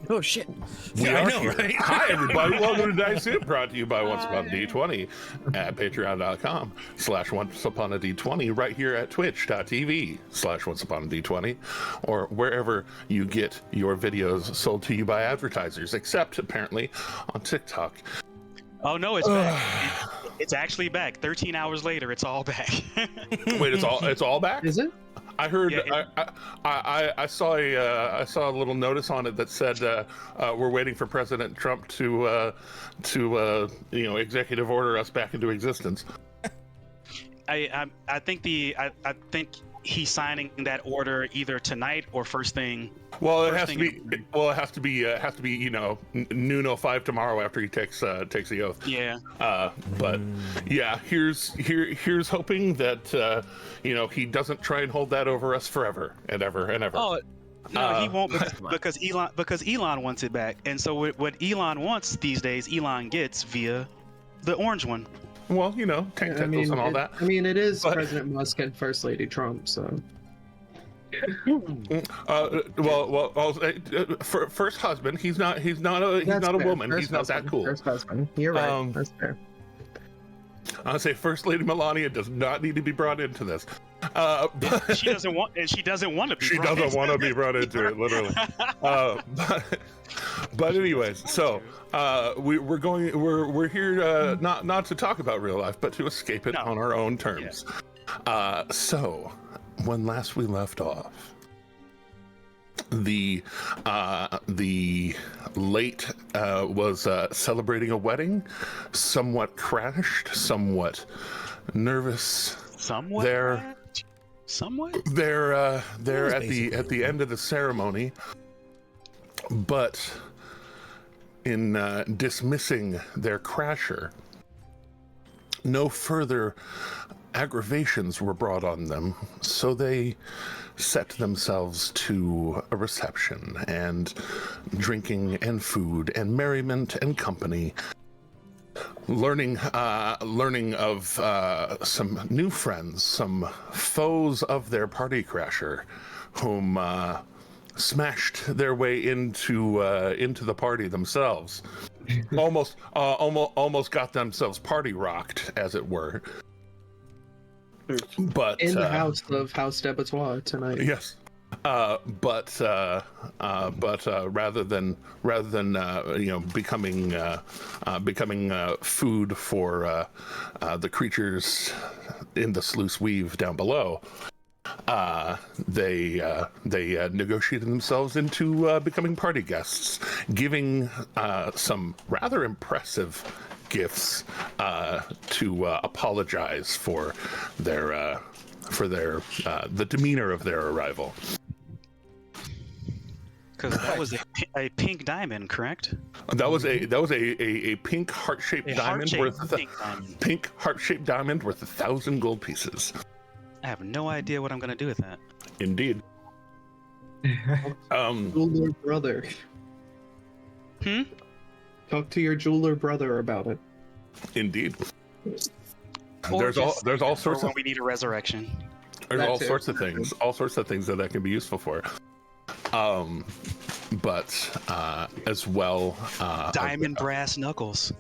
Oh shit! Yeah, I know, here. right? Hi, everybody. Welcome to Dice Soup, brought to you by Once Upon a D20 at patreon.com/Once Upon a D20, right here at twitch.tv/Once Upon a D20, or wherever you get your videos sold to you by advertisers, except apparently on TikTok. Oh no, it's back. It's actually back. 13 hours later, it's all back. Wait, it's all back? Is it? I heard. Yeah, I saw a little notice on it that said we're waiting for President Trump to executive order us back into existence. I think he's signing that order either tonight or first thing. Well, it has to be. Well, it has to be. Noon 05 tomorrow after he takes the oath. Yeah. But yeah, here's hoping that he doesn't try and hold that over us forever and ever and ever. Oh no, he won't because Elon wants it back, and so what Elon wants these days, Elon gets via the orange one. Well, tank tentacles and all that. I mean, it is President Musk and First Lady Trump, so. First husband. He's not a woman. First he's not that cool. First husband. You're right. That's fair. I say First Lady Melania does not need to be brought into this. She doesn't want to be. She doesn't want to be brought into it, literally. But anyways, so we're here not to talk about real life, but to escape it on our own terms. Yeah. So when last we left off, the late was celebrating a wedding, somewhat crashed, somewhat nervous. Somewhat. They're at the end of the ceremony, but in dismissing their crasher, no further aggravations were brought on them, so they set themselves to a reception and drinking and food and merriment and company, learning of some new friends, some foes of their party crasher, whom smashed their way into the party themselves. almost got themselves party rocked, as it were. But in the house of House Debattoir tonight. Yes. But rather than becoming food for the creatures in the sluice weave down below, they negotiated themselves into becoming party guests, giving some rather impressive gifts to apologize for the demeanor of their arrival. Because that was a pink diamond, correct? That was a pink heart-shaped diamond worth pink heart-shaped diamond worth 1,000 gold pieces. I have no idea what I'm going to do with that. Indeed. Jeweler brother. Talk to your jeweler brother about it. Indeed. Or there's all sorts of when we need a resurrection. There's all sorts of things that can be useful for. But as well, diamond brass knuckles.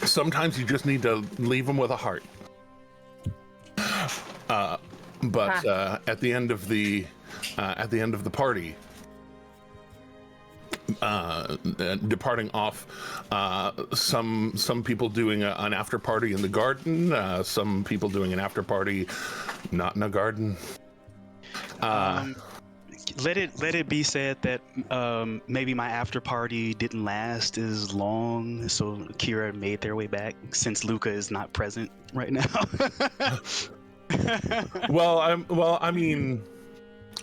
Sometimes you just need to leave them with a heart. But at the end of the party, departing off, some people doing an after party in the garden, some people doing an after party not in a garden. Let it be said that maybe my after party didn't last as long, so Kira made their way back since Luca is not present right now.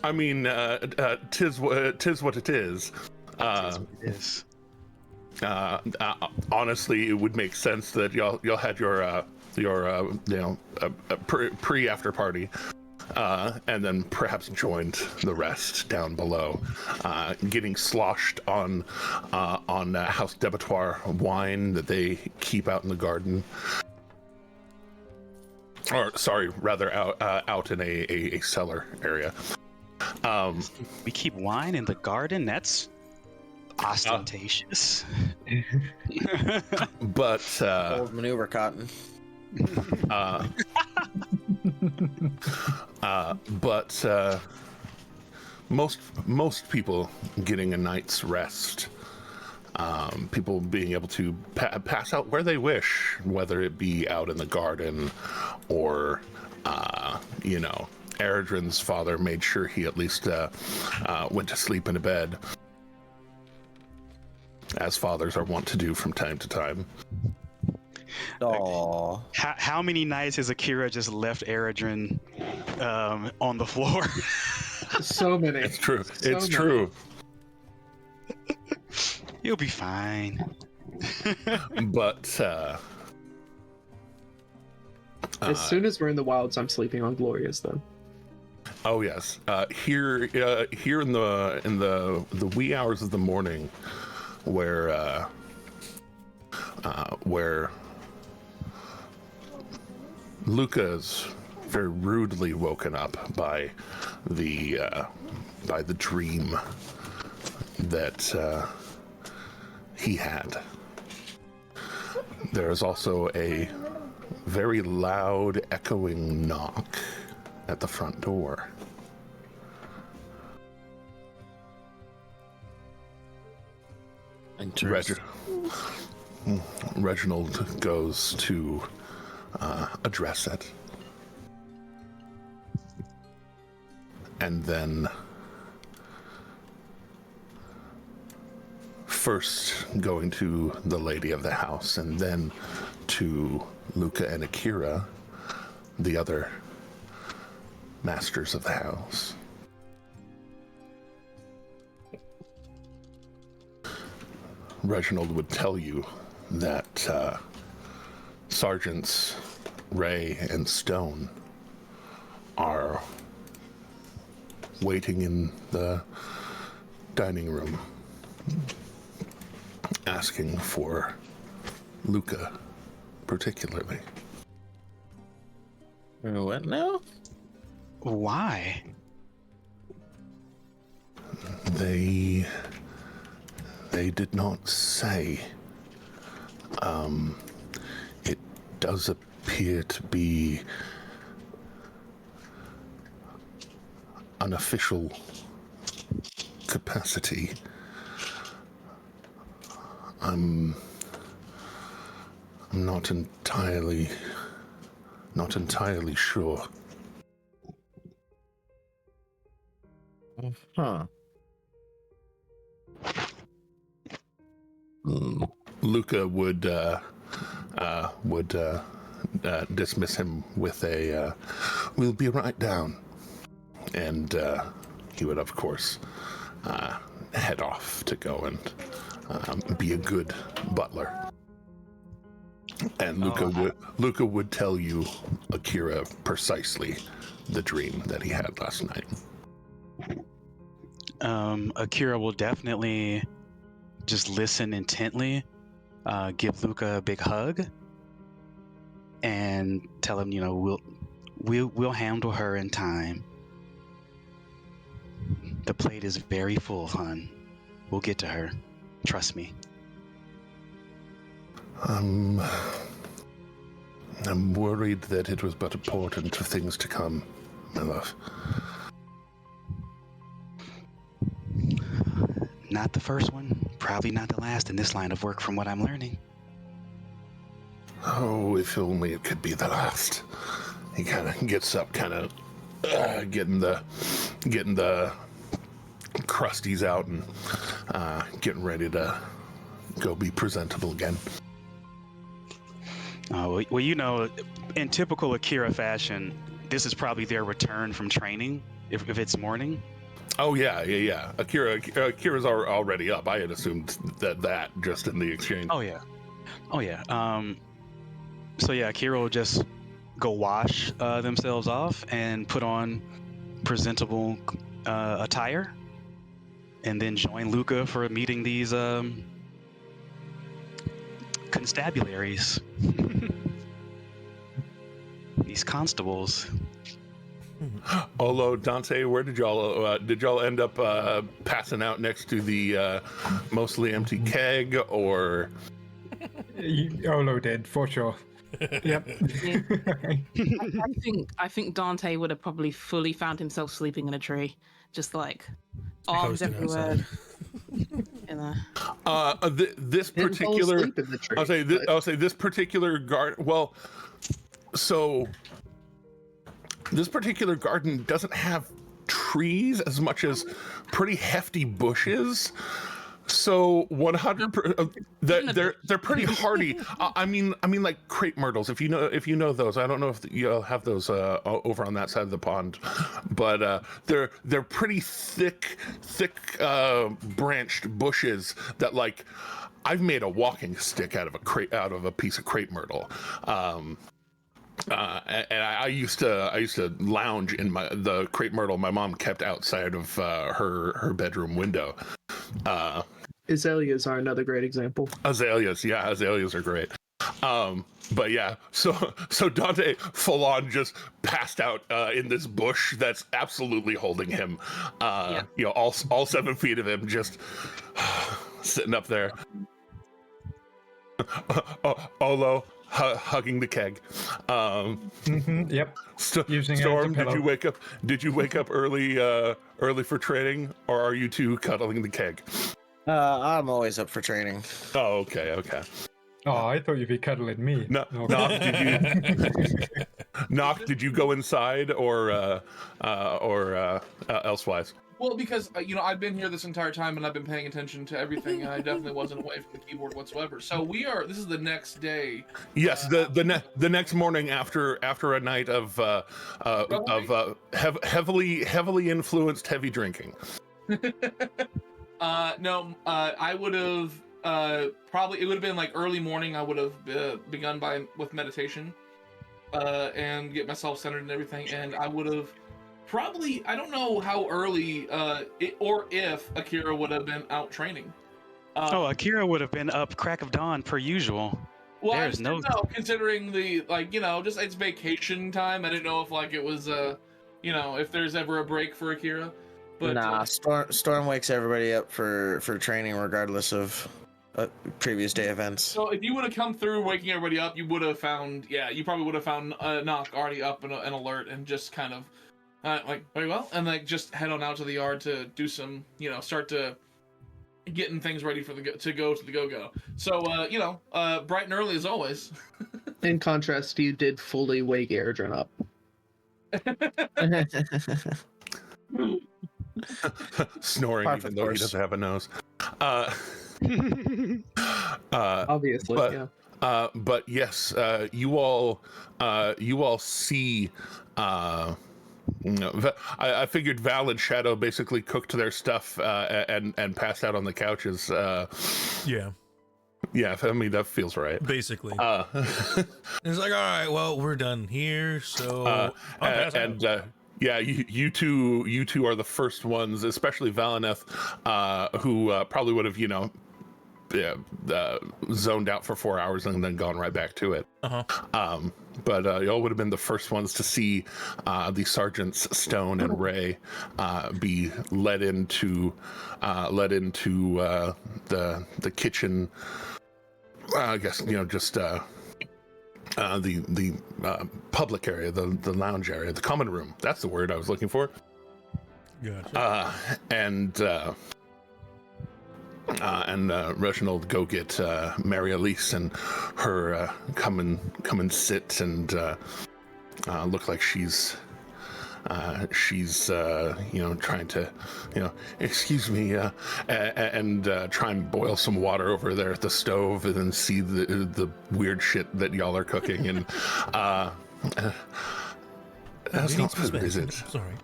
I mean, tis what it is. Honestly, it would make sense that y'all had your pre after party, and then perhaps joined the rest down below, getting sloshed on House Debattoir wine that they keep out in the garden. Or sorry, rather out in a cellar area. We keep wine in the garden. That's Ostentatious. But Old maneuver cotton. but most people getting a night's rest, people being able to pass out where they wish, whether it be out in the garden or Eredrin's father made sure he at least went to sleep in a bed, as fathers are wont to do from time to time. Aww. How many nights has Akira just left Eredrin on the floor? So many. It's true. So It's many. true. You'll be fine. But As soon as we're in the wilds, I'm sleeping on Gloria's then. oh yes, here in the wee hours of the morning, where Luca is very rudely woken up by the dream that he had. There is also a very loud, echoing knock at the front door. Reginald goes to address it. And then first going to the lady of the house, and then to Luca and Akira, the other masters of the house. Reginald would tell you that Sergeants Ray and Stone are waiting in the dining room, asking for Luca particularly. What now? Why? They did not say. It does appear to be an official capacity. I'm not entirely sure. Huh. Luca would dismiss him with a "We'll be right down," and he would, of course, head off to go and be a good butler. And Luca would tell you, Akira, precisely the dream that he had last night. Akira will definitely just listen intently, give Luca a big hug, and tell him, we'll handle her in time. The plate is very full, hon. We'll get to her. Trust me. I'm worried that it was but a portent of things to come, my love. Not the first one, probably not the last in this line of work from what I'm learning. Oh, if only it could be the last. He kind of gets up, getting the crusties out and getting ready to go be presentable again. Well, in typical Akira fashion, this is probably their return from training, if it's morning. Oh, yeah. Akira's already up. I had assumed that just in the exchange. Oh, yeah. So, yeah, Akira will just go wash themselves off and put on presentable attire, and then join Luca for meeting these constabularies. These constables. Olo, Dante, where did y'all end up passing out next to the mostly empty keg, or? Olo did for sure. Yep. Yeah. I think Dante would have probably fully found himself sleeping in a tree, just like arms Coasting everywhere. outside. You know. This Didn't fall particular, asleep in the tree, I'll say this particular garden. Well, so this particular garden doesn't have trees as much as pretty hefty bushes. So 100%, they're pretty hardy. I mean like crepe myrtles. If you know those, I don't know if you'll have those over on that side of the pond, but they're pretty thick branched bushes that, like, I've made a walking stick out of a piece of crepe myrtle. And I used to lounge in the crepe myrtle my mom kept outside of her bedroom window. Azaleas are another great example. Azaleas are great. But yeah, so Dante full on just passed out in this bush that's absolutely holding him. You know, all 7 feet of him just sitting up there. Olo hugging the keg. Yep. Using Storm, did you wake up early for training, or are you two cuddling the keg? I'm always up for training. Oh, okay. Oh, I thought you'd be cuddling me. No, Knock, did you go inside or elsewise? Well, because I've been here this entire time and I've been paying attention to everything, and I definitely wasn't away from the keyboard whatsoever. So this is the next day. Yes, the next morning after a night of heavily influenced heavy drinking. No, I would have probably, it would have been like early morning. I would have begun with meditation and get myself centered and everything, and I would have probably, I don't know how early or if Akira would have been out training. Akira would have been up crack of dawn per usual. Well, I just didn't know, considering the, just it's vacation time. I didn't know if it was if there's ever a break for Akira. But nah, Storm wakes everybody up for training regardless of previous day events. So if you would have come through waking everybody up, you would have found, you probably would have found Knock already up and alert, and just kind of very well, and just head on out to the yard to do some, start to getting things ready for to go to the go-go. So bright and early as always. In contrast, you did fully wake Airdrin up. Snoring even though he doesn't have a nose. Obviously, yeah. But yes, you all see. I figured Val and Shadow basically cooked their stuff and passed out on the couches. Yeah. Yeah, I mean that feels right. Basically, it's like, all right, well, we're done here, so yeah, you two are the first ones, especially Valineth, who probably would have zoned out for 4 hours and then gone right back to it. But y'all would have been the first ones to see the sergeants Stone and Ray be led into the kitchen. I guess just the public area, the lounge area, the common room. That's the word I was looking for. Gotcha. And Reginald go get Mary Elise and her come and sit and look like she's trying to excuse me and try and boil some water over there at the stove and then see the weird shit that y'all are cooking and that's not food, is it? Sorry.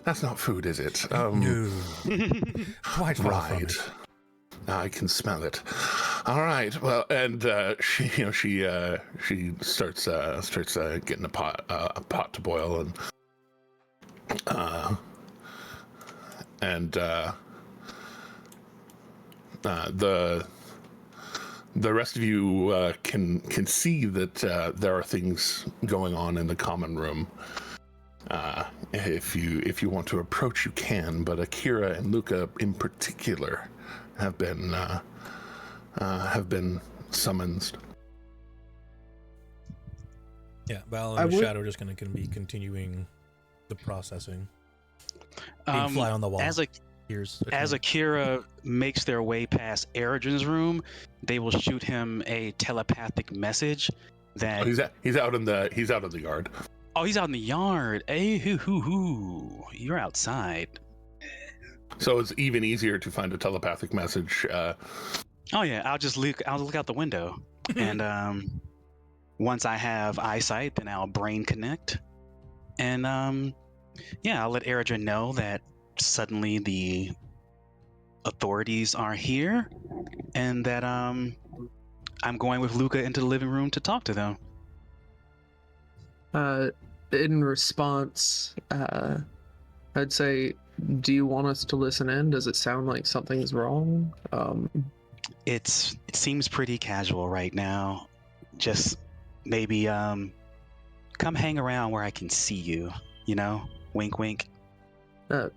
That's not food, is it? No. Quite far from it. I can smell it. All right. Well, and she starts getting a pot to boil and the rest of you can see that there are things going on in the common room. If you want to approach, you can. But Akira and Luca, in particular, have been summoned. Yeah, Val and the Shadow are just going to be continuing the processing. Being fly on the wall. As Akira makes their way past Eridren's room, they will shoot him a telepathic message that he's out in the yard. Oh, he's out in the yard. Hey, hoo. You're outside. So it's even easier to find a telepathic message. Oh yeah, I'll look out the window, and once I have eyesight, then I'll brain connect, and I'll let Eridren know that suddenly the authorities are here, and that I'm going with Luca into the living room to talk to them. In response, I'd say, do you want us to listen in? Does it sound like something's wrong? It seems pretty casual right now. Just maybe come hang around where I can see you, wink wink.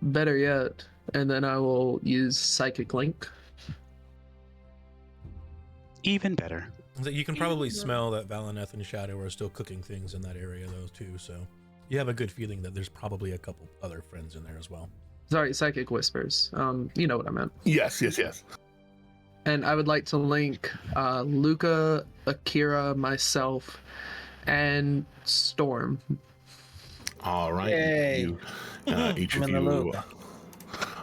Better yet, and then I will use Psychic Link. Even better. You can probably smell that Valineth and Shadow are still cooking things in that area, though, too. So you have a good feeling that there's probably a couple other friends in there as well. Sorry, Psychic Whispers. You know what I meant. Yes. And I would like to link Luca, Akira, myself, and Storm. All right. Yay. Each I'm of in the you. loop.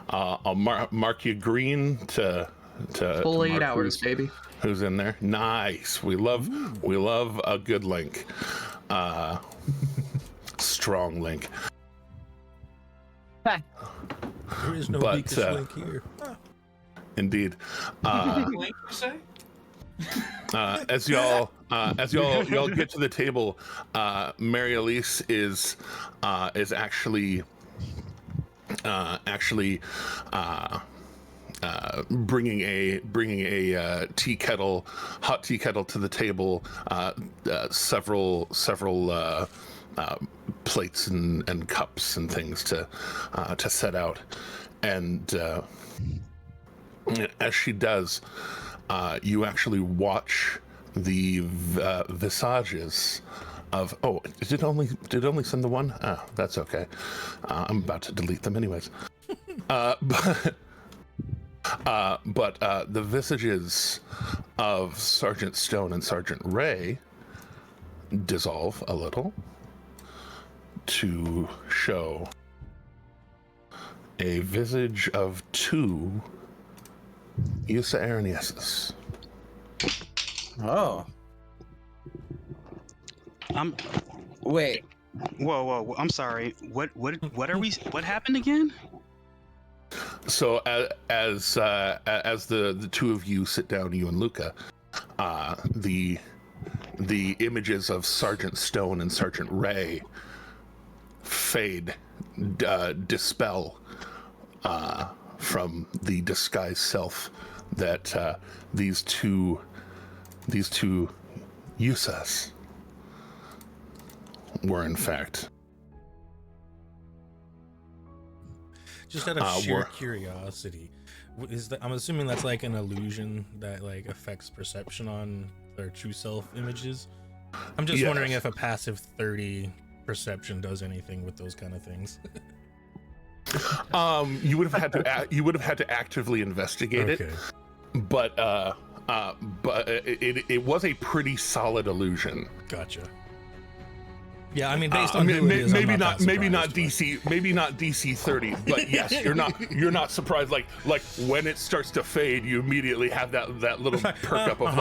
I'll mark you green to Full 8 mark hours, baby. Who's in there? Nice. We love a good link. Strong link. There is no weakest link here. Indeed. Link, you say? As y'all get to the table, Mary Elise is actually bringing a hot tea kettle to the table, several plates and cups and things to set out, and as she does, you actually watch the visages of. Oh, did it only send the one? Ah, that's okay. I'm about to delete them anyways. But the visages of Sergeant Stone and Sergeant Ray dissolve a little to show a visage of 2 Yusa Araneses. Oh. Wait. Whoa! I'm sorry. What are we? What happened again? So as the two of you sit down, you and Luca, the images of Sergeant Stone and Sergeant Ray fade, dispel from the disguised self that these two Yusas were in fact. Just out of sheer curiosity, I'm assuming that's like an illusion that like affects perception on their true self images. I'm just wondering if a passive 30 perception does anything with those kind of things. You would have had to actively investigate it, but it was a pretty solid illusion. Gotcha. Yeah, I mean, based on maybe not DC 30, but yes, you're not surprised. Like when it starts to fade, you immediately have that little perk up of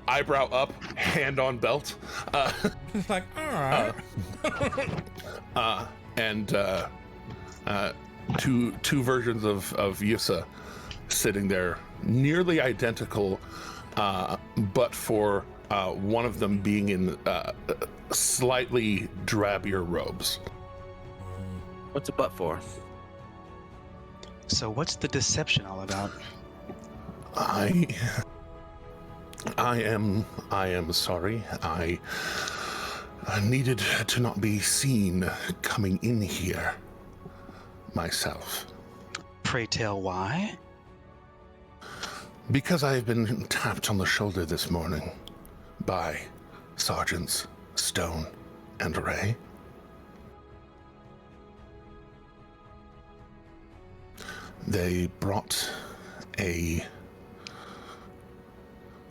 eyebrow up, hand on belt. It's like, all right. And two versions of Yusa sitting there, nearly identical, but for one of them being in slightly drabbier robes. What's a butt for? So what's the deception all about? I am sorry. I needed to not be seen coming in here myself. Pray tell why? Because I have been tapped on the shoulder this morning by Sergeants Stone and Ray. They brought a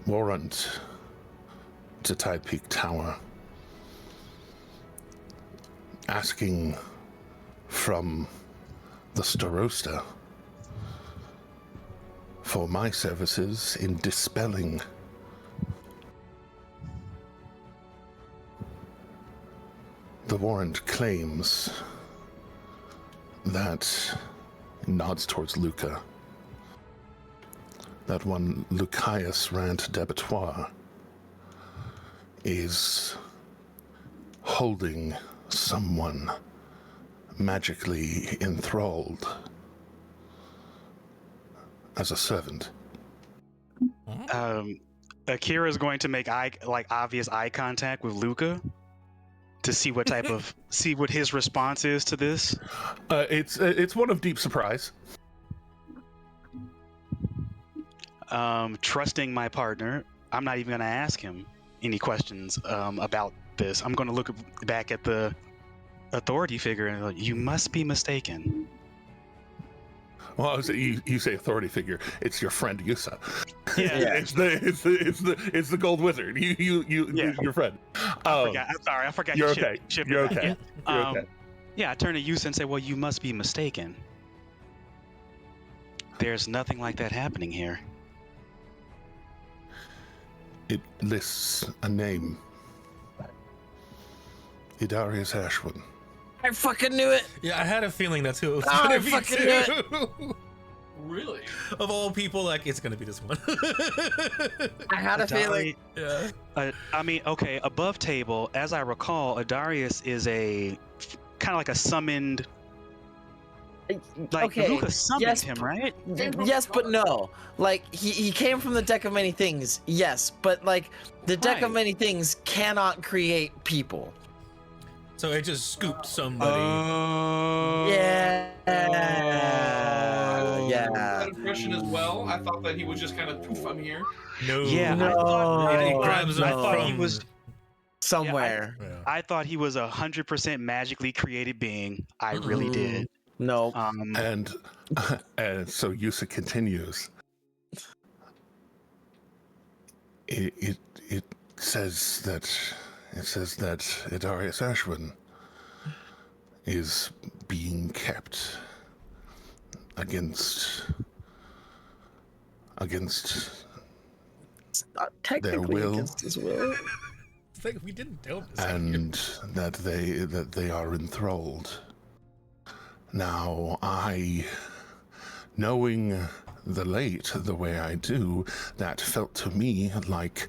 warrant to Tide Peak Tower, asking from the Starosta for my services in dispelling the warrant. Claims that, nods towards Luca, that one Lucius Rant Debatoire is holding someone magically enthralled as a servant. Akira is going to make obvious eye contact with Luca to see what type of see what his response is to this. It's one of deep surprise. Trusting my partner, I'm not even going to ask him any questions about this. I'm going to look back at the authority figure and go, you must be mistaken. Well, you say authority figure. It's your friend Yusa. Yeah. It's the gold wizard. Your friend. I forgot. You're okay. You're okay. Yeah. You're okay. Yeah, I turn to Yusa and say, well, you must be mistaken. There's nothing like that happening here. It lists a name. Idarius Ashwin. I fucking knew it. Yeah, I had a feeling that's who it was Oh, gonna I be fucking too. Really? Of all people, like, it's gonna be this one. I had a feeling. Yeah. I mean, okay, above table, as I recall, Adarius is a kind of like a summoned. Like Okay, Luca summoned yes, him, right? Yes, but no. Like he came from the deck of many things. Yes, but like the deck of Right. many things cannot create people. So it just scooped somebody. Yeah. That Yeah. impression as well. I thought that he was just kind of poof, I'm here. No. Yeah, No. I thought, He Oh, grabs him I thought he from was. Somewhere. Yeah. I thought he was 100% magically created being. I really did. No. And so Yusa continues. It says that Idarius Ashwin is being kept against Technically will. against his will. It's like we didn't delve this. and that they are enthralled. Now, knowing the late the way I do, that felt to me like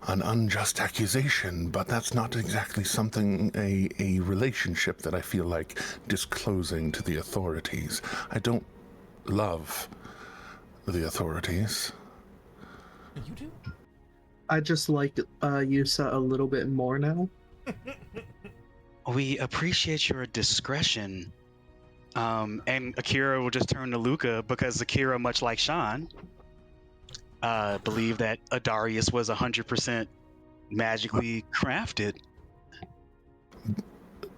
an unjust accusation, but that's not exactly something, a relationship that I feel like disclosing to the authorities. I don't love the authorities. You do? I just like Yusa a little bit more now. We appreciate your discretion. And Akira will just turn to Luca because Akira, much like Sean, believed that Adarius was 100% magically crafted.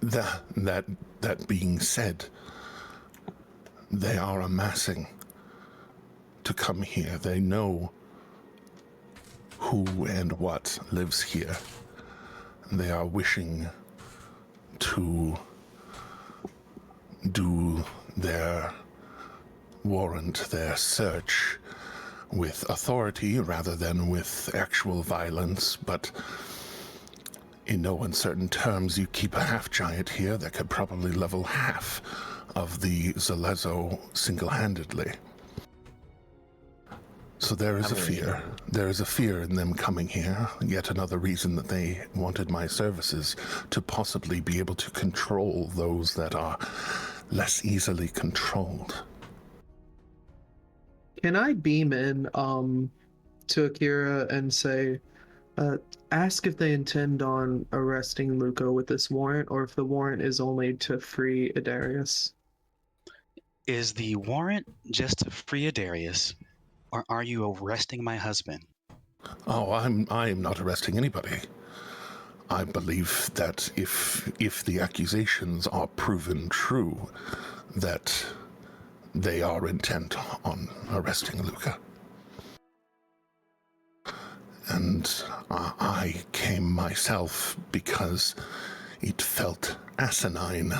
That being said, they are amassing to come here. They know who and what lives here. They are wishing to do their warrant, their search, with authority rather than with actual violence, but in no uncertain terms, you keep a half-giant here that could probably level half of the Zalezo single-handedly. So there is a fear. There is a fear in them coming here. Yet another reason that they wanted my services, to possibly be able to control those that are less easily controlled. Can I beam in to Akira and say, Ask if they intend on arresting Luca with this warrant, or if the warrant is only to free Adarius. Is the warrant just to free Adarius, or are you arresting my husband? Oh, I am not arresting anybody. I believe that if the accusations are proven true, that they are intent on arresting Luca. And I came myself because it felt asinine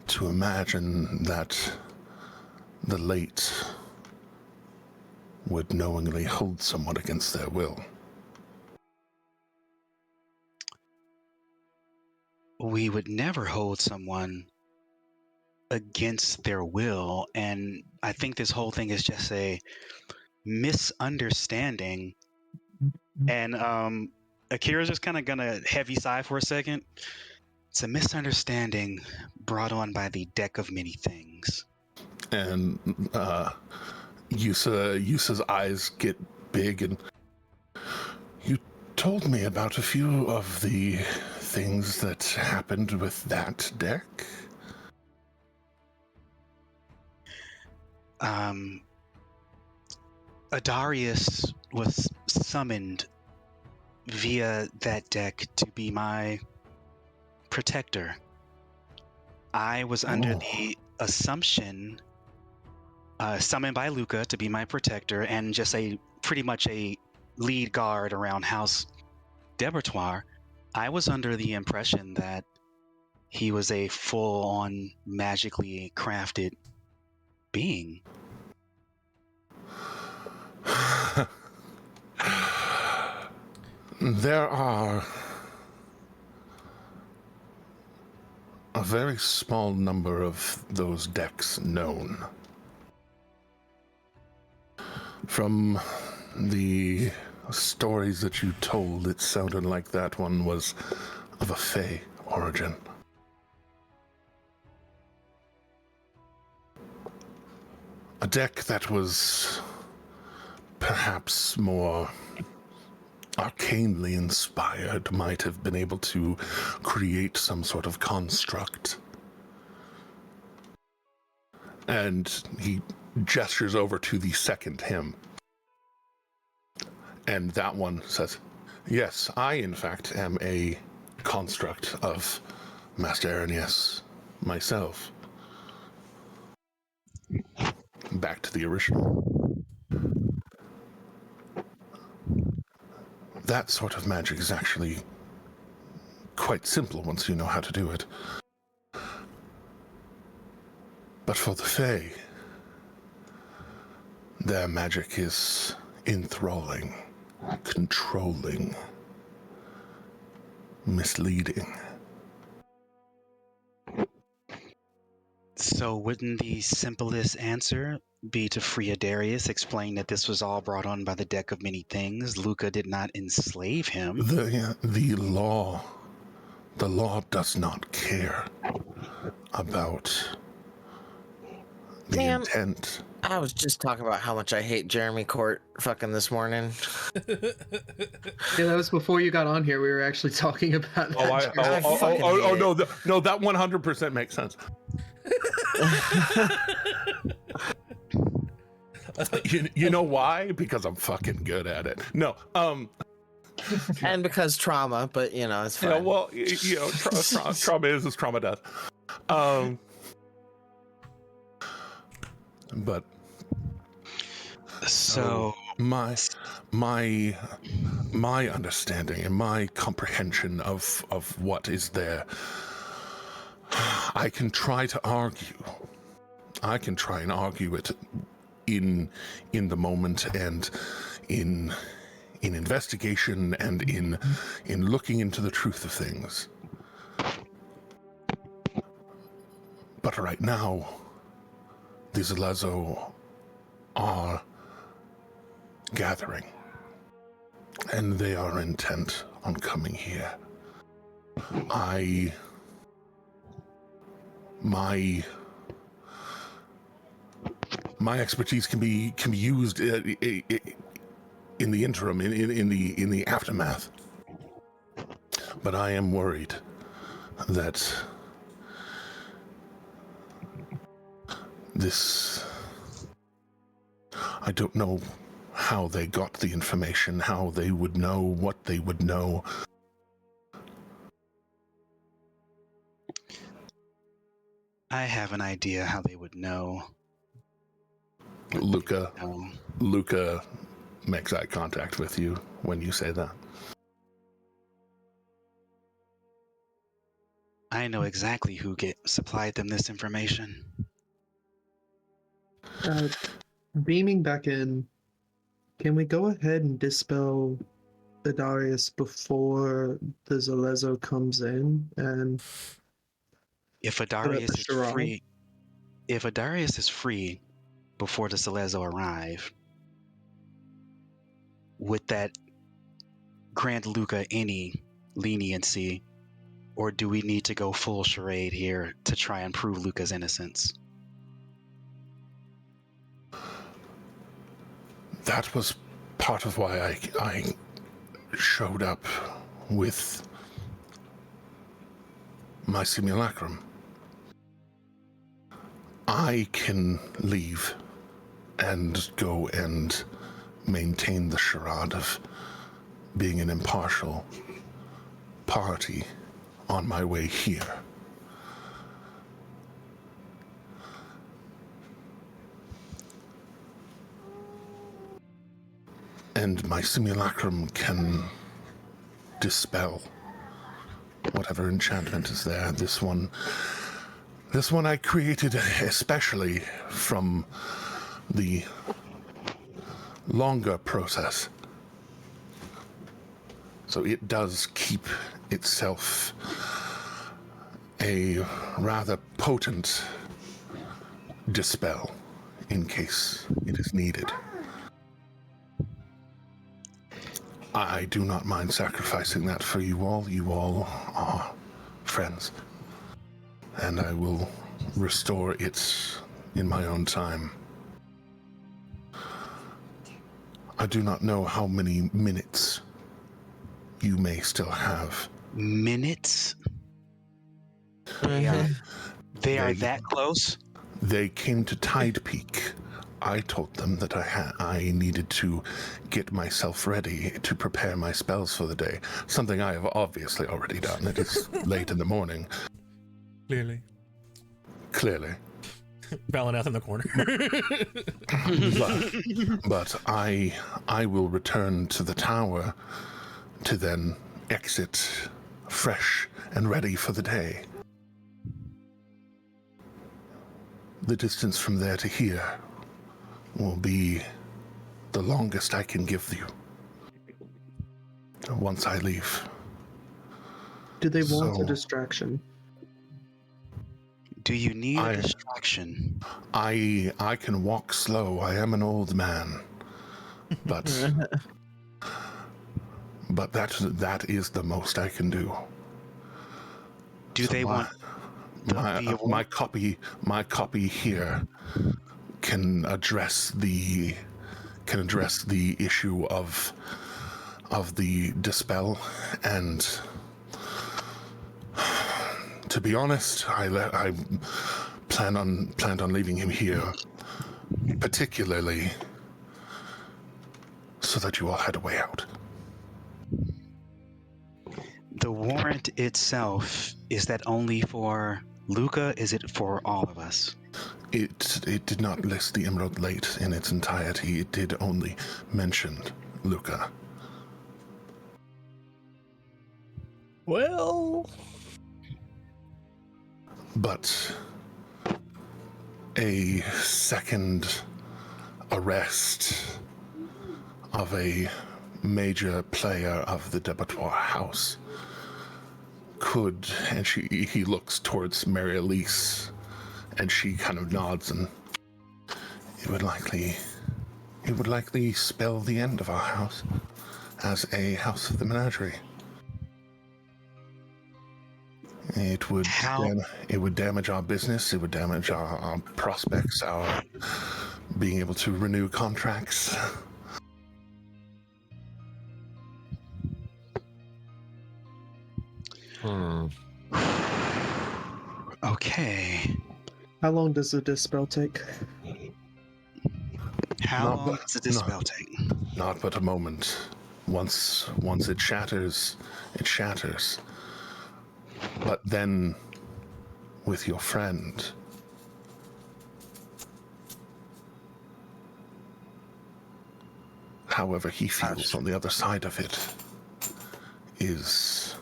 to imagine that the late would knowingly hold someone against their will. We would never hold someone against their will, and I think this whole thing is just a misunderstanding. And Akira's just kind of gonna heavy sigh for a second. It's a misunderstanding brought on by the deck of many things. And Yusa's eyes get big, and you told me about a few of the things that happened with that deck. Adarius was summoned via that deck to be my protector. I was under the assumption, summoned by Luca to be my protector and just pretty much a lead guard around House Debertoire. I was under the impression that he was a full-on magically crafted being. There are a very small number of those decks known. From the stories that you told, it sounded like that one was of a Fey origin. A deck that was perhaps more arcanely inspired, might have been able to create some sort of construct. And he gestures over to the second hymn. And that one says, yes, I in fact am a construct of Master Aranius myself. Back to the original. That sort of magic is actually quite simple once you know how to do it. But for the Fae, their magic is enthralling, controlling, misleading. So wouldn't the simplest answer be to free Adarius, explain that this was all brought on by the deck of many things? Luca did not enslave him. The law does not care about the intent. I was just talking about how much I hate Jeremy Court fucking this morning. Yeah, that was before you got on here. We were actually talking about that. No, that 100% makes sense. you know why? Because I'm fucking good at it. No, and because trauma, but you know, it's fine. Yeah, well, you know, trauma is as trauma does. But so my understanding and my comprehension of what is there, I can try to argue. I can try and argue it in the moment and in investigation and in looking into the truth of things. But right now, these Lazo are gathering, and they are intent on coming here. My expertise can be used in the interim, in the aftermath. But I am worried that this... I don't know how they got the information, how they would know, what they would know. I have an idea how they would know. Luca No. Luca makes eye contact with you when you say that. I know exactly who supplied them this information. Beaming back in, can we go ahead and dispel the Darius before the Zalezo comes in? And If a put up Darius the is charade? free, if a Darius is free before the Solezo arrive, would that grant Luca any leniency, or do we need to go full charade here to try and prove Luca's innocence? That was part of why I showed up with my simulacrum. I can leave and go and maintain the charade of being an impartial party on my way here. And my simulacrum can dispel whatever enchantment is there. This one I created especially from the longer process. So it does keep itself a rather potent dispel in case it is needed. I do not mind sacrificing that for you all. You all are friends. And I will restore it in my own time. I do not know how many minutes you may still have. Minutes? They are that close? They came to Tide Peak. I told them that I needed to get myself ready to prepare my spells for the day. Something I have obviously already done. It is late in the morning. Clearly. Valanath in the corner. but I will return to the tower to then exit fresh and ready for the day. The distance from there to here will be the longest I can give you once I leave. Do they want a distraction? Do you need a distraction? I can walk slow. I am an old man. But that is the most I can do. Do they want my copy here can address the issue of the dispel, and to be honest, I planned on leaving him here, particularly so that you all had a way out. The warrant itself, is that only for Luca? Is it for all of us? It did not list the Emerald Late in its entirety. It did only mention Luca. Well... But a second arrest of a major player of the Debattoir House could, and he looks towards Mary Elise, and she kind of nods, and it would likely spell the end of our house as a house of the menagerie. It would damage our business. It would damage our prospects, our being able to renew contracts. Okay. How long does the dispel take? How Not long but- does this no. spell take? Not but a moment. Once it shatters, it shatters. But then, with your friend, however he feels on the other side of it, is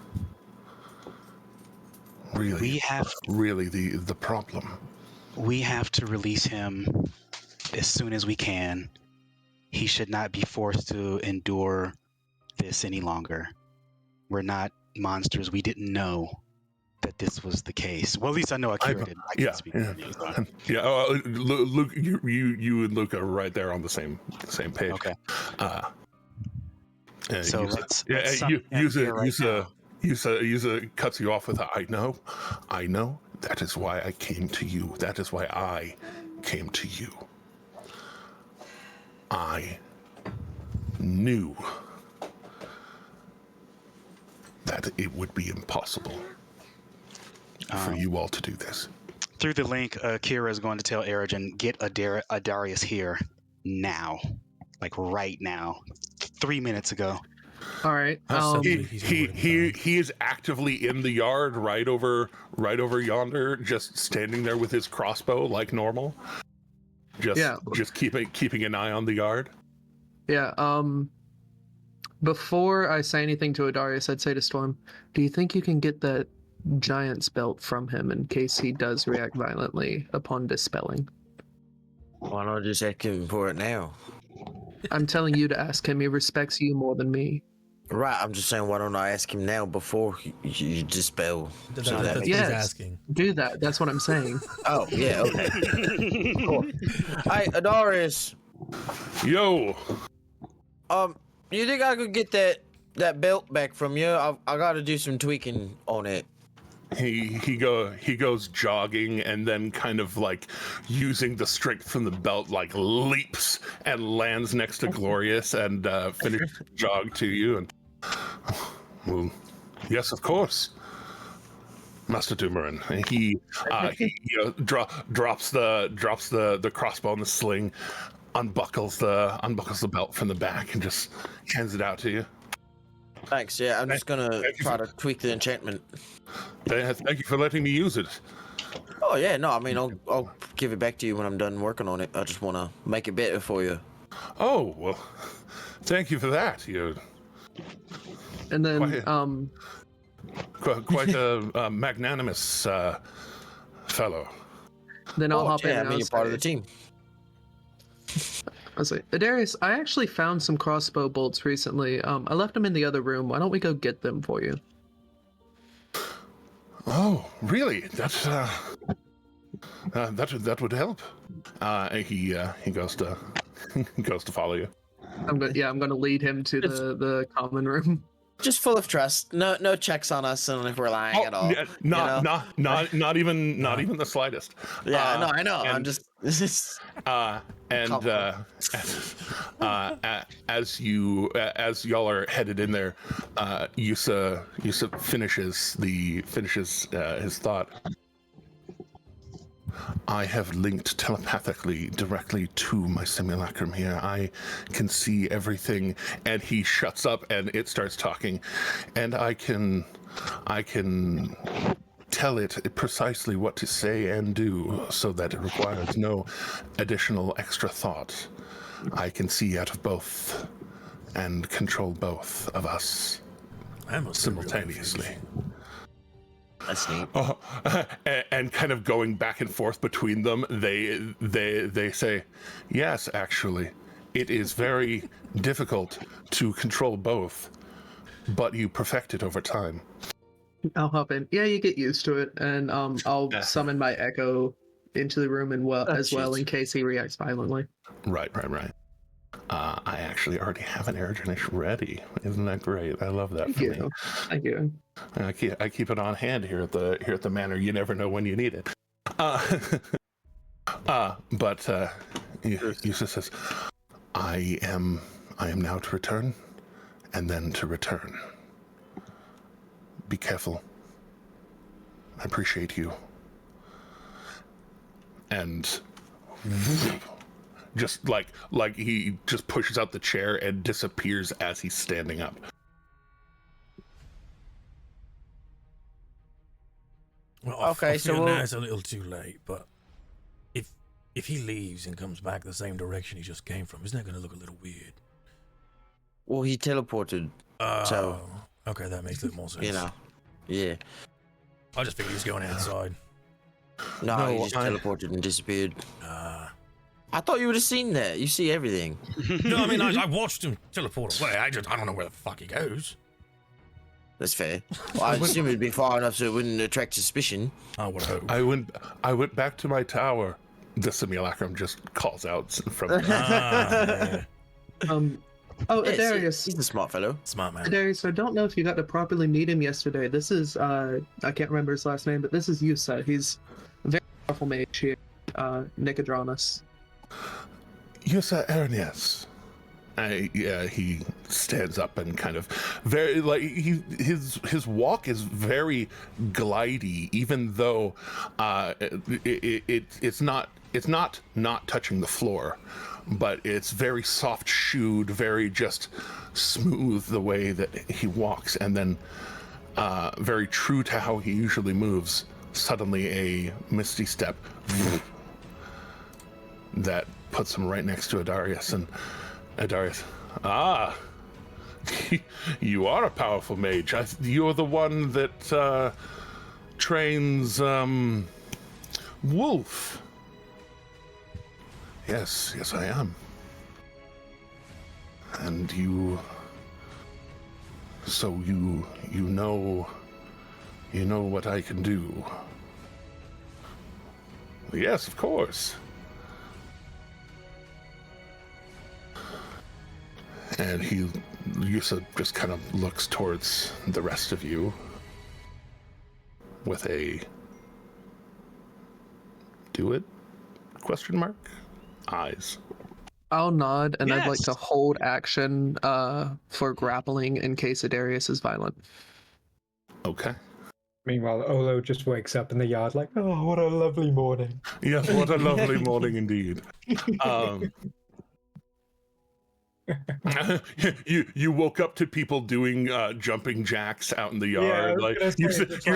really the problem. We have to release him as soon as we can. He should not be forced to endure this any longer. We're not monsters. We didn't know that this was the case. Well, at least I know Akira didn't. I can't speak for you, so. Yeah. Luke, you and Luke are right there on the same page. Okay. So let's use a cuts you off with a, I know. That is why I came to you. That is why I came to you. I knew that it would be impossible for you all to do this. Through the link, Akira is going to tell Erigen, get Adarius here now. Like right now. 3 minutes ago. All right. He is actively in the yard right over yonder, just standing there with his crossbow like normal. Just keeping an eye on the yard. Yeah. Before I say anything to Adarius, I'd say to Storm, do you think you can get that giant's belt from him in case he does react violently upon dispelling? Why not just ask him for it now? I'm telling you to ask him. He respects you more than me. Right, I'm just saying, why don't I ask him now before you dispel? That's what he's asking. Do that. That's what I'm saying. Oh, yeah, okay. Cool. Hey, Adarius. Yo. You think I could get that belt back from you? I got to do some tweaking on it. He goes jogging and then kind of like using the strength from the belt like leaps and lands next to Glorious and finishes the jog to you and well, yes, of course, Master Doomerin. And he drops the crossbow in the sling, unbuckles the belt from the back and just hands it out to you. Thanks. Yeah, I'm just gonna try to tweak the enchantment. Thank you for letting me use it. Oh yeah, no, I mean I'll give it back to you when I'm done working on it. I just want to make it better for you. Oh well, thank you for that. You. And then quite a magnanimous fellow. Then I'll hop in. I mean, you're part of the team. I was like, Adarius, I actually found some crossbow bolts recently. I left them in the other room. Why don't we go get them for you? Oh, really? That's that would help. He goes to follow you. I'm gonna lead him to the common room. Just full of trust. No checks on us and if we're lying at all. Yeah, not even the slightest. Yeah, no, I know. I'm just as y'all are headed in there, Yusa finishes his thought. I have linked telepathically directly to my simulacrum here. I can see everything, and he shuts up and it starts talking, and I can tell it precisely what to say and do so that it requires no additional extra thought. I can see out of both and control both of us simultaneously. That's neat. Oh, and kind of going back and forth between them, they say, yes, actually, it is very difficult to control both, but you perfect it over time. I'll hop in. Yeah, you get used to it, and I'll summon my echo into the room as well in case he reacts violently. Right. I actually already have an Airgenish ready. Isn't that great? I love that. Thank you. I keep it on hand here at the manor. You never know when you need it. But Yusa says, I am now to return, and then to return. Be careful. I appreciate you. And just like he just pushes out the chair and disappears as he's standing up. Well, Okay, I so feel we'll- now it's a little too late, but if he leaves and comes back the same direction he just came from, isn't that going to look a little weird? Well, he teleported. So- okay, that makes a little more sense. You know. Yeah. I just figured he was going outside. No, he No, just I- teleported and disappeared. I thought you would have seen that. You see everything. No, I mean, I watched him teleport away. I don't know where the fuck he goes. That's fair. Well, I assume it'd be far enough so it wouldn't attract suspicion. I would hope. I went back to my tower. The simulacrum just calls out from Yeah. Oh, Yes, Adarius. he's a smart fellow. Smart man. Adarius, I don't know if you got to properly meet him yesterday. This is, I can't remember his last name, but this is Yusa. He's a very powerful mage here, Nicodranus. Yusa Ernias. He stands up and kind of very like his walk is very glidey, even though it's not touching the floor, but it's very soft shoed, very just smooth the way that he walks, and then very true to how he usually moves. Suddenly, a misty step that puts him right next to Adarius, and Adarius, you are a powerful mage. You're the one that trains Wolf. Yes, I am. And you know what I can do. Yes, of course. And Yusa just kind of looks towards the rest of you with a do it ? Eyes. I'll nod, and I'd like Yes. to hold action for grappling in case Adarius is violent. Okay. Meanwhile, Olo just wakes up in the yard like, oh, what a lovely morning. Yes, what a lovely morning indeed. You woke up to people doing jumping jacks out in the yard, I was gonna say, it's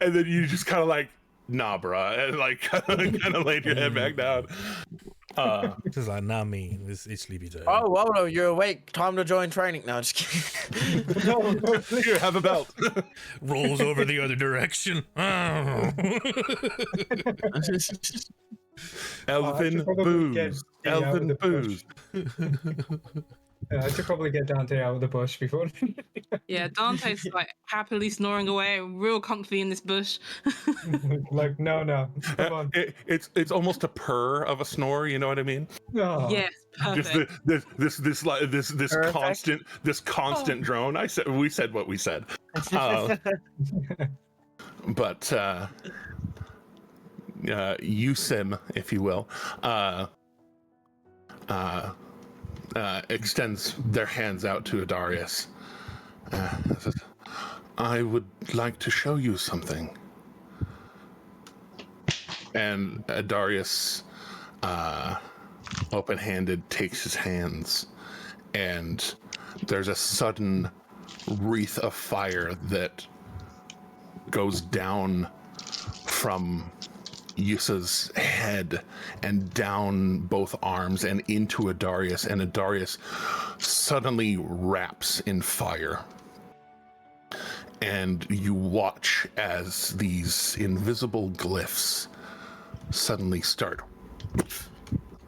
and then you just kind of like, nah, bruh, and like kind of laid your head back down. This is like, nah, me. It's sleepy time. Oh, Wolo, you're awake. Time to join training. No, just kidding. Here, have a belt. Rolls over the other direction. Oh. Elvin probably get booze. the out of Elvin the booze. I should probably get Dante out of the bush before. Yeah, Dante's like happily snoring away, real comfy in this bush. Like, no, come on. It's almost a purr of a snore. You know what I mean? Oh. Yes, Just perfect. this Perfect. constant drone. We said what we said. But Yusim, if you will, extends their hands out to Adarius. Says, I would like to show you something. And Adarius, open-handed, takes his hands, and there's a sudden wreath of fire that goes down from Yusa's head and down both arms and into Adarius, and Adarius suddenly wraps in fire. And you watch as these invisible glyphs suddenly start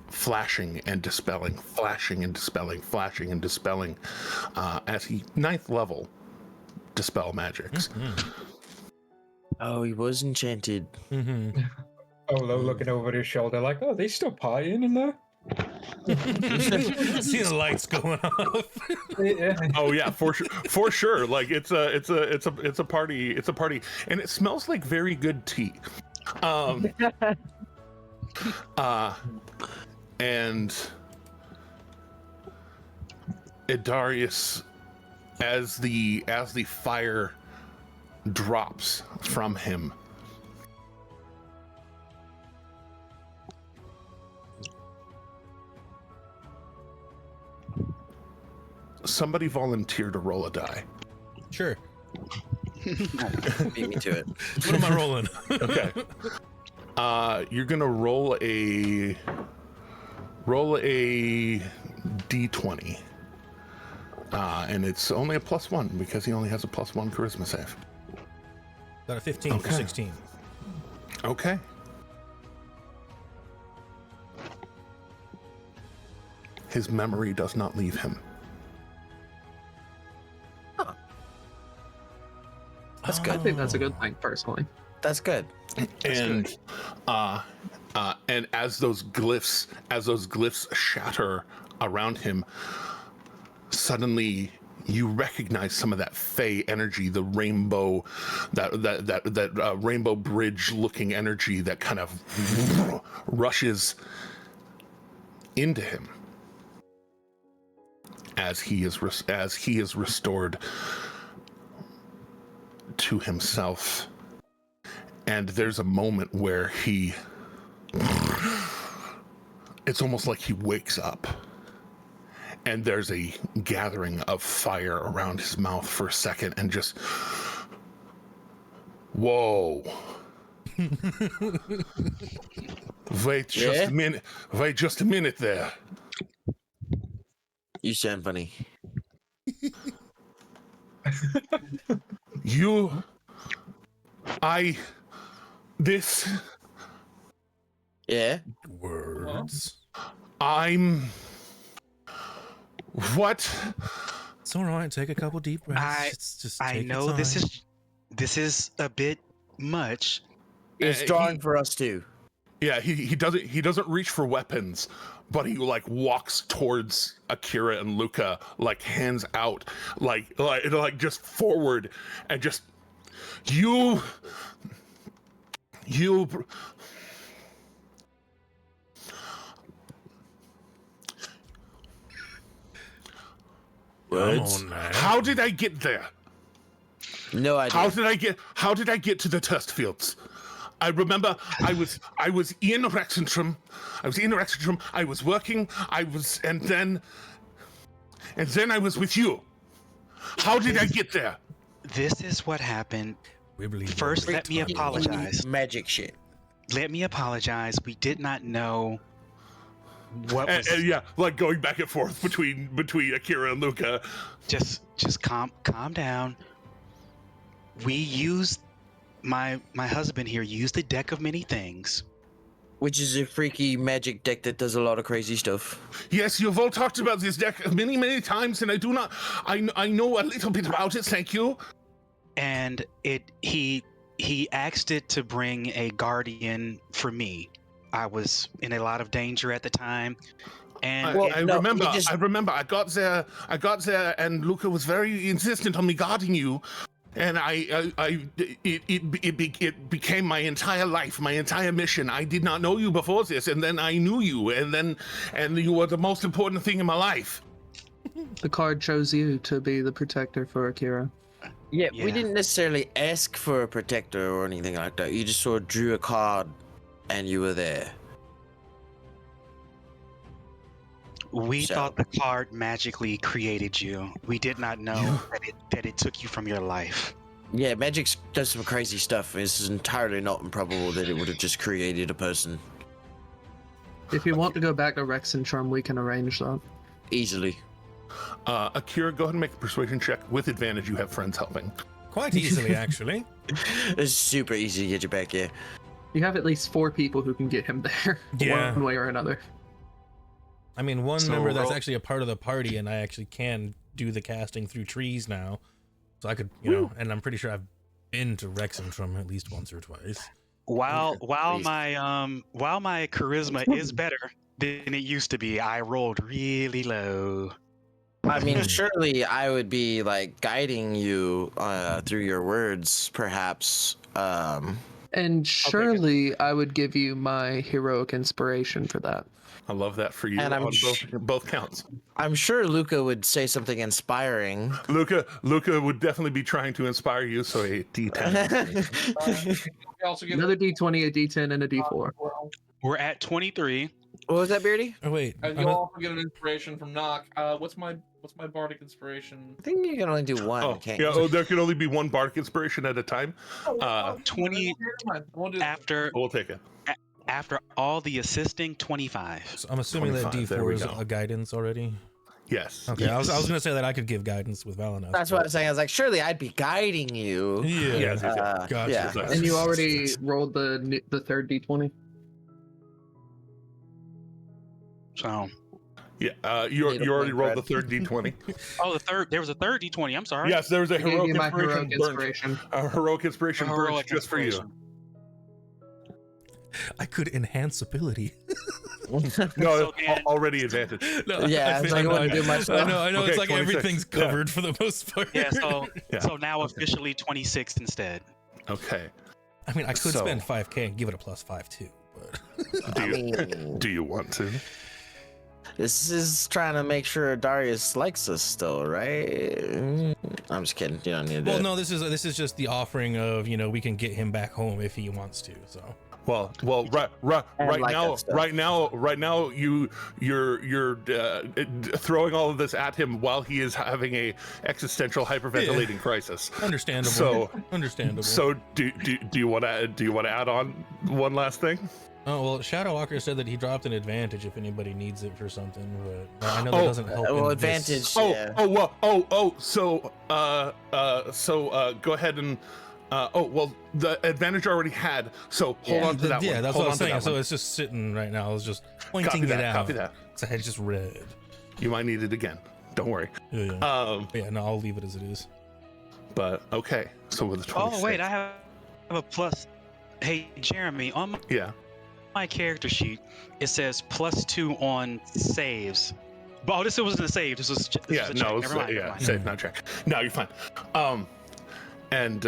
flashing and dispelling, flashing and dispelling, flashing and dispelling, as he 9th level dispel magics. Oh, he was enchanted. Olo looking over his shoulder like, oh, they still partying in there? See the lights going off. Yeah. Oh yeah, for sure. Like it's a party, and it smells like very good tea. And Adarius, as the fire drops from him. Somebody volunteer to roll a die. Sure. Beat me to it. What am I rolling? Okay. You're gonna roll a d20. And it's only a +1 because he only has a +1 charisma save. Got a 15 for Okay. 16. Okay. His memory does not leave him. That's I good. think that's a good thing, personally. That's good. And and as those glyphs shatter around him, suddenly you recognize some of that fey energy, the rainbow, that rainbow bridge looking energy that kind of rushes into him as he is restored to himself. And there's a moment where it's almost like he wakes up, and there's a gathering of fire around his mouth for a second, and just, whoa. Wait just a minute. Wait just a minute there. You sound funny. This, Yeah. Words. what? It's all right. Take a couple deep breaths. Just I take your know this time. is a bit much. It's drawing for us too. Yeah, he doesn't reach for weapons, but he like walks towards Akira and Luca, like hands out, like just forward, and just you. Words. Come on, man. How did I get there? No idea. How did I get to the test fields? I remember I was in Rexentrum. I was working. And then I was with you. How did I get there? This is what happened. Wibbly First, wobbly let me tiny. apologize. Magic shit. Let me apologize. We did not know what was. And yeah, like going back and forth between Akira and Luca. Just calm down. We used my husband here used a deck of many things. Which is a freaky magic deck that does a lot of crazy stuff. Yes, you've all talked about this deck many times, and I know a little bit about it. Thank you. And he asked it to bring a guardian for me. I was in a lot of danger at the time, and I remember. I got there, and Luca was very insistent on me guarding you, and it became my entire life, my entire mission. I did not know you before this, and then I knew you, and you were the most important thing in my life. The card chose you to be the protector for Akira. Yeah, Yeah. we didn't necessarily ask for a protector or anything like that. You just sort of drew a card and you were there. we So- thought the card magically created you. We did not know that it took you from your life. Yeah, magic does some crazy stuff. It's entirely not improbable that it would have just created a person If you want to go back to Rexentrum, we can arrange that. easily. Akira, go ahead and make a persuasion check with advantage. You have friends helping. Quite easily, actually. It's super easy to get you back here. You have at least 4 people who can get him there, Yeah. one way or another. I mean, one So member that's roll- actually a part of the party, and I actually can do the casting through trees now. So I could, you know, and I'm pretty sure I've been to Rexentrum at least once or twice. While Please. my charisma is better than it used to be, I rolled really low. I mean, surely I would be like guiding you through your words, perhaps. And surely I would give you my heroic inspiration for that. I love that for you And I'm on both counts. I'm sure Luca would say something inspiring. Luca would definitely be trying to inspire you, so a D10. We also get Another D20, a D10, and a D4. We're at 23. What was that, Beardy? Oh wait, And you'll also get an inspiration from Nock. What's my bardic inspiration? I think you can only do one. Oh, Can't yeah. you? Oh, there can only be one bardic inspiration at a time. 20 after We'll take it. after all the assisting, 25. So I'm assuming that 25, there D4 we is go. a guidance already. Yes. Okay, I was gonna say that I could give guidance with Valinor. That's what I'm saying. I was like, surely I'd be guiding you. Yeah. Yes, Gotcha. Yeah. And you already rolled the third D20? So, Yeah. You already rolled the third D20. there was a third D20. I'm sorry. Yes, there was a I gave heroic you my inspiration. heroic burnt. inspiration. A heroic inspiration burnt Heroic just for you. inspiration. I could enhance ability. No, So Dan- already advantage. No, Yeah, it's like I wouldn't do much I know. Okay, It's like 26. everything's Yeah. covered for the most part. Yeah, so Yeah. so now officially 26 instead. Okay. I mean, I could So- spend 5K and give it a +5 too, but Do I you, mean, do you want to? this is trying to make sure Darius likes us still, right? I'm just kidding. You don't need to do well, it. no. This is just the offering of we can get him back home if he wants to. So Well, right like now, that stuff. right now, you're throwing all of this at him while he is having a existential hyperventilating crisis. understandable. So- understandable. So, do you want to add on one last thing? Oh well, Shadow Walker said that he dropped an advantage if anybody needs it for something, but I know that doesn't help. well, in advantage. this. Yeah. So go ahead and the advantage already had. So hold on to that one. Yeah, that's Hold what I on was to saying. that So one. it's just sitting right now. I was just pointing Copy it that. out. Copy that. So I just read. You might need it again. Don't worry. Yeah. Yeah, no, I'll leave it as it is. But okay. So with the 26. Oh wait, I have a plus. Hey Jeremy, on Yeah. my character sheet it says +2 on saves. Oh, this wasn't a save. This was just Yeah, a no, check. Never mind, never yeah, mind. safe, not check. No, you're fine. And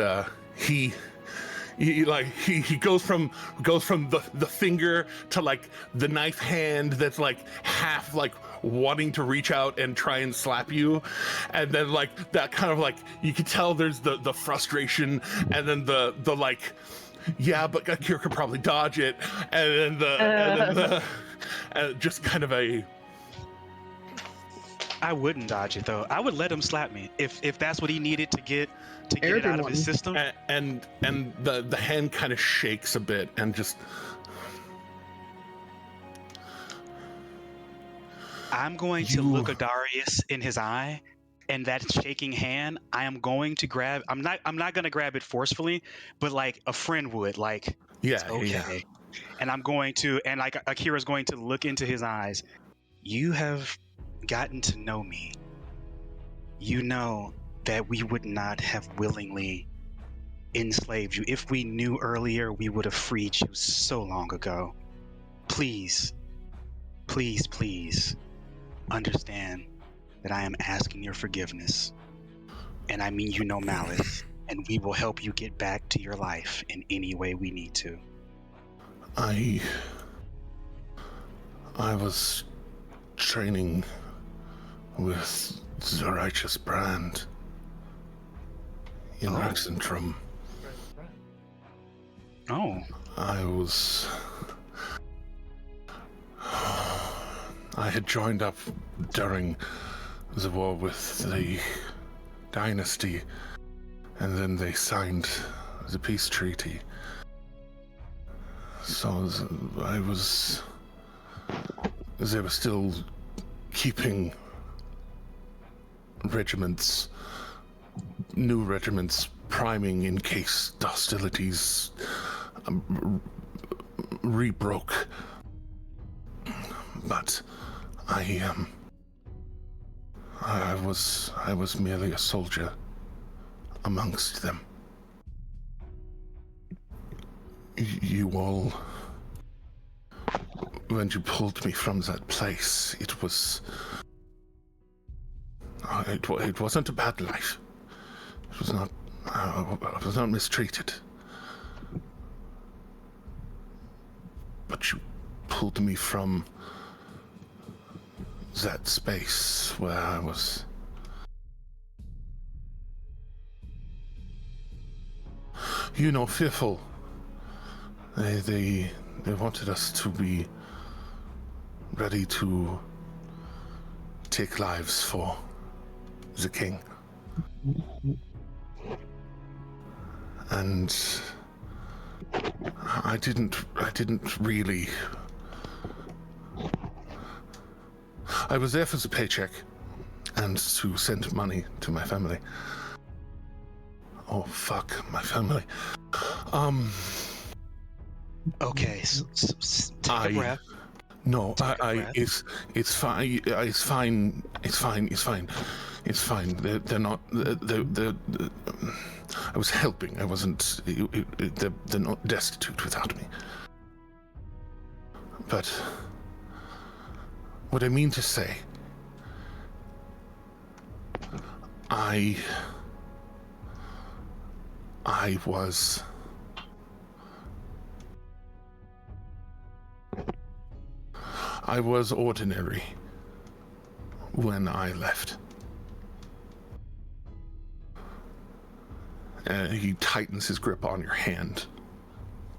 he goes from the finger to like the knife hand that's like half like wanting to reach out and try and slap you, and then like that kind of like you can tell there's the frustration, and then the like. Yeah, but Akira could probably dodge it, and then just kind of a. I wouldn't dodge it though. I would let him slap me if that's what he needed to get it out of his system. And the hand kind of shakes a bit and just. I'm going to look at Darius in his eye, and that shaking hand, I am going to grab. I'm not going to grab it forcefully, but like a friend would. Like, Yeah. it's okay. And I'm going to, and like Akira's going to look into his eyes. You have gotten to know me. You know that we would not have willingly enslaved you. If we knew earlier, we would have freed you so long ago. Please, please, please understand that I am asking your forgiveness. And I mean you no malice. And we will help you get back to your life in any way we need to. I was training with the righteous brand in Rexentrum. Oh. I had joined up during the war with the dynasty, and then they signed the peace treaty. So they were still keeping new regiments priming in case the hostilities rebroke. But I was merely a soldier amongst them. You all, when you pulled me from that place, it wasn't a bad life. It was not. I was not mistreated. but you pulled me from that space where I was. Fearful. They wanted us to be ready to take lives for the king. And I didn't really. I was there for the paycheck and to send money to my family. Oh fuck, my family. Okay, take a breath. No, Take a breath. it's fine. It's fine. It's fine. They're not. They're I was helping. I wasn't. They're not destitute without me. But what I mean to say, I was. I was ordinary when I left. He tightens his grip on your hand,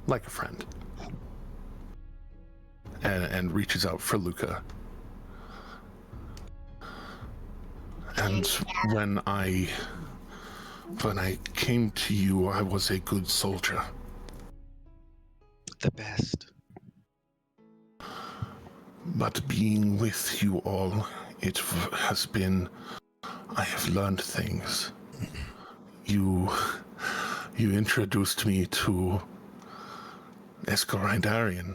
like a friend, and reaches out for Luca. And when I came to you, I was a good soldier. The best. But being with you all, it has been. I have learned things. You introduced me to Escorindarian,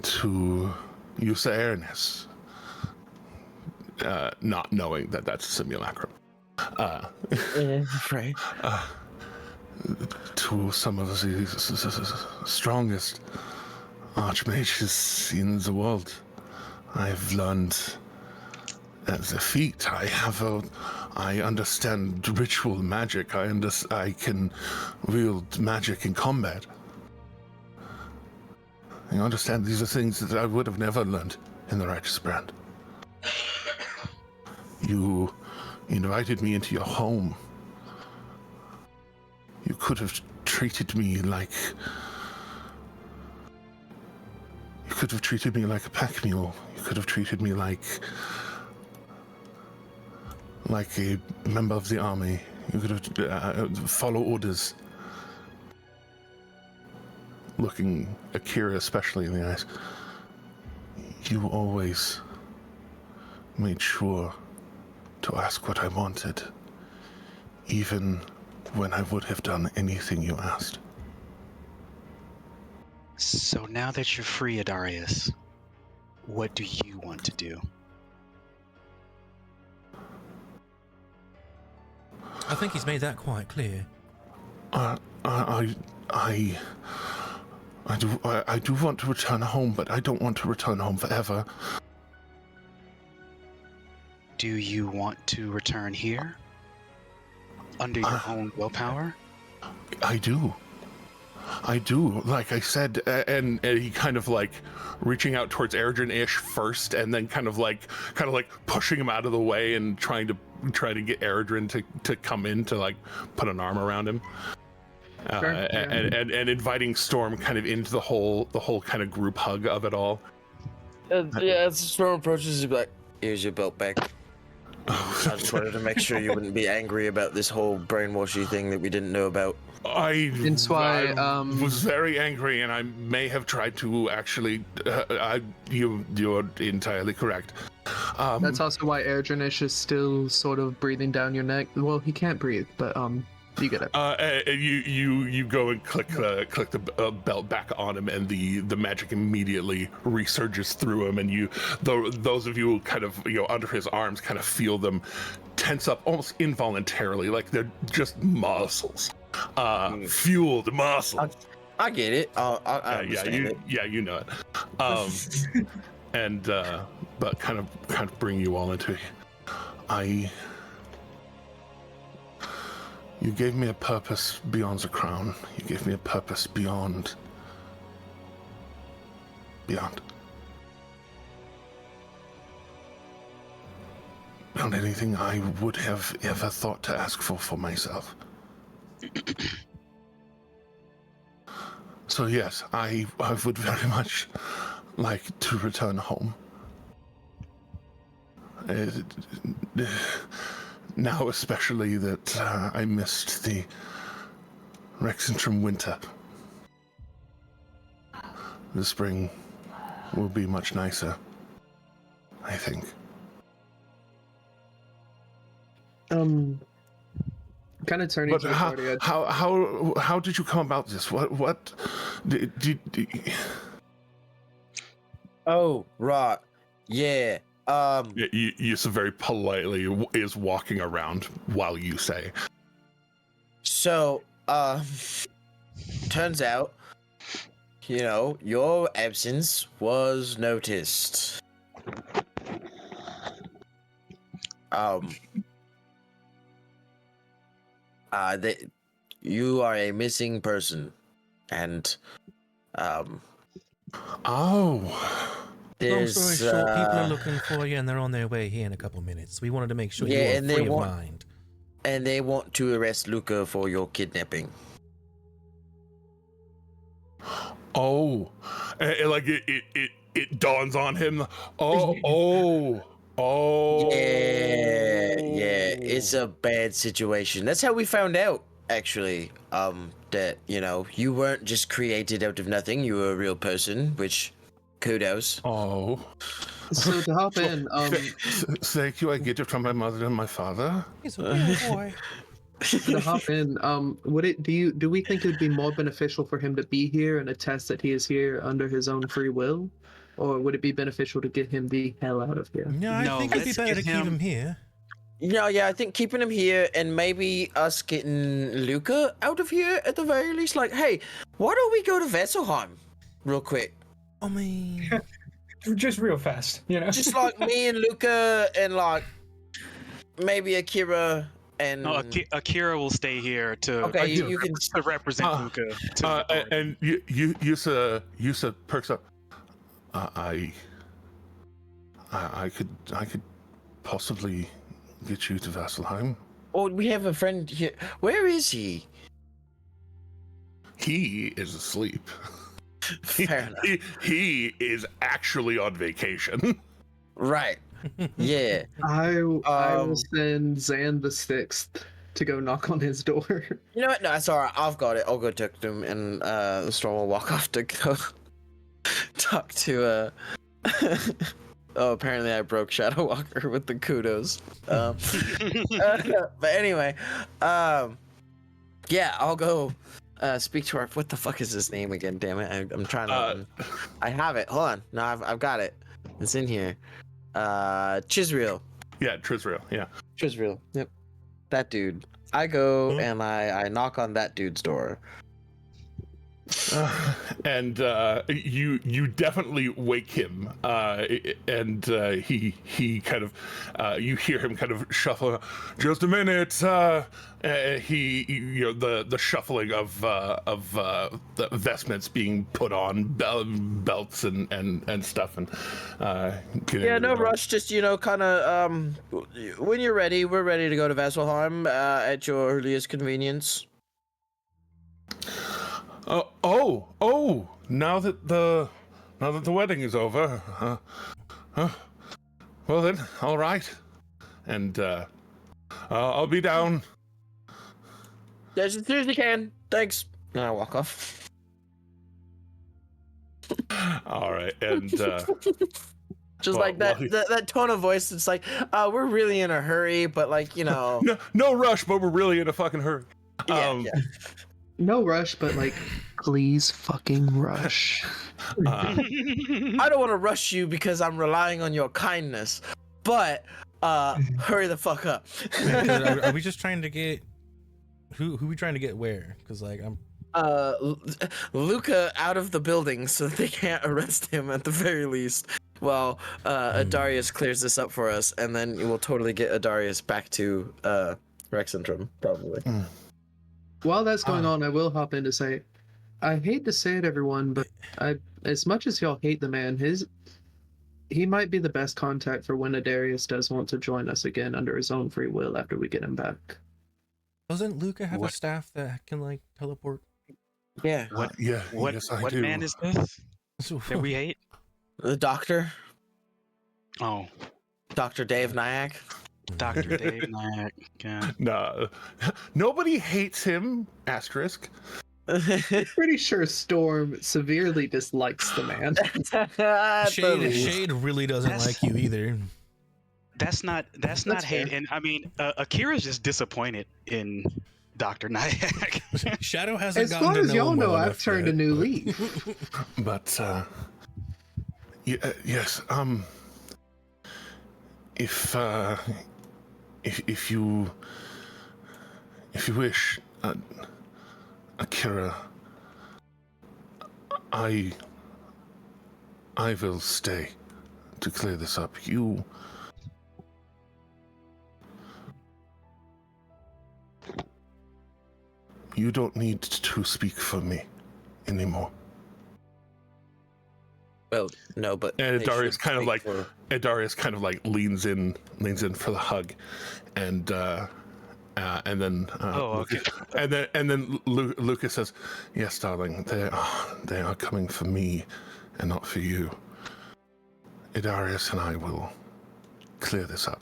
to Yusa Airness, not knowing that that's a simulacrum. Right. To some of the strongest archmages in the world. I've learned the feat. I understand ritual magic. I can wield magic in combat. I understand these are things that I would have never learned in the Righteous Brand. You invited me into your home. You could have treated me like. You could have treated me like a pack mule. You could have treated me like a member of the army. You could have follow orders. Looking Akira especially in the eyes. You always made sure to ask what I wanted, even when I would have done anything you asked. So now that you're free, Adarius, what do you want to do? I think he's made that quite clear. I do want to return home, but I don't want to return home forever. Do you want to return here? Under your own willpower? I do. Like I said, and he kind of like reaching out towards Eredrin-ish first, and then kind of like pushing him out of the way and trying to get Eredrin to come in to like put an arm around him, and inviting Storm kind of into the whole kind of group hug of it all. As Storm approaches, he'll be like, "Here's your belt back." I just wanted to make sure you wouldn't be angry about this whole brainwashy thing that we didn't know about. I was very angry, and I may have tried to actually. You're entirely correct. That's also why Erdrinish is still sort of breathing down your neck. Well, he can't breathe, but you get it. You go and click the belt back on him, and the magic immediately resurges through him, and those of you kind of under his arms kind of feel them tense up almost involuntarily, like they're just muscles. Fueled muscles. I get it. I understand it. Yeah, you know it. And but kind of bring you all into it. You gave me a purpose beyond the crown. You gave me a purpose beyond beyond anything I would have ever thought to ask for myself. So yes, I would very much like to return home. Now especially that I missed the Rexentrum winter. The spring will be much nicer, I think. Kind of turning But to the party. how did you come about this? What did Oh, right. Yeah. Yusa very politely is walking around while you say. So, turns out, your absence was noticed. You are a missing person, and, Oh. Long story there's, short, people are looking for you and they're on their way here in a couple minutes. We wanted to make sure you Yeah, were and they free of want- mind. and they want to arrest Luca for your kidnapping. Oh, like it dawns on him. Oh. Yeah, it's a bad situation. That's how we found out, actually, that, you weren't just created out of nothing. You were a real person, which, kudos. Oh. So to hop in, Thank you. I get it from my mother and my father. He's a real boy. to hop in, do we think it would be more beneficial for him to be here and attest that he is here under his own free will? Or would it be beneficial to get him the hell out of here? No, I No, think it'd be let's better to get keep him- him here. Yeah, I think keeping him here and maybe us getting Luca out of here at the very least. Like, hey, why don't we go to Vesselheim real quick? I mean, Just real fast, Just like me and Luca and like maybe Akira and No, Akira will stay here to Okay, you can to represent Luca. To the party. And Yusa perks up. I could possibly get you to Vasselheim. Oh, we have a friend here. Where is he? He is asleep. Fair enough. He is actually on vacation. Right. Yeah. I will Um, send Zan the Sixth to go knock on his door. You know what? No, it's alright. I've got it. I'll go talk to him, and the storm will walk off to go talk to Oh, apparently I broke Shadow Walker with the kudos. But anyway, yeah, I'll go speak to our. What the fuck is his name again? Damn it! I'm trying to. I have it. Hold on. No, I've got it. It's in here. Chisriel. Yeah, Trisrael. Yeah. Chisriel. Yep. That dude. I go and I knock on that dude's door. And you definitely wake him, and he kind of you hear him kind of shuffle. Just a minute. The shuffling of the vestments being put on, belts and stuff, and Yeah, no rush. Just kind of when you're ready, we're ready to go to Vasselheim at your earliest convenience. Now that the wedding is over, well then, all right, and I'll be down. As soon as you can. Thanks. And I walk off. All right, and Just like that tone of voice. It's like, we're really in a hurry, but like no rush, but we're really in a fucking hurry. Yeah. No rush, but like, please fucking rush. I don't want to rush you because I'm relying on your kindness, but hurry the fuck up. are we just trying to get who we trying to get where? Because like I'm Luca out of the building so they can't arrest him at the very least. Well, Adarius clears this up for us, and then we'll totally get Adarius back to Rexentrum, probably. While that's going on, I will hop in to say, I hate to say it, everyone, but as much as y'all hate the man, he might be the best contact for when Adarius does want to join us again under his own free will after we get him back. Doesn't Luca have a What? staff that can like teleport? Yeah. What? Yeah, What? yes, I What do. man is this that we hate? The doctor, Oh, Dr. Dave Nyack. Dr. Dave Nyack. Yeah. Nah, nobody hates him. Asterisk. Pretty sure Storm severely dislikes the man. Shade really doesn't like you either. That's not hate. fair. And I mean, Akira's just disappointed in Dr. Nyack. Shadow hasn't As gotten far to as know y'all him know, well I've enough turned yet, a new but- leaf. But yes, if you wish, Akira, I will stay to clear this up. You don't need to speak for me anymore. Well, no, but And they Darius should kind of speak like for- Darius kind of like leans in for the hug, and then Okay. and then Lucas says, "Yes, darling, they are coming for me, and not for you. Darius and I will clear this up."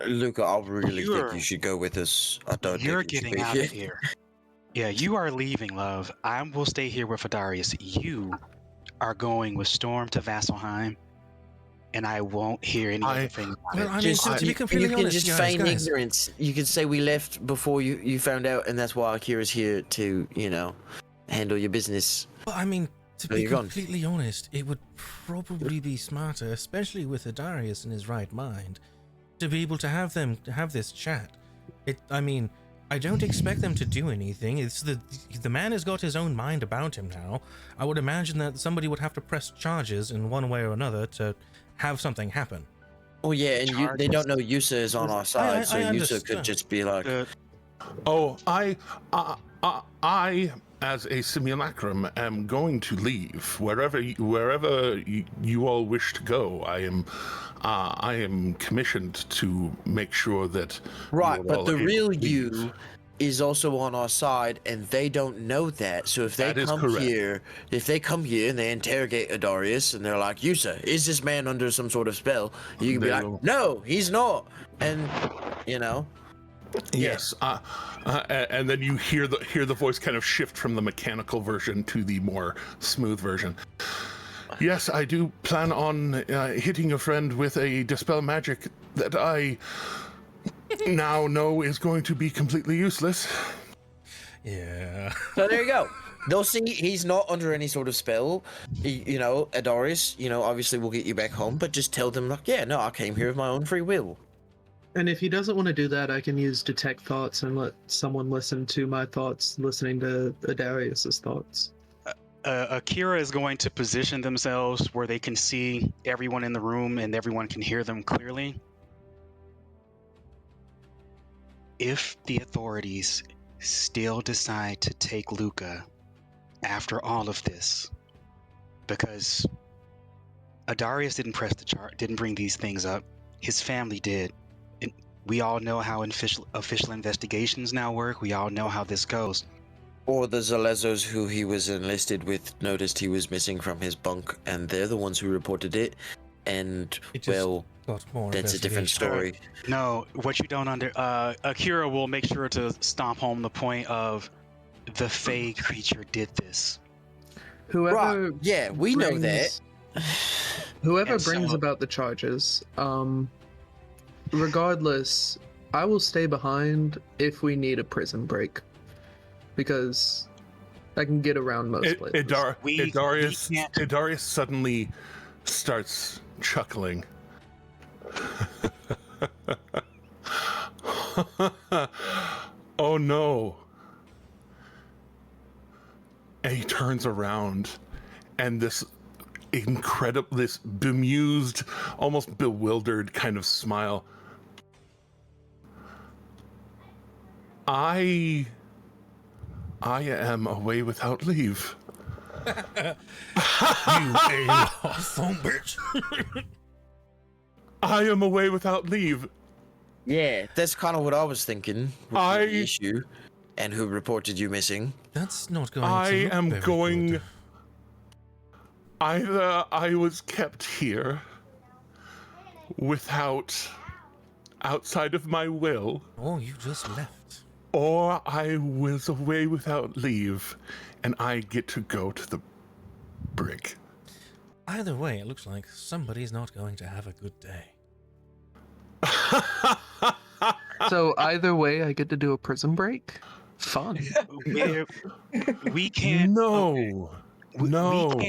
Luca, I really think You're- you should go with us. I don't You're think you should getting be out here. of here. Yeah, you are leaving, love. I will stay here with Adarius. You are going with Storm to Vasselheim, and I won't hear any other thing about Well, it. I mean, Just, to be you completely can honest, just guys, feign guys. ignorance. You can say we left before you found out, and that's why Akira's here to, handle your business. Well, I mean, to Oh, be you're gone. completely honest, it would probably be smarter, especially with Adarius in his right mind, to be able to have them have this chat. I don't expect them to do anything. It's the man has got his own mind about him now. I would imagine that somebody would have to press charges in one way or another to have something happen. Oh yeah, and they don't know Yusa is on our side, I so Yusa understand. could just be like, Oh, I, as a simulacrum, am going to leave wherever you all wish to go. I am commissioned to make sure that right, you're but all the able real to leave. you is also on our side, and they don't know that. So if they That is come correct. here and they interrogate Adarius, and they're like, Yusa, is this man under some sort of spell? You can be They like, will- no, he's not, and Yes, and then you hear the voice kind of shift from the mechanical version to the more smooth version. Yes, I do plan on hitting your friend with a dispel magic that I now know is going to be completely useless. Yeah. So there you go. They'll see he's not under any sort of spell. Adarius, obviously we'll get you back home, but just tell them, like, yeah, no, I came here of my own free will. And if he doesn't want to do that, I can use detect thoughts and let someone listen to my thoughts, listening to Adarius's thoughts. Akira is going to position themselves where they can see everyone in the room and everyone can hear them clearly. If the authorities still decide to take Luca after all of this, because Adarius didn't press the charge, didn't bring these things up, his family did. And we all know how official investigations now work. We all know how this goes. Or the Zalezos who he was enlisted with noticed he was missing from his bunk, and they're the ones who reported it. And, It just well, got more that's a different investigation. story. No, what you don't Akira will make sure to stomp home the point of the Fey creature did this. Whoever Right, yeah, we know that. Whoever And brings so- about the charges, regardless, I will stay behind if we need a prison break, because I can get around most places. Adarius suddenly starts chuckling. Oh no. And he turns around, and this bemused, almost bewildered kind of smile. I am away without leave. phone bitch. I am away without leave. Yeah, that's kind of what I was thinking. The issue, and who reported you missing. That's not going I to look am very going. good. Either I was kept here outside of my will, Oh, you just left. or I was away without leave, and I get to go to the brig. Either way, it looks like somebody's not going to have a good day. So either way, I get to do a prison break. Fun. We can't. No. No.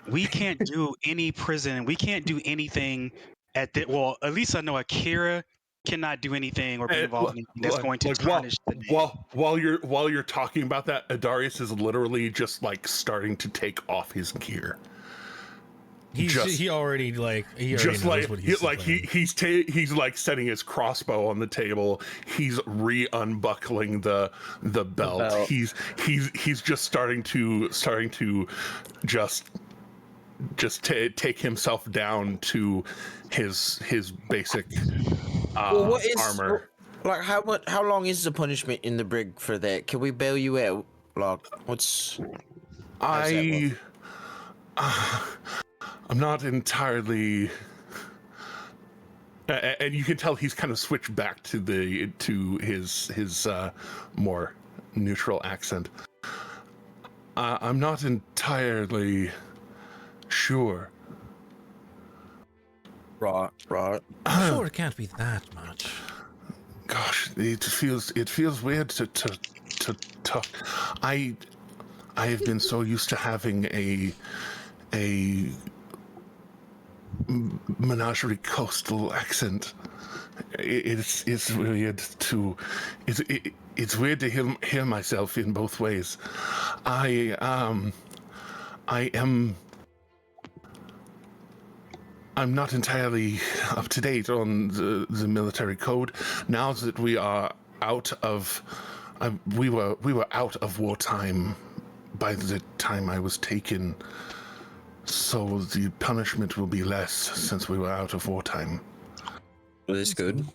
We can't do any prison. We can't do anything at the. Well, at least I know Akira cannot do anything or be involved in anything that's going to tarnish the name. While you're talking about that, Adarius is literally just like starting to take off his gear. He already knows what he's like setting his crossbow on the table. He's unbuckling the belt. He's just starting to take himself down to his basic armor. Like how long is the punishment in the brig for that? Can we bail you out? Like I'm not entirely, and you can tell he's kind of switched back to his more neutral accent. I'm not entirely sure. Right. Sure, it can't be that much. Gosh, it feels weird to talk. I have been so used to having a menagerie coastal accent. It's weird to weird to hear myself in both ways. I'm not entirely up to date on the military code. Now that we are out of we were out of wartime by the time I was taken. So the punishment will be less since we were out of wartime. Well, that's good.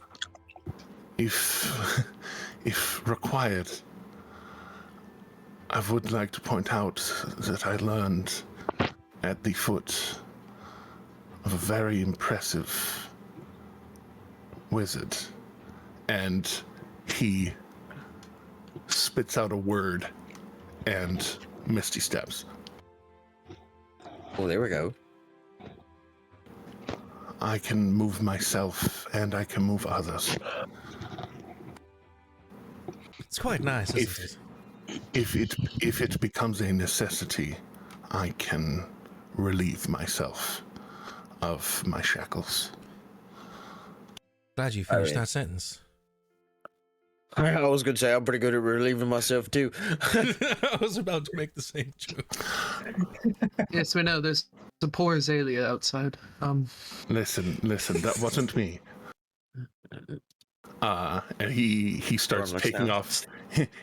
If required, I would like to point out that I learned at the foot of a very impressive wizard, and he spits out a word and misty steps. Well, there we go. I can move myself, and I can move others. It's quite nice, isn't it? If it becomes a necessity, I can relieve myself of my shackles. Glad you finished that sentence. I was going to say I'm pretty good at relieving myself too. I was about to make the same joke. Yes, we know. There's a poor Azalea outside. Listen, that wasn't me. And he starts taking off.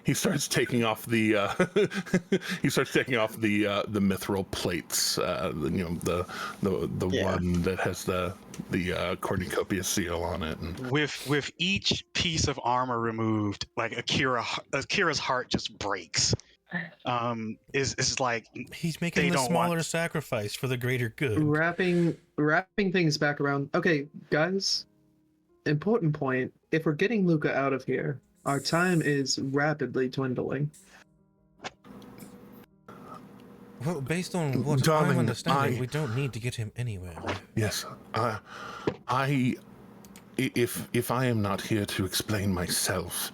He starts taking off the the mithril plates. The one that has the cornucopia seal on it. And With each piece of armor removed, like Akira's heart just breaks. Is like he's making a smaller sacrifice for the greater good. Wrapping things back around. Okay, guys. Important point. If we're getting Luca out of here, our time is rapidly dwindling. Well, based on what Darling, I'm understanding, we don't need to get him anywhere. Yes, if I am not here to explain myself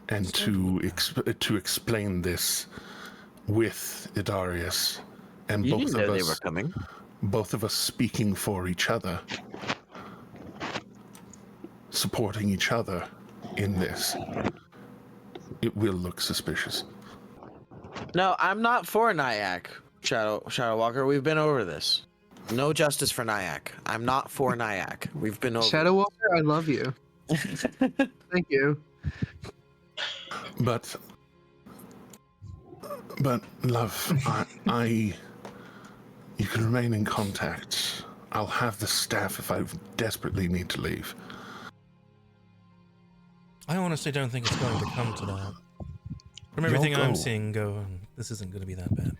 and to explain this with Idarius and You didn't know they were coming. Both of us speaking for each other, supporting each other in this, it will look suspicious. No, I'm not for Nyack, Shadow Walker. We've been over this. No justice for Nyack. I'm not for Nyack. We've been over. Shadow Walker, I love you. Thank you. But But, love, you can remain in contact. I'll have the staff if I desperately need to leave. I honestly don't think it's going to come to that. From everything I'm seeing going, this isn't going to be that bad.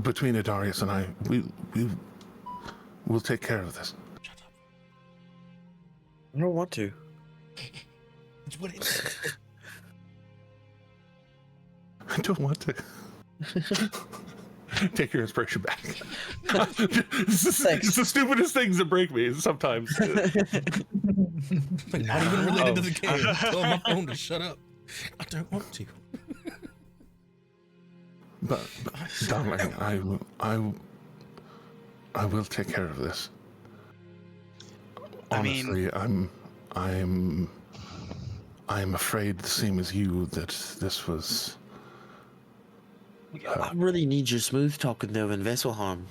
Between Adarius and I, we'll take care of this. Shut up. I don't want to. What is it? I don't want to. Take your inspiration back. It's the stupidest things that break me sometimes. Like not even related to the game. Tell my phone to shut up. I don't want to. But darling, I will take care of this. Honestly, I'm afraid, the same as you, that this was. I really need your smooth talking though in Vesselheim.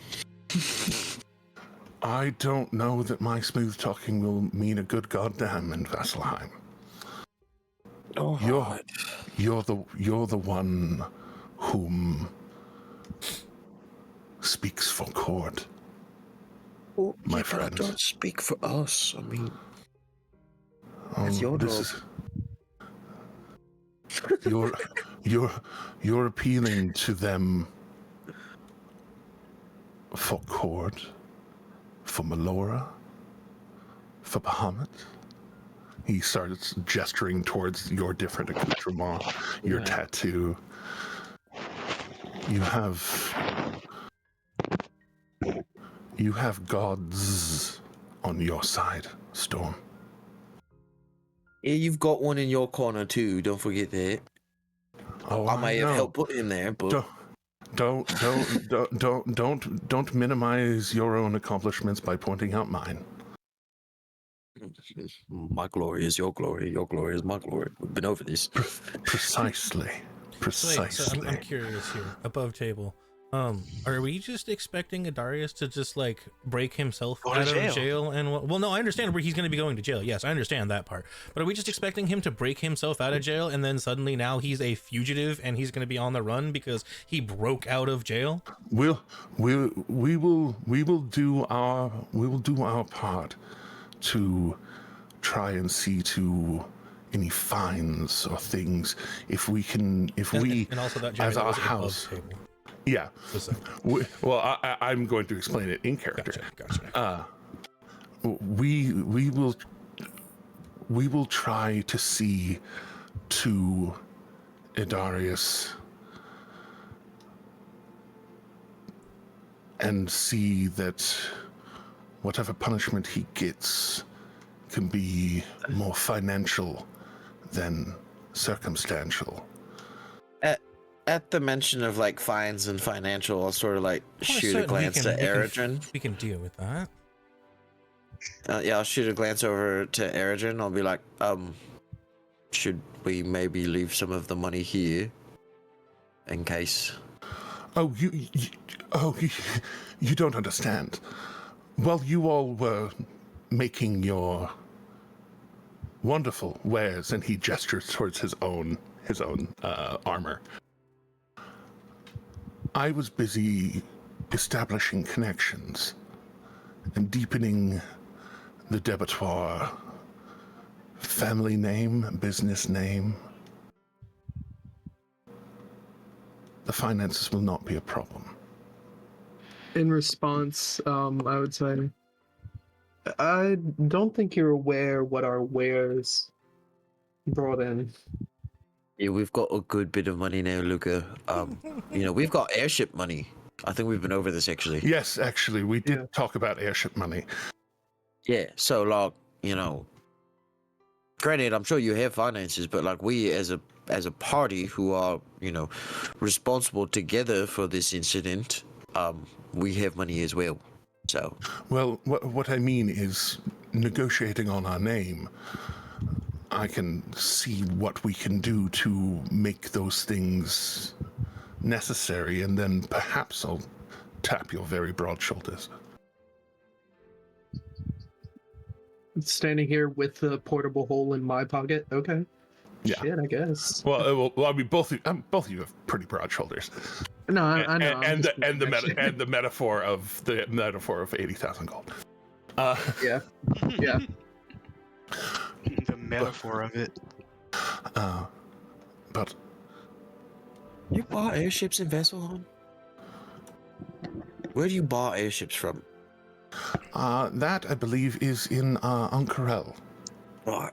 I don't know that my smooth talking will mean a good goddamn in Vasselheim. Oh, you're the one whom speaks for Cord. well, my yeah, friend. but don't speak for us. I mean, it's your dog. You're appealing to them for Cord, for Melora, for Bahamut. He starts gesturing towards your different accoutrement, your tattoo. You have gods on your side, Storm. Yeah, you've got one in your corner too. Don't forget that. Oh, I may have know. helped put him there, but Don't minimize your own accomplishments by pointing out mine. my glory is your glory. Your glory is my glory. We've been over this. Precisely. So I'm curious here. Above table. Are we just expecting Adarius to just like break himself out of jail and well, no, I understand where he's going to be going to jail. Yes, I understand that part. But are we just expecting him to break himself out of jail and then suddenly now he's a fugitive and he's going to be on the run because he broke out of jail? We will do our part to try and see to any fines or things if we and also that as that our was above house. table. Yeah. I'm going to explain it in character. Gotcha. We will try to see to Adarius and see that whatever punishment he gets can be more financial than circumstantial. At the mention of like fines and financial, I'll sort of like shoot a glance to Eridrin. We can deal with that. Yeah, I'll shoot a glance over to Eridrin. I'll be like, should we maybe leave some of the money here in case? Oh, you don't understand. While you all were making your wonderful wares, and he gestures towards his own armor, I was busy establishing connections and deepening the Debetoire family name, business name. The finances will not be a problem. In response, I would say, I don't think you're aware what our wares brought in. Yeah, we've got a good bit of money now, Luca. We've got airship money. I think we've been over this actually. Yes, actually, we did talk about airship money. Yeah, so like, granted, I'm sure you have finances, but like we as a party who are, responsible together for this incident, we have money as well. So. Well, what I mean is negotiating on our name. I can see what we can do to make those things necessary, and then perhaps I'll tap your very broad shoulders. Standing here with the portable hole in my pocket, okay. Yeah. Shit, I guess. Well, I mean, both of you have pretty broad shoulders. No, I know. And the metaphor of 80,000 gold. Yeah. Yeah. The metaphor of it. But You bought airships in Vesselheim? Where do you buy airships from? that I believe is in Uncarel. Right.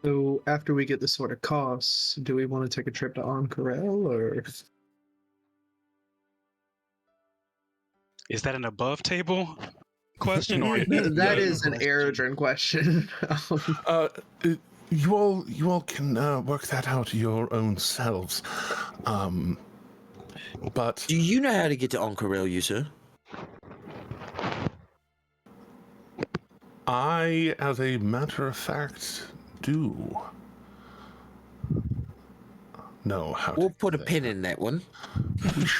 So after we get the sort of costs, do we want to take a trip to Ankarel or? Is that an above table question or That is an Eredrin question. You all can work that out your own selves. But Do you know how to get to Oncarel, you sir? I, as a matter of fact, do know how. We'll to put a get pin in that one.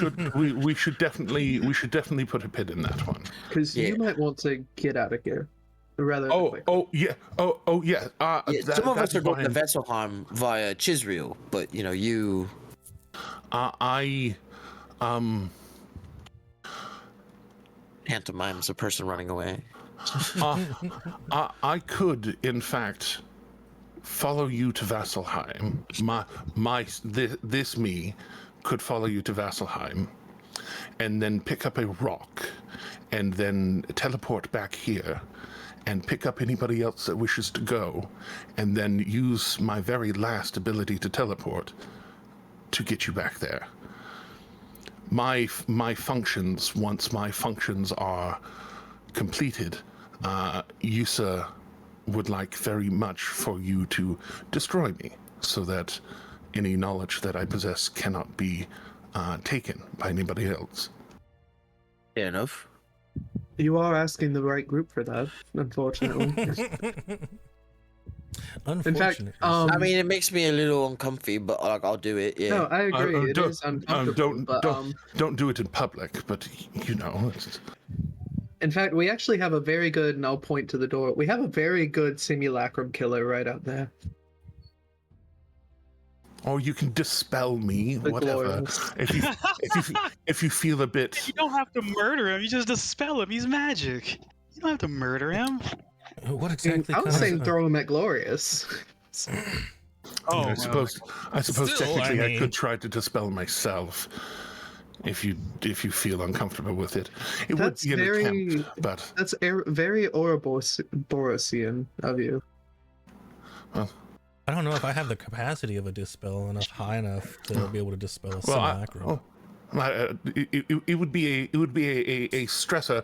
there. We should definitely put a pin in that one. Because you might want to get out of here rather. Oh yeah. Some of us are going to Vesselheim via Chisriel, but you. Pantomime's a person running away. I could, in fact, follow you to Vasselheim. This me could follow you to Vasselheim, and then pick up a rock, and then teleport back here, and pick up anybody else that wishes to go, and then use my very last ability to teleport to get you back there. My functions, once my functions are completed, Yusa would like very much for you to destroy me, so that any knowledge that I possess cannot be taken by anybody else. Fair enough. You are asking the right group for that, unfortunately. In fact, I mean, it makes me a little uncomfy, but I'll do it. Yeah. no, I agree. It is uncomfortable. Don't do it in public, but In fact, we actually have a very good, and I'll point to the door. We have a very good simulacrum killer right out there. Or you can dispel me, The whatever. glorious. If you feel a bit. You don't have to murder him. You just dispel him. He's magic. You don't have to murder him. What exactly? I was saying throw him at Glorious. Oh, I suppose Still, technically I mean- I could try to dispel myself if you feel uncomfortable with it. It would That's be an very- attempt, but That's very Ouroborosian of you. well, I don't know if I have the capacity of a dispel enough high enough to be able to dispel a simulacrum. it would be a stressor.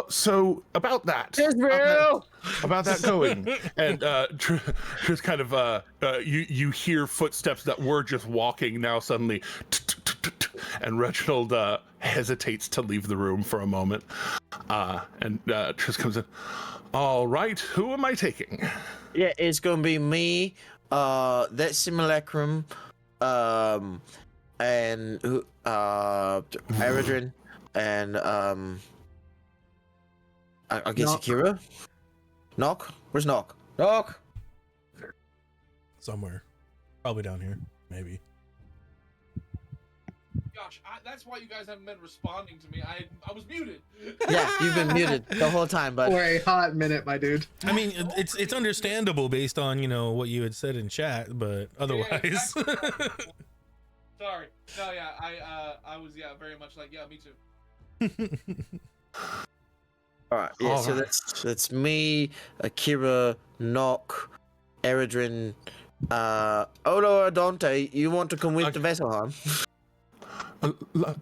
So about that. About that going, and just kind of you hear footsteps that were just walking now suddenly, and Reginald hesitates to leave the room for a moment, and Tris comes in. All right, who am I taking? Yeah, it's gonna be me, that simulacrum, and Eredrin, and I guess Knock. Akira. Knock? Where's Knock? Knock! Somewhere, probably down here, maybe. Gosh, that's why you guys haven't been responding to me. I was muted. Yeah, you've been muted the whole time, bud. For a hot minute, my dude. I mean, it's understandable based on what you had said in chat, but otherwise. Sorry. No, yeah, I was very much like me too. All right, yeah. So that's me, Akira, Knock, Eredrin, Olo or Dante. You want to come with the Vesselheim?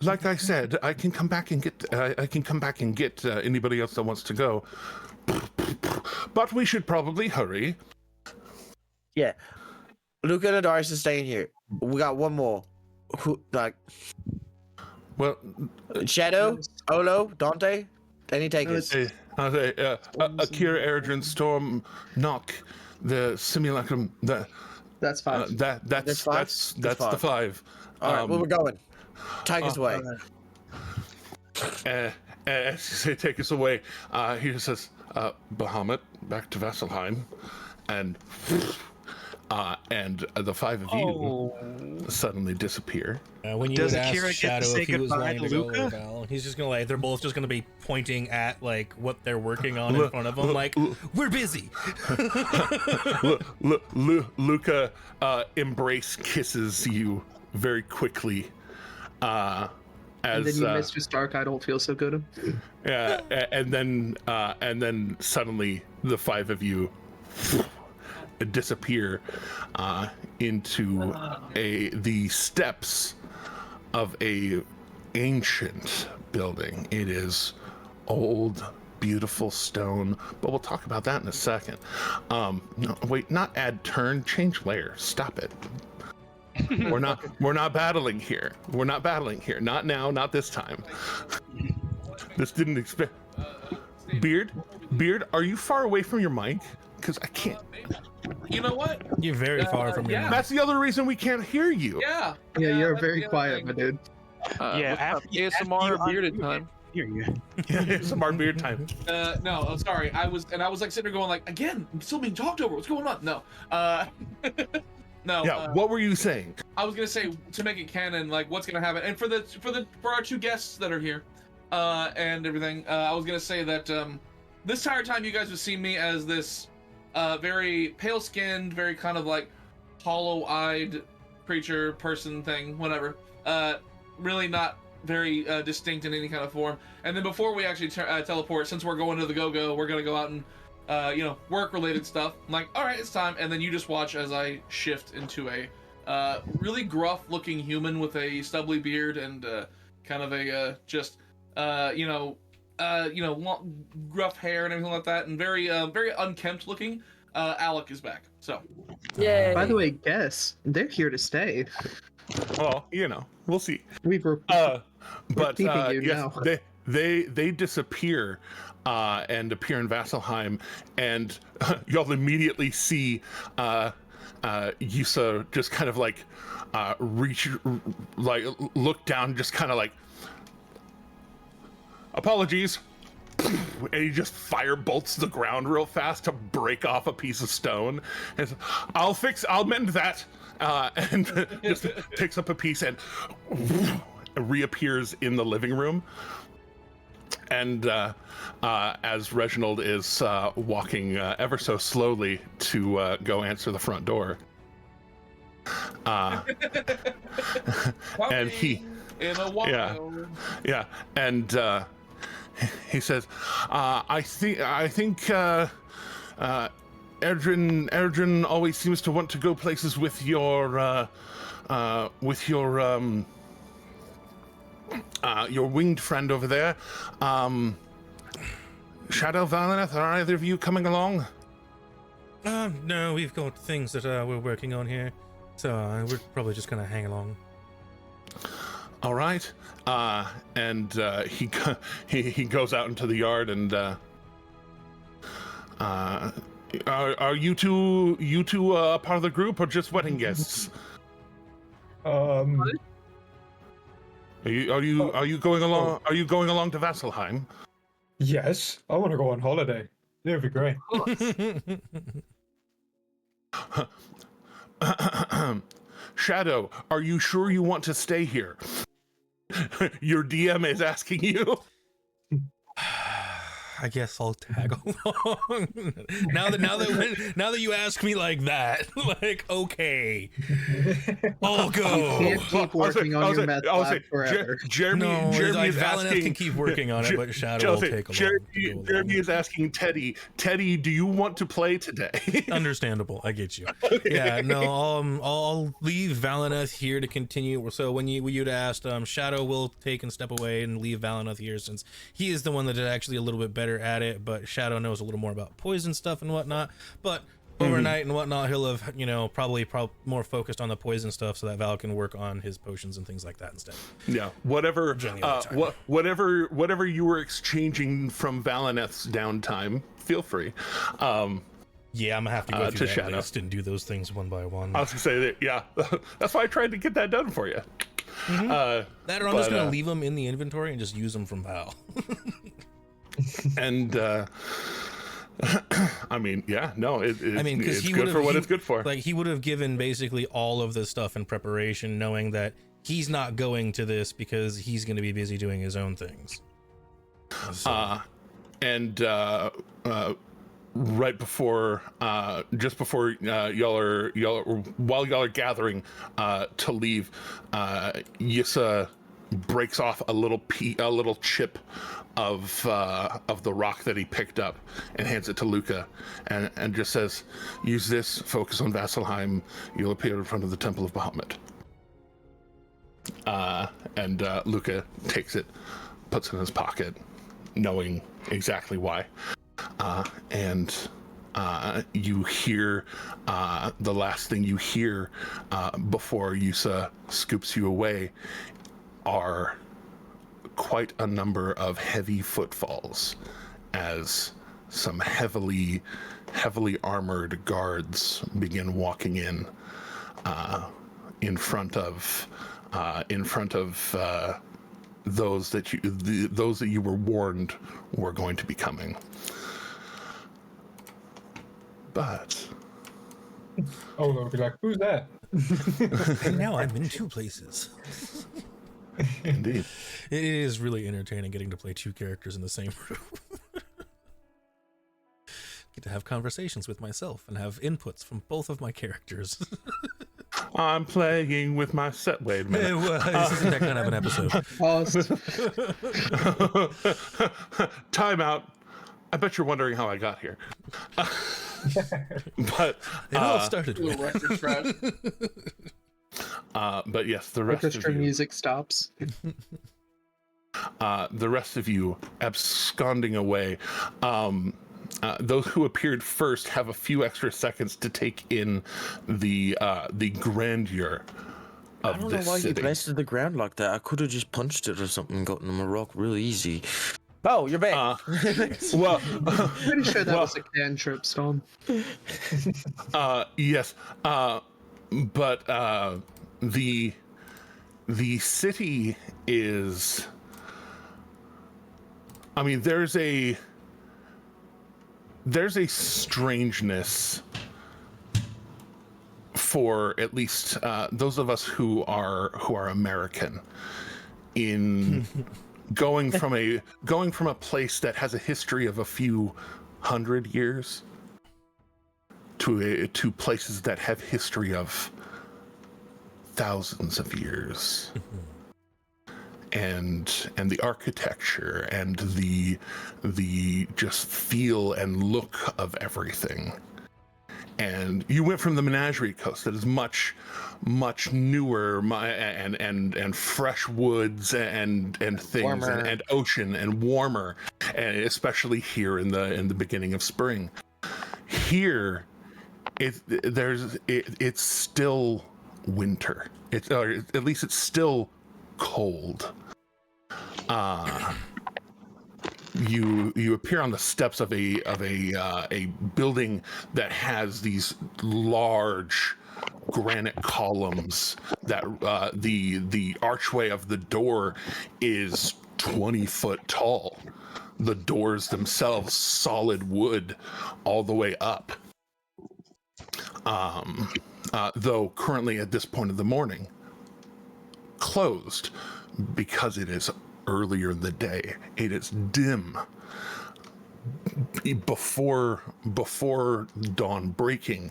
Like I said, I can come back and get anybody else that wants to go. But we should probably hurry. Yeah. Luca and Adaris are staying here. We got one more. Well, Shadow, Olo, Dante. Any takers? Akira, Eredrin, Storm, Knock, the simulacrum. That's five. That's five? the five. All right, where we're going? Take us away. As you say, take us away. He says, Bahamut back to Vasselheim, and the five of you suddenly disappear. When you Does would ask Akira get to Shadow say if he was goodbye going to to go Luca? or Val, he's just gonna like they're both just gonna be pointing at like what they're working on in front of them, like we're busy. Luca embrace kisses you very quickly. And then you Mr. Stark, I don't feel so good. Yeah, and then suddenly the five of you disappear into the steps of a ancient building. It is old, beautiful stone, but we'll talk about that in a second. No, wait, not add turn, change layer. Stop it. We're not battling here. We're not battling here. Not now, not this time. This didn't expect. Beard, are you far away from your mic? Because I can't. You know what? You're very far from your yeah. mic. That's the other reason we can't hear you. Yeah. Yeah, you're that's very the other quiet, thing. my dude. Yeah, after ASMR bearded time. Hear you. It's a beard time. No, I'm sorry. I was like sitting there going like, again, I'm still being talked over. What's going on? No. No. Yeah. What were you saying? I was gonna say, to make it canon, like what's gonna happen, and for our two guests that are here, and everything, I was gonna say that this entire time you guys have seen me as this very pale-skinned, very kind of like hollow-eyed creature, person, thing, whatever. Really not very distinct in any kind of form. And then before we actually teleport, since we're going to the go-go, we're gonna go out and work-related stuff. I'm like, all right, it's time. And then you just watch as I shift into a really gruff-looking human with a stubbly beard and kind of a long, gruff hair and everything like that, and very unkempt looking. Alec is back. So. Yay. By the way, guess they're here to stay. Well, we'll see. We're keeping you yes, now. they disappear and appear in Vasselheim, and y'all immediately see Yusa just kind of like look down, just kind of like, apologies, and he just fire bolts the ground real fast to break off a piece of stone. And says, I'll mend that, and just picks up a piece and reappears in the living room. And as Reginald is walking ever so slowly to go answer the front door, and he, in a while. yeah, and he says, I think Erdrin always seems to want to go places with your winged friend over there. Shadow, Valineth, are either of you coming along? No, we've got things that we're working on here, so we're probably just gonna hang along. All right. And he goes out into the yard, and are you two part of the group or just wedding guests? Are you going along? Are you going along to Vasselheim? Yes, I want to go on holiday. It'd be great. Shadow, are you sure you want to stay here? Your DM is asking you. I guess I'll tag along. now that you ask me like that, like, okay, I'll go. You can't keep working on your meth lab forever. Jeremy is asking. Can keep working on it, but Shadow will take along. Jeremy is asking Teddy. Teddy, do you want to play today? Understandable. I get you. Okay. Yeah. No. I'll leave Valineth here to continue. So when you'd asked, Shadow will take and step away and leave Valineth here, since he is the one that is actually a little bit better at it, but Shadow knows a little more about poison stuff and whatnot. But overnight and whatnot, he'll have probably more focused on the poison stuff, so that Val can work on his potions and things like that instead. Yeah, whatever you were exchanging from Valineth's downtime, feel free. Yeah, I'm gonna have to go through to that Shadow. list and do those things one by one. I was gonna say that. Yeah, that's why I tried to get that done for you. That, or I'm just gonna leave them in the inventory and just use them from Val. And I mean, yeah, no, I mean, because it's good for what it's good for. Like, he would have given basically all of this stuff in preparation, knowing that he's not going to this because he's going to be busy doing his own things. So. Right before, just before while y'all are gathering to leave, Yissa breaks off a little chip of the rock that he picked up and hands it to Luca, and just says, "Use this. Focus on Vasselheim. You'll appear in front of the Temple of Bahamut." And Luca takes it, puts it in his pocket, knowing exactly why. And you hear the last thing you hear before Yusa scoops you away are quite a number of heavy footfalls as some heavily armored guards begin walking in front of those that you were warned were going to be coming. But Olo will be like, "Who's that?" And now I'm in two places. Indeed. It is really entertaining getting to play two characters in the same room. Get to have conversations with myself and have inputs from both of my characters. I'm playing with my set. Wait a minute. This isn't that kind of an episode. Time out. I bet you're wondering how I got here. But it all started with record scratch. But yes, the rest orchestra of you, music stops. the rest of you absconding away. Those who appeared first have a few extra seconds to take in the grandeur of I don't this know why city. you blasted the ground like that. I could have just punched it or something and gotten him a rock real easy. Oh, you're back. Well, Pretty sure that was a cantrip, Storm. yes, but the city is. I mean, there's a strangeness for at least those of us who are American in going from a place that has a history of a few hundred years to places that have history of thousands of years. And the architecture and the just feel and look of everything. And you went from the Menagerie Coast that is much newer and fresh woods and things and ocean and warmer, and especially here in the beginning of spring. Here, it's still winter. Or at least it's still cold. You appear on the steps of a building that has these large granite columns that the archway of the door is 20 foot tall. The doors themselves solid wood all the way up. Though currently at this point of the morning closed because it is earlier in the day. It is dim before dawn breaking,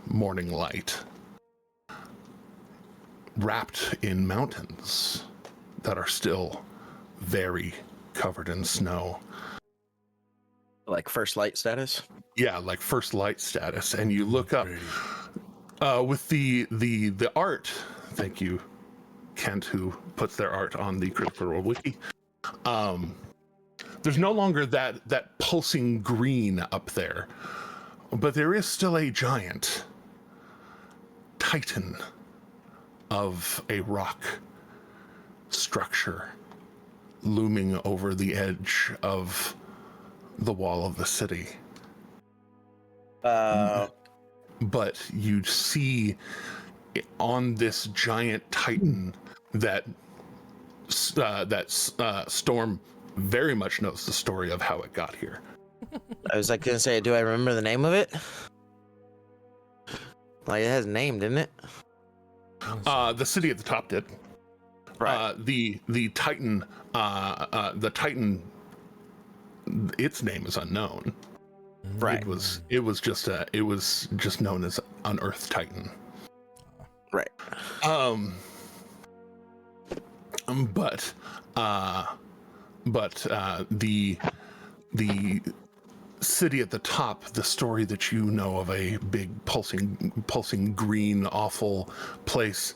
morning light, wrapped in mountains that are still very covered in snow. Like first light status? Yeah, like first light status. And you look up with the art. Thank you, Kent, who puts their art on the Critical Role Wiki. There's no longer that pulsing green up there, but there is still a giant titan of a rock structure looming over the edge of the wall of the city. But you see on this giant titan that Storm very much knows the story of how it got here. I was like gonna say, do I remember the name of it? Like it has a name, didn't it? The city at the top did. Right. The Titan, its name is unknown. Right. It was just known as Unearthed Titan. Right. But the city at the top, the story that you know of a big pulsing green awful place,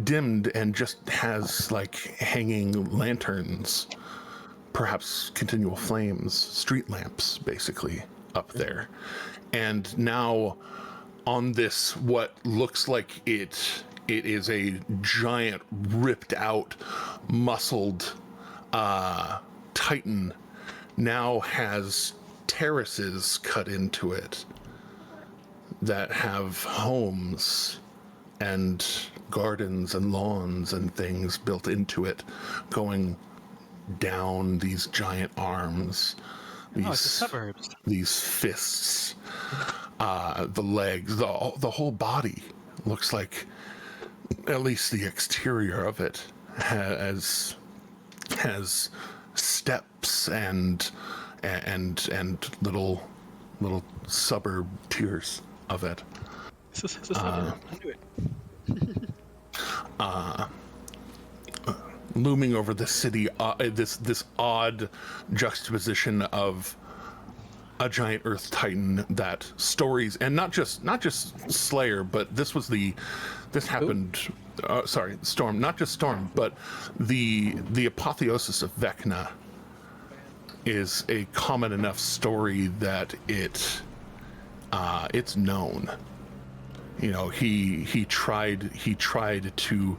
dimmed and just has like hanging lanterns, perhaps continual flames, street lamps basically up there. And now on this, what looks like it is a giant ripped out muscled Titan, now has terraces cut into it that have homes and gardens and lawns and things built into it, going down these giant arms, It's the suburbs. these fists, the legs, the whole body looks like, at least the exterior of it has steps and little suburb tiers of it. It's a suburb. I knew it. Looming over the city, this odd juxtaposition of a giant Earth Titan that stories, and not just Slayer, but this happened. Sorry, Storm, not just Storm, but the apotheosis of Vecna is a common enough story that it's known. You know, he tried to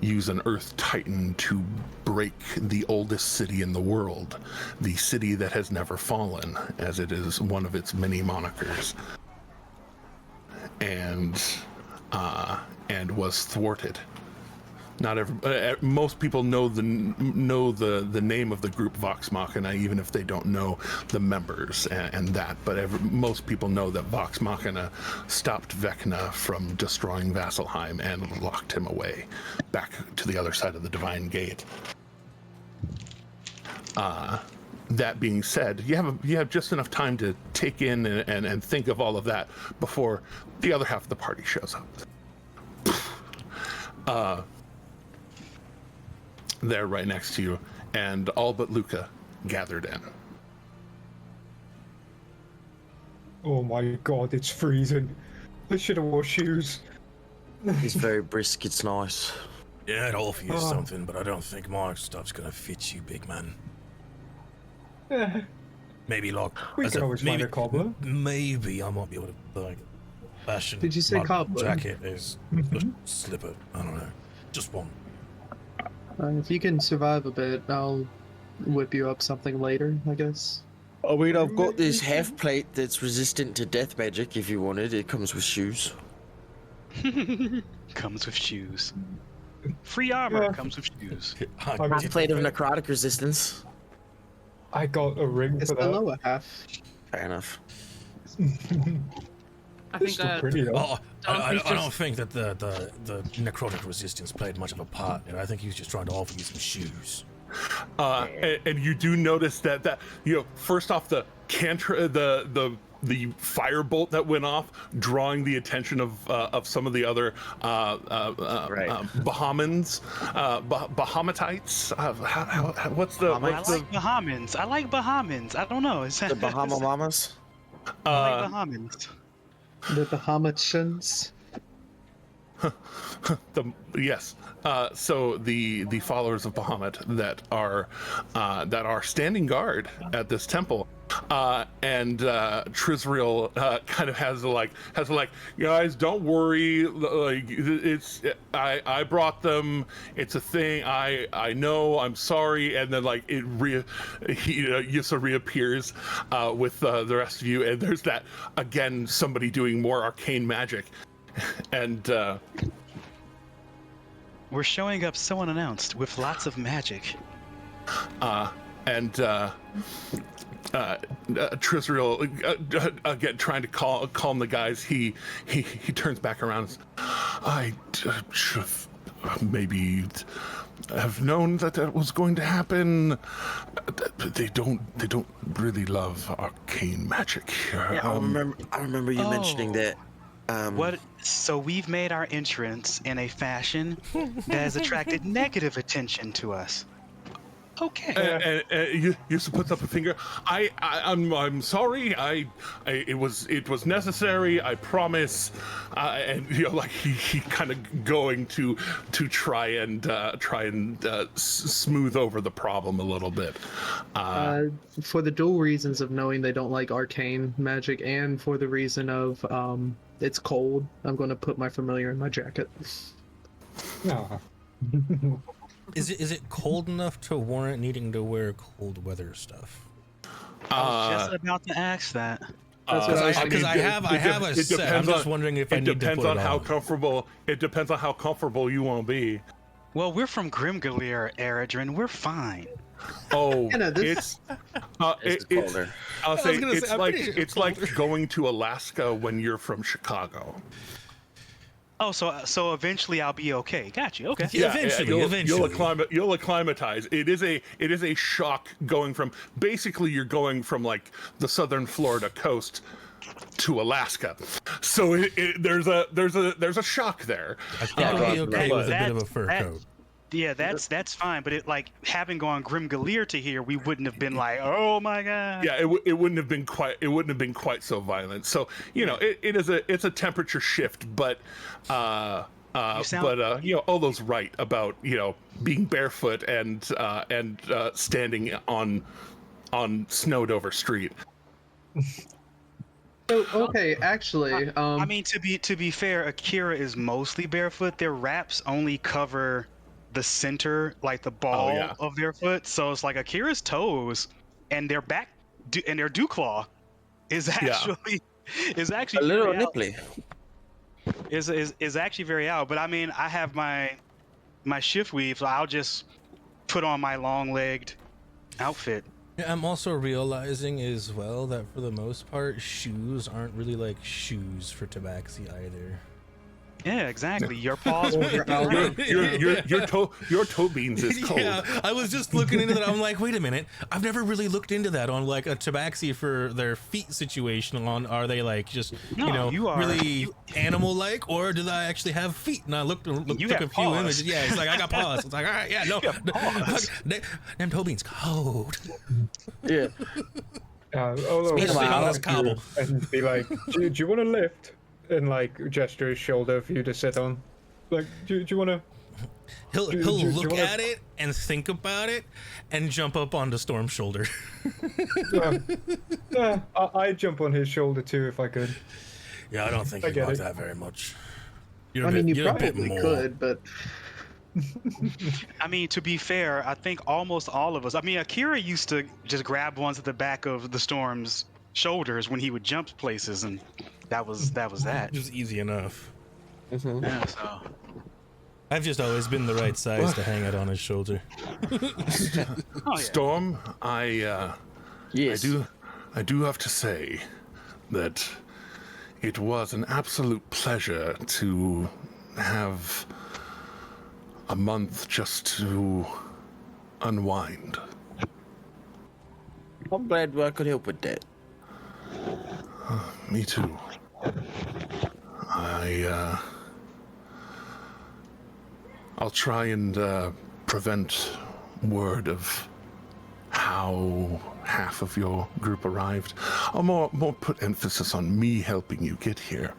use an Earth Titan to break the oldest city in the world, the city that has never fallen, as it is one of its many monikers, and was thwarted. Not most people know the name of the group Vox Machina, even if they don't know the members and that. But most people know that Vox Machina stopped Vecna from destroying Vasselheim and locked him away back to the other side of the Divine Gate. That being said, you have just enough time to take in and think of all of that before the other half of the party shows up. They're right next to you, and all but Luca gathered in. Oh my god, it's freezing. I should have wore shoes. It's very brisk, it's nice. Yeah, I'd offer you something, but I don't think my stuff's gonna fit you, big man. Maybe like We can always find a cobbler. Maybe I might be able to like fashion. Did you say my cobbler? jacket is a slipper. I don't know, just one. If you can survive a bit, I'll whip you up something later, I guess. I mean, I've got this half plate that's resistant to death magic. If you want it, it comes with shoes. Comes with shoes. Free armor comes with shoes. I mean, Half plate of necrotic resistance. I got a ring It's for the that. lower half. Fair enough. I It's think still pretty though. Oh, I He's don't just- think that the necrotic resistance played much of a part. And I think he was just trying to offer you some shoes. And you do notice that first off, the firebolt that went off, drawing the attention of some of the other Bahamans, Bahamites. What's the I like Bahamans. I don't know. It's The Bahama Mamas. I like Bahamans. The Bahamachans. Yes. So the followers of Bahamut that are standing guard at this temple, and Trizriel kind of has like, guys, don't worry. Like I brought them. It's a thing. I know. I'm sorry. And then like Yussa reappears with the rest of you, and there's that again. Somebody doing more arcane magic, and. We're showing up so unannounced with lots of magic. And Trisrael, again trying to calm the guys, he turns back around. I should have maybe have known that was going to happen. They don't really love arcane magic here. Yeah, I remember you mentioning that. What? So we've made our entrance in a fashion that has attracted negative attention to us. Okay. Yusuf puts up a finger. I'm sorry. It was necessary. I promise. And like he kind of going to try and smooth over the problem a little bit. For the dual reasons of knowing they don't like arcane magic, and for the reason of it's cold, I'm going to put my familiar in my jacket. No. Is it cold enough to warrant needing to wear cold weather stuff? I was just about to ask that. Because I have a set. I'm just wondering if I need to put it on. It depends on how comfortable. It depends on how comfortable you want to be. Well, we're from Grimgalier, Eredrin. We're fine. Oh, You know, it's colder. I'll say gonna say, I'm pretty sure it's like going to Alaska when you're from Chicago. Oh, so eventually I'll be okay. Got you. Okay. Yeah, eventually. You'll acclimatize. It is a shock going from basically you're going from like the southern Florida coast to Alaska. So there's a shock there. I think I'll be okay with a bit of a fur coat. Yeah, that's fine. But it like having gone Grimgalier to here, we wouldn't have been like, oh my god. Yeah, it wouldn't have been quite so violent. So it's a temperature shift, but all those right about being barefoot and standing on snowed over street. Okay, actually, I mean to be fair, Akira is mostly barefoot. Their wraps only cover the center, like the ball of their foot. So it's like Akira's toes and their back and their dew claw is actually a little nipply. Is actually very out. But I mean, I have my shift weave, so I'll just put on my long-legged outfit. Yeah, I'm also realizing as well that for the most part, shoes aren't really like shoes for Tabaxi either. Yeah, exactly. Your paws. Your toe beans is cold. Yeah, I was just looking into that. I'm like, wait a minute. I've never really looked into that on like a Tabaxi for their feet situation. Are they like just really animal-like, or do I actually have feet? And I looked took a few images. Yeah, it's like I got paws. It's like, all right, yeah, no, them toe beans cold. Yeah. Especially on this cobble. And be like, do you want to lift? And like gesture his shoulder for you to sit on. Like, do you want to? He'll look at it and think about it and jump up onto Storm's shoulder. I'd jump on his shoulder too if I could. Yeah, I don't think you like that very much. You probably could, but. I mean, to be fair, I think almost all of us. I mean, Akira used to just grab ones at the back of the Storm's shoulders when he would jump places, and that was that. Just easy enough. Mm-hmm. Yeah, so. I've just always been the right size to hang it on his shoulder. Storm, I do have to say that it was an absolute pleasure to have a month just to unwind. I'm glad I could help with that. Me too. I'll try and prevent word of how half of your group arrived. I'll more put emphasis on me helping you get here.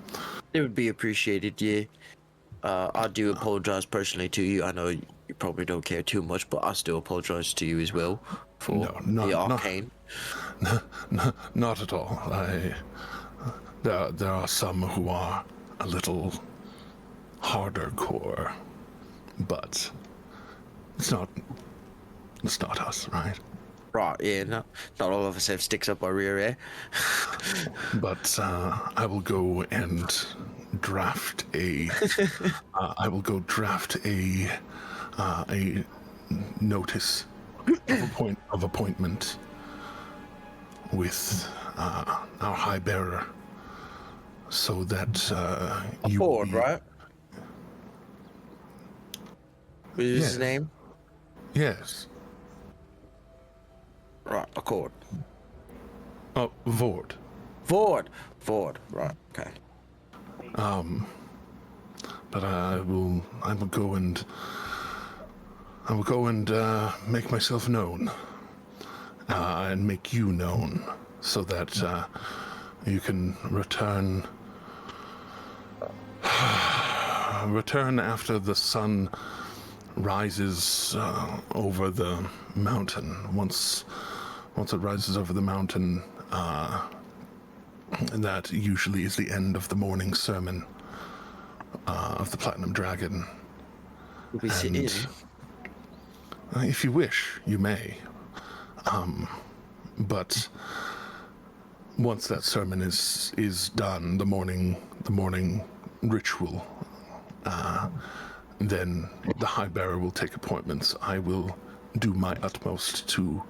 It would be appreciated, yeah. I do apologize personally to you. I know you probably don't care too much, but I still apologize to you as well for the arcane. Not at all. There are some who are a little harder core, but it's not us, right? Right, yeah, not all of us have sticks up our rear, eh? But I will go and draft a notice of appointment with our High Bearer, so that you Ford, be... right? Is Yes. his name? Yes. Right, Accord. Oh, Vord. Ford, right, okay. But I will go and make myself known, and make you known, so that you can return after the sun rises over the mountain. Once it rises over the mountain, that usually is the end of the morning sermon of the Platinum Dragon. Will we sit in? If you wish, you may. But once that sermon is done, the morning ritual, then the High Bearer will take appointments. I will do my utmost to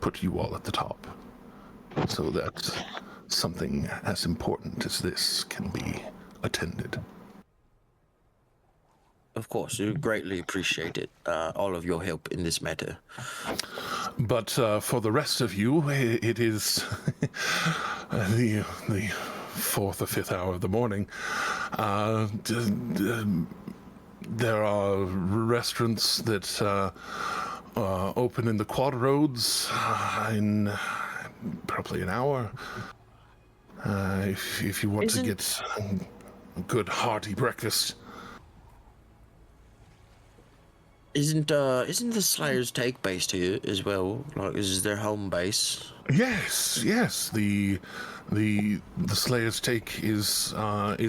put you all at the top, so that something as important as this can be attended. Of course, we greatly appreciate it. All of your help in this matter. But for the rest of you, it is the 4th or 5th hour of the morning. There are restaurants that open in the quad roads in probably an hour. If you want to get a good hearty breakfast. Isn't the Slayer's Take based here as well? Like, is their home base? Yes. The Slayer's Take is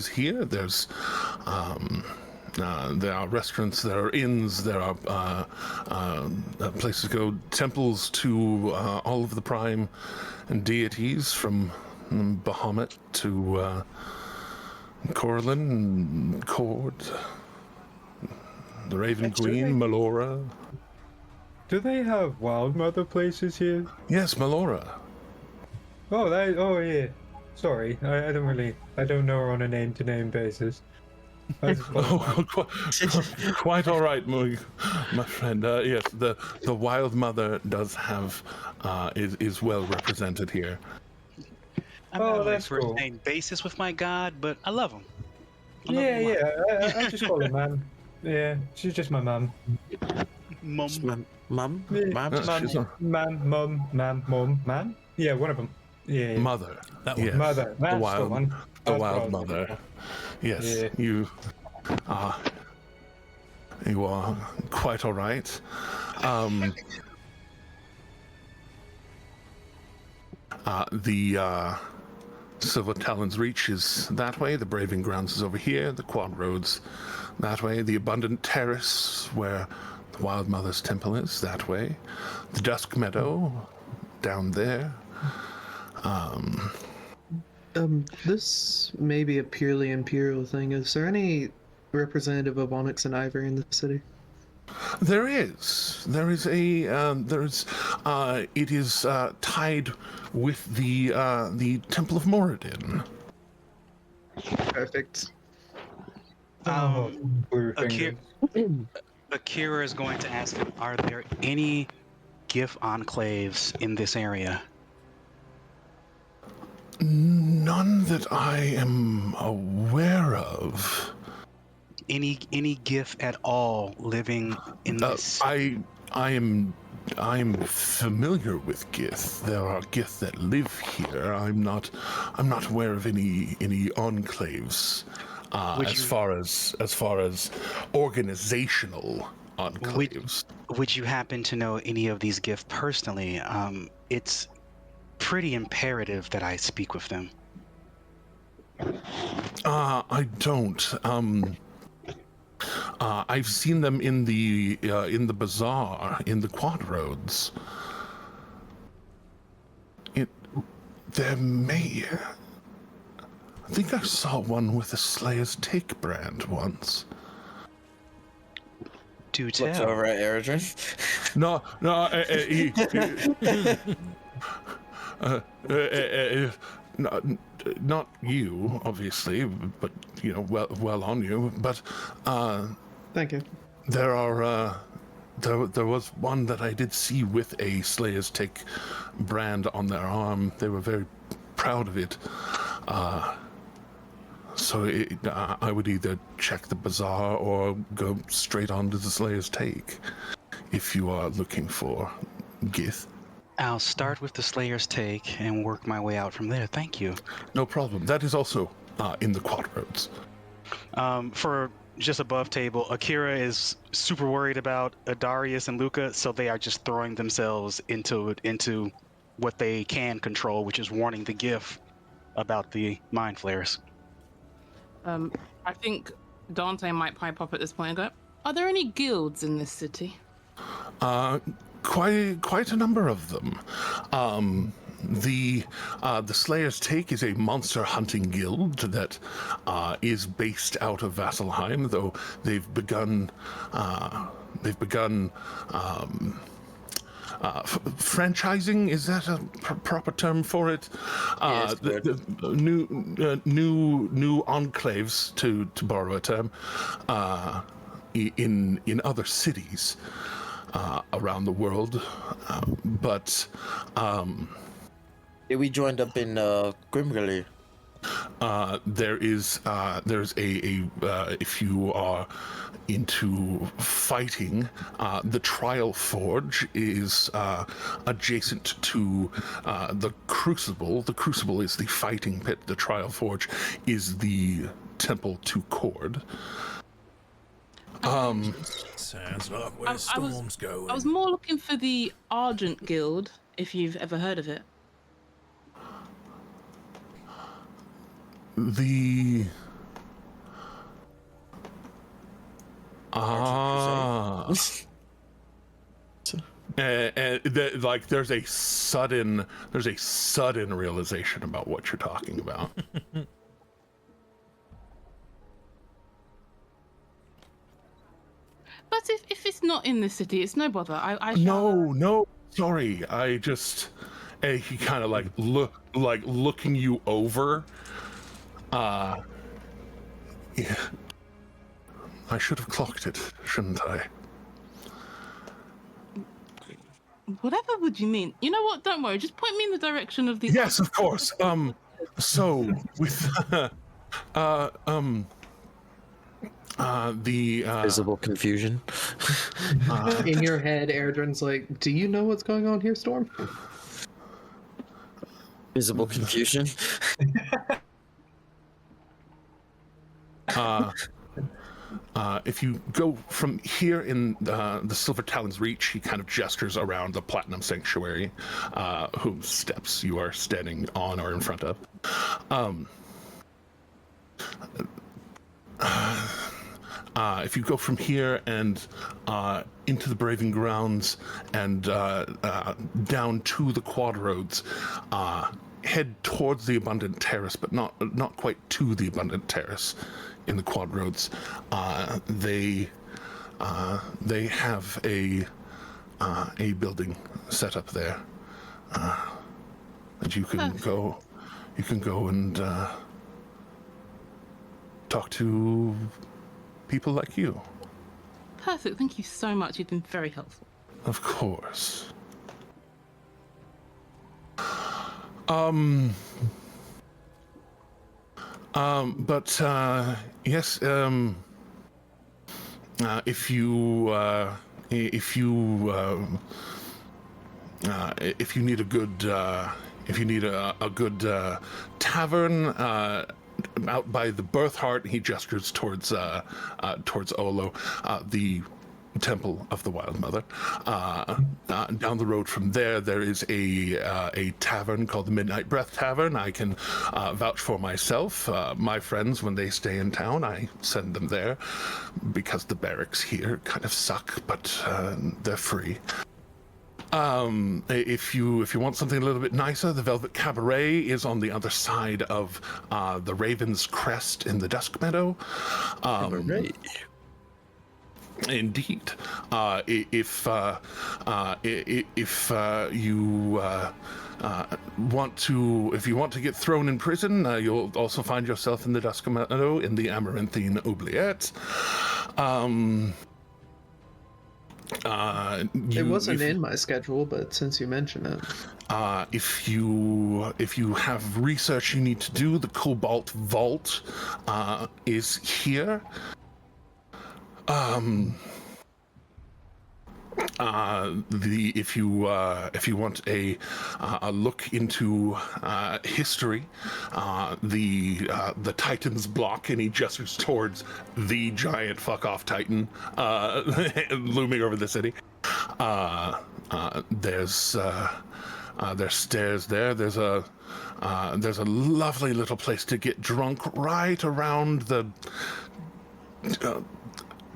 here. There's there are restaurants, there are inns, there are places to go, temples to all of the prime deities, from Bahamut to Corlin, Cord, the Raven Queen, Melora. Do they have Wild Mother places here? Yes, Melora. Oh, yeah. Sorry, I don't know her on a name-to-name basis. Quite all right, my friend. Yes, the Wild Mother does have is well represented here. I'm not on a that's first cool. name basis with my god, but I love him. I just call her Mum. Yeah, she's just my mum. Mum. Mum? Mum. Yeah, one of them. Yeah. Mother. That one. Yes. Mother. That's the one. The That's what I Wild was looking Mother. for. Yes, Yeah. you are quite all right. The Silver Talon's Reach is that way. The Braving Grounds is over here. The Quad Roads that way. The Abundant Terrace, where the Wild Mother's Temple is, that way. The Dusk Meadow down there. This may be a purely imperial thing. Is there any representative of Onyx and Ivory in the city? There is. It is tied with the Temple of Moradin. Perfect. Blue fingers. Akira is going to ask him, are there any GIF enclaves in this area? None that I am aware of. Any GIF at all living in this? I am familiar with Gith. There are Gith that live here. I'm not aware of any enclaves. As far as organizational enclaves. Would you happen to know any of these GIF personally? It's pretty imperative that I speak with them. I don't. I've seen them in the bazaar in the Quad Roads. There may. I think I saw one with a Slayer's Take brand once. Do Looks tell. over at Eridrin. No. Not you, obviously, but well on you. But Thank you. there are there was one that I did see with a Slayer's Take brand on their arm. They were very proud of it. So I would either check the bazaar or go straight on to the Slayer's Take if you are looking for Gith. I'll start with the Slayer's Take and work my way out from there. Thank you. No problem. That is also in the Quadroads. For just above table, Akira is super worried about Adarius and Luca, so they are just throwing themselves into what they can control, which is warning the GIF about the mind flares. I think Dante might pipe up at this point and go, are there any guilds in this city? Quite a number of them. The Slayer's Take is a monster hunting guild that is based out of Vasselheim, though they've begun franchising. Is that a proper term for it? Yes, New enclaves, to borrow a term, in other cities around the world, but we joined up in Grimgully. there's a if you are into fighting, the Trial Forge is adjacent to the Crucible. The Crucible is the fighting pit. The Trial Forge is the temple to Cord. Sounds like where storms go. I was more looking for the Argent Guild, if you've ever heard of it. The like there's a sudden realization about what you're talking about. But if it's not in the city, it's no bother. I No, sorry. I just he kind of looking you over. Yeah. I should have clocked it, shouldn't I? Whatever would you mean? You know what? Don't worry. Just point me in the direction of the. Yes, of course. So with the Visible confusion. In your head, Erdrin's like, "Do you know what's going on here, Storm?" Visible confusion. If you go from here in the Silver Talon's reach, he kind of gestures around the Platinum Sanctuary, whose steps you are standing on or in front of. If you go from here and into the Braving Grounds and down to the Quadroads, head towards the Abundant Terrace, but not quite to the Abundant Terrace. In the Quadroads, they have a building set up there that you can go. You can go and talk to people like you. Perfect. Thank you so much. You've been very helpful. Of course. But yes, if you need a good tavern out by the Birth Heart, he gestures towards Olo, the Temple of the Wild Mother. Down the road from there is a tavern called the Midnight Breath Tavern. I can vouch for myself. My friends, when they stay in town, I send them there because the barracks here kind of suck, but they're free. If you want something a little bit nicer, the Velvet Cabaret is on the other side of the Raven's Crest in the Dusk Meadow. Indeed. If you if you want to get thrown in prison, you'll also find yourself in the Dusk Meadow in the Amaranthine Oubliette. It wasn't in my schedule, but since you mention it, if you have research you need to do, the Cobalt Vault is here. If you want a look into history, the Titan's block, and he gestures towards the giant fuck off Titan looming over the city. There's stairs there. There's a lovely little place to get drunk right around the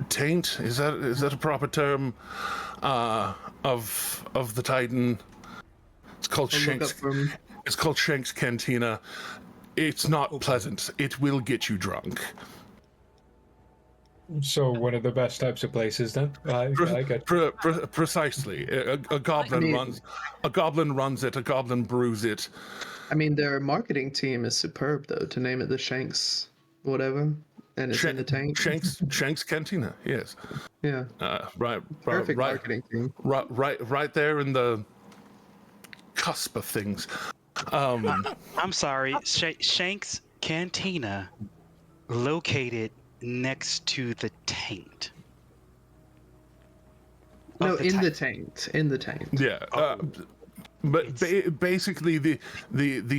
taint. Is that a proper term? Of the Titan. It's called Shank's. It's called Shank's Cantina. It's not pleasant. It will get you drunk. So one of the best types of places then. I get Precisely. A goblin runs it. A goblin brews it. I mean, their marketing team is superb, though. To name it the Shanks, whatever, and it's in the tank. Shank's Cantina. Yes. Yeah. Perfect marketing team. Right there in the cusp of things. I'm sorry, Shank's Cantina, located next to the taint. No, in the taint. In the taint. Yeah. But basically, the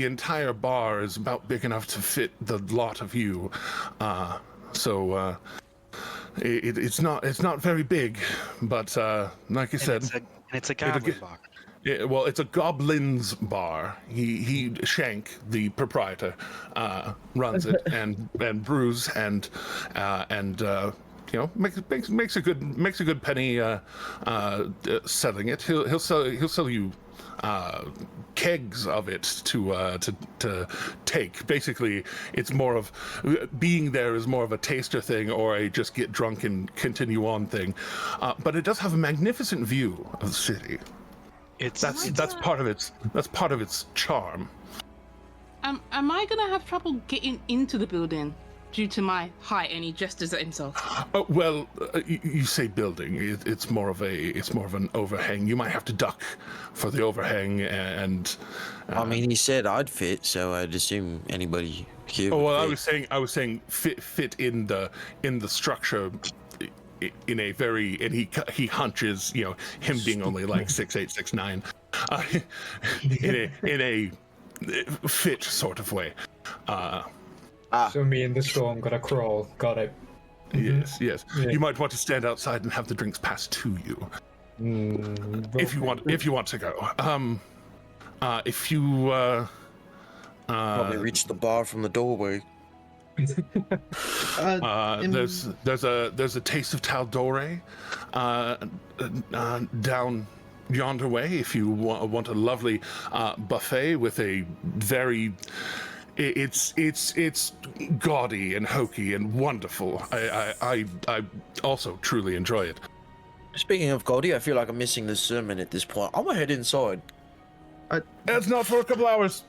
entire bar is about big enough to fit the lot of you. So it's not very big, but like I said, it's a goblin bar. Yeah, well, it's a goblin's bar. He Shank, the proprietor, runs it and brews and makes a good penny selling it. He'll sell you kegs of it to take. Basically, it's more of being there is more of a taster thing or a just get drunk and continue on thing. But it does have a magnificent view of the city. That's part of its charm. Am I gonna have trouble getting into the building due to my height? And he gestures at himself. Well, you say building. It's more of an overhang. You might have to duck for the overhang, and. I mean, he said I'd fit, so I'd assume anybody here. Oh well, fit. I was saying fit in the structure. In a very, and he hunches, him being only like 6'8", 6'9", in a fit sort of way. So me and the storm gotta crawl. Got it. Yes. Yeah. You might want to stand outside and have the drinks passed to you, if you want to go. If you probably reach the bar from the doorway. There's a taste of Taldore down yonder way. If you want a lovely buffet with a very, it's gaudy and hokey and wonderful. I also truly enjoy it. Speaking of gaudy, I feel like I'm missing the sermon at this point. I'm gonna head inside. It's not for a couple hours.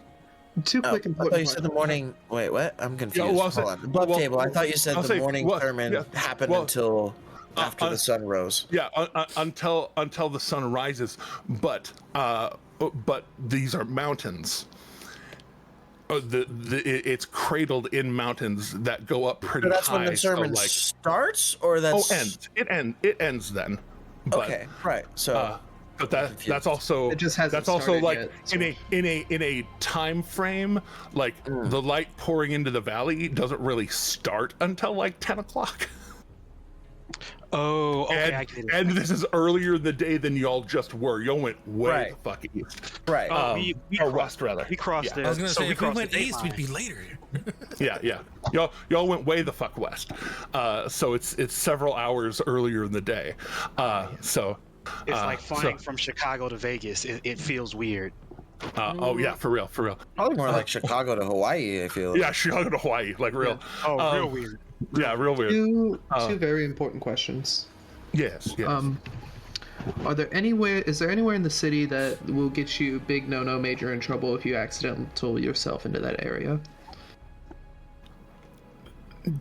Two quick I thought you said the morning. Wait, what? I'm confused. Hold on. Above table. I thought you said the morning sermon happened until after the sun rose. Yeah, until the sun rises. But these are mountains. It's cradled in mountains that go up pretty high. So that's when the sermon starts, or that's ends. It ends then. But, okay, right. So. But that's also it just hasn't that's also like yet, so. in a time frame, like the light pouring into the valley doesn't really start until like 10 o'clock. Oh, okay, I get it. And this is earlier in the day than y'all just were. Y'all went way the fuck east. Right. Or west rather. We crossed there. I was gonna say if we went the east, we'd be later. Yeah. Y'all went way the fuck west. So it's several hours earlier in the day. So. It's like flying from Chicago to Vegas. It feels weird. Oh yeah, for real. Probably more like Chicago to Hawaii, I feel. Yeah, Chicago to Hawaii, like real. Yeah. Oh, real weird. Yeah, real weird. Two very important questions. Yes. Are there is there anywhere in the city that will get you big no major in trouble if you accidental yourself into that area?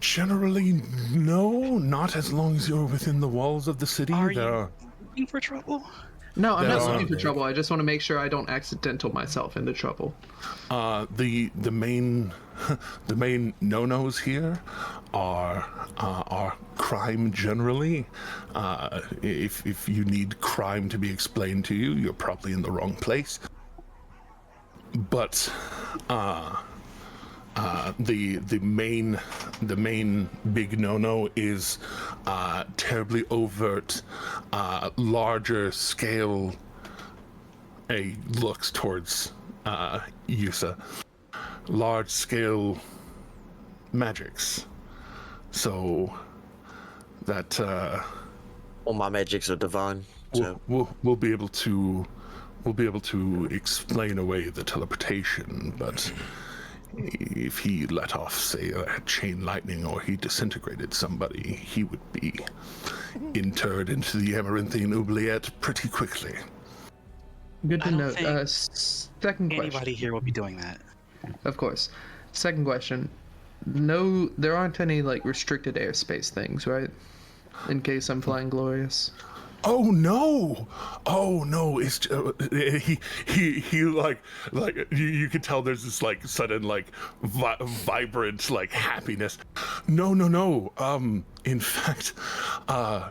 Generally, no. Not as long as you're within the walls of the city. Are you looking for trouble? No, I'm There not are- looking for trouble. I just want to make sure I don't accidental myself into trouble. The main the main no-nos here are crime generally. If you need crime to be explained to you, you're probably in the wrong place. But the main big no-no is terribly overt, larger scale. Looks towards Yusa. Large scale magics. So that All my magics are divine. So we'll be able to explain away the teleportation, but if he let off, say, a chain lightning, or he disintegrated somebody, he would be interred into the Amaranthian oubliette pretty quickly. Good to I don't know. think Second question. Anybody here will be doing that. Of course. Second question. No, there aren't any like restricted airspace things, right? In case I'm flying Glorious. Oh no! It's he like you could tell there's this like sudden like vibrant like happiness. No. In fact, the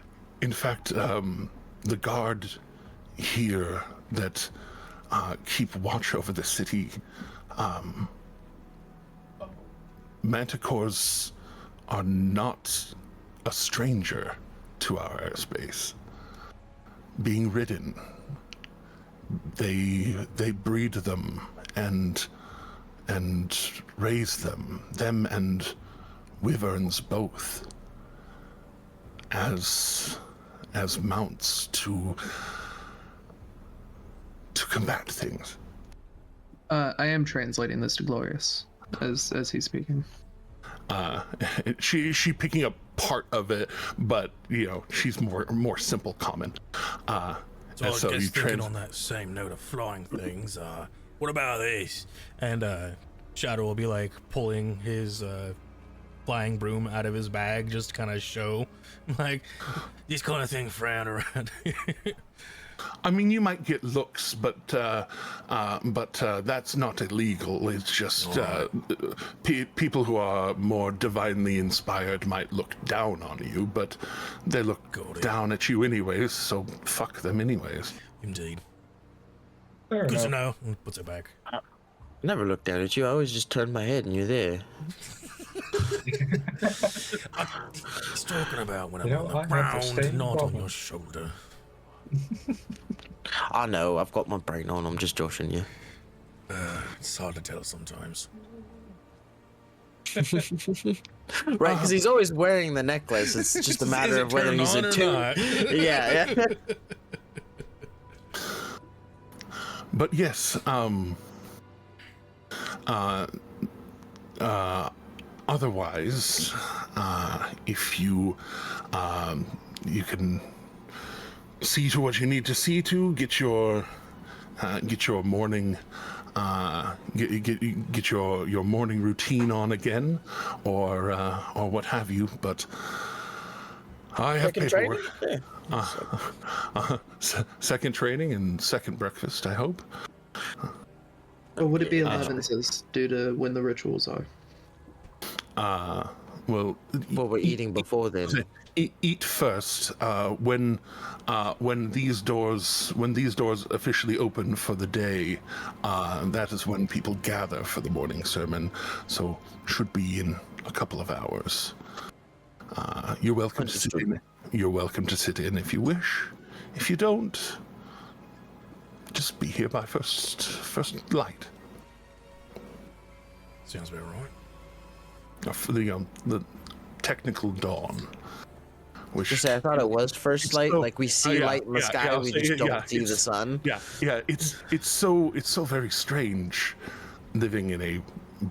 guard here that keep watch over the city, manticores are not a stranger to our airspace. Being ridden, they breed them and raise them and wyverns both as mounts to combat things. I am translating this to Glorious as he's speaking. She picking up part of it, but she's more simple common. So I was just thinking on that same note of flying things, what about this? And Shadow will be like pulling his flying broom out of his bag, just kind of show like this kind of thing frowned around. I mean, you might get looks, but that's not illegal. It's just people who are more divinely inspired might look down on you, but they look down at you anyways, so fuck them anyways. Indeed. Fair Good to enough. know. Puts it back. I never looked down at you. I always just turned my head and you're there. He's talking about when I'm You on know, the I have the ground, same not on problem. your shoulder. I know, I've got my brain on. I'm just joshing you. It's hard to tell sometimes. Right, because he's always wearing the necklace. It's just a matter of whether he's a two. Yeah. But yes, otherwise, if you can see to what you need to see to, get your morning get your morning routine on again, or what have you. But I have Second paperwork. training? Yeah. Second training and second breakfast, I hope. Or would it be 11s due to when the rituals are? Well, What we're eating before then. Eat first. When these doors officially open for the day, that is when people gather for the morning sermon. So should be in a couple of hours. You're welcome to sit in. You're welcome to sit in if you wish. If you don't, just be here by first light. Sounds about right. For the technical dawn. Which, Just say, I thought it was first light. so- like we see yeah, light in the yeah, sky, yeah, we so- just yeah, don't see the it's- sun. Yeah, it's so very strange living in a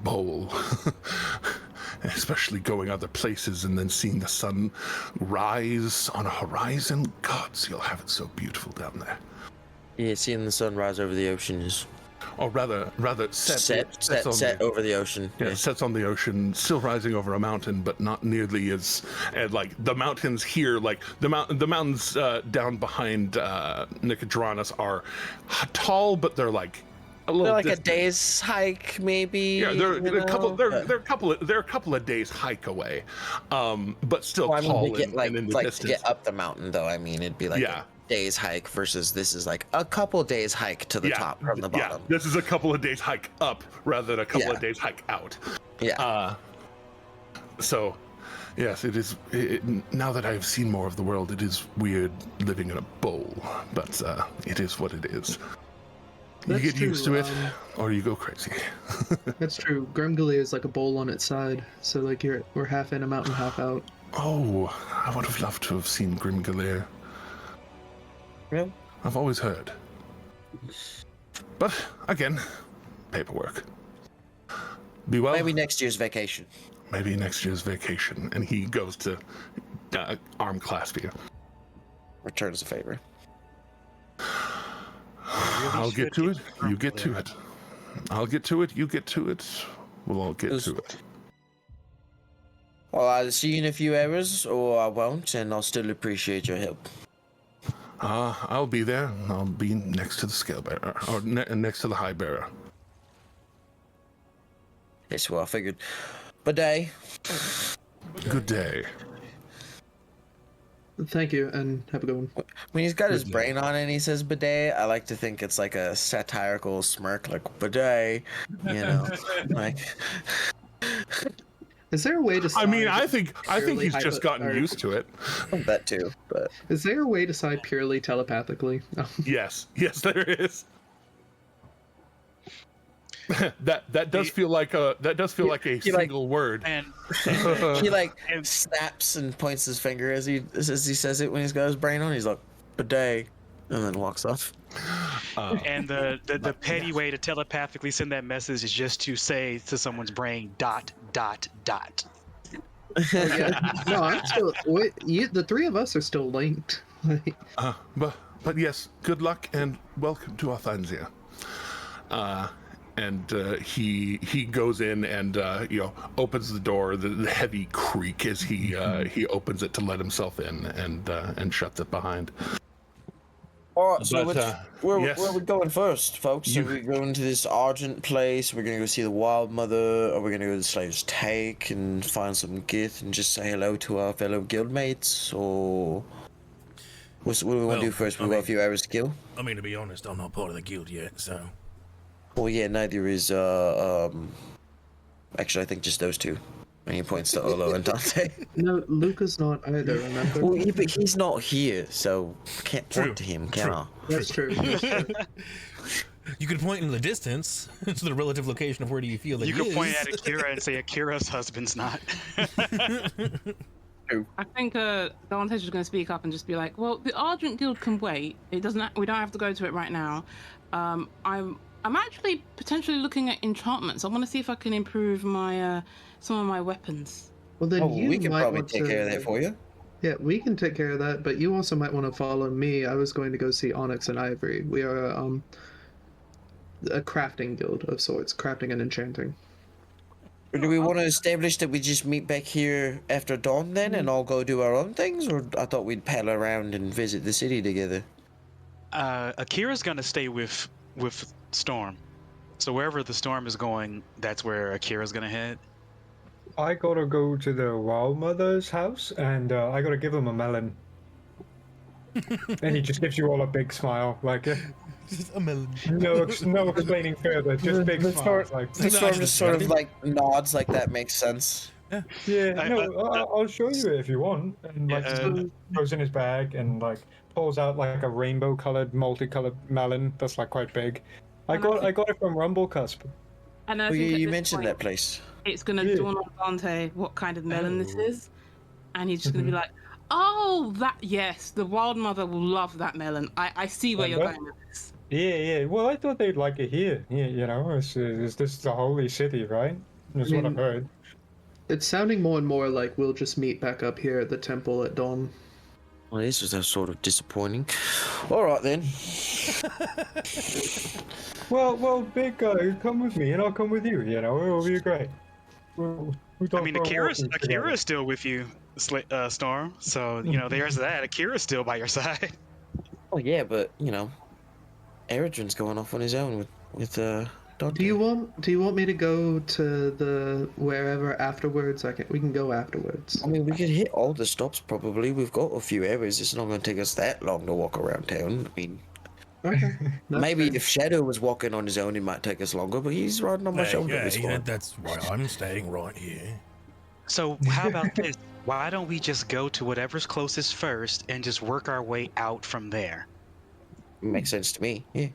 bowl especially going other places and then seeing the sun rise on a horizon. Gods, you'll have it so beautiful down there. Yeah, seeing the sun rise over the ocean is Or rather, set over the ocean. Yeah, it sets on the ocean, still rising over a mountain, but not nearly as like the mountains here. Like the mountains down behind Nicodranas are tall, but they're like a little. They're like distant. a day's hike, maybe. Yeah, they're a couple of days hike away, but still Well, I mean, tall to get, and in the like to distance. get up the mountain, though. I mean, it'd be like a day's hike versus this is like a couple days hike to the top from the bottom. Yeah, this is a couple of days hike up rather than a couple of days hike out. Yeah. So, yes, it is. Now that I've seen more of the world, it is weird living in a bowl, but it is what it is. You get used to it, or you go crazy. That's true. Grimgully is like a bowl on its side, so like we're half in a mountain, half out. Oh, I would have loved to have seen Grimgully. Yeah. I've always heard. But, again, paperwork. Be well. Maybe next year's vacation. Maybe next year's vacation. And he goes to arm clasp you. Returns the favor. I'll get to it. You get to it. I'll get to it. You get to it. We'll all get to it. Well, I'll see you in a few hours, or I won't, and I'll still appreciate your help. I'll be there. I'll be next to the scale bearer, or next to the high bearer. Yes, well, I figured. Good day. Good day. Thank you, and have a good one. When he's got his brain on and he says bidet, I like to think it's like a satirical smirk, like bidet, you know, like. Is there a way to? I mean, I think he's just gotten used to it. That too, but is there a way to decide purely telepathically? Yes, there is. that does feel like a single word. And he like snaps and points his finger as he says it when he's got his brain on. He's like bidet, and then walks off. And the petty way to telepathically send that message is just to say to someone's brain ... Yeah. No, I'm still. The three of us are still linked. But yes, good luck and welcome to Orthansia. And he goes in and opens the door. The heavy creak as he opens it to let himself in and shuts it behind. All right, so where are we going first, folks? Are we going to this Argent place? We're gonna go see the Wild Mother, or we're gonna go to the Slaver's Take and find some gith and just say hello to our fellow guildmates, or what do we want to do first? We've got a few hours to kill. I mean, to be honest, I'm not part of the guild yet, so. Well, yeah, neither is actually, I think just those two. And he points to Olo and Dante. No, Luca's not either, remember? Well, but he's not here, so I can't point to him, can I? That's true. You could point in the distance to the relative location of where do you feel that you he could is. point at Akira and say Akira's husband's not. I think Dante's just going to speak up and just be like, "Well, the Argent Guild can wait. It doesn't. We don't have to go to it right now. I'm actually potentially looking at enchantments. I want to see if I can improve my some of my weapons." Well, then we can probably take care of that for you. Yeah, we can take care of that, but you also might want to follow me. I was going to go see Onyx and Ivory. We are a crafting guild of sorts, crafting and enchanting. Or do we want to establish that we just meet back here after dawn then and all go do our own things? Or I thought we'd paddle around and visit the city together. Akira's going to stay with Storm. So wherever the Storm is going, that's where Akira's going to head. I gotta go to the Wild Mother's house, and I gotta give him a melon. And he just gives you all a big smile, like just a melon. No explaining further, just big smile. Like the Storm just sort of like nods, like that makes sense. Yeah, I'll show you it if you want. And like goes in his bag and like pulls out like a rainbow-colored, multicolored melon that's like quite big. I got it from Rumblecusp. And I Well, think you mentioned that place. It's going to dawn on Dante what kind of melon this is. And he's just going to be like, "Oh, yes, the Wild Mother will love that melon. I see where you're going with this." Yeah. Well, I thought they'd like it here. Yeah, you know, it's this the holy city, right? That's what I've heard. It's sounding more and more like we'll just meet back up here at the temple at dawn. Well, this is sort of disappointing. All right then. Well, big guy, come with me, and I'll come with you. You know, it'll be great. We'll I mean, Akira's still with you, Storm. So there's that. Akira's still by your side. Oh yeah, but Eredrin's going off on his own with Dante. Do you want me to go to the wherever afterwards? We can go afterwards. I mean, we could hit all the stops probably. We've got a few areas. It's not going to take us that long to walk around town. I mean, okay. Maybe if Shadow was walking on his own, it might take us longer. But he's riding on my shoulder. Yeah, that's why I'm staying right here. So how about this? Why don't we just go to whatever's closest first and just work our way out from there? Makes sense to me. Yeah.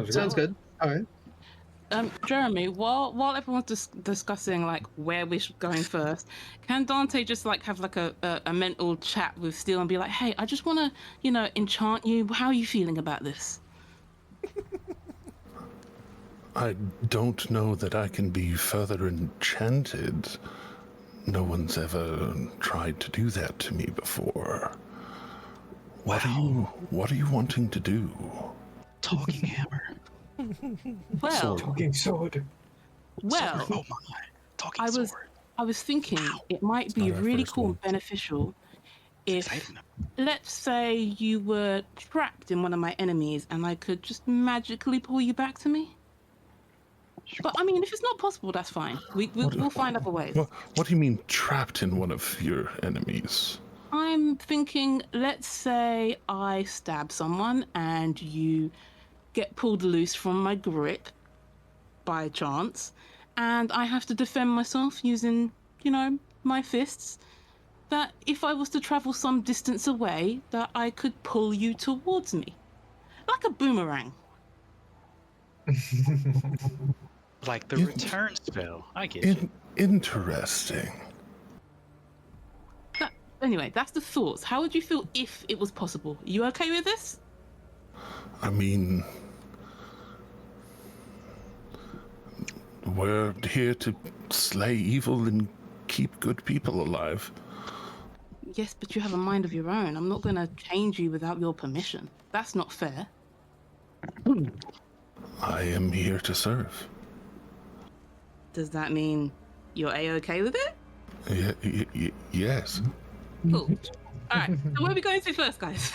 Sounds good. All right. Jeremy, while everyone's discussing like where we're going first, can Dante just like have like a mental chat with Steel and be like, hey, I just want to enchant you. How are you feeling about this? I don't know that I can be further enchanted. No one's ever tried to do that to me before. What are you wanting to do? Talking hammer. Well, talking sword. Well, oh my, talking sword. I was thinking it might be really cool and beneficial if, let's say, you were trapped in one of my enemies and I could just magically pull you back to me. But I mean, if it's not possible, that's fine. We'll find other ways. What do you mean trapped in one of your enemies? I'm thinking, let's say I stab someone and you get pulled loose from my grip by chance, and I have to defend myself using, my fists. That if I was to travel some distance away, that I could pull you towards me. Like a boomerang. Like the return spell. I get you. Interesting. Anyway, that's the thoughts. How would you feel if it was possible? You okay with this? I mean, we're here to slay evil and keep good people alive. Yes, but you have a mind of your own. I'm not going to change you without your permission. That's not fair. I am here to serve. Does that mean you're A-okay with it? Yes. Cool. All right. So where are we going to first, guys?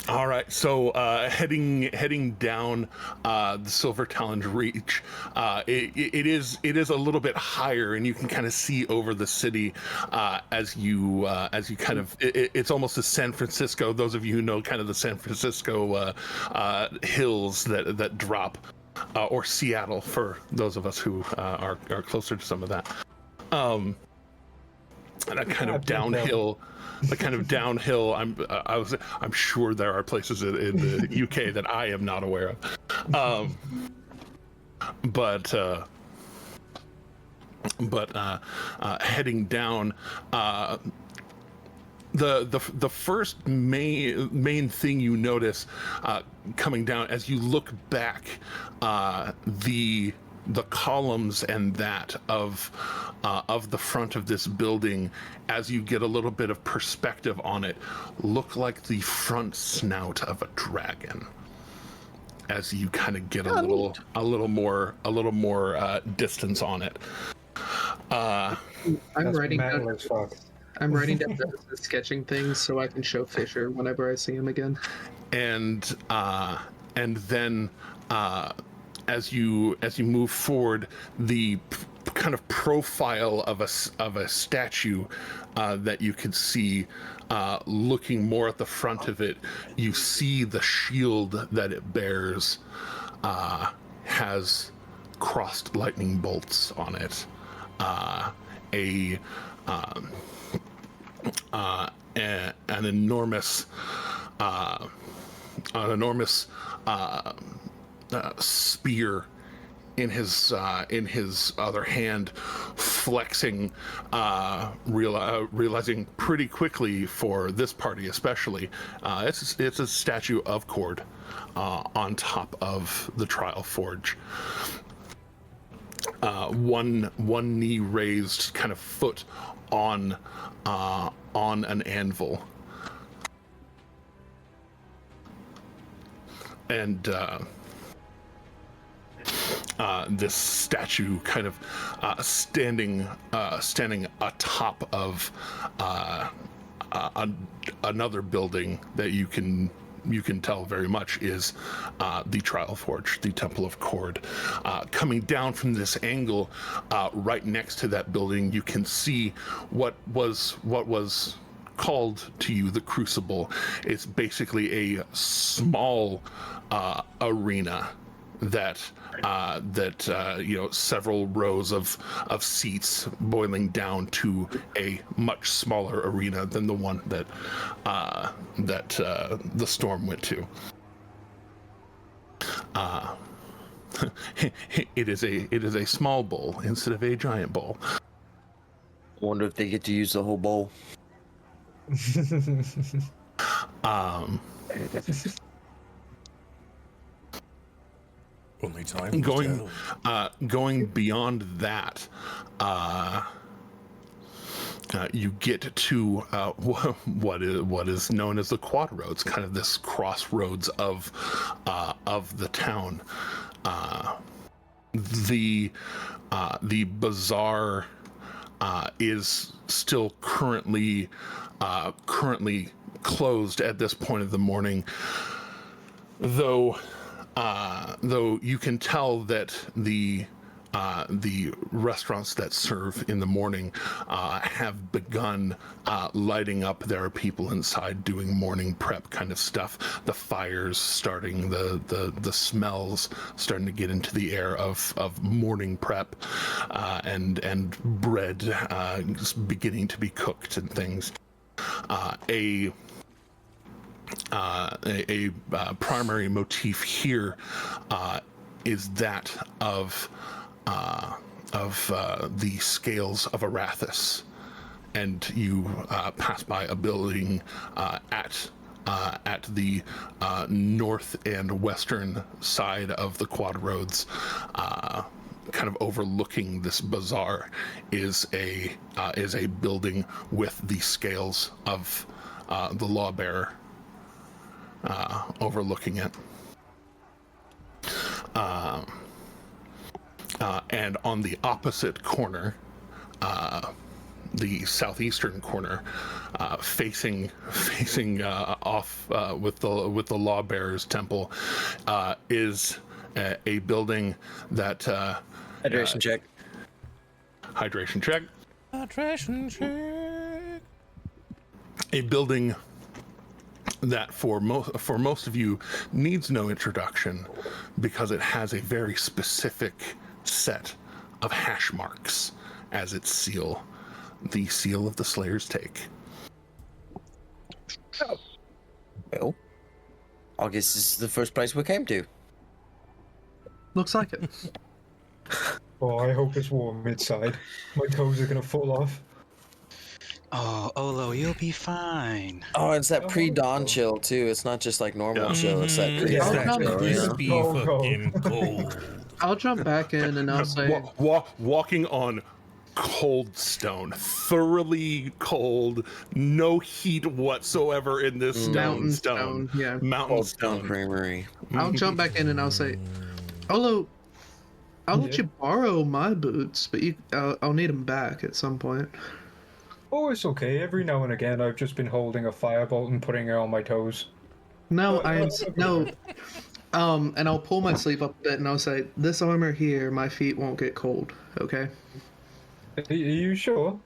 All right. So heading down the Silver Taloned Reach, it is a little bit higher, and you can kind of see over the city as you kind of. It's almost a San Francisco. Those of you who know kind of the San Francisco hills that drop, or Seattle for those of us who are closer to some of that. And a kind of downhill. I'm sure there are places in the UK that I am not aware of. But heading down, the first main thing you notice coming down as you look back, the columns and that of the front of this building, as you get a little bit of perspective on it, look like the front snout of a dragon. As you kind of get a little more distance on it. I'm writing down the sketching things so I can show Fisher whenever I see him again. And then as you move forward, the kind of profile of a statue that you can see, looking more at the front of it, you see the shield that it bears has crossed lightning bolts on it. An enormous spear in his other hand, flexing, realizing pretty quickly for this party especially, it's a statue of Cord on top of the trial forge. one knee raised, kind of foot on an anvil, and this statue kind of standing atop of another building that you can tell very much is the Trial Forge, the Temple of Cord. Coming down from this angle, right next to that building, you can see what was called to you the Crucible. It's basically a small arena that several rows of seats boiling down to a much smaller arena than the one that the storm went to. It is a small bowl instead of a giant bowl. I wonder if they get to use the whole bowl. Only time going beyond that, you get to what is known as the Quad Roads, kind of this crossroads of the town. The bazaar is still currently closed at this point of the morning, though you can tell that the restaurants that serve in the morning have begun lighting up. There are people inside doing morning prep kind of stuff. The fires starting, the smells starting to get into the air of morning prep, and bread beginning to be cooked and things. A primary motif here is that of the scales of Arathis, and you pass by a building at the north and western side of the Quad Roads, kind of overlooking this bazaar, is a building with the scales of the lawbearer overlooking it. And on the opposite corner, the southeastern corner, facing off with the Lawbearer's Temple, is a building that Hydration check. Hydration check. Hydration check. A building that for most of you needs no introduction, because it has a very specific set of hash marks as its seal, the seal of the Slayer's Take. Well, I guess this is the first place we came to. Looks like it. Oh, I hope it's warm inside. My toes are gonna fall off. Oh, Olo, you'll be fine. Oh, it's that pre-dawn chill too. It's not just like normal chill. It's that It's pre-dawn that chill. crispy Oh, fucking cold. I'll jump back in and I'll say, Walking on cold stone, thoroughly cold, no heat whatsoever in this Mountain stone. yeah. Mountain Old Stone stone. Creamery. I'll jump back in and I'll say, Olo, I'll let you borrow my boots, but I'll need them back at some point. Oh, it's okay. Every now and again, I've just been holding a firebolt and putting it on my toes. No, no. And I'll pull my sleeve up a bit and I'll say, this armor here, my feet won't get cold, okay? Are you sure?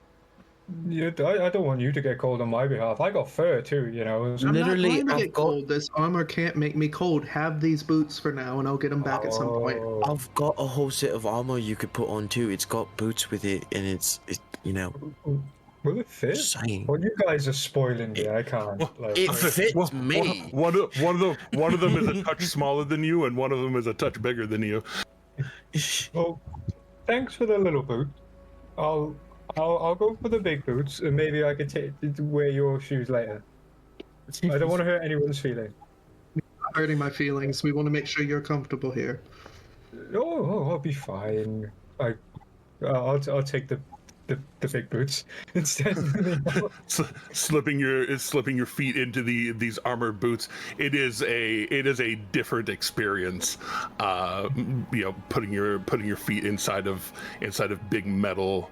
I don't want you to get cold on my behalf. I got fur too, you know. I'm Literally, not going to I've get cold. This armor can't make me cold. Have these boots for now, and I'll get them back at some point. I've got a whole set of armor you could put on too. It's got boots with it, and it's you know. Will it fit? Saying. Well, you guys are spoiling me. I can't. It fits me. One of them is a touch smaller than you, and one of them is a touch bigger than you. Well, thanks for the little boot. I'll go for the big boots, and maybe I could wear your shoes later. I don't want to hurt anyone's feelings. Not hurting my feelings. We want to make sure you're comfortable here. Oh, I'll be fine. I'll take the fake boots instead. Slipping your feet into these armored boots. It is a different experience. Putting your feet inside of big metal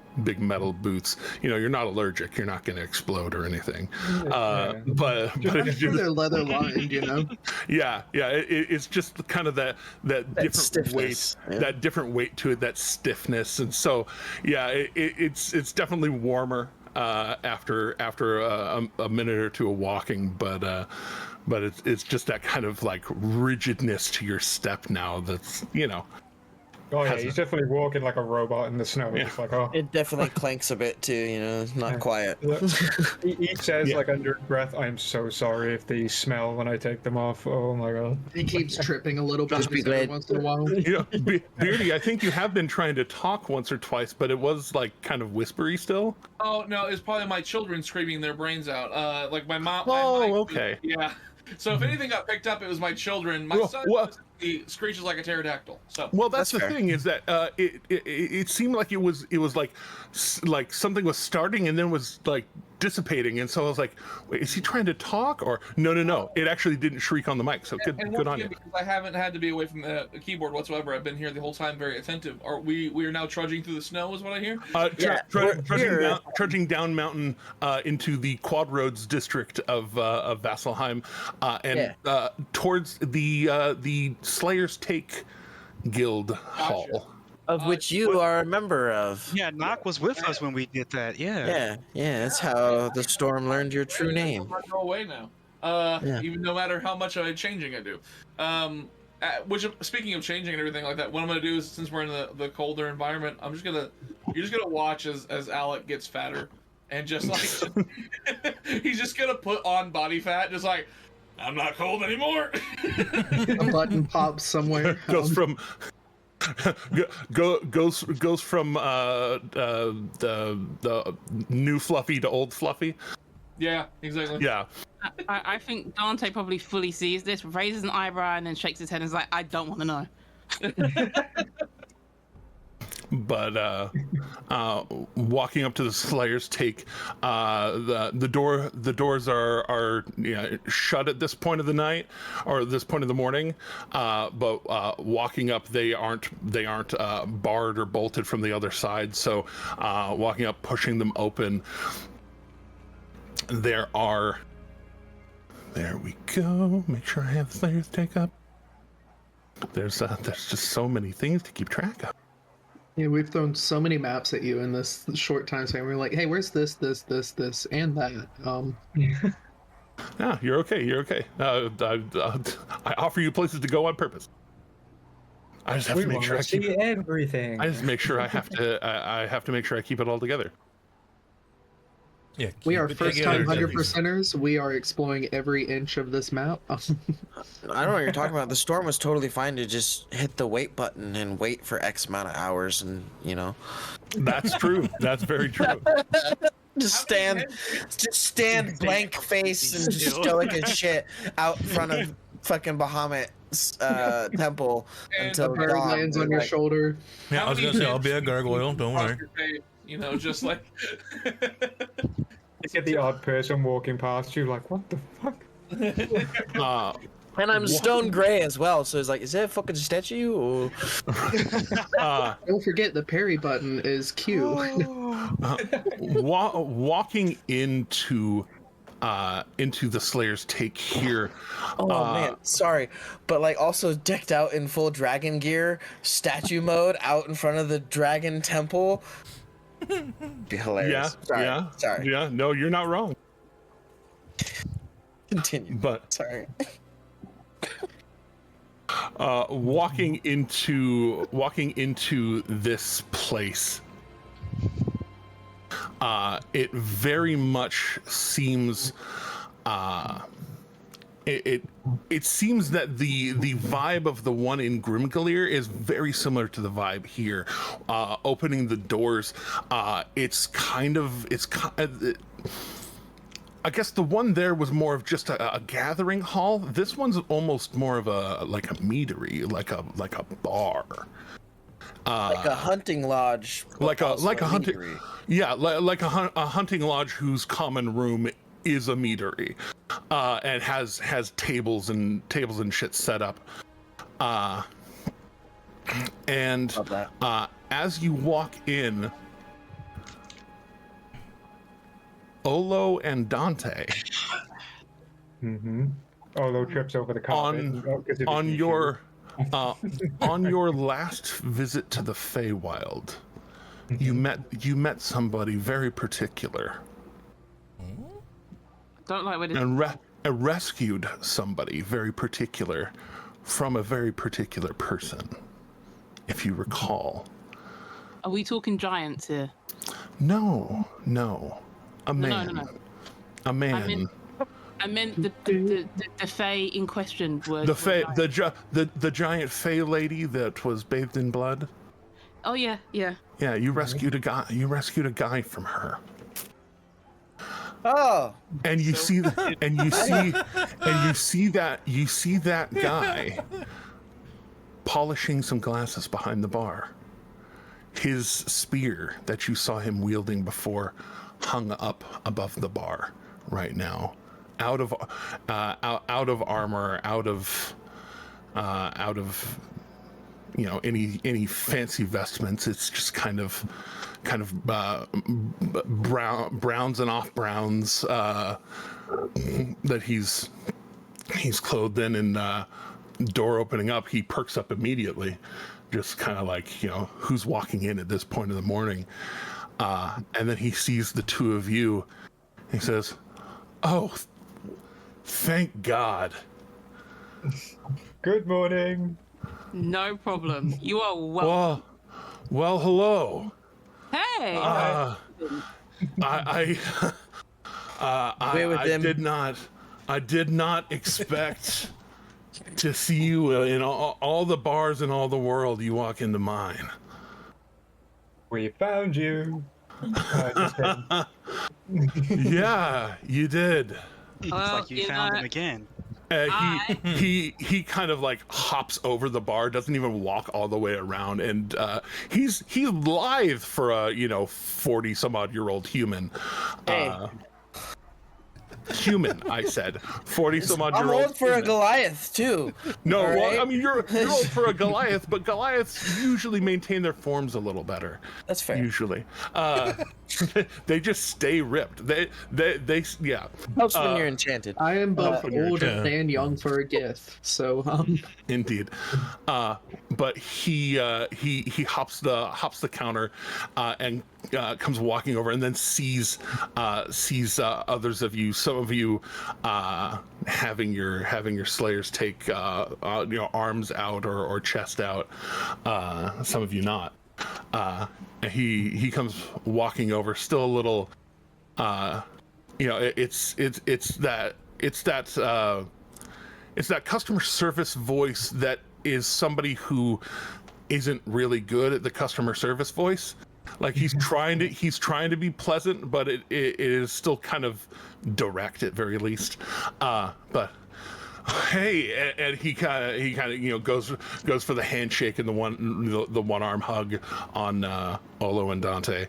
boots. You're not allergic. You're not going to explode or anything. But I'm sure they're leather lined. Yeah. It's just kind of that different stiffness, weight, that different weight to it, that stiffness, and so yeah, it's definitely warmer after a minute or two of walking, but it's just that kind of like rigidness to your step now. That's Oh yeah, he's definitely walking like a robot in the snow. Yeah. It's like, oh. It definitely clanks a bit too, it's not quiet. He says like under his breath, "I'm so sorry if they smell when I take them off." Oh my god. He keeps tripping a little bit Just be every glad. once in a while. Beardy, I think you have been trying to talk once or twice, but it was like kind of whispery still. Oh no, it's probably my children screaming their brains out. Like my mom. Okay. Yeah. So if anything got picked up, it was my children. My son he screeches like a pterodactyl. So well, that's the fair. thing is that it seemed like it was like something was starting and then was like dissipating, and so I was like, wait, is he trying to talk or no? It actually didn't shriek on the mic, so good on you. Because I haven't had to be away from the keyboard whatsoever. I've been here the whole time, very attentive. We are now trudging through the snow, is what I hear. Trudging down mountain into the Quad Roads district of Vasselheim, and towards the Slayer's Take Guild Hall. Of which you are a member of. Yeah, Knock was with us when we did that. Yeah, that's how the storm learned your true name. Go away now. Even no matter how much I'm changing, I do. Which, speaking of changing and everything like that, what I'm gonna do is, since we're in the colder environment, you're just gonna watch as Alec gets fatter, and just like he's just gonna put on body fat, just like, I'm not cold anymore. A button pops somewhere. Goes from goes from the new Fluffy to old Fluffy. Yeah, exactly. Yeah. I think Dante probably fully sees this, raises an eyebrow, and then shakes his head and is like, I don't want to know. But walking up to the Slayer's Take, the doors are shut at this point of the night or this point of the morning. But walking up, they aren't barred or bolted from the other side. So walking up, pushing them open, there we go. Make sure I have the Slayer's Take up. There's just so many things to keep track of. Yeah, we've thrown so many maps at you in this short time span. We're like, hey, where's this, and that? Yeah, you're okay. I offer you places to go on purpose. I just have to make sure I keep everything. I just make sure I have to make sure I keep it all together. Yeah, we are first-time 100%ers. We are exploring every inch of this map. I don't know what you're talking about. The storm was totally fine to just hit the wait button and wait for X amount of hours, and That's true. That's very true. Just stand blank face and just stoic as shit out in front of fucking Bahamut's temple until the bird lands on your shoulder. Yeah, I was gonna say I'll be a gargoyle. Don't worry. Just like you get the odd person walking past you, like, what the fuck? And I'm stone gray as well, so it's like, is that a fucking statue? Or... Don't forget the parry button is Q. Walking into the Slayer's Take here. Oh man, sorry, but like also decked out in full dragon gear, statue mode, out in front of the dragon temple. Be hilarious. Sorry. Yeah, no, you're not wrong. Continue. But sorry. Walking into this place, it very much seems it seems that the vibe of the one in Grimgalier is very similar to the vibe here. Opening the doors, it's kind of I guess the one there was more of just a gathering hall. This one's almost more of a meadery, like a bar. Like a hunting lodge. Like a hunting, meadery. yeah, like a hunting lodge whose common room is a meadery, and has tables and shit set up. And as you walk in, Olo and Dante. Olo trips over the carpet. On your last visit to the Feywild, you met somebody very particular. Don't like what it and rescued somebody very particular from a very particular person, if you recall. Are we talking giants here? No. A man. No. A man. I meant the Fae in question was the giant Fae lady that was bathed in blood. Oh yeah. Yeah, you rescued a guy. You rescued a guy from her. Oh. And you see that guy polishing some glasses behind the bar. His spear that you saw him wielding before hung up above the bar right now, out of armor, out of any fancy vestments. It's just kind of browns and off browns that he's clothed in, and door opening up, he perks up immediately, just kind of like, who's walking in at this point in the morning, and then he sees the two of you. He says, "Oh, thank God." Good morning. No problem. You are welcome. Well, hello. Hey. I did not expect to see you in all the bars in all the world. You walk into mine. We found you. Yeah, you did. Looks like you found him again. He kind of like hops over the bar, doesn't even walk all the way around, and he's lithe for a 40 some odd year old human. Human, I said. 40 some odd year old. I'm old for a Goliath too. No, All well, right? I mean you're old for a Goliath, but Goliaths usually maintain their forms a little better. That's fair. Usually, they just stay ripped. They yeah. Helps when you're enchanted. I am both old and young for a Gith, so Indeed, but he hops the counter and comes walking over, and then sees others of you, some of you having your slayers take arms out or chest out, some of you not. And he comes walking over, still a little it's that customer service voice that is somebody who isn't really good at the customer service voice. Like he's trying to be pleasant, but it is still kind of direct at very least. But hey, and he kind of goes for the handshake and the one arm hug on Olo and Dante.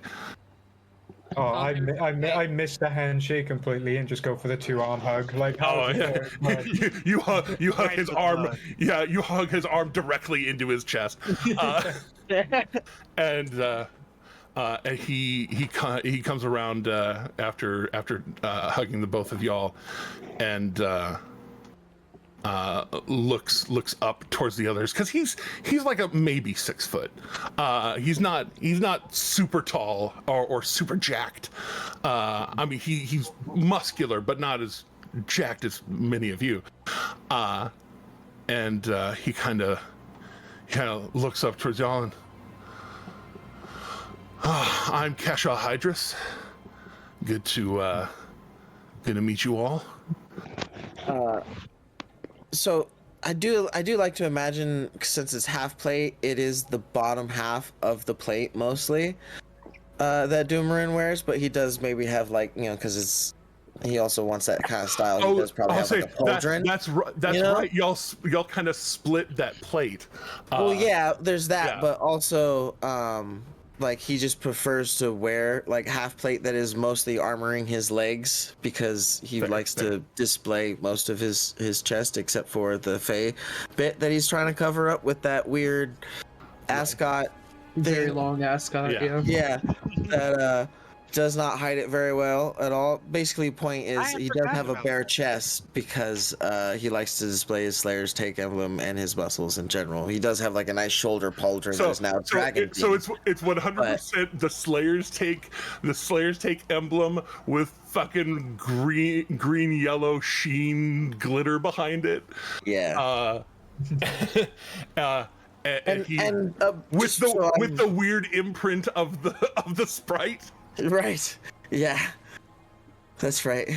Oh, I missed the handshake completely and just go for the 2-arm hug. Like, you hug his arm. Yeah, you hug his arm directly into his chest. And he comes around after hugging the both of y'all, and looks up towards the others, because he's like a maybe 6 foot. He's not super tall or super jacked. I mean he's muscular, but not as jacked as many of you. And he kind of looks up towards y'all and, I'm Kasha Hydrus. Good to meet you all. So I do like to imagine, since it's half plate, it is the bottom half of the plate mostly that Doomerin wears, but he does maybe have, like, because it's He also wants that kind of style. He Oh, does probably I'll have say like a pauldron. that's right. Y'all kind of split that plate. Well, yeah, there's that, yeah. but also, like he just prefers to wear like half plate that is mostly armoring his legs because he likes to display most of his chest except for the Fey bit that he's trying to cover up with that weird ascot Very thing. long ascot. Yeah. That does not hide it very well at all. Basically, point is I he does forgot have a about bare that. chest because he likes to display his Slayer's Take emblem and his muscles in general. He does have like a nice shoulder pauldron that is now dragon. So it's 100% the Slayer's Take emblem with fucking green yellow sheen glitter behind it. Yeah. And with the weird imprint of the sprite. Right. Yeah. That's right.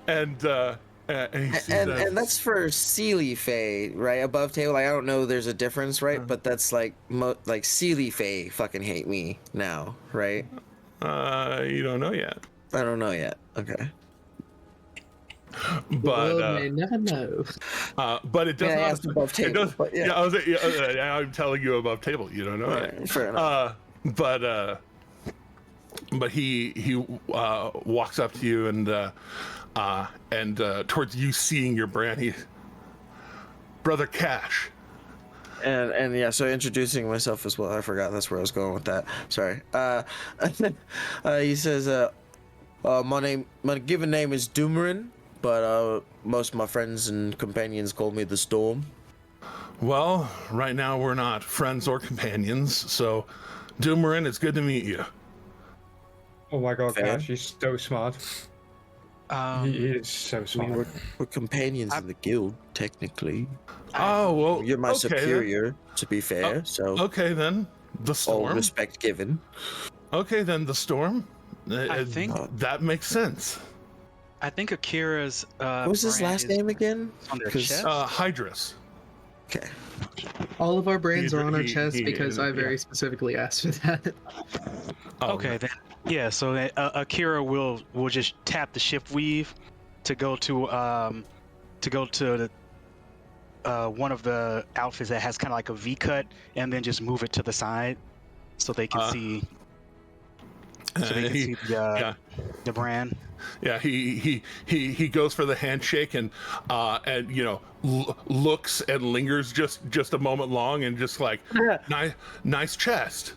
And that's for Sealy Fae, right? Above table. Like I don't know. There's a difference, right? But that's like like Sealy Fae fucking hate me now, right? You don't know yet. I don't know yet. Okay. But may never know. But it does not. Above table, It does. but yeah. I'm telling you above table. You don't know Right, yet. fair enough. But he walks up to you and towards you seeing your brand, Brother Cash. And yeah, so introducing myself as well. I forgot that's where I was going with that. Sorry. He says, my given name is Doomerin, but most of my friends and companions call me the Storm. Well, right now we're not friends or companions, so Doomerin, it's good to meet you. Oh my god, Fair. Cash, he's so smart. He is so smart. We're companions in the guild, technically. Oh, well, You're my okay, superior, to be fair, so Okay, then. The all Storm. respect given. Okay, then the Storm. I think that makes sense. I think Akira's What was his brand last is name again? on their 'Cause- chest. Hydrus. Okay. All of our brands are on our He- chest he- because I very specifically asked for that. Oh, Okay, then. Yeah, so Akira will just tap the shift weave to go to one of the outfits that has kind of like a V cut, and then just move it to the side so they can see. So they can see the brand. Yeah, he goes for the handshake and looks and lingers just a moment long and just like nice chest.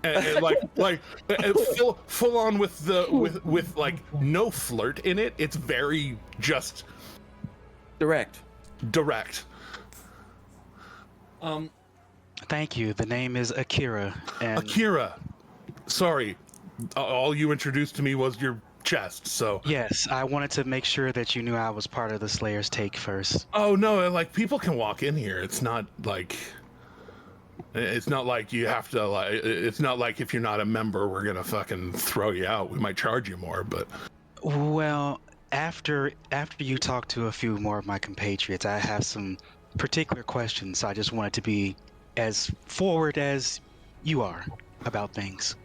And like full on with like no flirt in it. It's very just Direct. Thank you. The name is Akira. And Akira. Sorry, all you introduced to me was your chest. So yes, I wanted to make sure that you knew I was part of the Slayer's Take first. oh no, like people can walk in here. It's not like you have to like. It's not like if you're not a member, we're gonna fucking throw you out. We might charge you more, but Well, after you talk to a few more of my compatriots, I have some particular questions. I just wanted to be as forward as you are about things.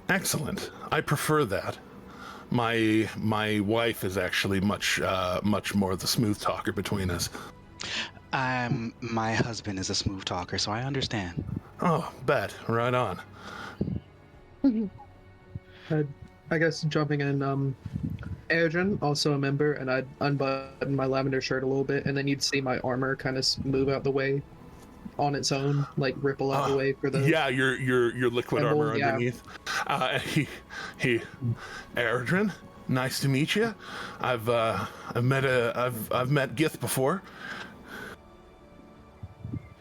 excellent. I prefer that. My wife is actually much more the smooth talker between us. My husband is a smooth talker, so I understand. Oh, bet. Right on. I guess jumping in, Adrian, also a member, and I'd unbutton my lavender shirt a little bit, and then you'd see my armor kind of move out the way on its own, like ripple out the way for the. Yeah, your liquid symbol, armor yeah. underneath. Erdrin, nice to meet you. I've met Gith before.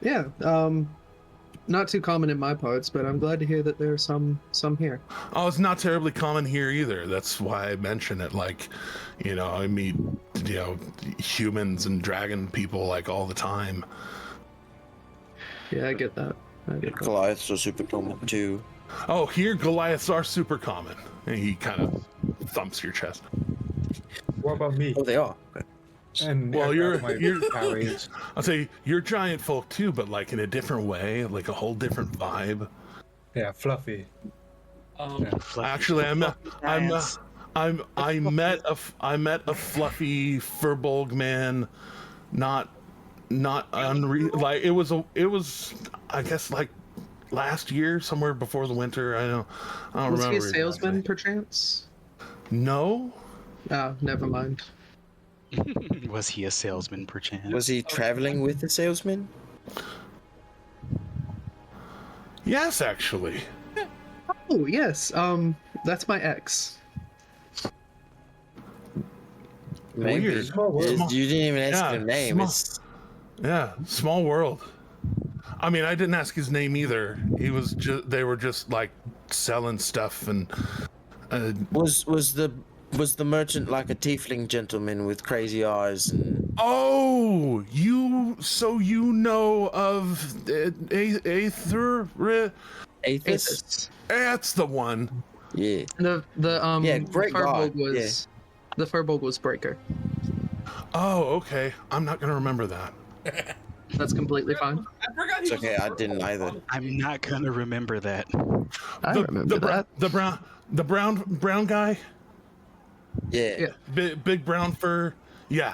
Yeah, not too common in my parts, but I'm glad to hear that there are some here. Oh, it's not terribly common here either. That's why I mention it. Like, I meet humans and dragon people like all the time. Yeah, I get that. Goliaths are super common too. Oh, here Goliaths are super common. And he kind of thumps your chest. What about me? Oh, they are. Okay. And Well, my parries. I'll say you're giant folk too, but like in a different way, like a whole different vibe. Yeah, fluffy. Actually, I met a fluffy Furbolg man, not like it was I guess like last year, somewhere before the winter. I don't Was remember. he a salesman, exactly. perchance? No. Oh, never mind. Was he a salesman, perchance? Was he traveling with the salesman? Yes, actually. Oh, yes. That's my ex. Maybe. Weird. You didn't even ask Yeah, his name. Yeah, small world. I mean, I didn't ask his name either. They were just like selling stuff and. Was the merchant like a tiefling gentleman with crazy eyes and? Oh, you know of Aether? Aethys? That's the one. Yeah. The great Furbolg god. was the Furbolg was Breaker. Oh, okay. I'm not gonna remember that. That's completely fine. I forgot he It's was okay. a I didn't either. I'm not gonna remember that. I remember that. The brown guy. Yeah. Big brown fur. Yeah.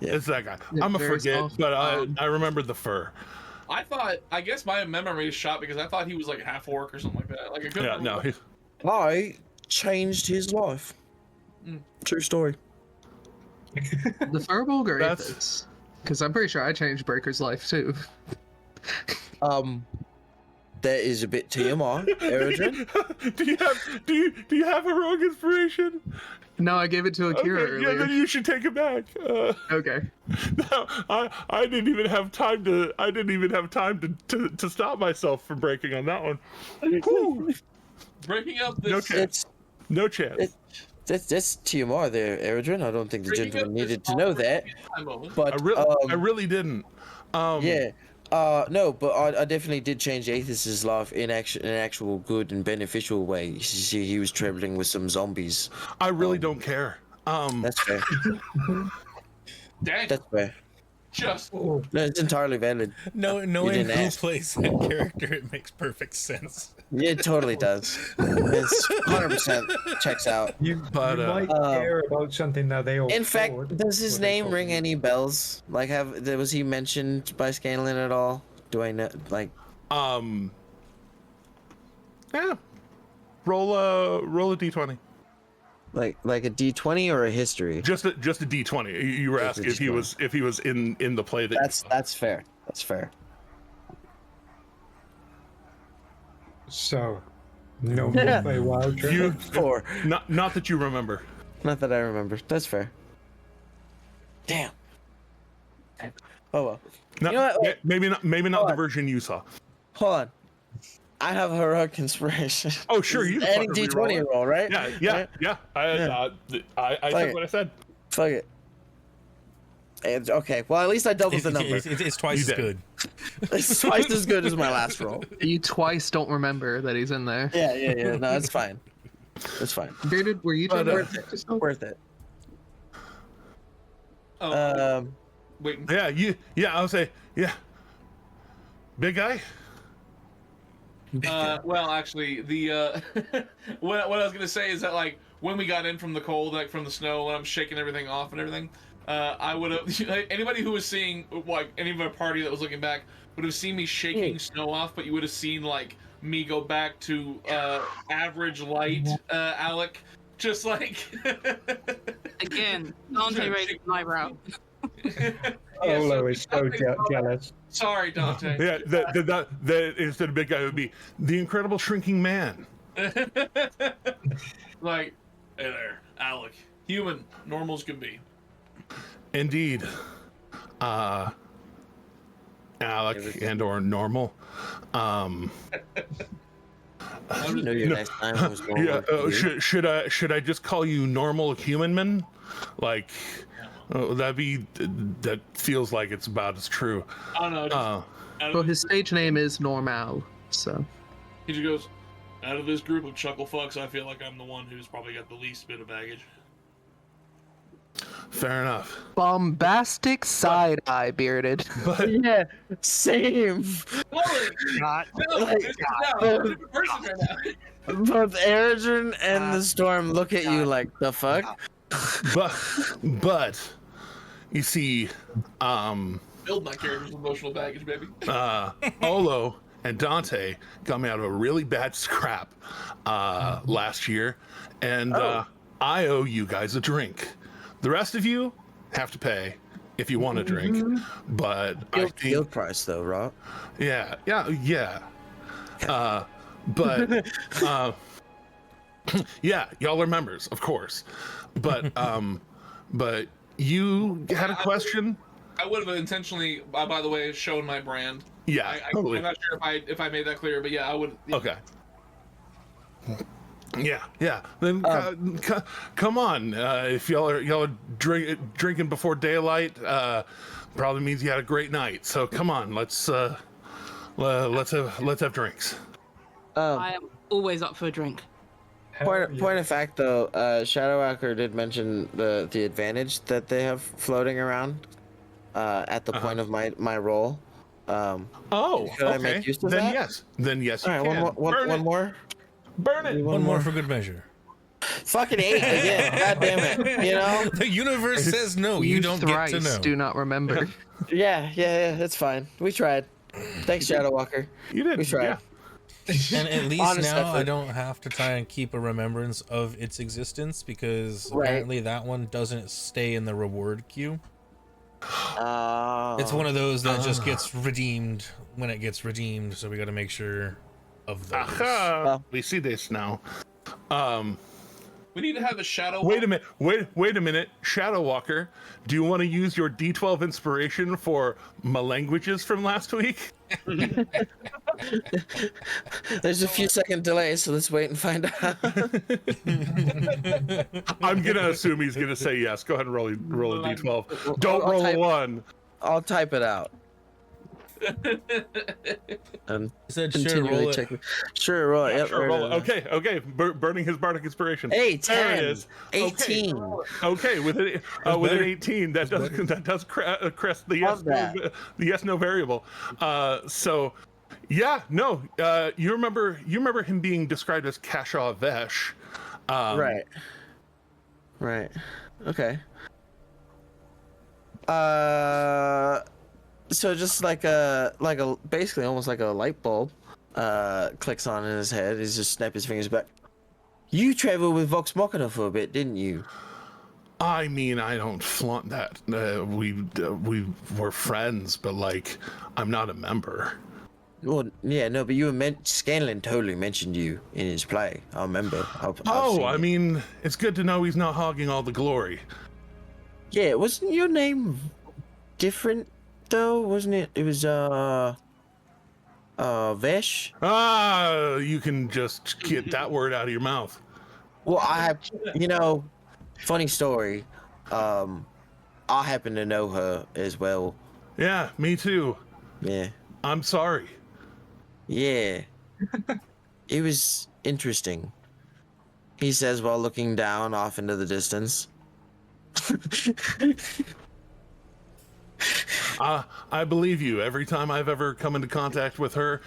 It's that guy. Yeah, I'm a very forget, soft. but I remember the fur. I guess my memory is shot because I thought he was like half orc or something like that. Like I couldn't Yeah, remember. no. I changed his life. True story. The Furbolg or That's- Aethys? Because I'm pretty sure I changed Breaker's life too. That is a bit TMI, Eridrin. do you have heroic inspiration? No, I gave it to Akira Okay, yeah, earlier. then you should take it back. Okay. No, I didn't even have time to stop myself from breaking on that one. Whew. Breaking up No this. chance. No chance. That's TMI there, Eridrin. I don't think the breaking up gentleman this needed to know that. moment. But I really didn't. yeah. No, but I definitely did change Aethys' life in an actual good and beneficial way. You see, he was traveling with some zombies. I really don't care. That's fair. Dang, That's fair. just No, it's entirely valid. Knowing didn't who ask. plays that character, it makes perfect sense. Yeah, it totally does. It's 100% checks out. You But, might care about something that they all. In fact, forward, does his what they name call ring it. any bells? Like, was he mentioned by Scanlan at all? Do I know? Like, Yeah. Roll a d20. like a D20 or a history? Just a d20. You were Just a asking if he was in the play that. That's fair. That's fair. So, no more play wild trip. You 4. not that you remember. Not that I remember. That's fair. Damn. Oh well. No, You know what? maybe not Hold the on. version you saw. Hold on. I have heroic inspiration. Oh sure, you Any fucking D20 reroll it. roll, right? Yeah. Right? I Fuck said it. what I said. Fuck it. Okay. Well, at least I doubled the number. It's twice You as did. good. It's twice as good as my last roll. You twice don't remember that he's in there. Yeah. No, it's fine. It's fine. Bearded, were you But, trying to Worth it. Worth it. oh, wait. Yeah. I would say big guy. Well, actually, the what I was gonna say is that like when we got in from the cold, like from the snow, when I'm shaking everything off and everything, I would have anybody who was seeing like any of my party that was looking back would have seen me shaking snow off, but you would have seen like me go back to average light, Alec, just like Again, Dante raised an eyebrow. Olo is so jealous. Sorry, Dante. Yeah, that instead of big guy would be the incredible shrinking man. Like, hey there, Alec. Human, normal as can be. Indeed. Alec and or normal. I didn't know your next time was going Yeah. Should I just call you normal human man? Like, that feels like it's about as true. I don't know. Just, Well, his stage name is Normal, so. he just goes, out of this group of chuckle fucks, I feel like I'm the one who's probably got the least bit of baggage. Fair enough. Bombastic side eye, Bearded. But Yeah, same. Holy God. no, Like, this is now a different person right now. both Eredrin and the Storm look at you like, the fuck? but you see, Build my character's emotional baggage, baby. Olo and Dante got me out of a really bad scrap last year, and I owe you guys a drink. The rest of you have to pay if you want a drink, but I think Guild price though, right? yeah. But yeah, y'all are members, of course. But you had a question. I would have intentionally, by the way, shown my brand. Yeah, totally. I'm not sure if I made that clear, but yeah, I would. Okay. Yeah. Then come on. If y'all are drinking before daylight, probably means you had a great night. So come on, let's have drinks. I am always up for a drink. Point of fact though, Shadowwalker did mention the advantage that they have floating around at the point of my roll. Should I make use of that? Then yes. All right, you can. one more. Burn it. One more for good measure. Fucking 8 again. God damn it. You know? The universe says no. You don't get to know. Do not remember. Yeah. That's fine. We tried. Thanks, Shadowwalker. You did. We tried. Yeah. And at least Honest now I effort. don't have to try and keep a remembrance of its existence because apparently that one doesn't stay in the reward queue. It's one of those that just gets redeemed when it gets redeemed, so we got to make sure of those. Aha! We see this now. We need to have a shadow. Wait a minute. Wait a minute. Shadowwalker, do you want to use your D12 inspiration for my languages from last week? There's a few second delay, so let's wait and find out. I'm gonna assume he's gonna say yes. Go ahead and roll a D12. Don't roll a 1. I'll type it out. And He said sure, continually roll it. check. Sure, roll it. Yep, Sure, roll it. right. Okay. Burning his bardic inspiration. Hey, There it 10, is. 18. Okay, with an better. 18, that does crest the Love that. yes no variable. So yeah, no. You remember him being described as Kashaw Vesh. Right. Okay. So just like a basically almost like a light bulb clicks on in his head. He's just snap his fingers back. You traveled with Vox Machina for a bit, didn't you? I mean, I don't flaunt that. We were friends, but like, I'm not a member. Well, yeah, no, but you were Scanlan totally mentioned you in his play. I remember. I've seen I it. mean, it's good to know he's not hogging all the glory. Yeah, wasn't your name different though? Wasn't it? It was Vesh. You can just get that word out of your mouth. Well, I have, funny story. I happen to know her as well. Yeah, me too. Yeah. I'm sorry. Yeah. It was interesting. He says while looking down off into the distance. I believe you. Every time I've ever come into contact with her,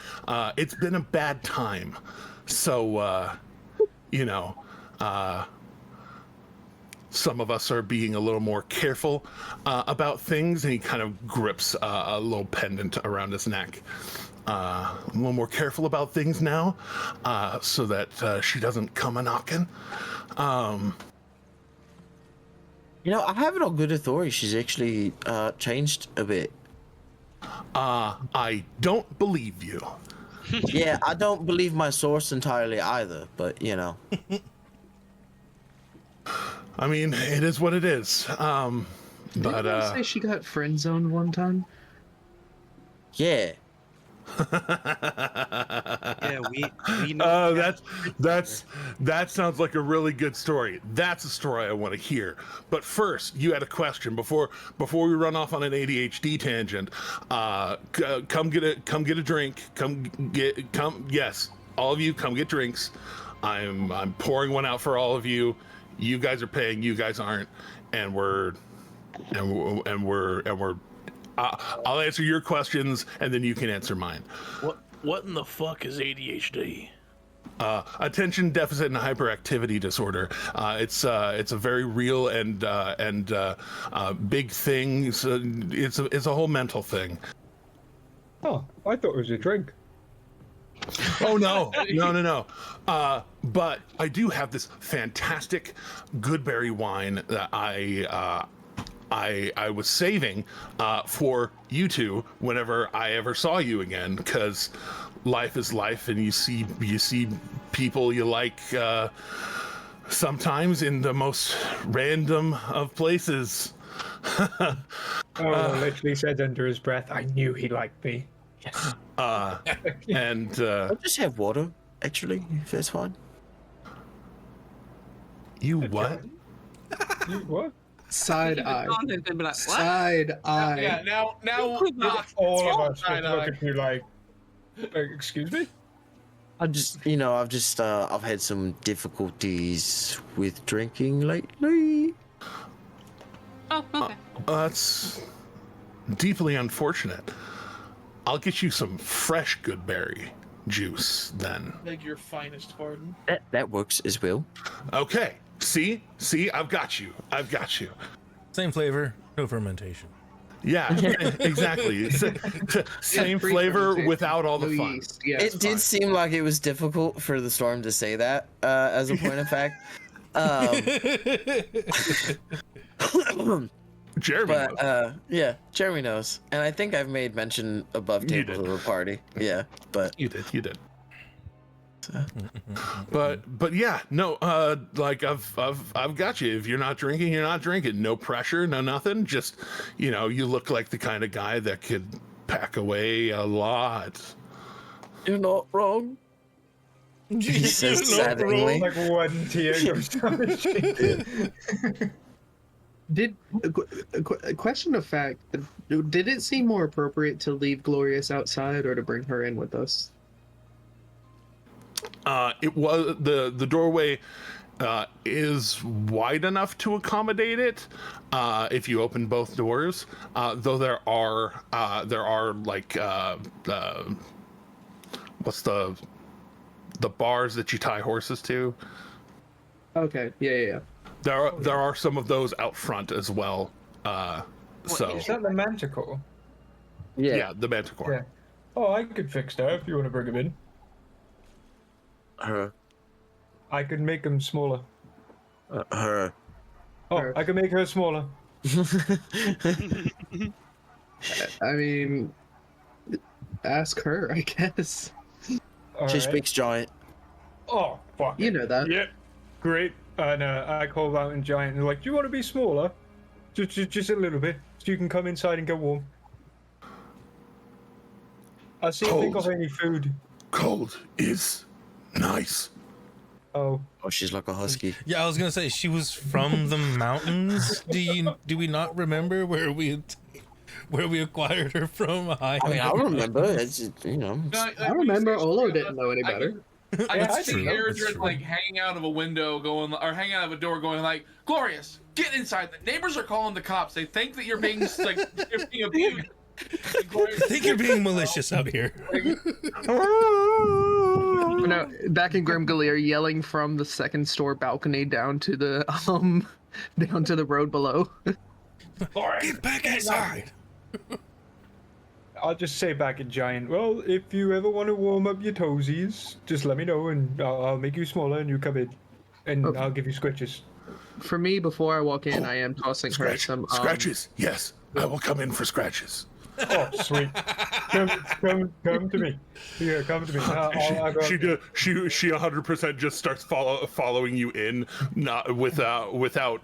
it's been a bad time. So, some of us are being a little more careful about things, and he kind of grips a little pendant around his neck. A little more careful about things now, so that she doesn't come a-knocking. I have it on good authority. She's actually changed a bit. I don't believe you. Yeah, I don't believe my source entirely either, but I mean, it is what it is. Didn't you say she got friend zoned one time? Yeah. Yeah, we know. That sounds like a really good story. That's a story I want to hear. But first, you had a question before we run off on an ADHD tangent. Come get a drink. Yes, all of you come get drinks. I'm pouring one out for all of you. You guys are paying. You guys aren't. and we're I'll answer your questions and then you can answer mine. What in the fuck is ADHD? Attention deficit and hyperactivity disorder. It's a very real and big thing. It's a whole mental thing. Oh, I thought it was a drink. Oh no. But I do have this fantastic goodberry wine that I was saving for you two whenever I ever saw you again, because life is life, and you see people you like sometimes in the most random of places. Literally said under his breath, "I knew he liked me." Yes. And I'll just have water, actually, if that's fine. You what? You what? Side eye. They'd be like, what? Side eye. Yeah, now All of us I would know. look at you like, excuse me? I've had some difficulties with drinking lately. Oh, okay. That's deeply unfortunate. I'll get you some fresh goodberry juice then. Beg your finest pardon. That works as well. Okay. See, I've got you. Same flavor, no fermentation. Yeah, exactly. Same flavor without all the fun. Yeast. Yeah, It did seem like it was difficult for the storm to say that, as a point of fact. Jeremy But knows. yeah, Jeremy knows, and I think I've made mention above You tables did. of a party. Yeah, but You did. But yeah, no, like I've got you. If you're not drinking, you're not drinking. No pressure, no nothing. Just, you look like the kind of guy that could pack away a lot. you're not wrong. He says sadly. Like one tear goes down his cheek. Did a question of fact? Did it seem more appropriate to leave Glorious outside or to bring her in with us? It was the doorway is wide enough to accommodate it if you open both doors. Though there are like what's the bars that you tie horses to? Okay, yeah. There are some of those out front as well. So Is that the manticore? yeah, the manticore. Yeah. Oh, I could fix that if you want to bring him in. Her. I could make him smaller. Her. Oh, Her. I could make her smaller. I mean, ask her, I guess. All She right. speaks giant. Oh, fuck. You know that. Yep. Great. And I call out in giant and like, do you want to be smaller? Just a little bit, so you can come inside and get warm. I'll see if they got any food. Cold is nice. Oh. Oh, she's like a husky. Yeah, I was gonna say she was from the mountains. Do we not remember where we acquired her from? I mean, I remember. It's I remember Olo didn't know any better. I Yeah, can that's see true. Aaron like hanging out of a window, or hanging out of a door, going like, "Glorious, get inside! The neighbors are calling the cops. They think that you're being like shifting abuse." I think you're being malicious out here. No, back in Grimgaleer, yelling from the second store balcony down to the road below. Get back inside. I'll just say back at giant. Well, if you ever want to warm up your toesies, just let me know and I'll make you smaller and you come in, and Okay. I'll give you scritches. For me, before I walk in, I am tossing her some Scratches. Yes, I will come in for scratches. Oh, sweet. Come to me. Yeah, come to me. I'll go. She 100% just starts following you in, not without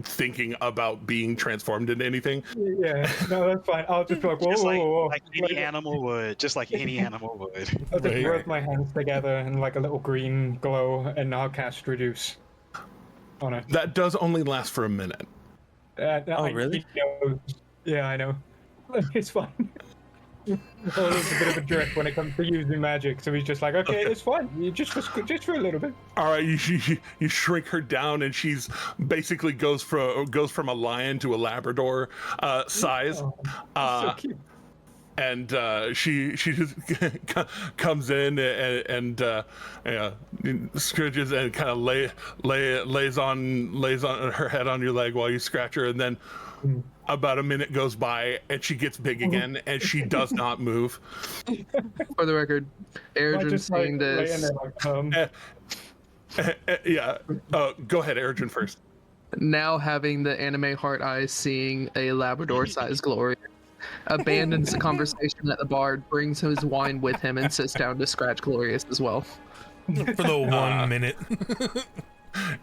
thinking about being transformed into anything. Yeah, no, that's fine. I'll just be like, whoa, Just whoa, whoa. like any animal would. Just like any animal would. I'll just Right. rub my hands together in like a little green glow, and I'll cast reduce on her. That does only last for a minute. Oh, really? Yeah, I know. It's fine. Olaf's a bit of a jerk when it comes to using magic, so he's just like, okay, it's fine. You just for a little bit. All right, you shrink her down, and she's basically goes from a lion to a Labrador size. So cute. And she just comes in and scritches and kind of lays on her head on your leg while you scratch her, and then about a minute goes by and she gets big again and she does not move. For the record, Eridrin seeing this. Yeah, go ahead, Eridrin first. Now having the anime heart eyes, seeing a Labrador-sized Gloria, abandons the conversation at the bar, brings his wine with him, and sits down to scratch Glorious as well. For the 1 minute.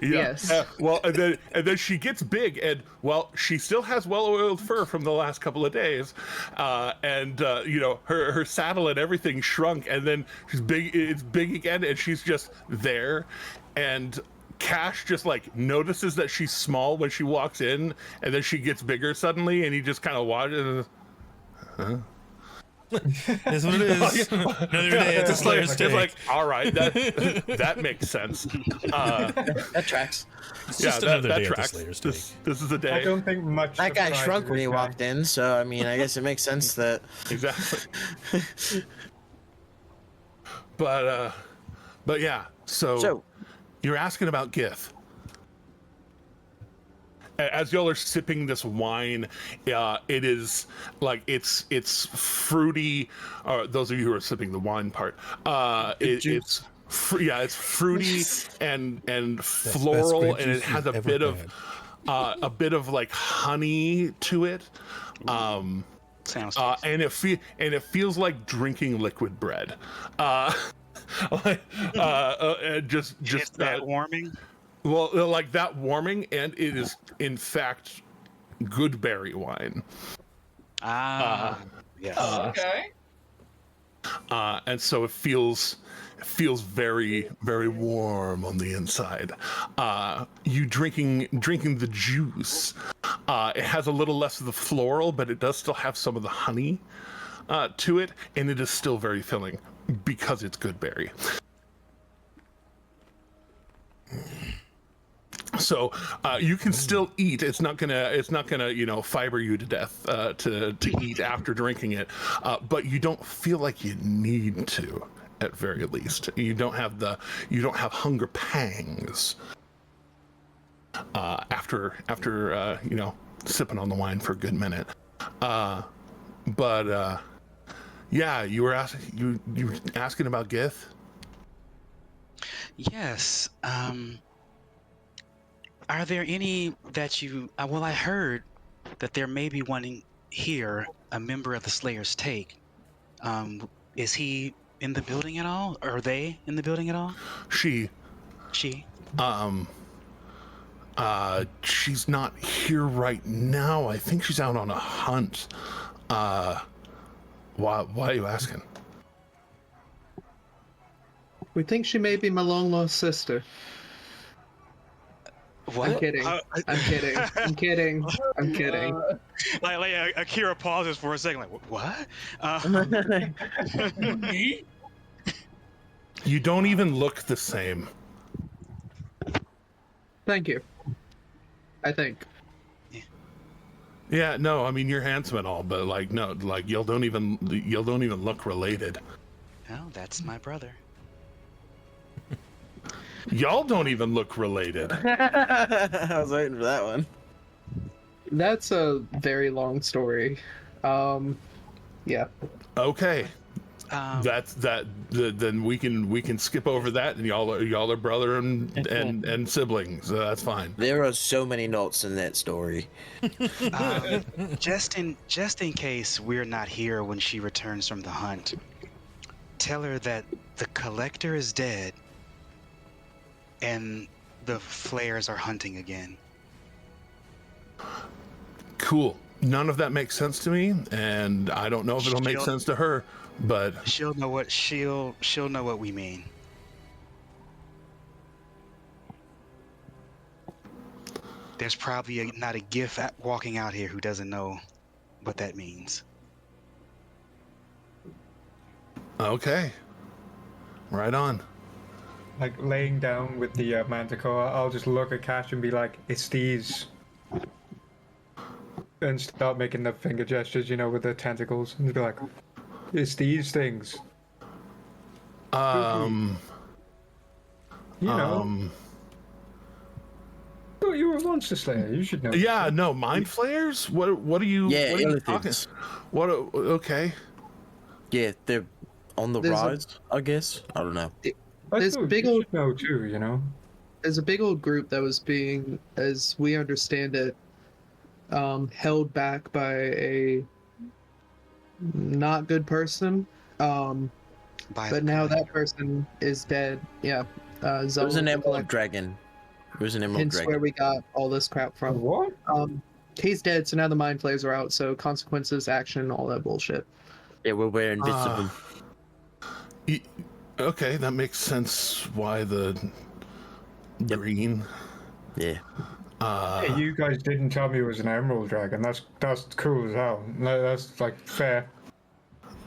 Yeah. Yes. Well, and then she gets big, and well, she still has well-oiled fur from the last couple of days, and her saddle and everything shrunk, and then she's big. It's big again, and she's just there, and Cash just like notices that she's small when she walks in, and then she gets bigger suddenly, and he just kind of watches. That's what it is. Another day at the Slayer's Take. It's like, all right, that makes sense. That tracks. It's just another day tracks. at the Slayer's This Take. is the day. I don't think much. That guy surprise shrunk when he this guy. walked in, so I mean, I guess it makes sense that. Exactly. But yeah. So you're asking about Gith. As y'all are sipping this wine, it is like it's fruity. Those of you who are sipping the wine part, it's fruity and floral, and it has a bit of like honey to it. Sounds and it feels like drinking liquid bread. Just that warming. Well, like that warming, and it is in fact good berry wine. Yes. Okay. And so it feels very, very warm on the inside. You drinking the juice. It has a little less of the floral, but it does still have some of the honey to it, and it is still very filling because it's good berry. So you can still eat. It's not gonna fiber you to death to eat after drinking it, but you don't feel like you need to. At very least, you don't have hunger pangs after sipping on the wine for a good minute. But yeah, you were asking about Gith. Yes. Are there any that you? Well, I heard that there may be one here, a member of the Slayer's Take. Is he in the building at all? Or are they in the building at all? She. She's not here right now. I think she's out on a hunt. Why are you asking? We think she may be my long-lost sister. What? I'm kidding. I'm kidding. I'm kidding. I'm kidding. Like Akira pauses for a second, like, what? You don't even look the same. Thank you. I think. Yeah, no, I mean you're handsome and all, but like no, like y'all don't even look related. Oh, that's my brother. Y'all don't even look related. I was waiting for that one. That's a very long story. Yeah. Okay. Then we can skip over that, and y'all are brother and siblings. So that's fine. There are so many notes in that story. Just in case we're not here when she returns from the hunt, tell her that the collector is dead and the flares are hunting again. Cool. None of that makes sense to me, and I don't know if it'll make sense to her, but she'll know what we mean. There's probably not a Gith walking out here who doesn't know what that means. Okay. Right on. Like laying down with the manticore, I'll just look at Cash and be like, "It's these," and start making the finger gestures, with the tentacles, and be like, "It's these things." Um. Oh, you were a monster slayer. You should know. Yeah, no, mind flayers? What are you Yeah, what are you talking? elephants. What okay. Yeah, they're on the There's a- rise, I guess. I don't know. There's big you old should know too. there's a big old group that was being, as we understand it, held back by a not good person. But now that person is dead. Yeah. It was Zelda an the emerald Collector. dragon. It was an emerald Hence dragon. where we got all this crap from. What? He's dead, so now the mind flayers are out, so consequences, action, all that bullshit. Yeah, we're wearing bits of them. Okay, that makes sense why the green. Yeah. Hey, you guys didn't tell me it was an emerald dragon. That's cool as hell. No, that's like fair.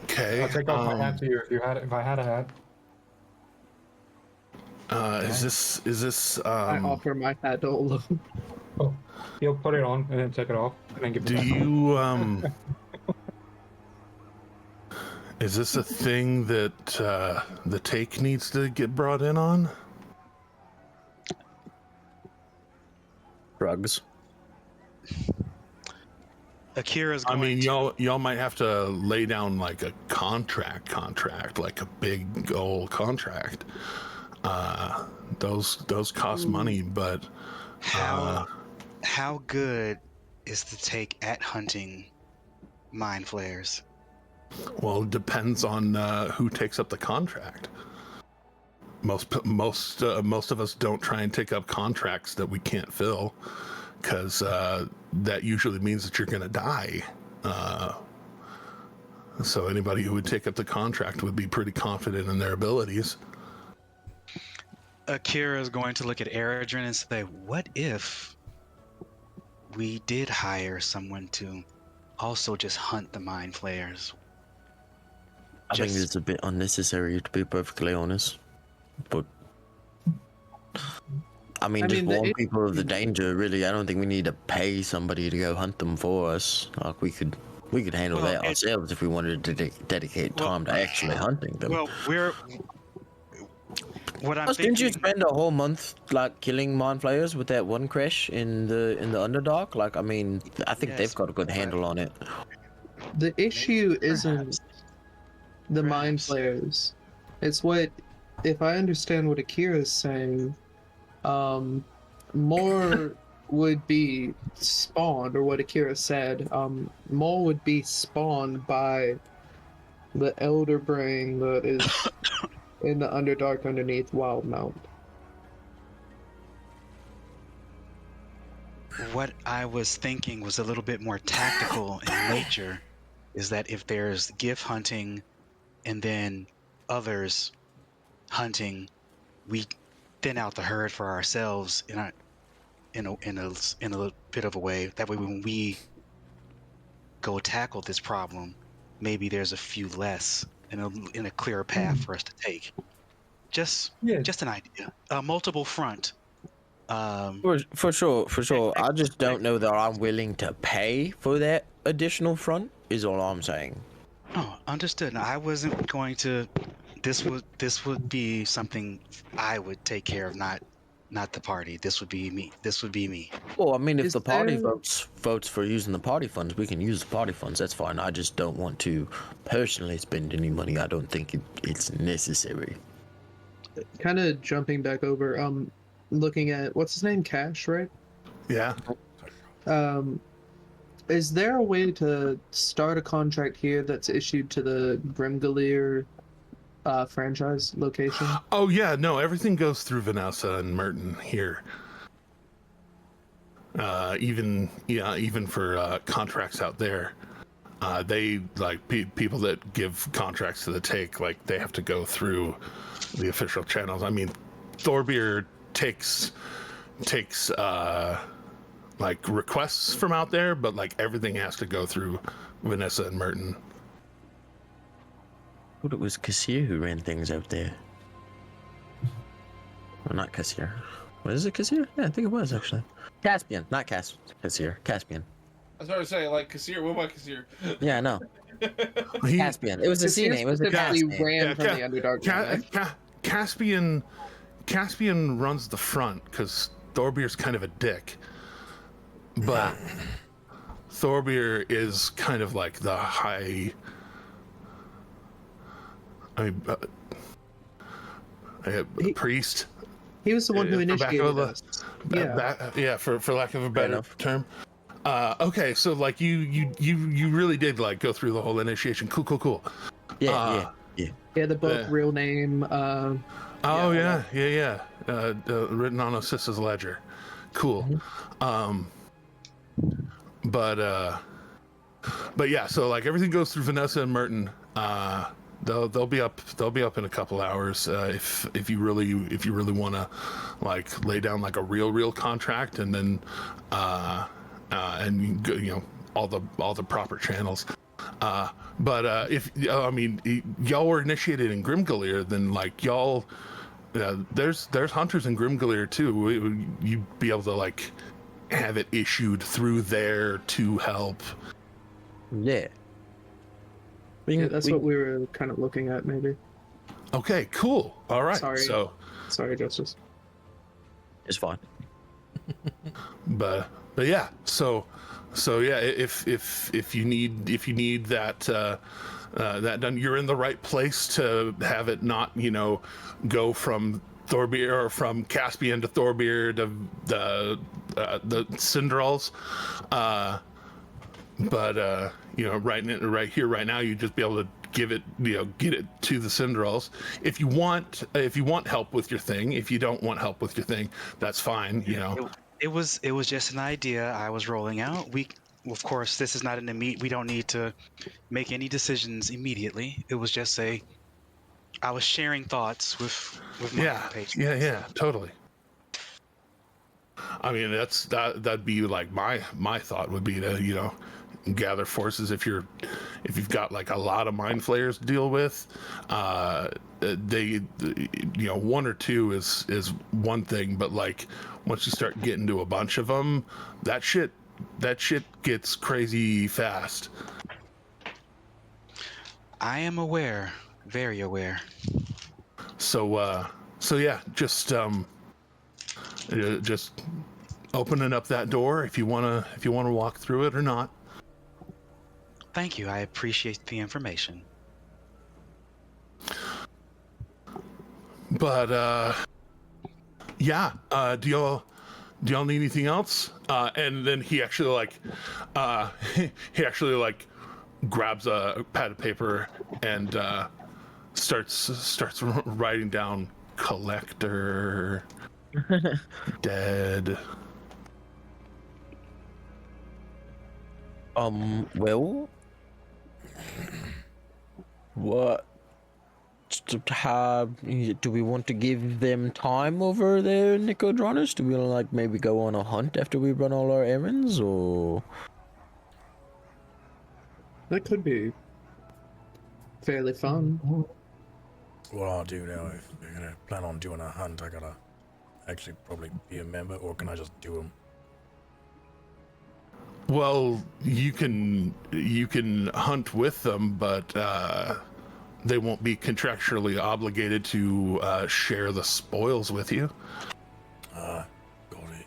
Okay. I'll take off my hat to you if I had a hat. Is this I offer my hat to Olo. Oh, he'll put it on and then take it off and then give it do back. you is this a thing that the take needs to get brought in on? Drugs. Akira's I going mean, to... y'all might have to lay down like a contract, like a big old contract. Those cost money, but How good is the take at hunting mind flayers? well, it depends on who takes up the contract. Most of us don't try and take up contracts that we can't fill, because that usually means that you're going to die. So anybody who would take up the contract would be pretty confident in their abilities. Akira is going to look at Eredrin and say, what if we did hire someone to also just hunt the mind flayers? I think it's a bit unnecessary, to be perfectly honest. But I mean, just warn people of the danger. Really, I don't think we need to pay somebody to go hunt them for us. Like we could handle that ourselves if we wanted to dedicate time to actually hunting them. Well, what I'm Didn't you thinking... spend a whole month like killing mind flayers with that one crash in the Underdark? Like, I mean, I think they've got a good handle on it. The issue isn't the mind Perhaps. flayers. It's what, if I understand what Akira is saying, more would be spawned, or what Akira said, more would be spawned by the elder brain that is in the Underdark underneath Wildmount. What I was thinking was a little bit more tactical in nature, is that if there's gift hunting and then others hunting, we thin out the herd for ourselves in a bit of a way. That way, when we go tackle this problem, maybe there's a few less in a clearer path for us to take. Just an idea. Multiple front. For sure. I just don't know that I'm willing to pay for that additional front. Is all I'm saying. Oh, understood. Now, I wasn't going to. This would be something I would take care of, not the party. This would be me. Well, I mean, if Is the party there- votes for using the party funds, we can use the party funds. That's fine. I just don't want to personally spend any money. I don't think it's necessary. Kind of jumping back over, looking at, what's his name? Cash, right? Yeah. Is there a way to start a contract here that's issued to the Grimgalier franchise location? Oh yeah, no, everything goes through Vanessa and Merton here. Even for contracts out there, they like people that give contracts to the take, like they have to go through the official channels. I mean, Thorbeer takes like requests from out there, but like everything has to go through Vanessa and Merton. thought it was Kassir who ran things out there. Well, not Kassir. Was it Kassir? Yeah, I think it was actually. Caspian, not Kassir. Caspian. I was about to say, like, Kassir. What about Kassir? Yeah, I know. Caspian. It was a C name. It was a specifically cast name. ran from the Underdark. Caspian runs the front because Thorbeer's kind of a dick. But Thorbeer is kind of like the high. I mean, priest. He was the one who initiated us. For lack of a better term. Okay, so like you really did like go through the whole initiation. Cool. Yeah, the book, real name. Written on Osissa's ledger. Cool. But yeah, so like everything goes through Vanessa and Merton. They'll be up in a couple hours if you really want to like lay down like a real contract and then and all the proper channels. But if y'all were initiated in Grimgaleer, then like y'all there's hunters in Grimgaleer too. You'd be able to like have it issued through there to help. Yeah. That's what we were kind of looking at, maybe. Okay, cool. All right. Sorry, Justice. It's fine. but yeah. So yeah. If you need that that done, you're in the right place to have it not go from Thorbeer or from Caspian to Thorbeer to the Cinderals. But right here, right now, you just be able to get it to the Cinderals. If you want help with your thing, if you don't want help with your thing, that's fine. It was just an idea I was rolling out. Of course, this is not an immediate. We don't need to make any decisions immediately. It was just I was sharing thoughts with my patrons. Yeah, totally. I mean, that'd be like my thought would be to gather forces if you've got like a lot of mind flayers to deal with. They one or two is one thing, but like once you start getting to a bunch of them, that shit gets crazy fast. I am aware, very aware. So yeah, just opening up that door if you wanna walk through it or not. Thank you. I appreciate the information. But do y'all need anything else? And then he actually grabs a pad of paper and starts writing down collector dead. Well, what do we want to give them time over there, Nicodranus? Do we want to like maybe go on a hunt after we run all our errands, or that could be fairly fun. What I'll do now, if we're gonna plan on doing a hunt, I gotta actually probably be a member, or can I just do them? Well, you can hunt with them, but they won't be contractually obligated to share the spoils with you. Got it.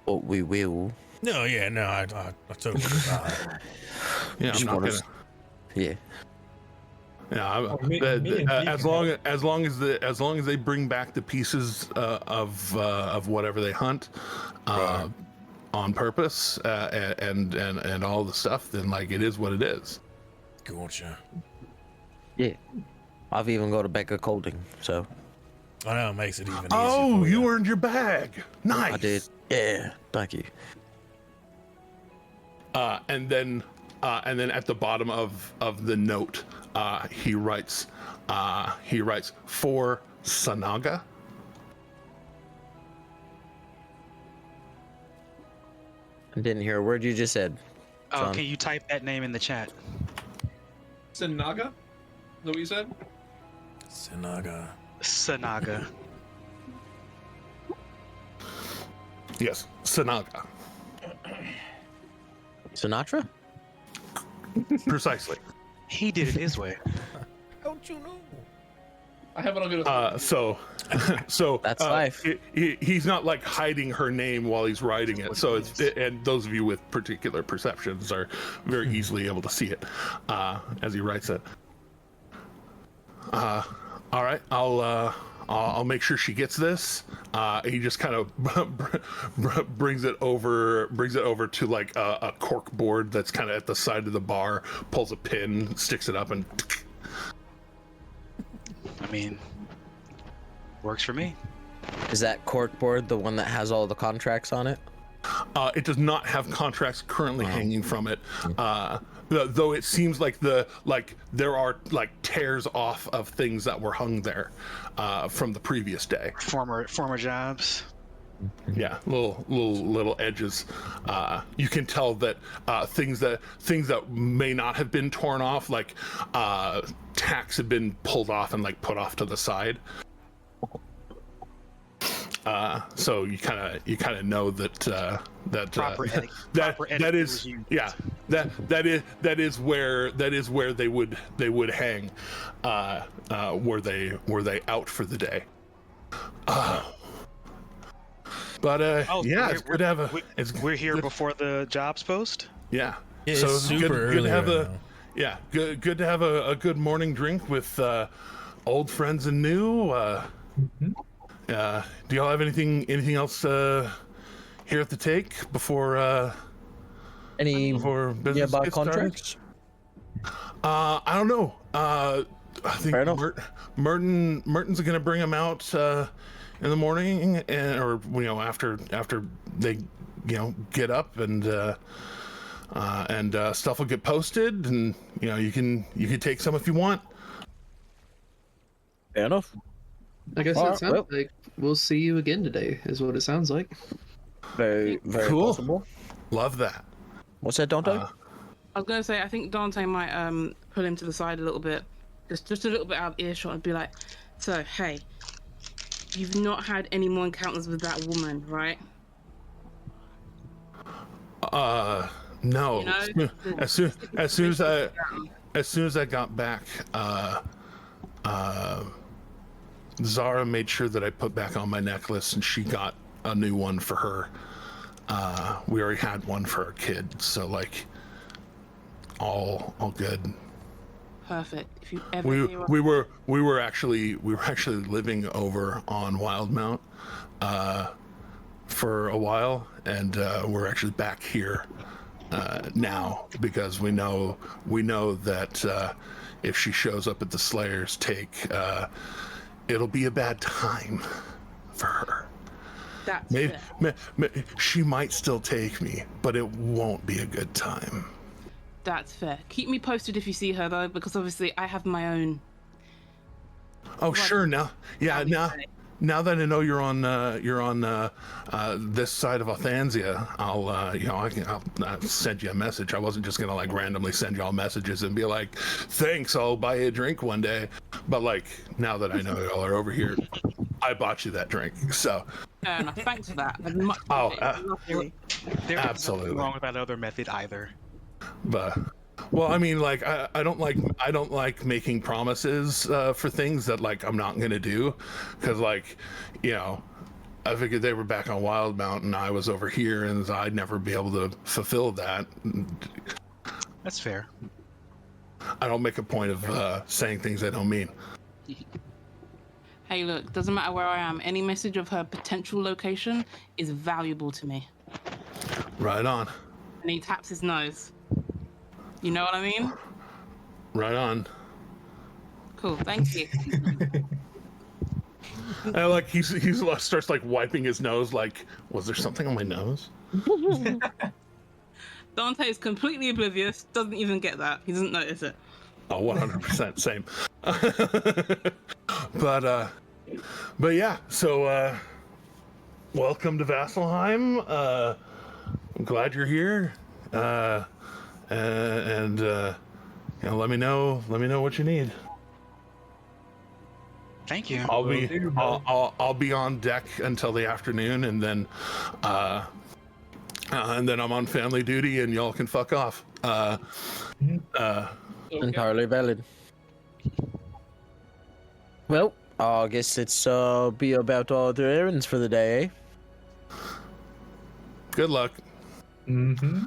But we will. No, I totally. Yeah, I'm not gonna. Yeah. Yeah, as long as they bring back the pieces of whatever they hunt, Right. on purpose, and all the stuff, then like it is what it is. Gotcha. Yeah. I've even got a bag of colding, so. I know, it makes it even easier. Oh, you earned your bag. Nice. I did. Yeah. Thank you. And then at the bottom of the note, he writes for Sanaga. I didn't hear a word you just said. Oh, Son. can you type that name in the chat? Sanaga? what you said? Sanaga. Yes, Sanaga. Sinatra? Precisely. He did it his way. How'd you know? I have it on good. So That's life. He's not like hiding her name while he's writing it. So and those of you with particular perceptions are very easily able to see it as he writes it. All right, I'll make sure she gets this. He just kind of brings it over to like a cork board that's kind of at the side of the bar. Pulls a pin, sticks it up, and. I mean, works for me. Is that corkboard the one that has all the contracts on it? It does not have contracts currently hanging from it, though it seems like there are like tears off of things that were hung there from the previous day. Former jobs. Yeah, little edges. You can tell that things that may not have been torn off, like tacks have been pulled off and like put off to the side. So you kind of know that that is where they would hang were they out for the day. But it's good to have a. We're here before the jobs post. Yeah. It's So super good early to have right now. good to have a good morning drink with old friends and new. Do y'all have anything else here at the take before business about gets contracts? I don't know. I think Fair enough. Merton's gonna bring them out in the morning, or after they get up and stuff will get posted, and you can take some if you want. Fair enough. I guess it sounds like we'll see you again today, is what it sounds like. Very Cool. possible. Love that. What's that, Dante? I was gonna say, I think Dante might pull him to the side a little bit, just a little bit out of earshot, and be like, "So, hey, you've not had any more encounters with that woman, right?" No. As soon as I got back, Zara made sure that I put back on my necklace, and she got a new one for her. We already had one for our kid, so like all good. Perfect. If you ever We were actually living over on Wildmount for a while, and we're actually back here now because we know that if she shows up at the Slayer's take, it'll be a bad time for her. That's She might still take me, but it won't be a good time. That's fair. Keep me posted if you see her, though, because obviously I have my own. Oh, sure. Now that I know you're on this side of Othanzia, I'll send you a message. I wasn't just gonna like randomly send y'all messages and be like, "Thanks, I'll buy you a drink one day." But like now that I know y'all are over here, I bought you that drink. So. Fair enough. Thanks for that. Much There absolutely. nothing wrong with that other method either. But well, I mean, like I don't like making promises for things that like I'm not gonna do, because like I figured they were back on Wildmount and I was over here, and I'd never be able to fulfill that. That's fair. I don't make a point of saying things I don't mean. Hey, look, doesn't matter where I am. Any message of her potential location is valuable to me. Right on. And he taps his nose. You know what I mean? Right on. Cool, thank you. And like he starts like wiping his nose. Like, was there something on my nose? Dante is completely oblivious. Doesn't even get that. He doesn't notice it. Oh, 100% same. But yeah. So welcome to Vasselheim. I'm glad you're here. And let me know what you need. Thank you. I'll be on deck until the afternoon, and then I'm on family duty, and y'all can fuck off. Entirely valid. Well, I guess it's be about all the errands for the day, eh? Good luck. Mm-hmm.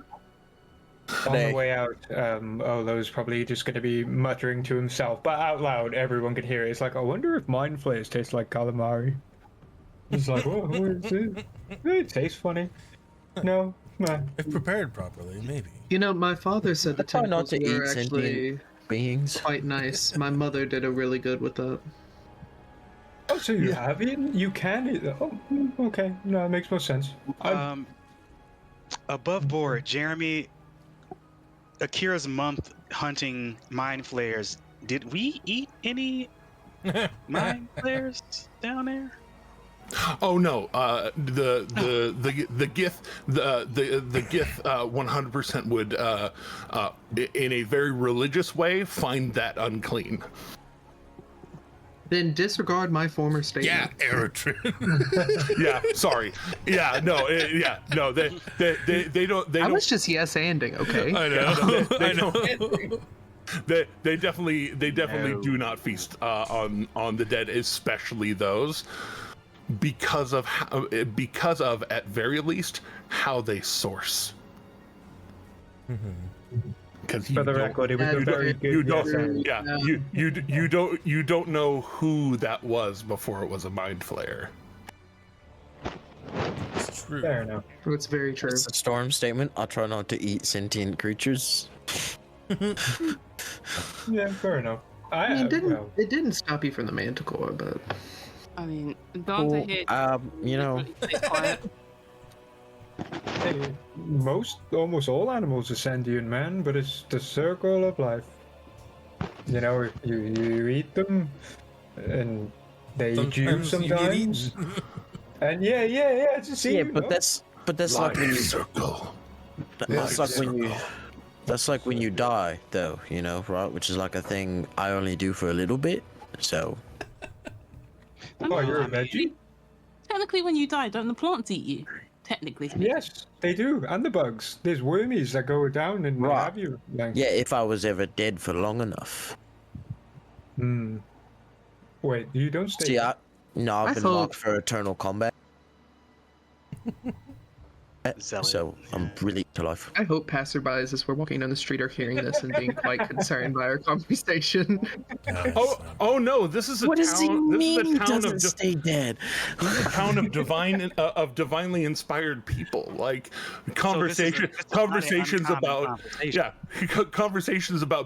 On Today. the way out, Olo's probably just going to be muttering to himself, but out loud, everyone could hear it. It's like, I wonder if mind flayers taste like calamari. It's like, what is it? It tastes funny. No, nah. If prepared properly, maybe. You know, my father said the Try not tentacles to were eat actually sentient beings. quite nice. My mother did a really good with that. Oh, so you have eaten? You can eat them? Oh, okay. No, it makes more sense. Above board, Jeremy. Akira's month hunting mind flayers. Did we eat any mind flayers down there? Oh no, the Gith 100% would in a very religious way find that unclean. Then disregard my former statement. Yeah, Eritrea. Yeah, sorry. Yeah, no, they don't. I was just yes-anding, okay? I know. They definitely do not feast on the dead, especially those, because of at very least how they source. Because For the record, it was a very good you don't know who that was before it was a mind flayer. It's true. Fair enough. It's very true. It's a storm statement. I'll try not to eat sentient creatures. Yeah, fair enough. I mean, it didn't stop you from the manticore, but I mean, Dante here. You know. Stay quiet. Hey, almost all animals are sentient, man, but it's the circle of life. You know, you eat them, and they eat you sometimes. And yeah, just see. Yeah, but that's like when you circle. That's like when you die, though, you know, right? Which is like a thing I only do for a little bit. So. Oh, you're a veggie? Technically, when you die, don't the plants eat you? Technically speaking. Yes, they do, and the bugs. There's wormies that go down and have you. Like... Yeah, if I was ever dead for long enough. Wait, you don't stay. See, I've been marked for eternal combat. So I'm really to life. I hope passerbys as we're walking down the street are hearing this and being quite concerned by our conversation. Oh no! This is a what town. Does he mean this is a town doesn't stay dead. This is a town of divinely inspired people. Like conversations about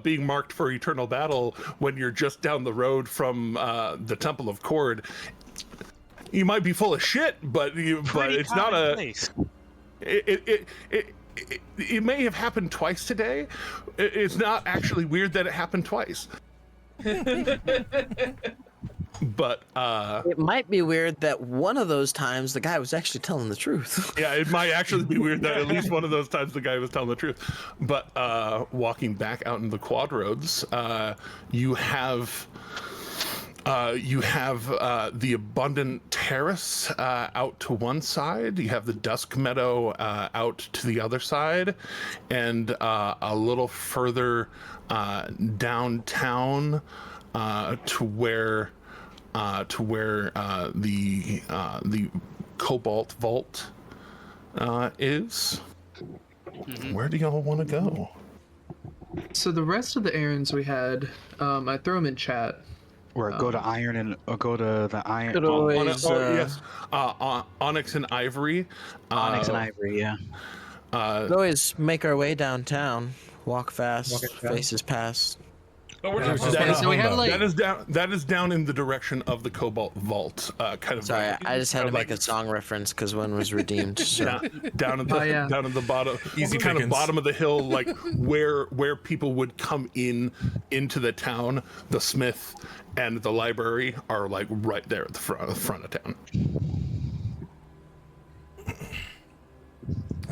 being marked for eternal battle when you're just down the road from the Temple of Cord. You might be full of shit, but it's not a. Place. It may have happened twice today. It's not actually weird that it happened twice. But it might be weird that one of those times the guy was actually telling the truth. Yeah, it might actually be weird that at least one of those times the guy was telling the truth. But walking back out in the quad roads, you have the abundant terrace out to one side. You have the dusk meadow out to the other side, and a little further downtown to where the Cobalt Vault is. Mm-hmm. Where do y'all want to go? So the rest of the errands we had, I throw them in chat. Or go to Iron or go to the Iron. Yes, Onyx and Ivory. Onyx and Ivory, yeah. Always make our way downtown. Walk fast, faces past. That is down in the direction of the Cobalt Vault. Kind of. Sorry, I just had to make a song reference because one was redeemed. So. down at the bottom, kind of bottom of the hill, like where people would come into the town. The Smith and the library are like right there at the front of town.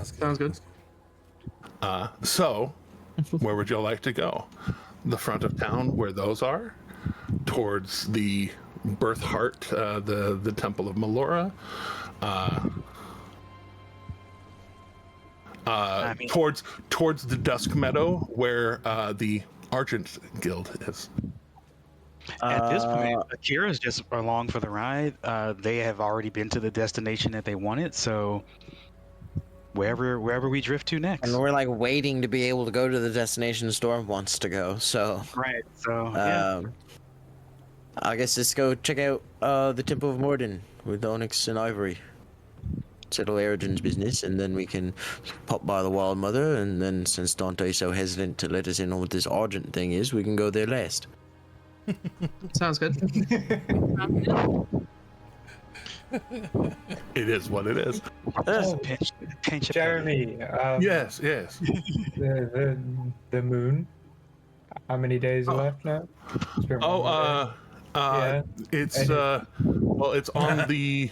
Sounds good. So, where would y'all like to go? The front of town, where those are, towards the Birth Heart, the Temple of Melora. Towards the Dusk Meadow, where the Argent Guild is. At this point, Akira's just along for the ride. They have already been to the destination that they wanted, so wherever we drift to next. And we're like waiting to be able to go to the destination Storm wants to go. So right. So yeah. I guess let's go check out the Temple of Morden with Onyx and Ivory. Settle Eridan's business, and then we can pop by the Wild Mother, and then since Dante's so hesitant to let us in on what this Argent thing is, we can go there last. Sounds good. It is what it is. Pinch Jeremy. Yes. The moon. How many days are left now? It's well, it's on the.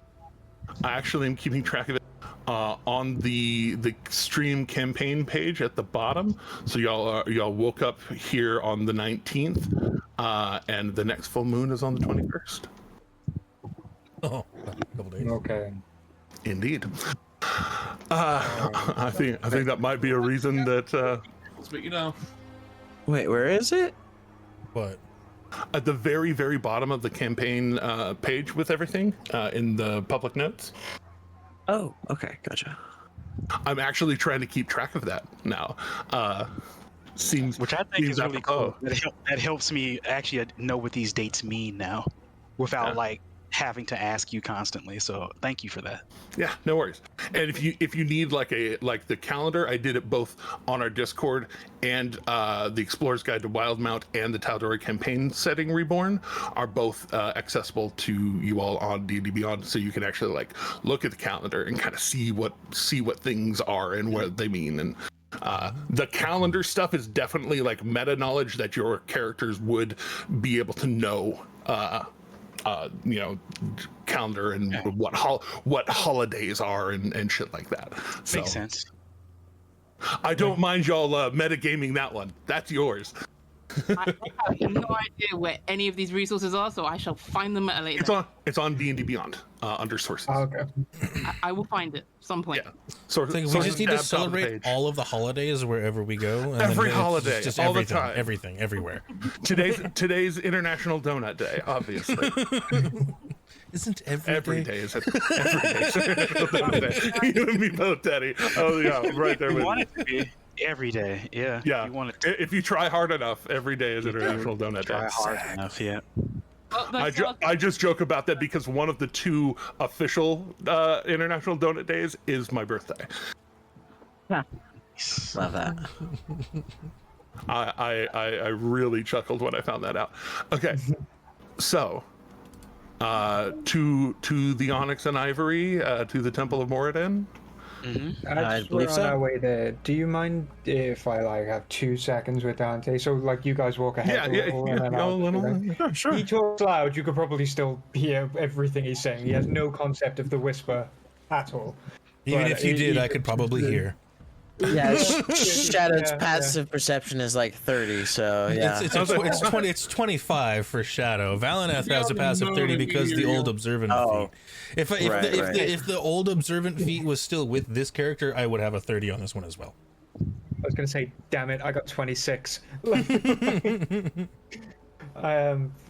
Actually, I'm keeping track of it on the stream campaign page at the bottom. So y'all woke up here on the 19th, and the next full moon is on the 21st. Oh, a couple days. Okay. Indeed. I think that might be a reason that. But you know. Wait, where is it? What? At the very, very bottom of the campaign page with everything in the public notes. Oh, okay, gotcha. I'm actually trying to keep track of that now. Which I think is really cool. That helps me actually know what these dates mean now, without like having to ask you constantly. So thank you for that. Yeah, no worries. And if you need like the calendar, I did it both on our Discord and the Explorer's Guide to Wildmount and the Tal'Dorei campaign setting reborn are both accessible to you all on D&D Beyond, so you can actually like look at the calendar and kind of see what things are and what they mean. And the calendar stuff is definitely like meta knowledge that your characters would be able to know. Calendar and what holidays are and shit like that. So, makes sense. I don't mind y'all metagaming that one. That's yours. I have no idea where any of these resources are, so I shall find them at a later. It's on D&D Beyond under sources. Oh, okay. I will find it some point. Yeah. We just need to celebrate all of the holidays wherever we go. And every holiday, just all everything, the time, everything, everywhere. Today's International Donut Day, obviously. Isn't every day is every day is International Donut Day? You and me both, Daddy. Oh yeah, right there with want it to be every day. Yeah. Yeah. You want it to if you try hard enough, every day is International Donut Day. try hard enough. Yeah. Well, I just joke about that because one of the two official International Donut Days is my birthday. Love that. I really chuckled when I found that out. Okay, so to the Onyx and Ivory, to the Temple of Moradin. I believe we're so. on our way there. Do you mind if I like have 2 seconds with Dante? So like you guys walk ahead a little, and then I'll Sure. He talks loud. You could probably still hear everything he's saying. He has no concept of the whisper at all. Even But if you did, I could probably hear. Yeah, Shadow's passive perception is like 30, so yeah. It's 25 for Shadow. Valineth has a passive 30 because the old observant feat. If the old observant feat was still with this character, I would have a 30 on this one as well. I was gonna say, damn it, I got 26. But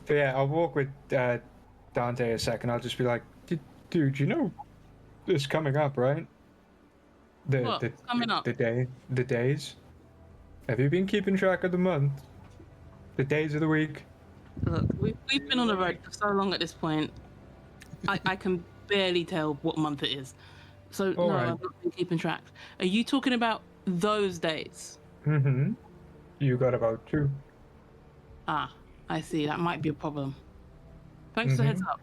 yeah, I'll walk with Dante a second. I'll just be like, dude, you know, this coming up, right? Coming up? The days. Have you been keeping track of the month? The days of the week? Look, we've been on the road for so long at this point. I can barely tell what month it is. So no, right. I've not been keeping track. Are you talking about those days? Mm-hmm. You got about 2. Ah, I see. That might be a problem. Thanks for the heads up.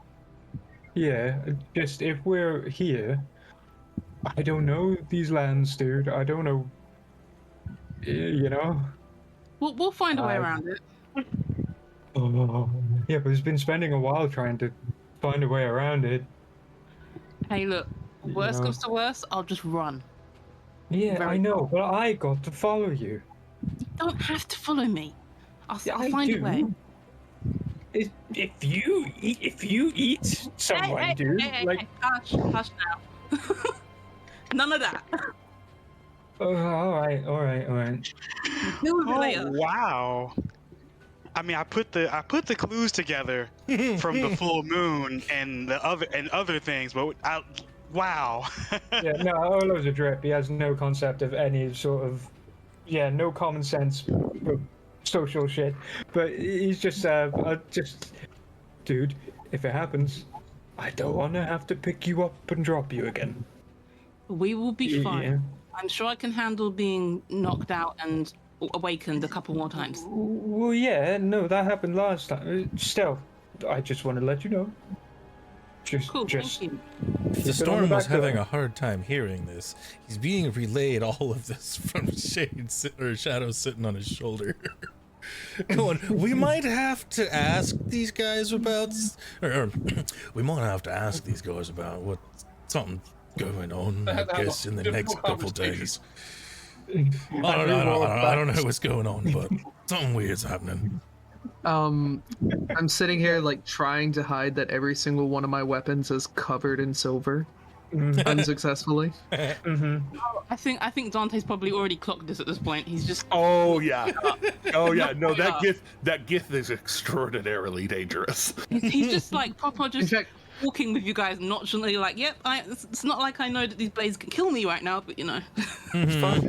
Yeah, just if we're here, I don't know these lands, dude. I don't know. You know? We'll find a way around it. Oh, yeah, but it's been spending a while trying to find a way around it. Hey, look. Worst comes to worst, I'll just run. Yeah, I know, but I got to follow you. You don't have to follow me. I'll I find do. a way. If you eat someone, dude, like hush now. None of that. all right. Deal with it later. Wow. I mean, I put the clues together from the full moon and the other things, but wow. Yeah, no, Olo's a drip. He has no concept of any sort of, no common sense of social shit. But he's just, dude, if it happens, I don't want to have to pick you up and drop you again. We will be fine. Yeah. I'm sure I can handle being knocked out and awakened a couple more times. Well, yeah, no, that happened last time. Still, I just want to let you know. Cool, Just thank you. The Storm was having a hard time hearing this. He's being relayed all of this from Shadow sitting on his shoulder. Going, we might have to ask these guys about, or we might have to ask these guys about what something going on. I guess in the next couple days. I don't know what's going on, but something weird's happening. I'm sitting here like trying to hide that every single one of my weapons is covered in silver, unsuccessfully. I think Dante's probably already clocked this at this point. He's just. Oh yeah. No, that gift is extraordinarily dangerous. He's just like proper, just walking with you guys nonchalantly, like, yep. It's not like I know that these blades can kill me right now, but you know. It's fine.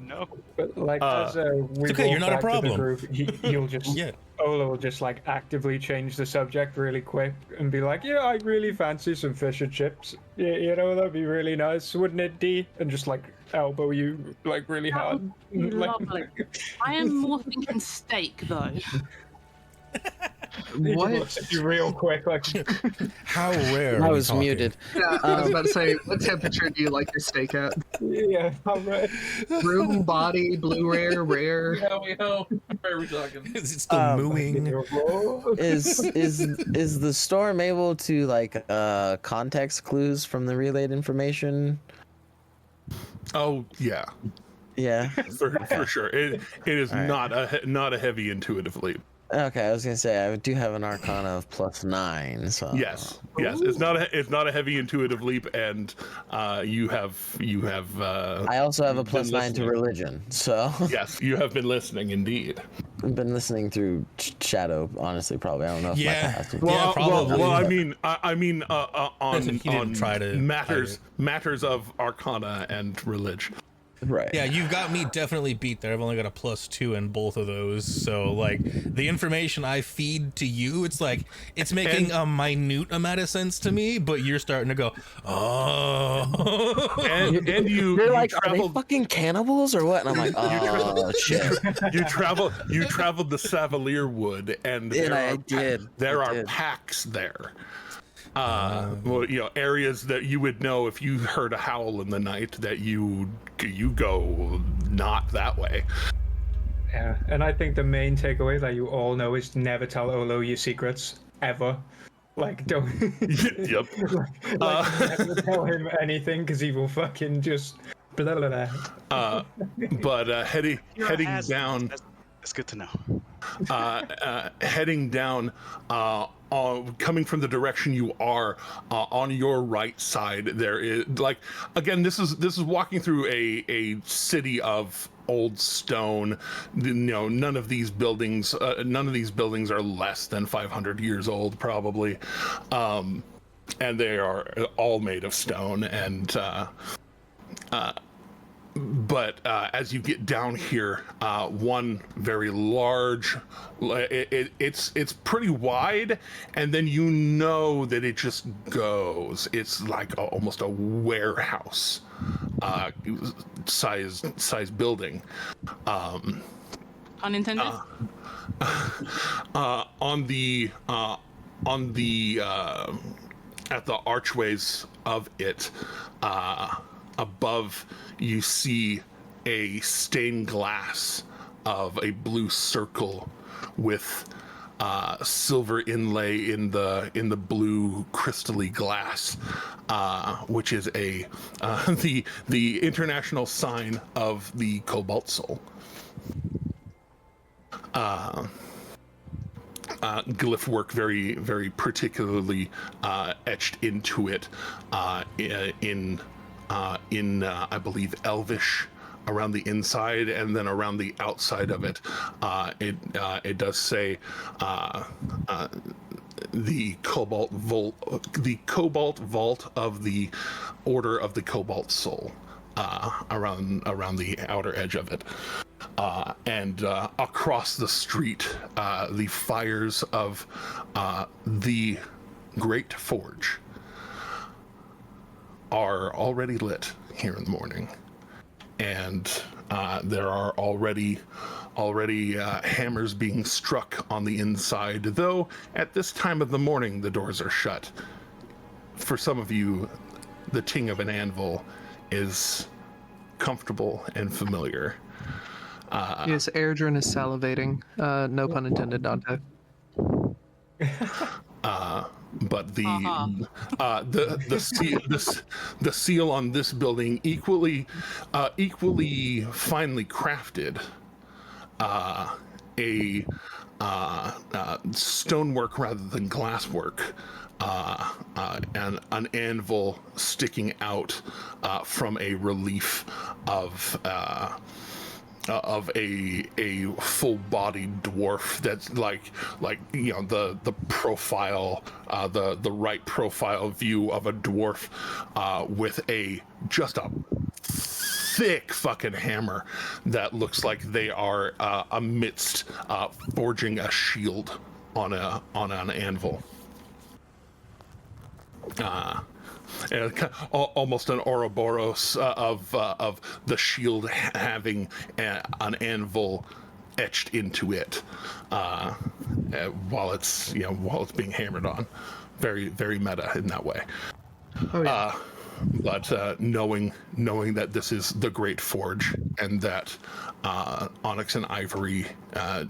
No. But like, as we okay, you're not a back to the problem. group, he'll just Ola will just like actively change the subject really quick and be like, yeah, I really fancy some fish and chips. Yeah, you know, that'd be really nice, wouldn't it, D? And just like elbow you like really hard. Lovely. I am more thinking steak though. What? You real quick, like how rare? I was muted. Yeah, I was about to say, what temperature do you like your steak at? Yeah, how rare? Room, body, blue rare, rare. Yeah, we know. Where are we talking? It's still mooing. Is the Storm able to like context clues from the relayed information? Oh yeah. Yeah. For sure. It is not a heavy intuitive leap. Okay, I was gonna say I do have an Arcana of +9, so yes, it's not a heavy intuitive leap, and you have. I also have a +9 to religion, so yes, you have been listening indeed. I've been listening through Shadow, honestly, probably. I don't know if my past was- Well, I mean, on try to matters of Arcana and religion. Right. Yeah, you've got me definitely beat there. I've only got a +2 in both of those. So, like, the information I feed to you, it's like, it's making a minute amount of sense to me, but you're starting to go, oh. And you're like, are they fucking cannibals or what? And I'm like, oh, shit. You traveled the Savalier Wood, and there are packs there. Well, you know, areas that you would know if you heard a howl in the night that you go not that way. Yeah, and I think the main takeaway that you all know is never tell Olo your secrets ever. Like, don't. Yep. Never tell him anything because he will fucking just. Blah, blah, blah. But heading down. That's good to know. Heading down. Coming from the direction you are, on your right side, there is, like, again, this is walking through a city of old stone. You know, none of these buildings are less than 500 years old, probably, and they are all made of stone. And but as you get down here, one very large, it's pretty wide, and then you know that it just goes. It's like almost a warehouse size building. Unintended. On the at the archways of it, above, you see a stained glass of a blue circle with silver inlay in the blue crystally glass, which is the international sign of the Cobalt Soul. glyph work very, very particularly etched into it in I believe Elvish around the inside, and then around the outside of it, it does say the Cobalt Vault of the Order of the Cobalt Soul around the outer edge of it. And across the street, the fires of the Great Forge are already lit here in the morning, and there are already hammers being struck on the inside, though at this time of the morning the doors are shut. For some of you, the ting of an anvil is comfortable and familiar. Yes, Airdrin is salivating. No pun intended, Dante. But the seal on this building equally finely crafted. A stonework rather than glasswork, and an anvil sticking out from a relief of a full-bodied dwarf that's like the profile, the right profile view of a dwarf with just a thick fucking hammer that looks like they are amidst forging a shield on an anvil. And almost an Ouroboros of the shield having an anvil etched into it while it's being hammered on. Very, very meta in that way. Oh, yeah. But knowing that this is the Great Forge, and that Onyx and Ivory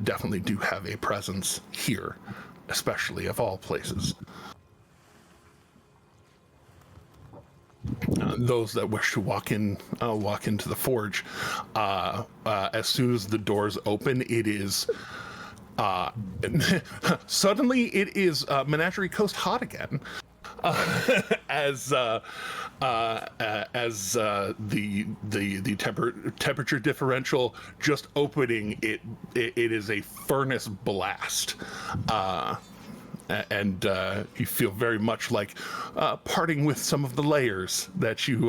definitely do have a presence here, especially of all places. Those that wish to walk into the forge, as soon as the doors open, it is suddenly it is Menagerie Coast hot again. As the temperature differential just opening, it is a furnace blast. And you feel very much like parting with some of the layers that you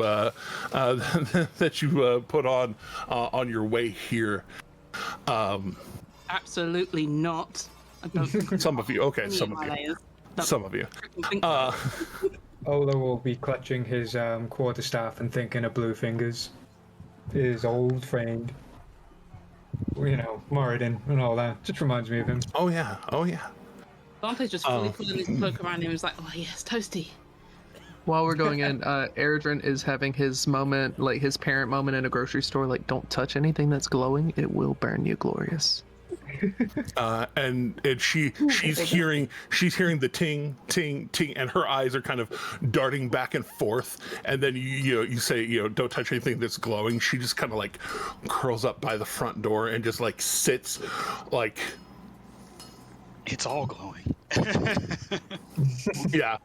put on your way here. Absolutely not. I don't some of you, okay, some of you. layers. Some of you. Ola will be clutching his quarterstaff and thinking of Blue Fingers, his old friend. Moradin and all that. Just reminds me of him. Oh yeah. Dante's just fully pulling his cloak around him. He's like, oh yes, toasty. While we're going in, Airdrin is having his moment, like his parent moment in a grocery store, like, don't touch anything that's glowing, it will burn you glorious. And she's hearing the ting ting ting, and her eyes are kind of darting back and forth, and then you say don't touch anything that's glowing. She just kind of like curls up by the front door and just like sits like it's all glowing. Yeah.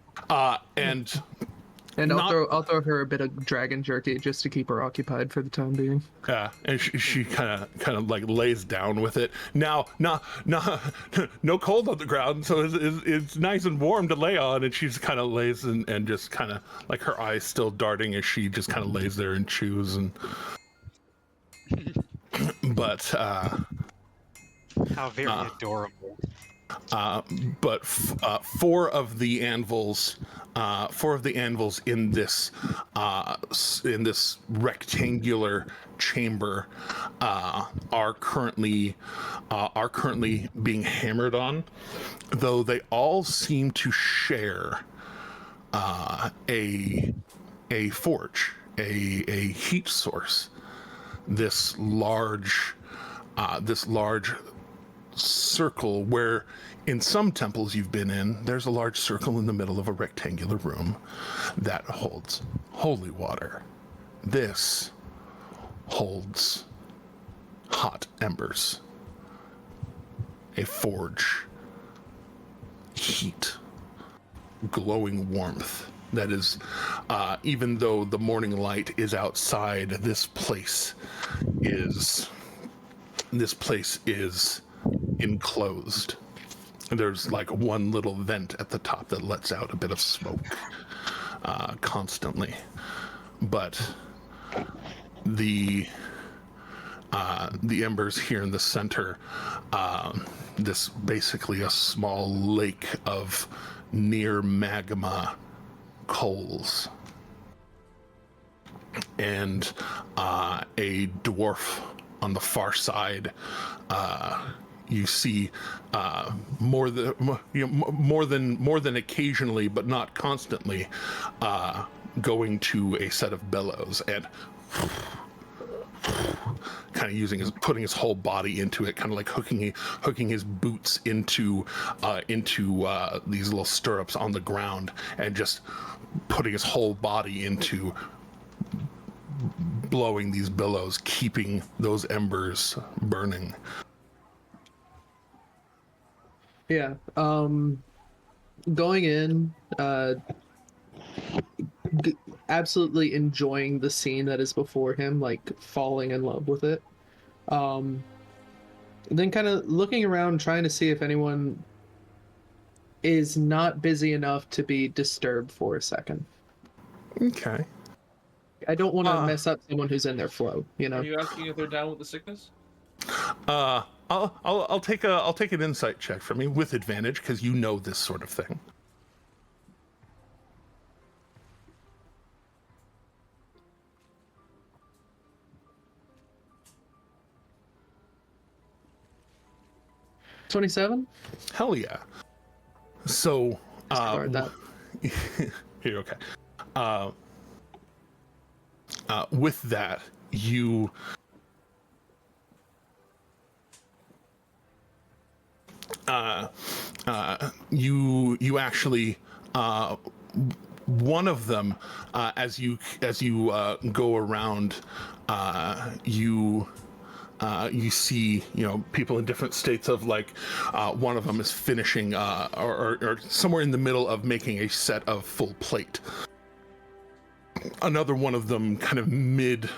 And I'll throw her a bit of dragon jerky just to keep her occupied for the time being. Yeah, and she kind of like lays down with it. Now, no cold on the ground, so it's nice and warm to lay on. And she just kind of lays and just kind of like her eyes still darting as she just kind of lays there and chews. And but how very adorable. But four of the anvils in this rectangular chamber are currently being hammered on, though they all seem to share a forge, a heat source. This large circle where in some temples you've been in, there's a large circle in the middle of a rectangular room that holds holy water. This holds hot embers. A forge heat, glowing warmth that is, even though the morning light is outside, this place is enclosed. There's like one little vent at the top that lets out a bit of smoke constantly, but the embers here in the center, this basically a small lake of near magma coals, and a dwarf on the far side. You see more than occasionally, but not constantly, going to a set of bellows and kind of putting his whole body into it, kind of like hooking his boots into these little stirrups on the ground, and just putting his whole body into blowing these billows, keeping those embers burning. Yeah. Going in, absolutely enjoying the scene that is before him, like falling in love with it. Then kind of looking around, trying to see if anyone is not busy enough to be disturbed for a second. Okay. I don't want to mess up someone who's in their flow, you know. Are you asking if they're down with the sickness? I'll take an insight check from you with advantage, because you know this sort of thing. $27? Hell yeah. So that. here, okay. With that, you actually, one of them, as you go around, you see, people in different states of, like, one of them is finishing, or somewhere in the middle of making a set of full plate. Another one of them kind of mid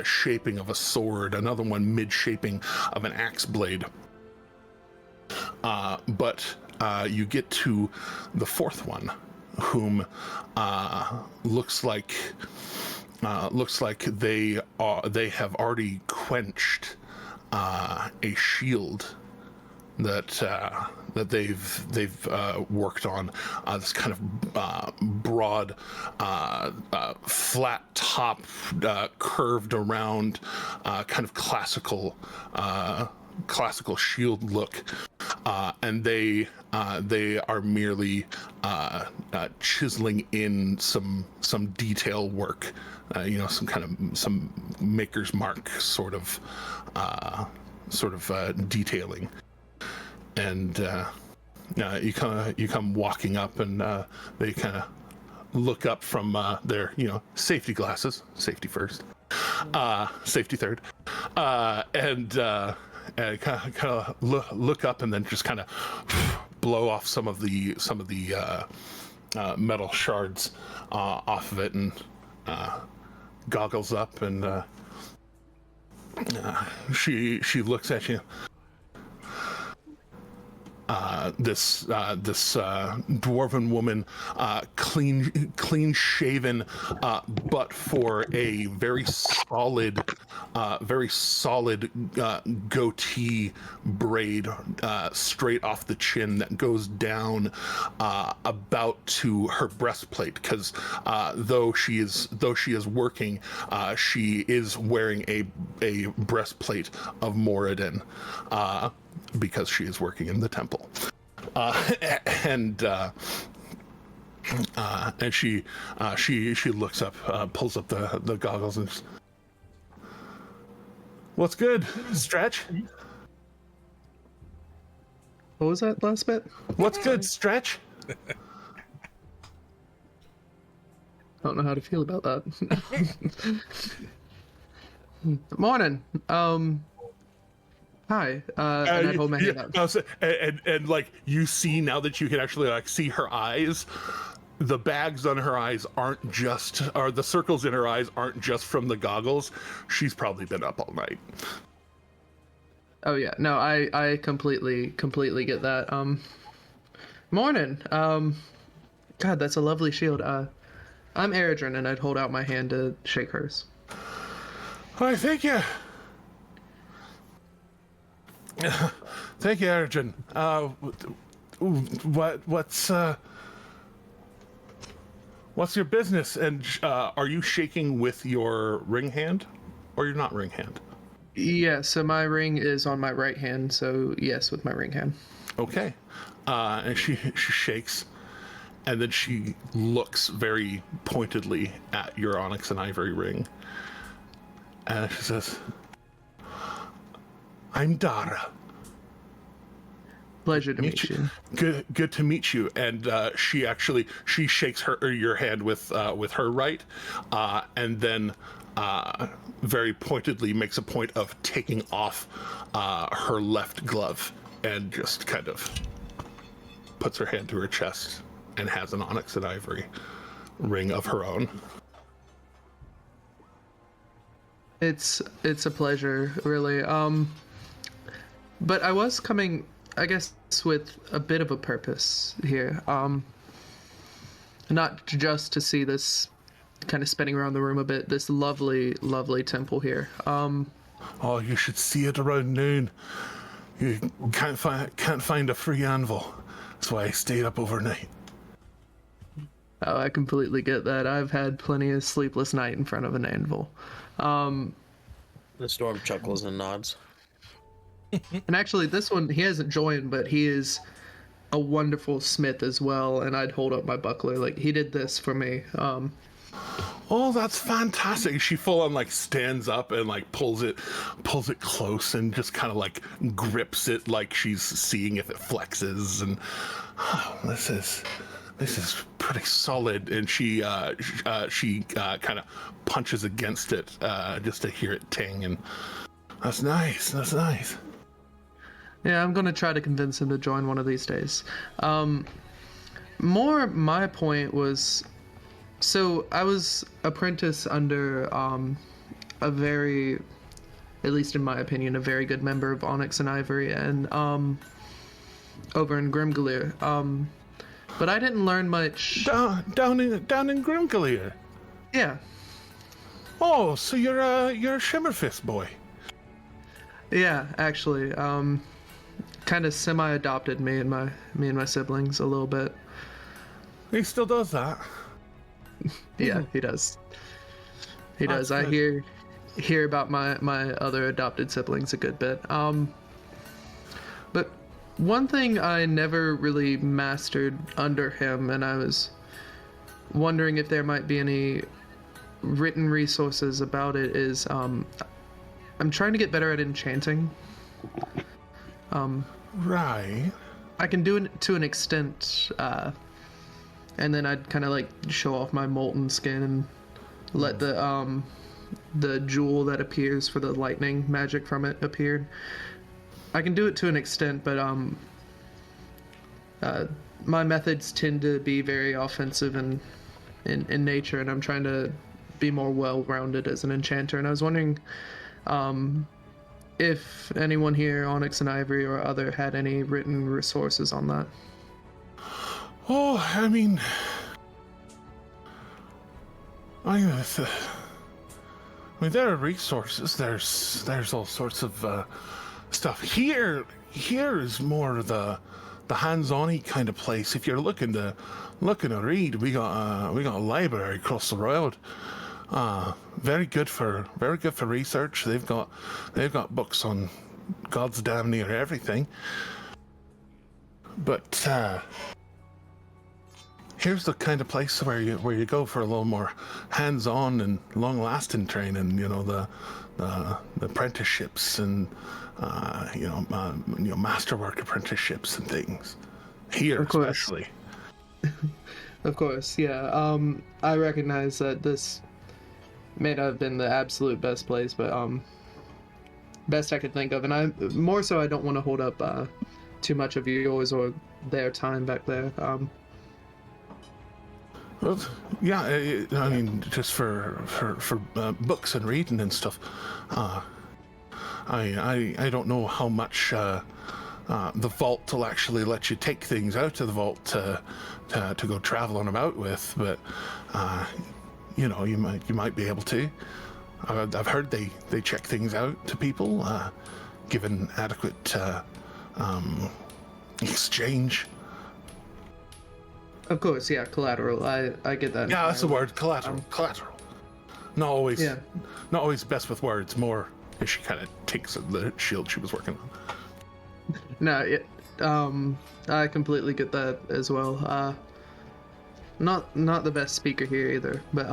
shaping of a sword. Another one mid shaping of an axe blade. But you get to the fourth one, whom looks like they have already quenched a shield that they've worked on, this kind of broad, flat top, curved around, kind of classical shield look, and they are merely chiseling in some detail work, some maker's mark sort of detailing. And you come walking up, and they kind of look up from their safety glasses, safety first, safety third, and kind of look up, and then just kind of blow off some of the metal shards off of it, and goggles up, and she looks at you. This dwarven woman, clean shaven, but for a very solid goatee braid straight off the chin that goes down about to her breastplate. Because though she is working, she is wearing a breastplate of Moradin. Because she is working in the temple, and she looks up, pulls up the goggles, and what's good, Stretch? What was that last bit? What's good, Stretch? I don't know how to feel about that. Morning. Hi. And I'd hold my hand up. And like you see now that you can actually like see her eyes, the bags on her eyes aren't just, or the circles in her eyes aren't just from the goggles. She's probably been up all night. Oh yeah, no, I completely get that. Morning. God, that's a lovely shield. I'm Eridrin, and I'd hold out my hand to shake hers. Why, thank you. Thank you, Eridrin. What's your business? And are you shaking with your ring hand, or you're not ring hand? Yeah, so my ring is on my right hand, so yes, with my ring hand. Okay. And she shakes, and then she looks very pointedly at your onyx and ivory ring. And she says, I'm Dara. Pleasure to meet you. Good to meet you. And she shakes your hand with her right, and then very pointedly makes a point of taking off her left glove and just kind of puts her hand to her chest and has an onyx and ivory ring of her own. It's a pleasure, really. But I was coming, I guess, with a bit of a purpose here. Not just to see this kind of spinning around the room a bit, this lovely temple here. Oh, you should see it around noon. You can't find a free anvil. That's why I stayed up overnight. Oh, I completely get that. I've had plenty of sleepless night in front of an anvil. The storm chuckles and nods. And actually, this one, he hasn't joined, but he is a wonderful smith as well, and I'd hold up my buckler. Like, he did this for me. Oh, that's fantastic. She full on like stands up and like pulls it close and just kind of like grips it like she's seeing if it flexes. And oh, this is pretty solid. And she kind of punches against it just to hear it ting. And that's nice. Yeah, I'm gonna try to convince him to join one of these days. More my point was, so I was apprentice under a very, at least in my opinion, a very good member of Onyx and Ivory, and over in Grimgalier. But I didn't learn much. Down in Grimgalier. Yeah. Oh, so you're a Shimmerfist boy. Yeah, actually, kind of semi-adopted me and my siblings a little bit. He still does that. Yeah, he does. He does. I hear about my other adopted siblings a good bit. But one thing I never really mastered under him, and I was wondering if there might be any written resources about it, is I'm trying to get better at enchanting. Right. I can do it to an extent, and then I'd kind of like show off my molten skin and let the jewel that appears for the lightning magic from it appear. I can do it to an extent, but my methods tend to be very offensive in nature, and I'm trying to be more well-rounded as an enchanter. And I was wondering if anyone here, Onyx and Ivory or other, had any written resources on that. Oh, I mean, there are resources. There's all sorts of stuff. Here is more the hands-on-y kind of place. If you're looking to read, we got a library across the road. Very good for research. They've got books on God's damn near everything. But here's the kind of place where you go for a little more hands-on and long-lasting training. You know, the apprenticeships and masterwork apprenticeships and things. Here, especially. Of course, yeah. I recognize that this may not have been the absolute best place, but best I could think of, and I don't want to hold up too much of yours or their time back there. Well, yeah, I mean, just for books and reading and stuff. I don't know how much the vault will actually let you take things out of the vault to go traveling about with, but you know, you might be able to. I've heard they check things out to people, given adequate exchange. Of course, yeah, collateral. I get that. Yeah, that's the word, collateral. Collateral. Not always best with words. More if she kind of takes the shield she was working on. No, I completely get that as well. Not the best speaker here either, but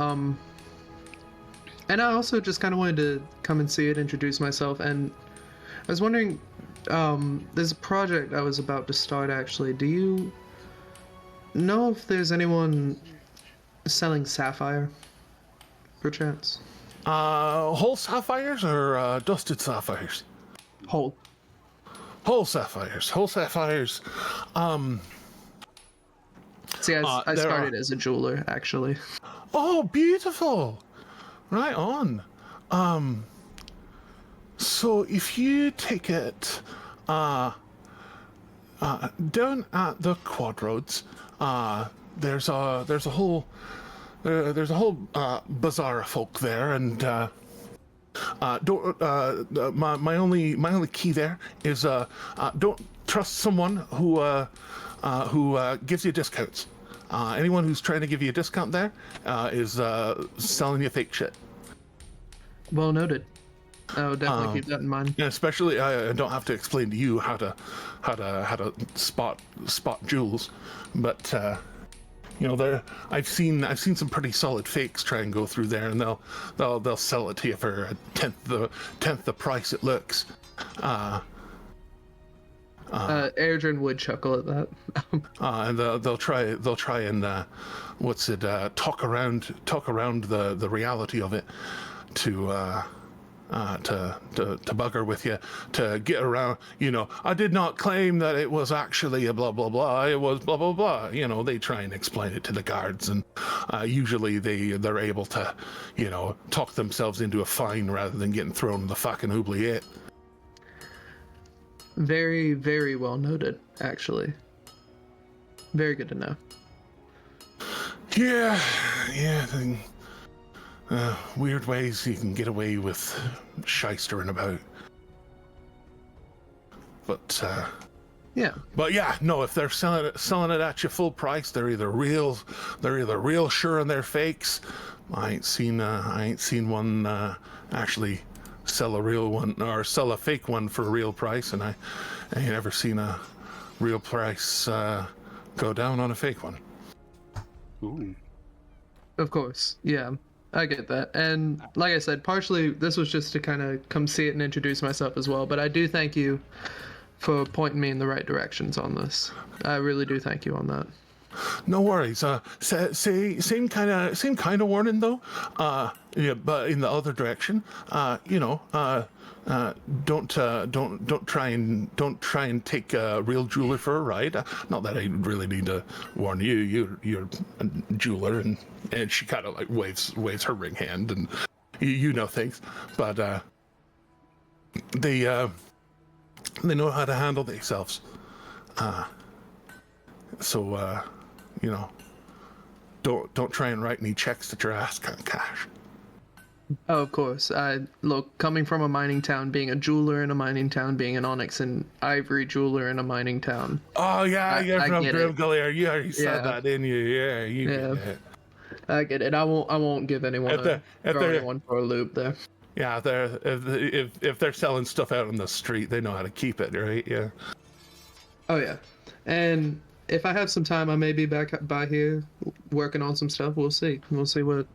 and I also just kind of wanted to come and see it, introduce myself, and I was wondering, there's a project I was about to start actually. Do you know if there's anyone selling sapphire, perchance? Whole sapphires or dusted sapphires? Whole sapphires. Whole sapphires. See, I started as a jeweler, actually. Oh, beautiful! Right on. So if you take it down at the Quadroads, there's a whole bazaar of folk there, and my only key there is don't trust someone who gives you discounts. Anyone who's trying to give you a discount there is selling you fake shit. Well noted. I'll definitely keep that in mind. Yeah, especially I don't have to explain to you how to spot jewels, but you know, I've seen some pretty solid fakes try and go through there, and they'll sell it to you for a tenth the price it looks. Adrian would chuckle at that. And they'll try and talk around the reality of it to bugger with you, to get around, you know, I did not claim that it was actually a blah blah blah, it was blah blah blah. You know, they try and explain it to the guards, and usually they're able to, you know, talk themselves into a fine rather than getting thrown in the fucking oubliette. Very, very well noted, actually. Very good to know. Yeah. Weird ways you can get away with shystering about. But yeah. But yeah, no, if they're selling it at you full price, they're either real sure and they're fakes. I ain't seen one actually sell a real one or sell a fake one for a real price, and I ain't ever seen a real price go down on a fake one. Ooh. Of course, yeah, I get that. And like I said, partially this was just to kind of come see it and introduce myself as well, but I do thank you for pointing me in the right directions on this. I really do thank you on that. No worries. Same kind of warning though. Yeah, but in the other direction. You know, don't try and take a real jeweler for a ride. Not that I really need to warn you. You're a jeweler, and she kind of like waves her ring hand, and you know things. But they know how to handle themselves. So you know, don't try and write any checks that your ass can't cash. Oh, of course. Look, coming from a mining town, being a jeweler in a mining town, being an onyx and ivory jeweler in a mining town. Oh yeah, you're from Grimgullier. You already said that, didn't you? Yeah, you get it. I get it. I won't give anyone anyone for a loop there. Yeah, if they're selling stuff out on the street, they know how to keep it, right? Yeah. Oh yeah, and if I have some time, I may be back by here working on some stuff. We'll see. We'll see what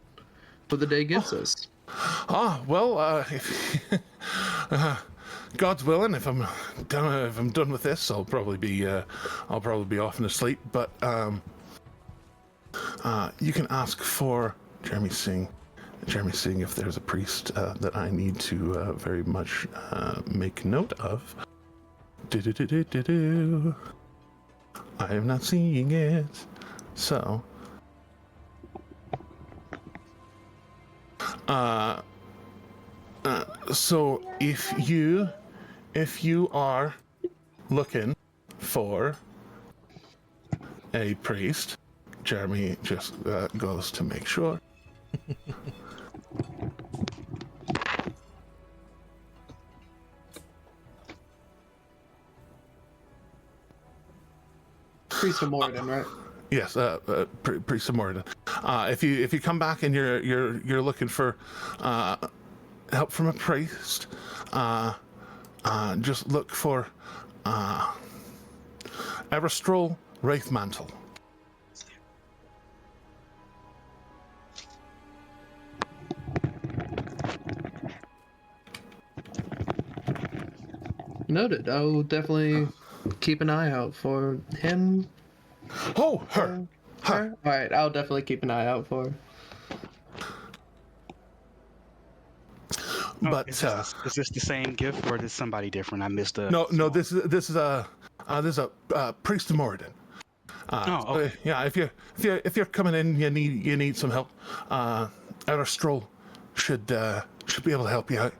the day gives us. Well, God's willing, if I'm done with this, I'll probably be off and asleep. But you can ask for Jeremy Singh Jeremy's seeing if there's a priest that I need to very much make note of. I am not seeing it. So, so if you are looking for a priest, Jeremy just goes to make sure. Priest of Moradin, right? Yes, Priest of Moradin. If you come back and you're looking for help from a priest, just look for Everstrol Wraith Mantle. Noted. I will definitely keep an eye out for him. Oh, her. All right, I'll definitely keep an eye out for her. But is this the same gift or is this somebody different? I missed a. No. This is a Priest of Moradin. Okay. Yeah, if you're coming in, you need some help. Everstrol should be able to help you out.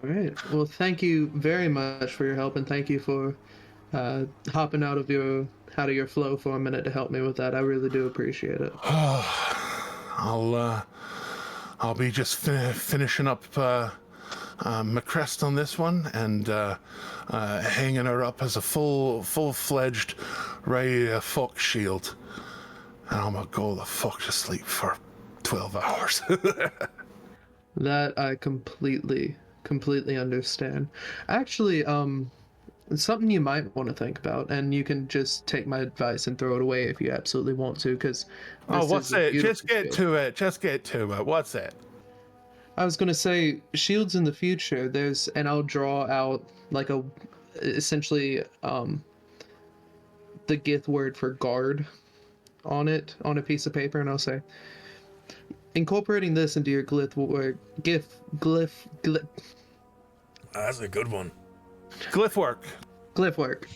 All right. Well, thank you very much for your help, and thank you for hopping out of your flow for a minute to help me with that. I really do appreciate it. I'll be just finishing up my crest on this one and hanging her up as a full-fledged ready to fuck shield. And I'm gonna go the fuck to sleep for 12 hours. That I completely understand. Actually, it's something you might want to think about, and you can just take my advice and throw it away if you absolutely want to, because what's it? Just get to it. What's it? I was gonna say shields in the future. And I'll draw out like essentially the Gith word for guard on it on a piece of paper, and I'll say, incorporating this into your glyph. That's a good one. Glyph work.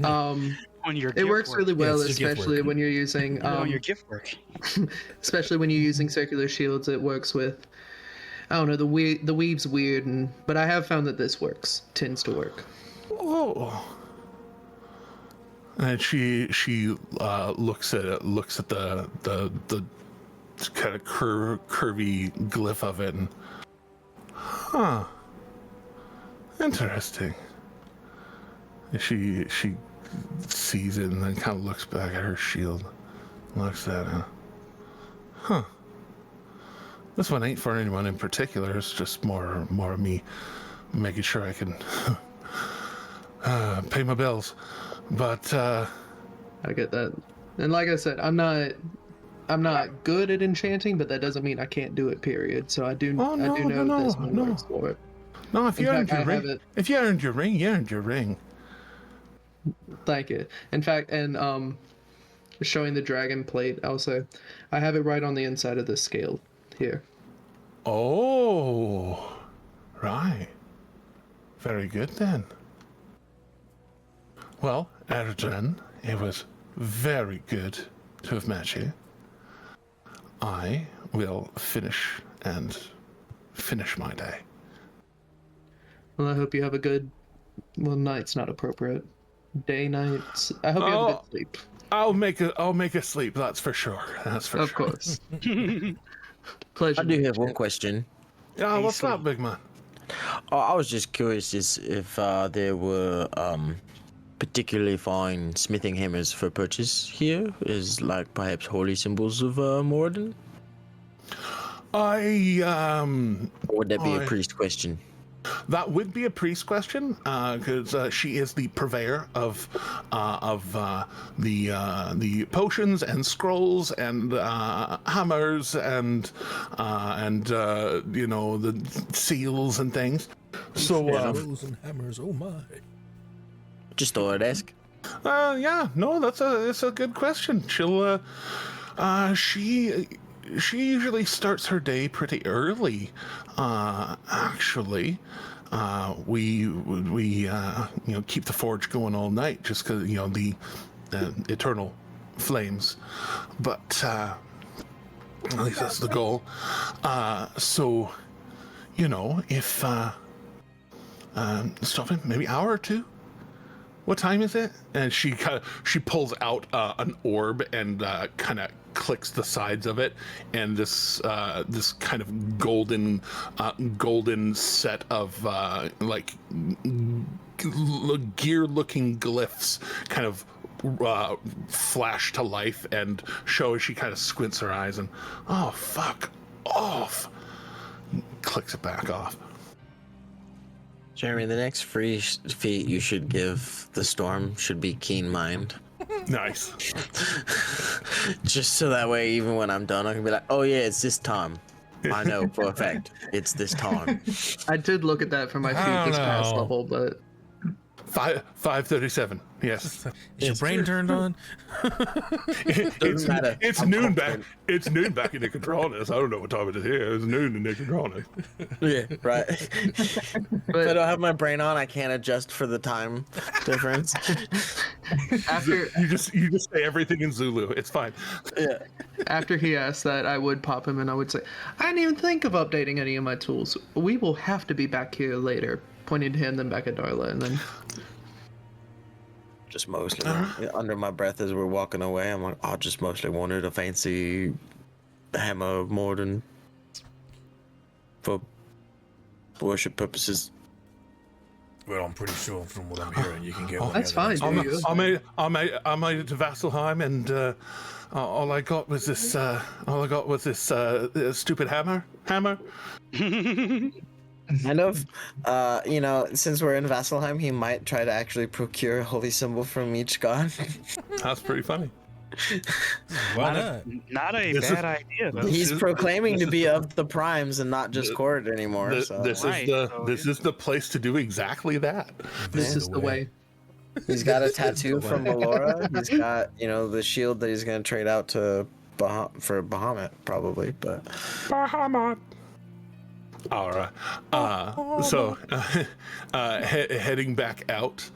On your it works really well, Yeah, especially when you're using on your gift work. especially when you're using circular shields. It works with, I don't know, the weave's weird, but I have found that this tends to work. Oh. And she looks at the kind of curvy glyph of it, and interesting. She sees it and then kind of looks back at her shield, looks at it. This one ain't for anyone in particular. It's just more of me making sure I can pay my bills. But I get that, and like I said, I'm not good at enchanting, but that doesn't mean I can't do it. Period. So I do know this one works for it. No, if you earned your ring, you earned your ring. Thank you. In fact, and showing the dragon plate, I'll say, I have it right on the inside of this scale here. Oh, right. Very good then. Well, Erdren, it was very good to have met you. I will finish my day. Well, I hope you have a good. Well, night's not appropriate. Day, nights. I hope you have a good sleep. I'll make a sleep. That's for sure. Of course. Pleasure. I do have one question. Yeah, what's up, big man? I was just curious if there were particularly fine smithing hammers for purchase here, is like perhaps holy symbols of Moradin? Or would that be a priest question? That would be a priest question, because she is the purveyor of the potions and scrolls and hammers and the seals and things. So scrolls and hammers. Oh my! Just thought I'd ask. Yeah, no, that's a good question. usually starts her day pretty early. Actually, we keep the forge going all night just because the eternal flames, but at least that's the goal. So if stopping maybe hour or two. What time is it? And she pulls out an orb and kind of clicks the sides of it, and this kind of golden set of gear-looking glyphs kind of flash to life and show as she kind of squints her eyes and, oh, fuck off, clicks it back off. Jeremy, the next free feat you should give the storm should be Keen Mind. Nice. Just so that way, even when I'm done, I can be like, oh yeah, it's this time. I know for a fact it's this time. I did look at that for my feet this past level, but 5:37. Yes. Is your brain turned on? It's noon back. It's noon back in Nicotronis. I don't know what time it is here. It's noon in Nicotronis. Yeah, right. If I don't have my brain on, I can't adjust for the time difference. after you just say everything in Zulu. It's fine. Yeah. After he asked that, I would pop him and I would say, I didn't even think of updating any of my tools. We will have to be back here later. Pointing to him, then back at Darla, and then just mostly under my breath as we're walking away. I'm like, I just mostly wanted a fancy hammer more than for worship purposes. Well, I'm pretty sure from what I'm hearing, you can get one. That's fine. I made it to Vasselheim, and all I got was this. Stupid hammer. Kind of, since we're in Vasselheim, he might try to actually procure a holy symbol from each god. That's pretty funny. Why not? Not a bad idea, though. He's proclaiming to be of the primes and not just court anymore. This is the place to do exactly that. This is the way. He's got a tattoo from Melora. He's got, the shield that he's going to trade out to for Bahamut, probably. But Bahamut. All right. Heading back out,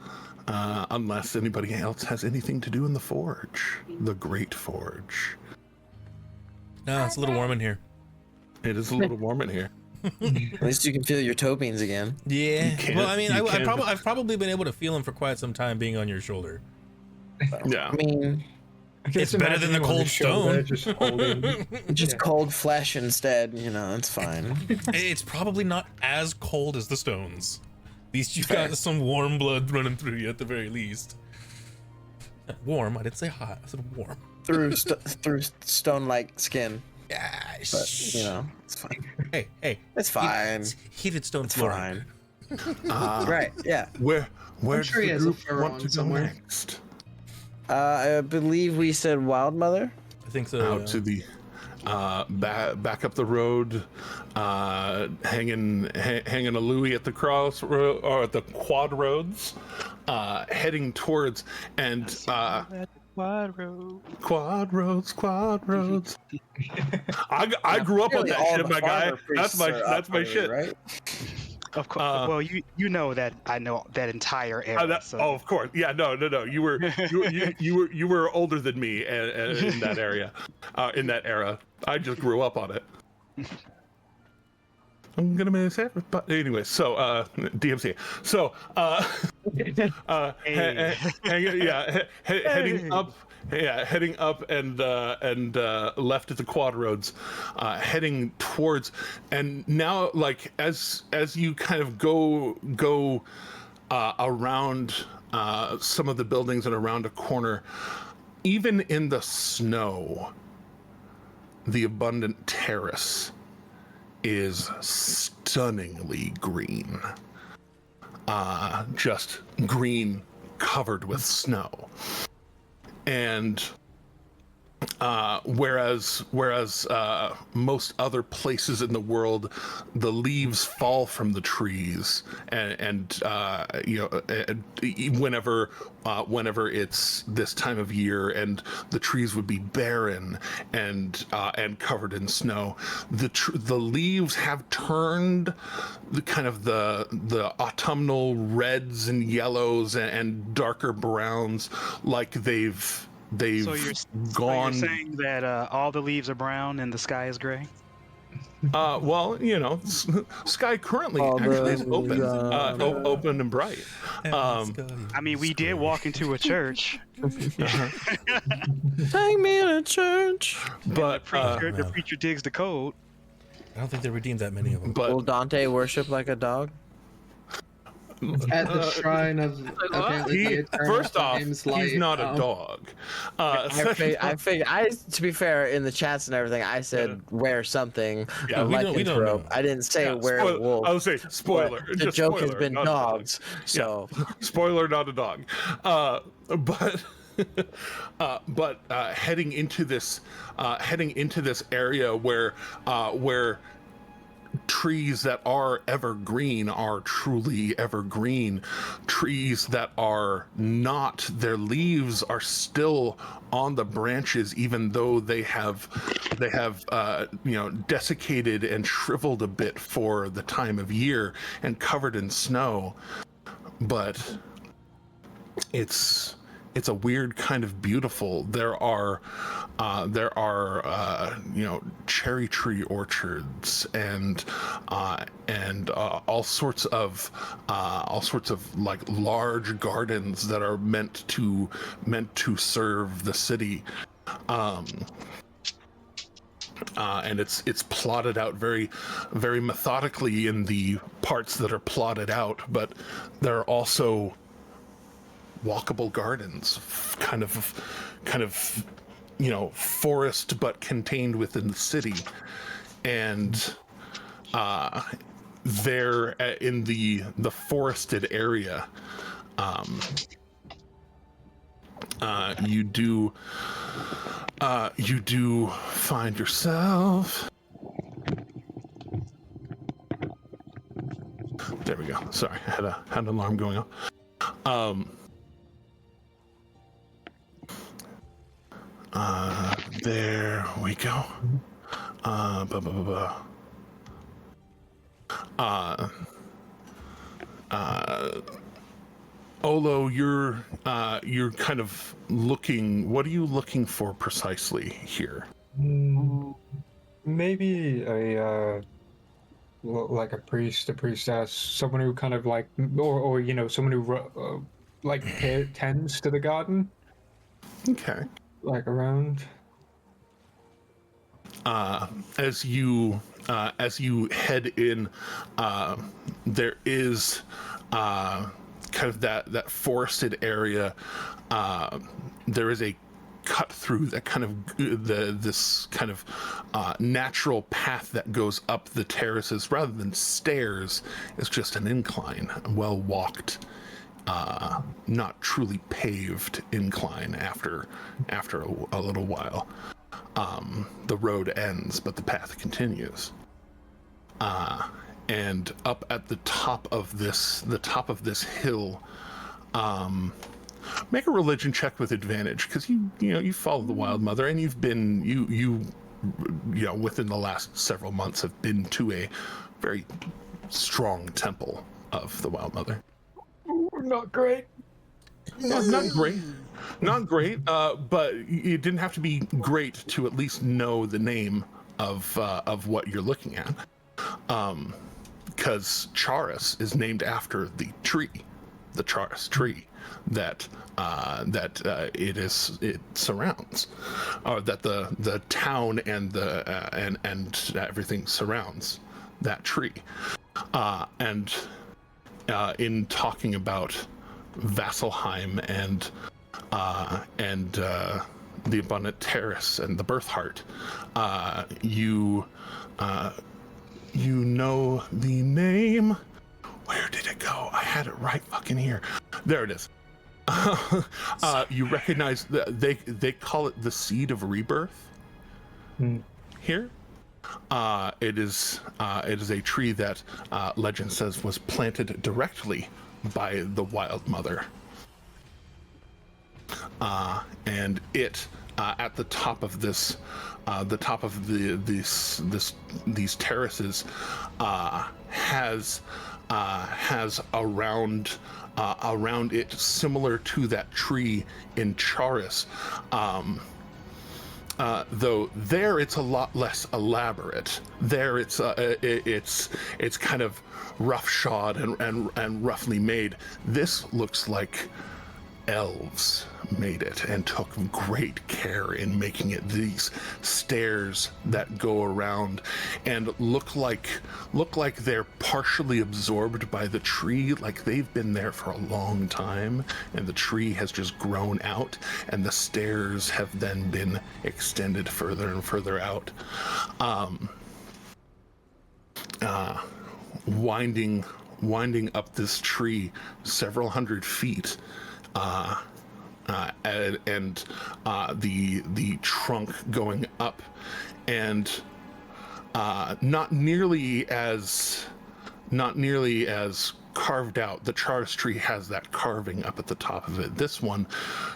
unless anybody else has anything to do in the forge, the Great Forge. No, it's a little warm in here. It is a little warm in here. At least you can feel your toe beans again. Yeah. Well, I mean, I've probably been able to feel them for quite some time being on your shoulder. Yeah. I mean, it's better than the cold stone. Just cold flesh instead, it's fine. It's probably not as cold as the stones. At least you've got some warm blood running through you at the very least. Warm? I didn't say hot. I said warm. Through stone-like skin. Yeah, but it's fine. Hey, it's fine. Heated stone flooring. Right? Yeah. Where does sure the group want to go next? I believe we said Wild Mother. I think so. Out to the back up the road, hanging a Louis at the crossroad or at the quad roads, heading towards and Quad roads. I grew up on that shit, my guy. That's my shit. Right? Of course. Well, you know that I know that entire era. Oh, of course. Yeah. No. You were older than me in that area, in that era. I just grew up on it. I'm gonna miss it, but anyway. So DMC. So heading up. Yeah, heading up and left at the quad roads, heading towards, and now as you kind of go around some of the buildings and around a corner, even in the snow, the abundant terrace is stunningly green. Just green covered with snow. And Whereas most other places in the world, the leaves fall from the trees, and whenever it's this time of year, and the trees would be barren and covered in snow. The leaves have turned the autumnal reds and yellows and darker browns, like they've So you're gone. saying that all the leaves are brown and the sky is gray? Well, sky currently actually is open, open and bright. I mean, we did walk into a church. Take me to church. But the preacher digs the code. I don't think they redeemed that many of them. Will Dante worship like a dog? At the shrine of first off, he's not a dog. To be fair, in the chats and everything, I said wear something. Yeah, we don't know. I didn't say wear a wolf. I would say spoiler. The joke has been dogs. So spoiler, not a dog. But heading into this area where trees that are evergreen are truly evergreen. Trees that are not, their leaves are still on the branches, even though they have desiccated and shriveled a bit for the time of year and covered in snow. But it's a weird kind of beautiful. There are cherry tree orchards and all sorts of like large gardens that are meant to serve the city. And it's plotted out very, very methodically in the parts that are plotted out, but there are also walkable gardens, kind of forest, but contained within the city. And there in the forested area, you do find yourself. There we go. Sorry, I had an alarm going off. There we go. Olo, you're kind of looking. What are you looking for precisely here? Maybe a like a priest, a priestess, someone who kind of like, or someone who tends to the garden. Okay. Like around. As you head in, there is kind of that forested area. There is a cut through that kind of this kind of natural path that goes up the terraces rather than stairs. It's just an incline, well walked. Not truly paved incline after a little while. The road ends, but the path continues. And up at the top of this hill, make a religion check with advantage, because you follow the Wild Mother, and you've been within the last several months have been to a very strong temple of the Wild Mother. Not great. Not great. But it didn't have to be great to at least know the name of what you're looking at, because Charis is named after the tree, the Charis tree that it surrounds, or that the town and everything surrounds that tree, and. In talking about Vasselheim and the Abundant Terrace and the Birth Heart, you know the name. Where did it go? I had it right fucking here. There it is. You recognize they call it the seed of rebirth. Here, it is a tree that legend says was planted directly by the Wild Mother, and it at the top of this, the top of these terraces has around it, similar to that tree in Charis. Though there it's a lot less elaborate. There it's kind of roughshod and roughly made. This looks like elves made it and took great care in making it. These stairs that go around and look like they're partially absorbed by the tree, like they've been there for a long time and the tree has just grown out, and the stairs have then been extended further and further out, winding up this tree several hundred feet, and the trunk going up, and not nearly as carved out. The Charis tree has that carving up at the top of it. This one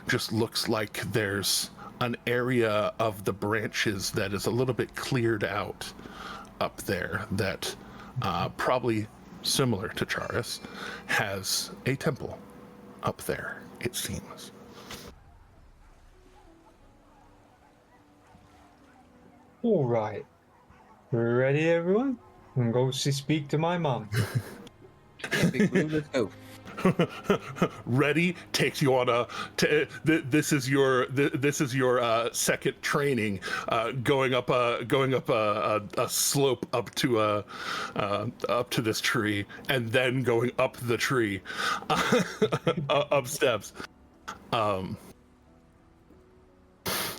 just looks like there's an area of the branches that is a little bit cleared out up there that probably similar to Charis has a temple up there, it seems. All right. Ready, everyone? I'm going to speak to my mom. Yeah, Big Blue, let's go. Ready takes you on this is your second training, going up a slope up to this tree, and then going up the tree, up steps.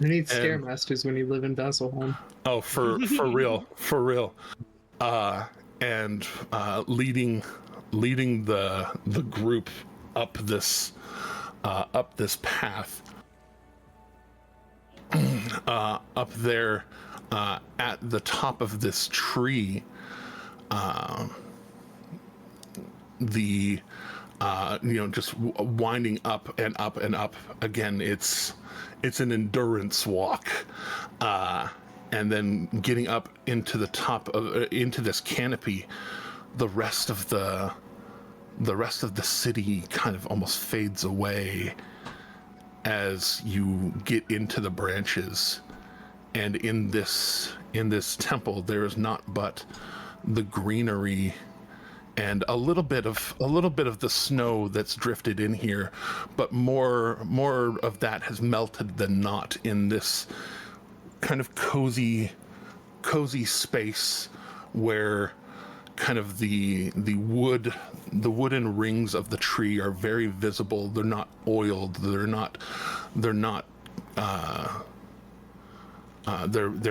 You need Stairmasters when you live in Vasselholm. Oh, for real, for real. And leading the group up this path, up there at the top of this tree, just winding up and up and up. Again, it's an endurance walk, and then getting up into the top of into this canopy. The rest of the city kind of almost fades away as you get into the branches, and in this temple there is not but the greenery and a little bit of the snow that's drifted in here, but more of that has melted than not in this kind of cozy space where kind of the wooden rings of the tree are very visible. They're not oiled. They're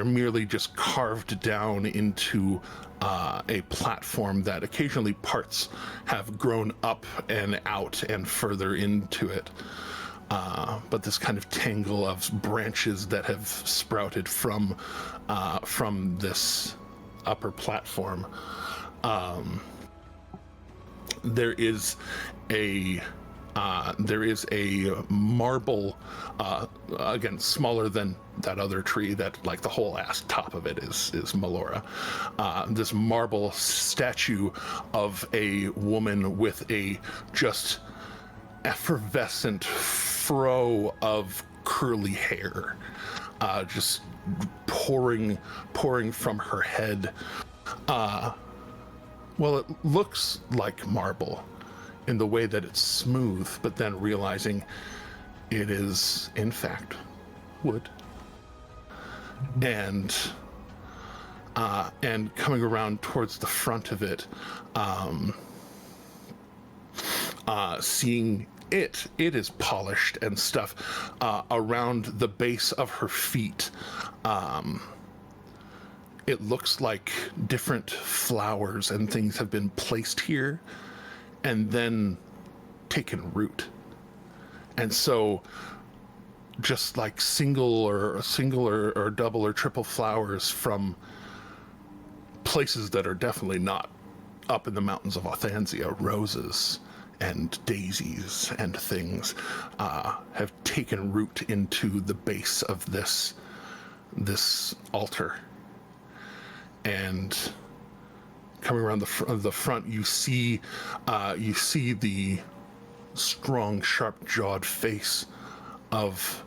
merely just carved down into a platform that occasionally parts have grown up and out and further into it. But this kind of tangle of branches that have sprouted from this upper platform. There is a marble, again smaller than that other tree that like the whole ass top of it is Melora. This marble statue of a woman with a just effervescent fro of curly hair, just pouring from her head. Well, it looks like marble in the way that it's smooth, but then realizing it is, in fact, wood. And coming around towards the front of it, seeing it is polished and stuff. Around the base of her feet, it looks like different flowers and things have been placed here and then taken root. And so just like single or double or triple flowers from places that are definitely not up in the mountains of Othanzia, roses and daisies and things have taken root into the base of this altar. And coming around the front, you see the strong, sharp-jawed face of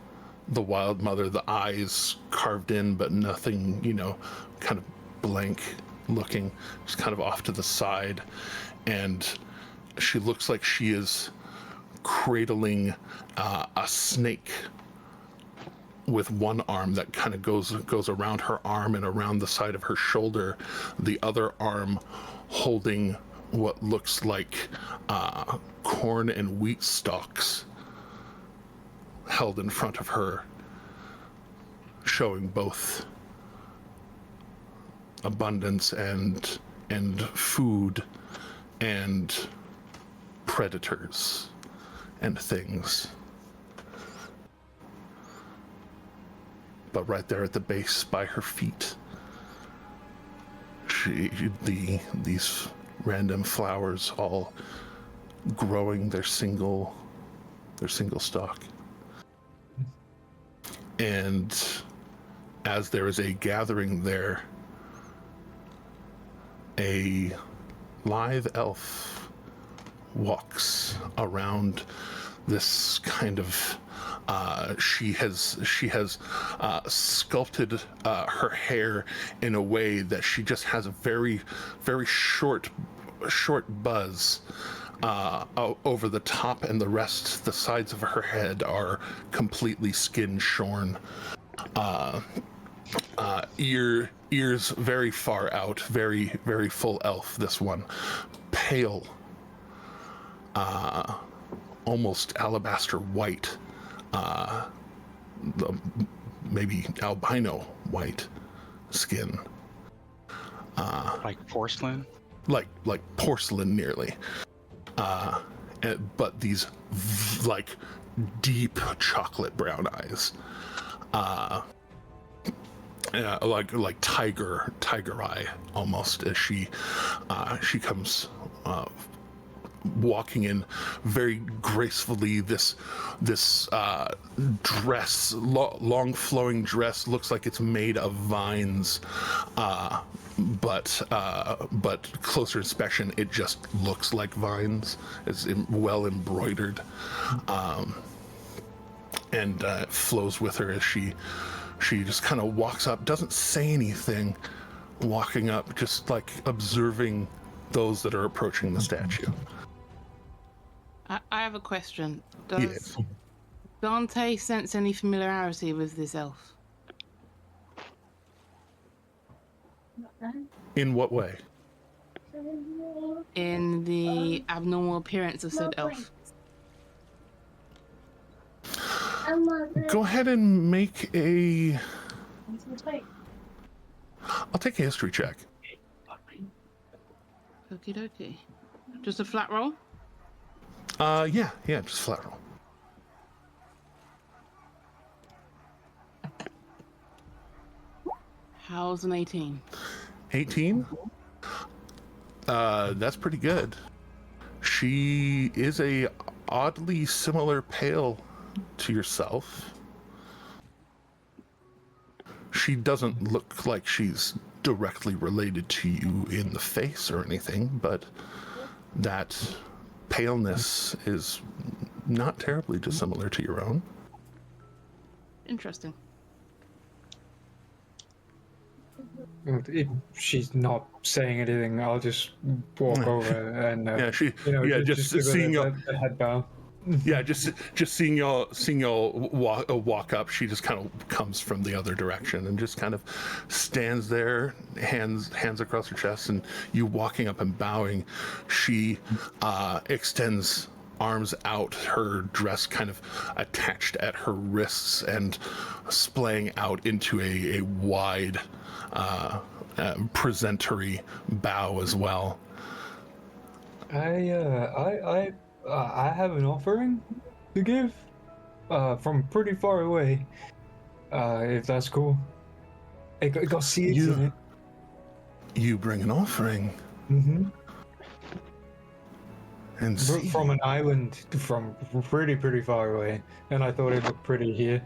the Wild Mother, the eyes carved in, but nothing, kind of blank looking, just kind of off to the side. And she looks like she is cradling a snake with one arm that kind of goes around her arm and around the side of her shoulder, the other arm holding what looks like corn and wheat stalks held in front of her, showing both abundance and food and predators and things. But right there at the base by her feet, these random flowers all growing their single stalk. And as there is a gathering there, a lithe elf walks around this kind of she has sculpted her hair in a way that she just has a very, very short buzz over the top, and the sides of her head are completely skin shorn. Ears very far out, very, very full elf, this one. Pale, almost alabaster white, maybe albino white skin. Like porcelain? Like porcelain nearly. But these like deep chocolate brown eyes. Like tiger eye almost, as she comes walking in very gracefully. This dress, long flowing dress, looks like it's made of vines, but closer inspection, it just looks like vines. It's well embroidered, and it flows with her as she just kind of walks up, doesn't say anything, walking up, just like observing those that are approaching the statue. I have a question. Does Yes. Dante sense any familiarity with this elf? In what way? In the abnormal appearance of said elf? Go ahead and make a... I'll take a history check. Okie dokie. Just a flat roll? Yeah, just flat roll. How's an 18? 18? That's pretty good. She is a oddly similar pale to yourself. She doesn't look like she's directly related to you in the face or anything, but that paleness is not terribly dissimilar to your own. Interesting. If she's not saying anything, I'll just walk over and just seeing a head bow. Yeah, just seeing y'all walk up, she just kind of comes from the other direction and just kind of stands there, hands across her chest, and you walking up and bowing, she extends arms out, her dress kind of attached at her wrists and splaying out into a wide presentory bow as well. I have an offering to give. from pretty far away. If that's cool. It got seeds in it. You bring an offering. Mm-hmm. And From an island from pretty far away, and I thought it looked pretty here.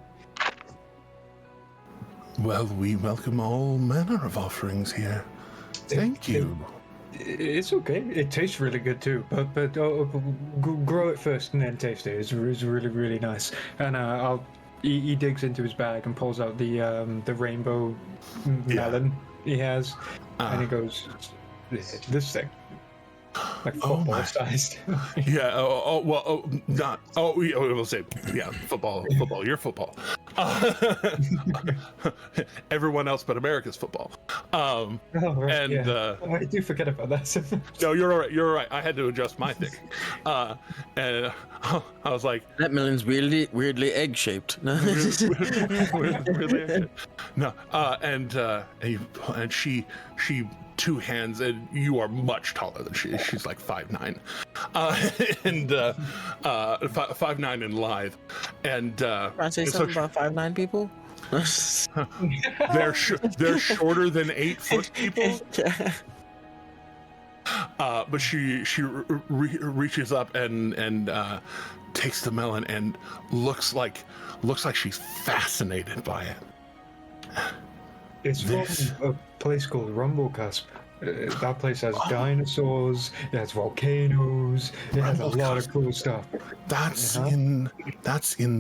Well, we welcome all manner of offerings here. Thank you. It's okay. It tastes really good too. But grow it first and then taste it. It's really nice. And he digs into his bag and pulls out the rainbow melon he has, and he goes, "This thing." Like football sized. Yeah. We'll say, yeah, football. You're football. Everyone else but America's football. Oh, right, and yeah. I do forget about that. No, you're all right. You're all right. I had to adjust my thing. And I was like, that melon's weirdly egg shaped. No. And she two hands, and you are much taller than she is. She's like 5'9", and 5'9" and lithe. And I say something about 5'9" people. They're shorter than 8 foot people. But she reaches up and takes the melon and looks like she's fascinated by it. It's from a place called Rumblecusp. That place has dinosaurs, it has volcanoes, it has a lot of cool stuff. That's in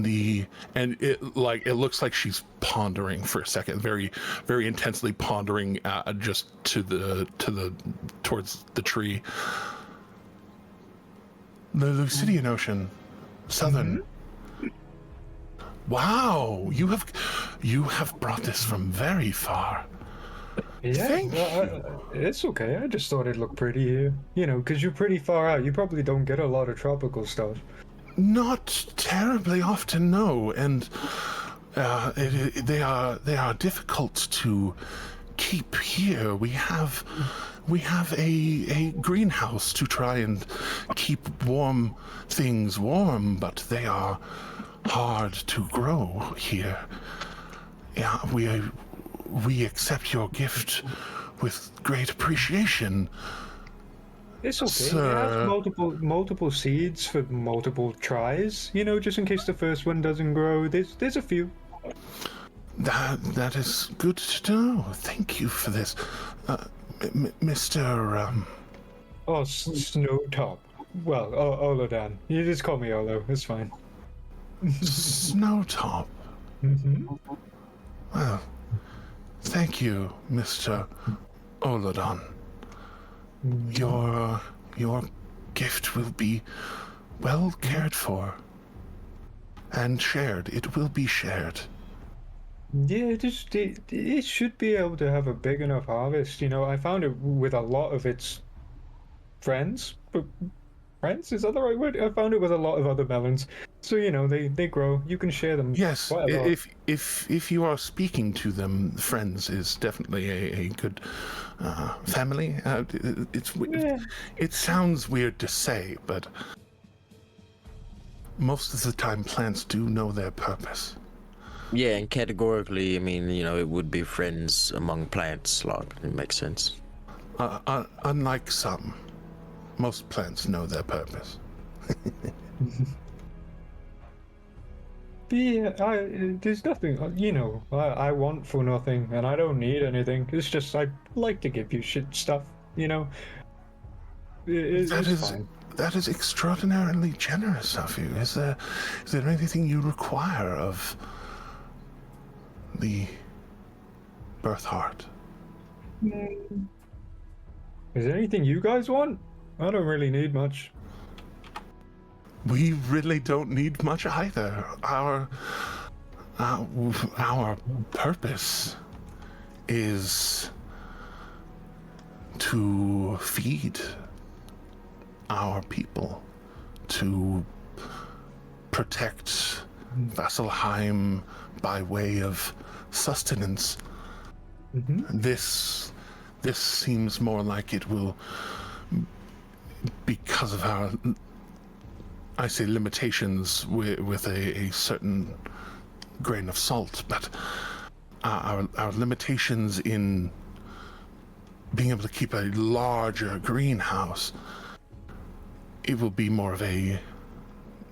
the, and it looks like she's pondering for a second, very very intensely pondering, just towards the tree. The Lucidian Ocean, southern. Mm-hmm. Wow, you have brought this from very far. Yeah, it's okay. I just thought it looked pretty here. You know, because you're pretty far out. You probably don't get a lot of tropical stuff. Not terribly often, no. And they are difficult to keep here. We have a greenhouse to try and keep things warm, but they are hard to grow here. Yeah, we accept your gift with great appreciation. It's okay. Sir. It has multiple seeds for multiple tries. You know, just in case the first one doesn't grow. There's a few. That is good to know. Thank you for this, Mr. Oh, Snowtop. Well, Olodan. You just call me Olo. It's fine. Snowtop. Mm-hmm. Well, thank you, Mr. Olodan. Your gift will be well cared for and shared. It will be shared. Yeah, it should be able to have a big enough harvest. You know, I found it with a lot of its friends. Friends, is that the right word? I found it with a lot of other melons. So, you know, they grow. You can share them. Yes, if you are speaking to them, friends is definitely a good family. It sounds weird to say, but most of the time plants do know their purpose. Yeah, and categorically, I mean, you know, it would be friends among plants. Like, it makes sense. Unlike some, most plants know their purpose. Yeah, there's nothing, you know, I want for nothing, and I don't need anything. It's just I like to give you stuff, you know. That is extraordinarily generous of you. Is there anything you require of the birth heart? Is there anything you guys want? I don't really need much. We really don't need much either. Our purpose is to feed our people, to protect Vasselheim by way of sustenance. Mm-hmm. This seems more like it will, because of I say limitations with a certain grain of salt, but our limitations in being able to keep a larger greenhouse, it will be more of a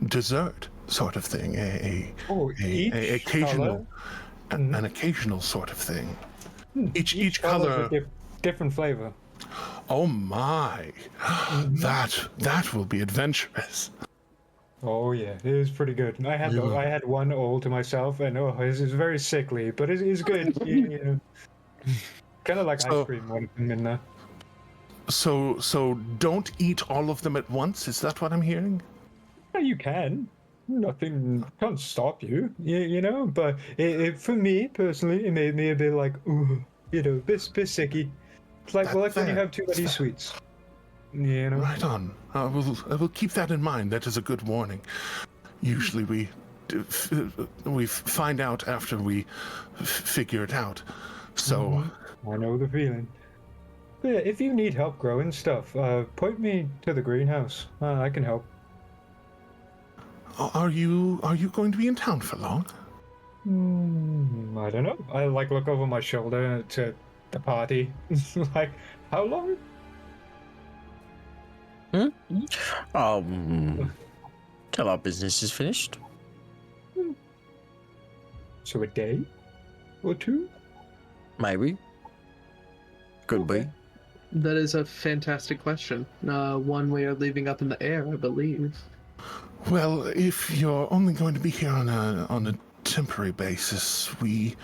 dessert sort of thing, a occasional, an occasional sort of thing. Each color, different flavor. Oh my, that will be adventurous. Oh yeah, it is pretty good. I had one all to myself, and it's very sickly, but it's good. Kind of like ice cream when I'm in there. So don't eat all of them at once. Is that what I'm hearing? Yeah, you can. Nothing can't stop you. But for me personally, it made me a bit like, ooh, bit sicky. It's like, when you have too many sweets. Right on. I will keep that in mind. That is a good warning. Usually we find out after we figure it out. So I know the feeling. But yeah, if you need help growing stuff, point me to the greenhouse. I can help. Are you going to be in town for long? I don't know. I look over my shoulder to the party. Like, how long? Till our business is finished. So a day or two? Maybe. Could be. That is a fantastic question. One we are leaving up in the air, I believe. Well, if you're only going to be here on a temporary basis, we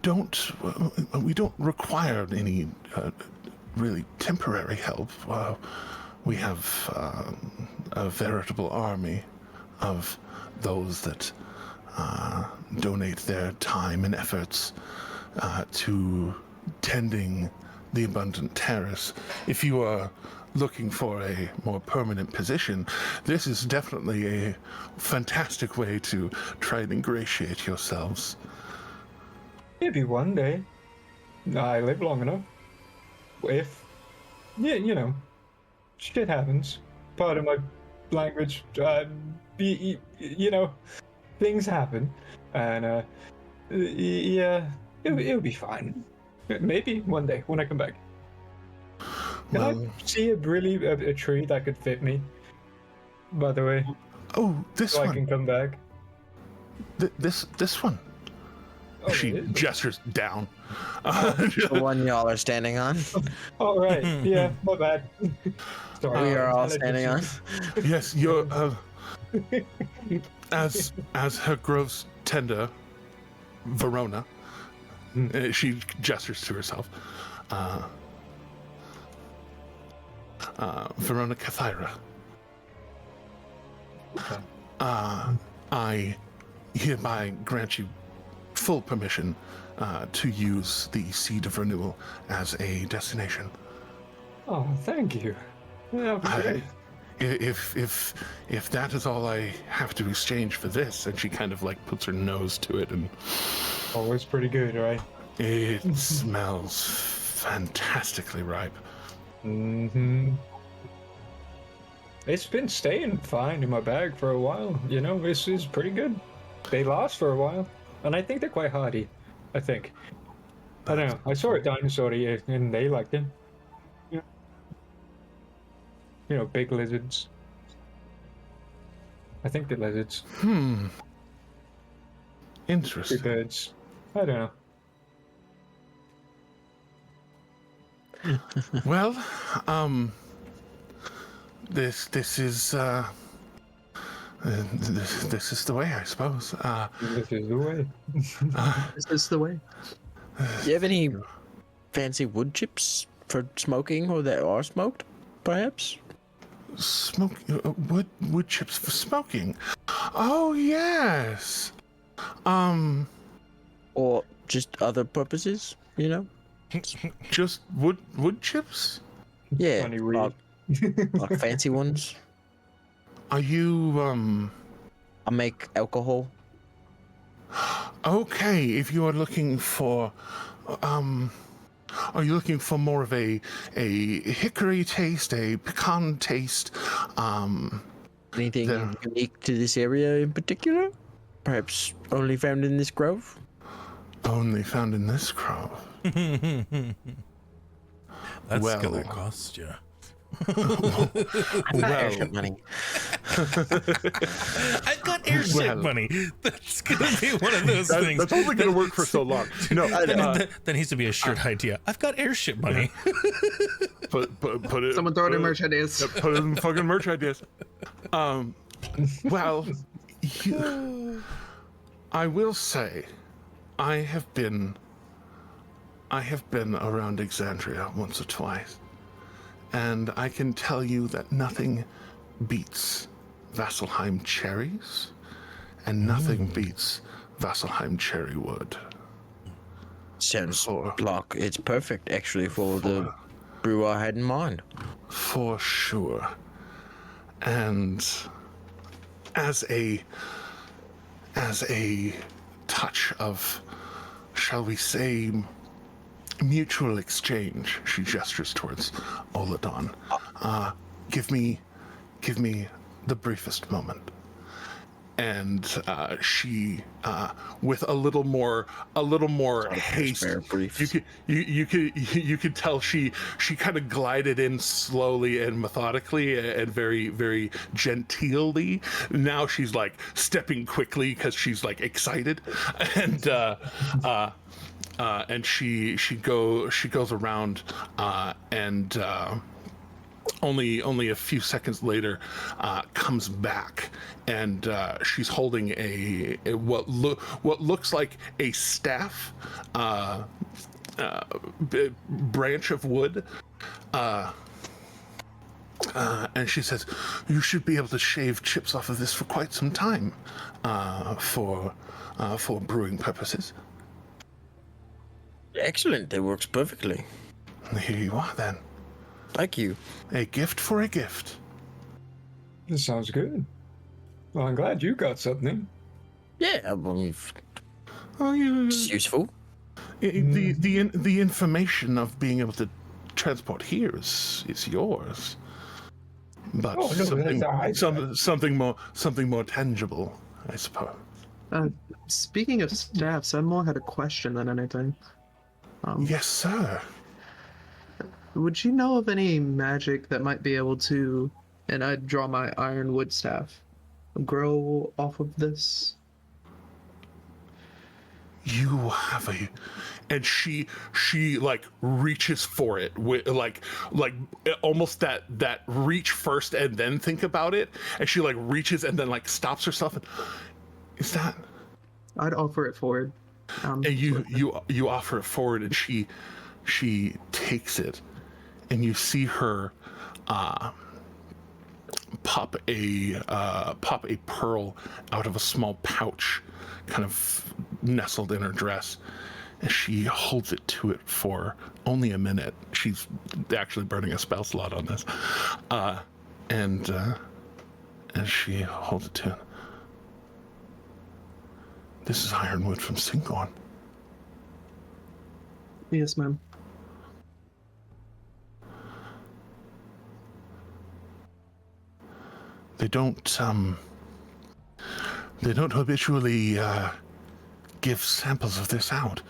don't require any really temporary help. We have a veritable army of those that donate their time and efforts to tending the abundant terrace. If you are looking for a more permanent position, this is definitely a fantastic way to try and ingratiate yourselves. Maybe one day. I live long enough. If, shit happens. Part of my language, things happen, and it'll be fine. Maybe one day when I come back. Can I see a tree that could fit me? By the way. Oh, this one. I can come back. This one. Oh, she gestures down. The one y'all are standing on. All right. Yeah, my bad. Sorry. We are all standing on. Yes, you're. As her groves tender, Verona. She gestures to herself. Verona Cathyra. Okay. I hereby grant you full permission to use the Seed of Renewal as a destination. Oh, thank you. If that is all I have to exchange for this, and she kind of like puts her nose to it, and it's pretty good, right? It smells fantastically ripe. It's been staying fine in my bag for a while. This is pretty good. They last for a while, and I think they're quite hardy. I think. I don't know. I saw a dinosaur here, and they liked it. Big lizards. I think they're lizards. Interesting. Big birds. I don't know. Well, this is this is the way, I suppose. This is the way. This is the way. Do you have any fancy wood chips for smoking, or that are smoked, perhaps? Wood chips for smoking. Oh yes. Or just other purposes, Just wood chips? Yeah, Funny weed. like fancy ones. Are you I make alcohol. Okay, if you are looking for are you looking for more of a hickory taste, a pecan taste, Anything unique to this area in particular? Perhaps only found in this grove? Only found in this grove. That's gonna cost you. Airship money. I've got airship money. That's gonna be one of those things. That's only gonna work for so long. No, that needs to be a shirt idea. I've got airship money. Put it. Someone throw it in merch ideas. Put it in fucking merch ideas. Well, I will say, I have been around Exandria once or twice, and I can tell you that nothing beats Vasselheim cherries, and nothing beats Vasselheim cherry wood. Sounds like it's perfect, actually, for the brew I had in mind. For sure. And as a touch of, shall we say, mutual exchange, she gestures towards Oladon. Give me the briefest moment. And she, with a little more haste, you could tell she kind of glided in slowly and methodically and very, very genteelly. Now she's like stepping quickly because she's like excited, and she goes around and. Only a few seconds later, comes back, and she's holding a what looks like a staff, branch of wood, and she says, "You should be able to shave chips off of this for quite some time, for brewing purposes." Excellent, that works perfectly. Here you are, then. Thank you. A gift for a gift. This sounds good. Well, I'm glad you got something. Yeah, well, it's useful. The information of being able to transport here is yours. But something more tangible, I suppose. Speaking of staffs, I more had a question than anything. Yes, sir. Would you know of any magic that might be able to, and I'd draw my ironwood staff, grow off of this? You have and she like reaches for it with like almost that reach first and then think about it, and she like reaches and then like stops herself. And, is that? I'd offer it forward. And you offer it forward, and she takes it. And you see her pop a pearl out of a small pouch, kind of nestled in her dress, and she holds it to it for only a minute. She's actually burning a spell slot on this, and she holds it to it. This is ironwood from Singorn. Yes, ma'am. They don't habitually give samples of this out.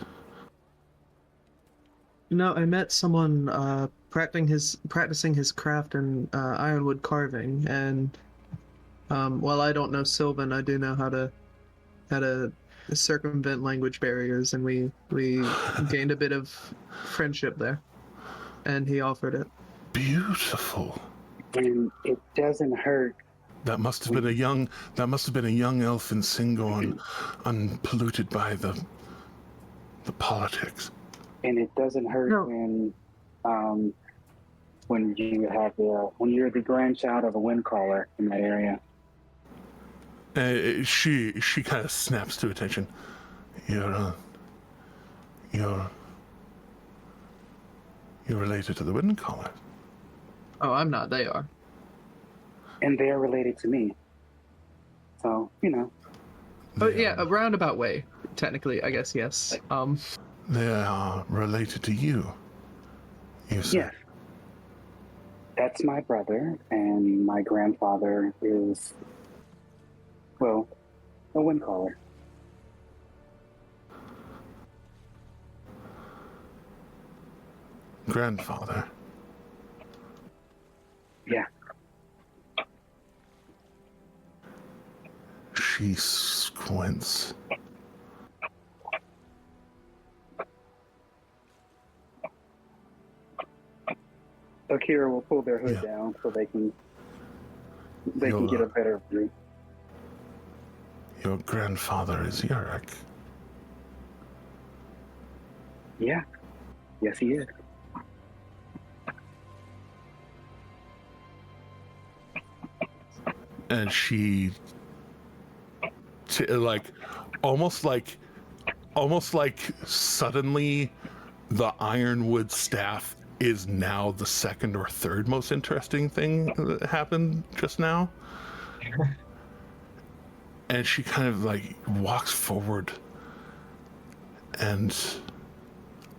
No, I met someone practicing his craft in ironwood carving, and while I don't know Sylvan, I do know how to circumvent language barriers, and we gained a bit of friendship there, and he offered it. Beautiful. And it doesn't hurt. That must have been a young elf in Singorn, unpolluted by the politics. And it doesn't hurt when you're the grandchild of a windcaller in that area. She kind of snaps to attention. You're related to the windcaller. Oh, I'm not. They are. And they're related to me. So, you know. But yeah, a roundabout way, technically, I guess, yes. They are related to you. You said. Yes. That's my brother, and my grandfather is, well, a windcaller. Grandfather. Yeah. She squints. Akira will pull their hood down so they can get a better view. Your grandfather is Yurik. Yeah. Yes, he is. And she, almost like suddenly, the ironwood staff is now the second or third most interesting thing that happened just now. And she kind of walks forward and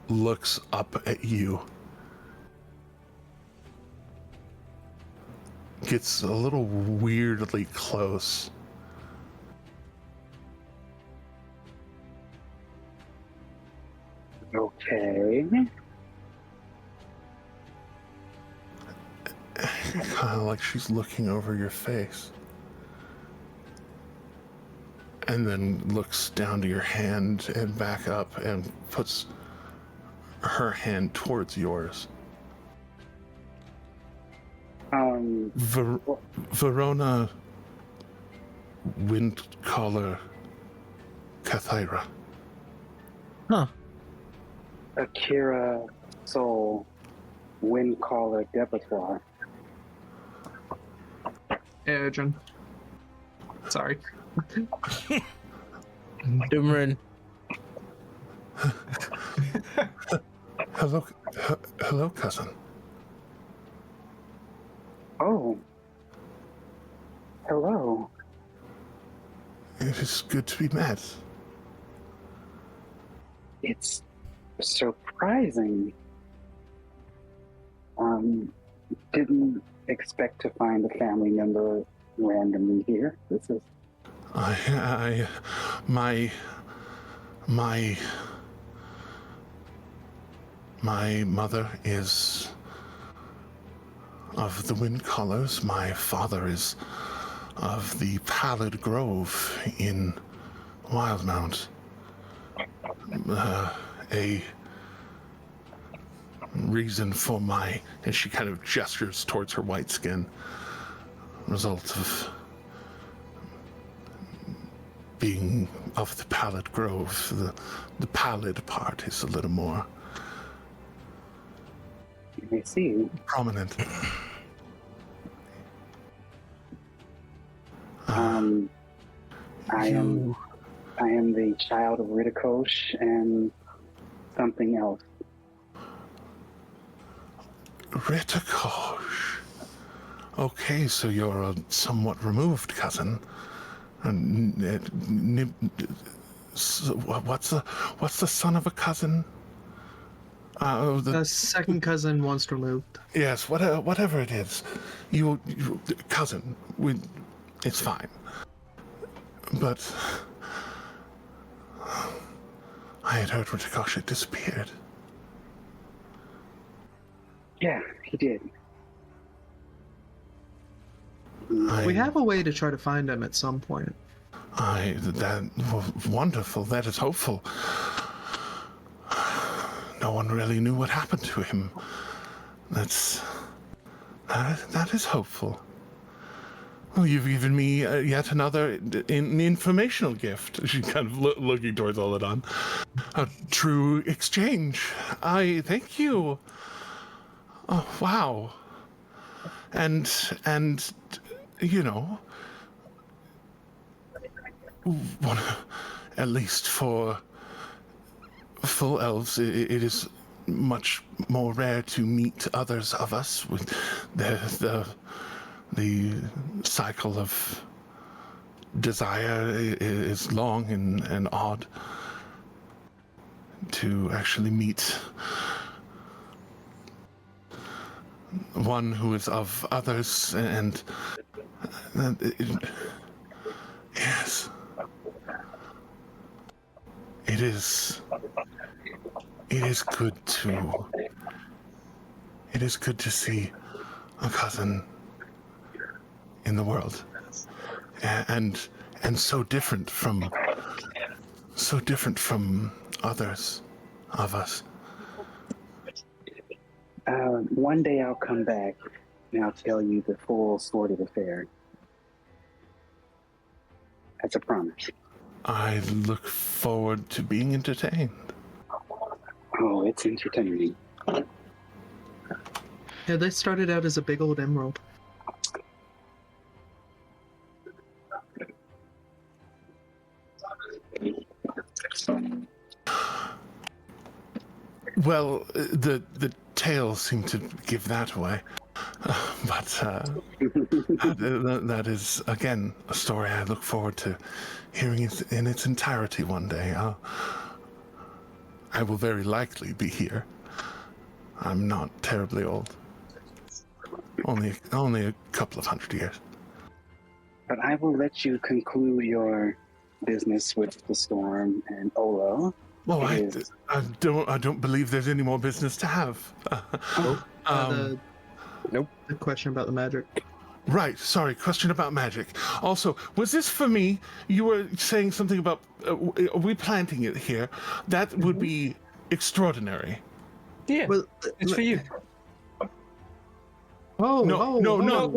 looks up at you. Gets a little weirdly close. Okay. Kind of like she's looking over your face. And then looks down to your hand and back up and puts her hand towards yours. Verona Windcaller Cathyra. Huh. Akira Soul Windcaller Depotoire. Adrian. Sorry. Dumrin. Hello, cousin. Oh. Hello. It is good to be met. It's surprising. Didn't expect to find a family member randomly here. This is... My mother is of the Windcallers. My father is of the Pallid Grove in Wildmount. A reason for my... And she kind of gestures towards her white skin. Result of being of the Pallid Grove. The pallid part is a little more... I see. Prominent. I am the child of Ridikosh and something else. Ridikosh. Okay, so you're a somewhat removed cousin. And so what's the son of a cousin? The second cousin once removed. Yes, whatever it is, you cousin. It's fine. But I had heard Ridikosh had disappeared. Yeah, he did. We have a way to try to find him at some point. Wonderful. That is hopeful. No one really knew what happened to him. That is hopeful. Well, you've given me yet another informational gift. She's kind of looking towards Oladan. A true exchange. I thank you. Oh, wow. And you know, at least for full elves, it is much more rare to meet others of us with the cycle of desire is long and odd. To actually meet one who is of others, and yes, it is good to. It is good to see a cousin in the world, and so different from others of us. One day I'll come back and I'll tell you the full sordid affair. That's a promise. I look forward to being entertained. Oh, it's entertaining. Yeah, they started out as a big old emerald. Well, the tales seem to give that away, but that is again a story I look forward to hearing it in its entirety one day. I will very likely be here. I'm not terribly old. Only a couple of 100 years. But I will let you conclude your business with the storm and Olo. Well, I don't believe there's any more business to have. Nope. The question about the magic. Right, sorry, question about magic. Also, was this for me? You were saying something about, are we planting it here? That would be extraordinary. Yeah, Well, it's for you. Oh, no, not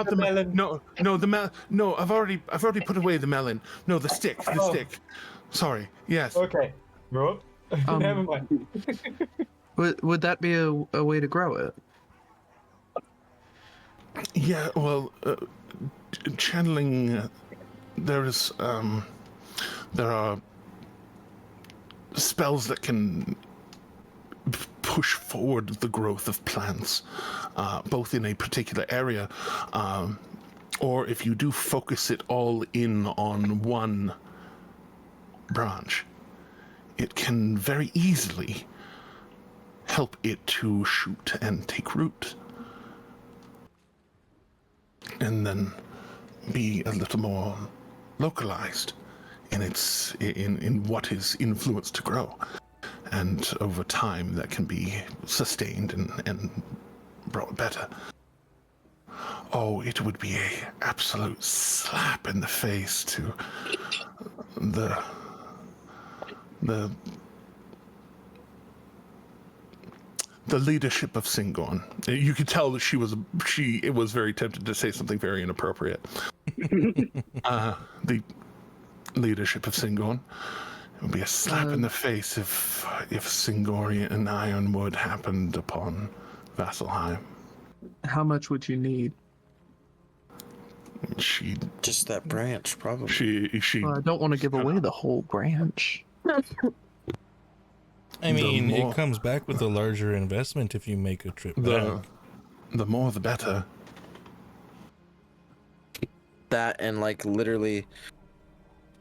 the melon. No, I've already put away the melon. No, the stick. Sorry. Yes. Okay. Rob. Never mind. Would that be a way to grow it? Yeah. Well, channeling. There are spells that can push forward the growth of plants, both in a particular area, or if you do focus it all in on one branch, it can very easily help it to shoot and take root, and then be a little more localized in what is influenced to grow. And over time, that can be sustained and brought better. Oh, it would be a absolute slap in the face to the leadership of Singorn. You could tell that she was very tempted to say something very inappropriate. The leadership of Singorn. It would be a slap in the face if Singorian and Ironwood happened upon Vasselheim. How much would you need? Just that branch, probably. Well, I don't want to give away the whole branch. I mean, it comes back with a larger investment if you make a trip back. The more, the better. That and like literally,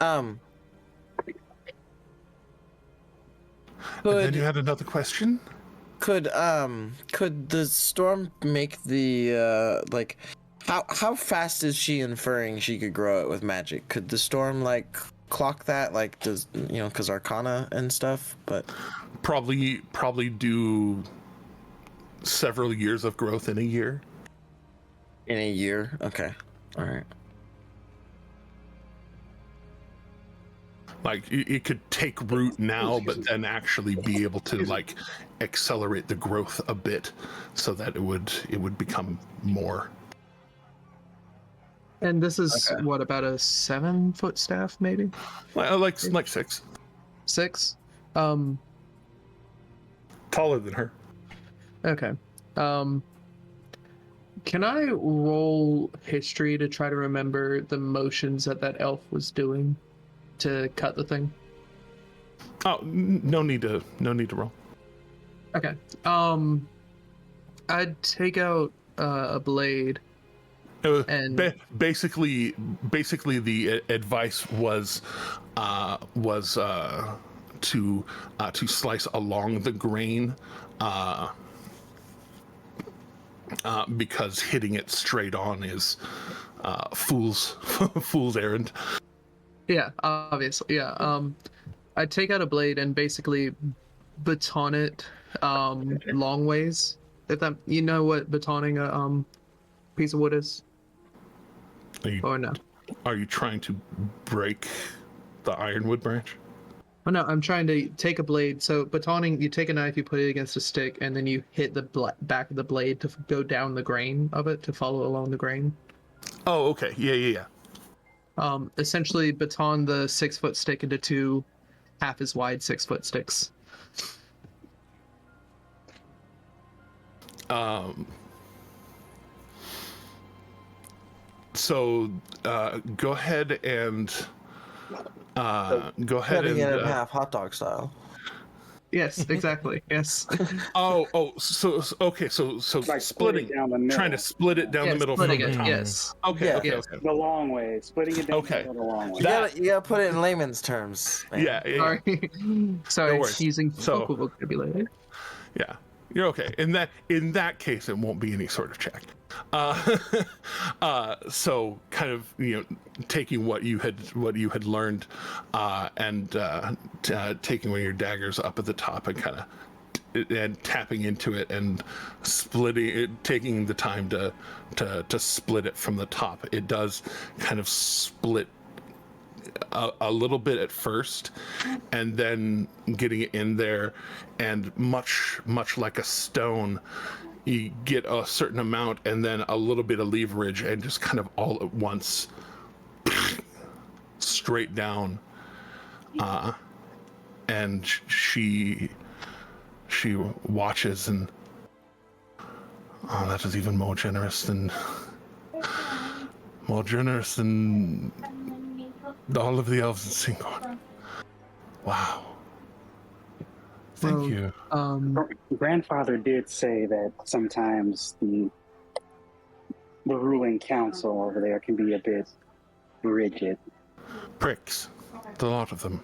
And then you had another question? Could the storm make the like how fast is she inferring she could grow it with magic? Could the storm like clock that, like, does, you know, because Arcana and stuff? But probably do several years of growth in a year. In a year? Okay. All right. Like, it could take root now, but then actually be able to, like, accelerate the growth a bit so that it would become more. And this is what, about a 7-foot staff, maybe? Like 6. 6? Taller than her. Okay. Can I roll history to try to remember the motions that elf was doing to cut the thing? Oh, no need to roll. Okay. I'd take out a blade. And basically the advice was to slice along the grain because hitting it straight on is fool's errand. Yeah, obviously. Yeah. I take out a blade and basically baton it long ways. If that, you know what batoning a piece of wood is? Or no? Are you trying to break the ironwood branch? Oh no, I'm trying to take a blade. So batoning, you take a knife, you put it against a stick, and then you hit the back of the blade to go down the grain of it, to follow along the grain. Oh, okay. Yeah. Essentially baton the 6-foot stick into 2 half as wide 6-foot sticks. So go ahead and Cutting it in half, hot dog style. Yes, exactly. Yes. So okay, so like splitting, down the middle. trying to split it down the middle from splitting the it. top. Yes. Okay, Yeah. okay, Yes. okay. The long way, splitting it down Okay. the long way. You gotta put it in layman's terms. Man. Yeah. Sorry. Sorry, No worries. using So- vocal vocabulary. Yeah, you're okay. In that case, it won't be any sort of check. So kind of taking what you had learned, and taking one of your daggers up at the top and kind of and tapping into it and splitting it, taking the time to split it from the top. It does kind of split a little bit at first, and then getting it in there, and much like a stone, you get a certain amount and then a little bit of leverage, and just kind of all at once straight down. And she watches, and that is even more generous than all of the elves in Singorn. Wow. Thank you. Grandfather did say that sometimes the ruling council over there can be a bit rigid. Pricks. The lot of them.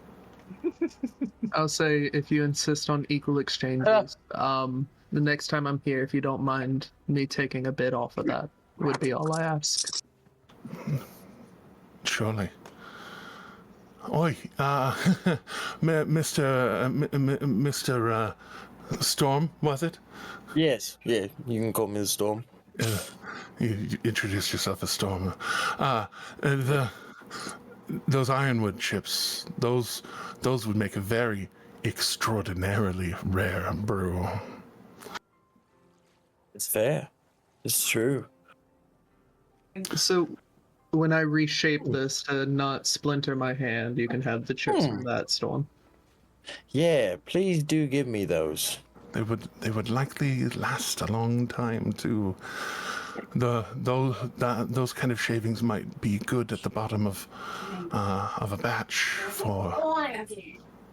I'll say, if you insist on equal exchanges, the next time I'm here, if you don't mind me taking a bit off of that, would be all I ask. Surely. Oi, Mr. Storm, was it? Yes, yeah, you can call me the Storm. You introduced yourself as Storm. Those ironwood chips, those would make a very extraordinarily rare brew. It's fair. It's true. So, when I reshape this to not splinter my hand, you can have the chips from that, Storm. Yeah, please do give me those. They would likely last a long time too. Those kind of shavings might be good at the bottom of a batch for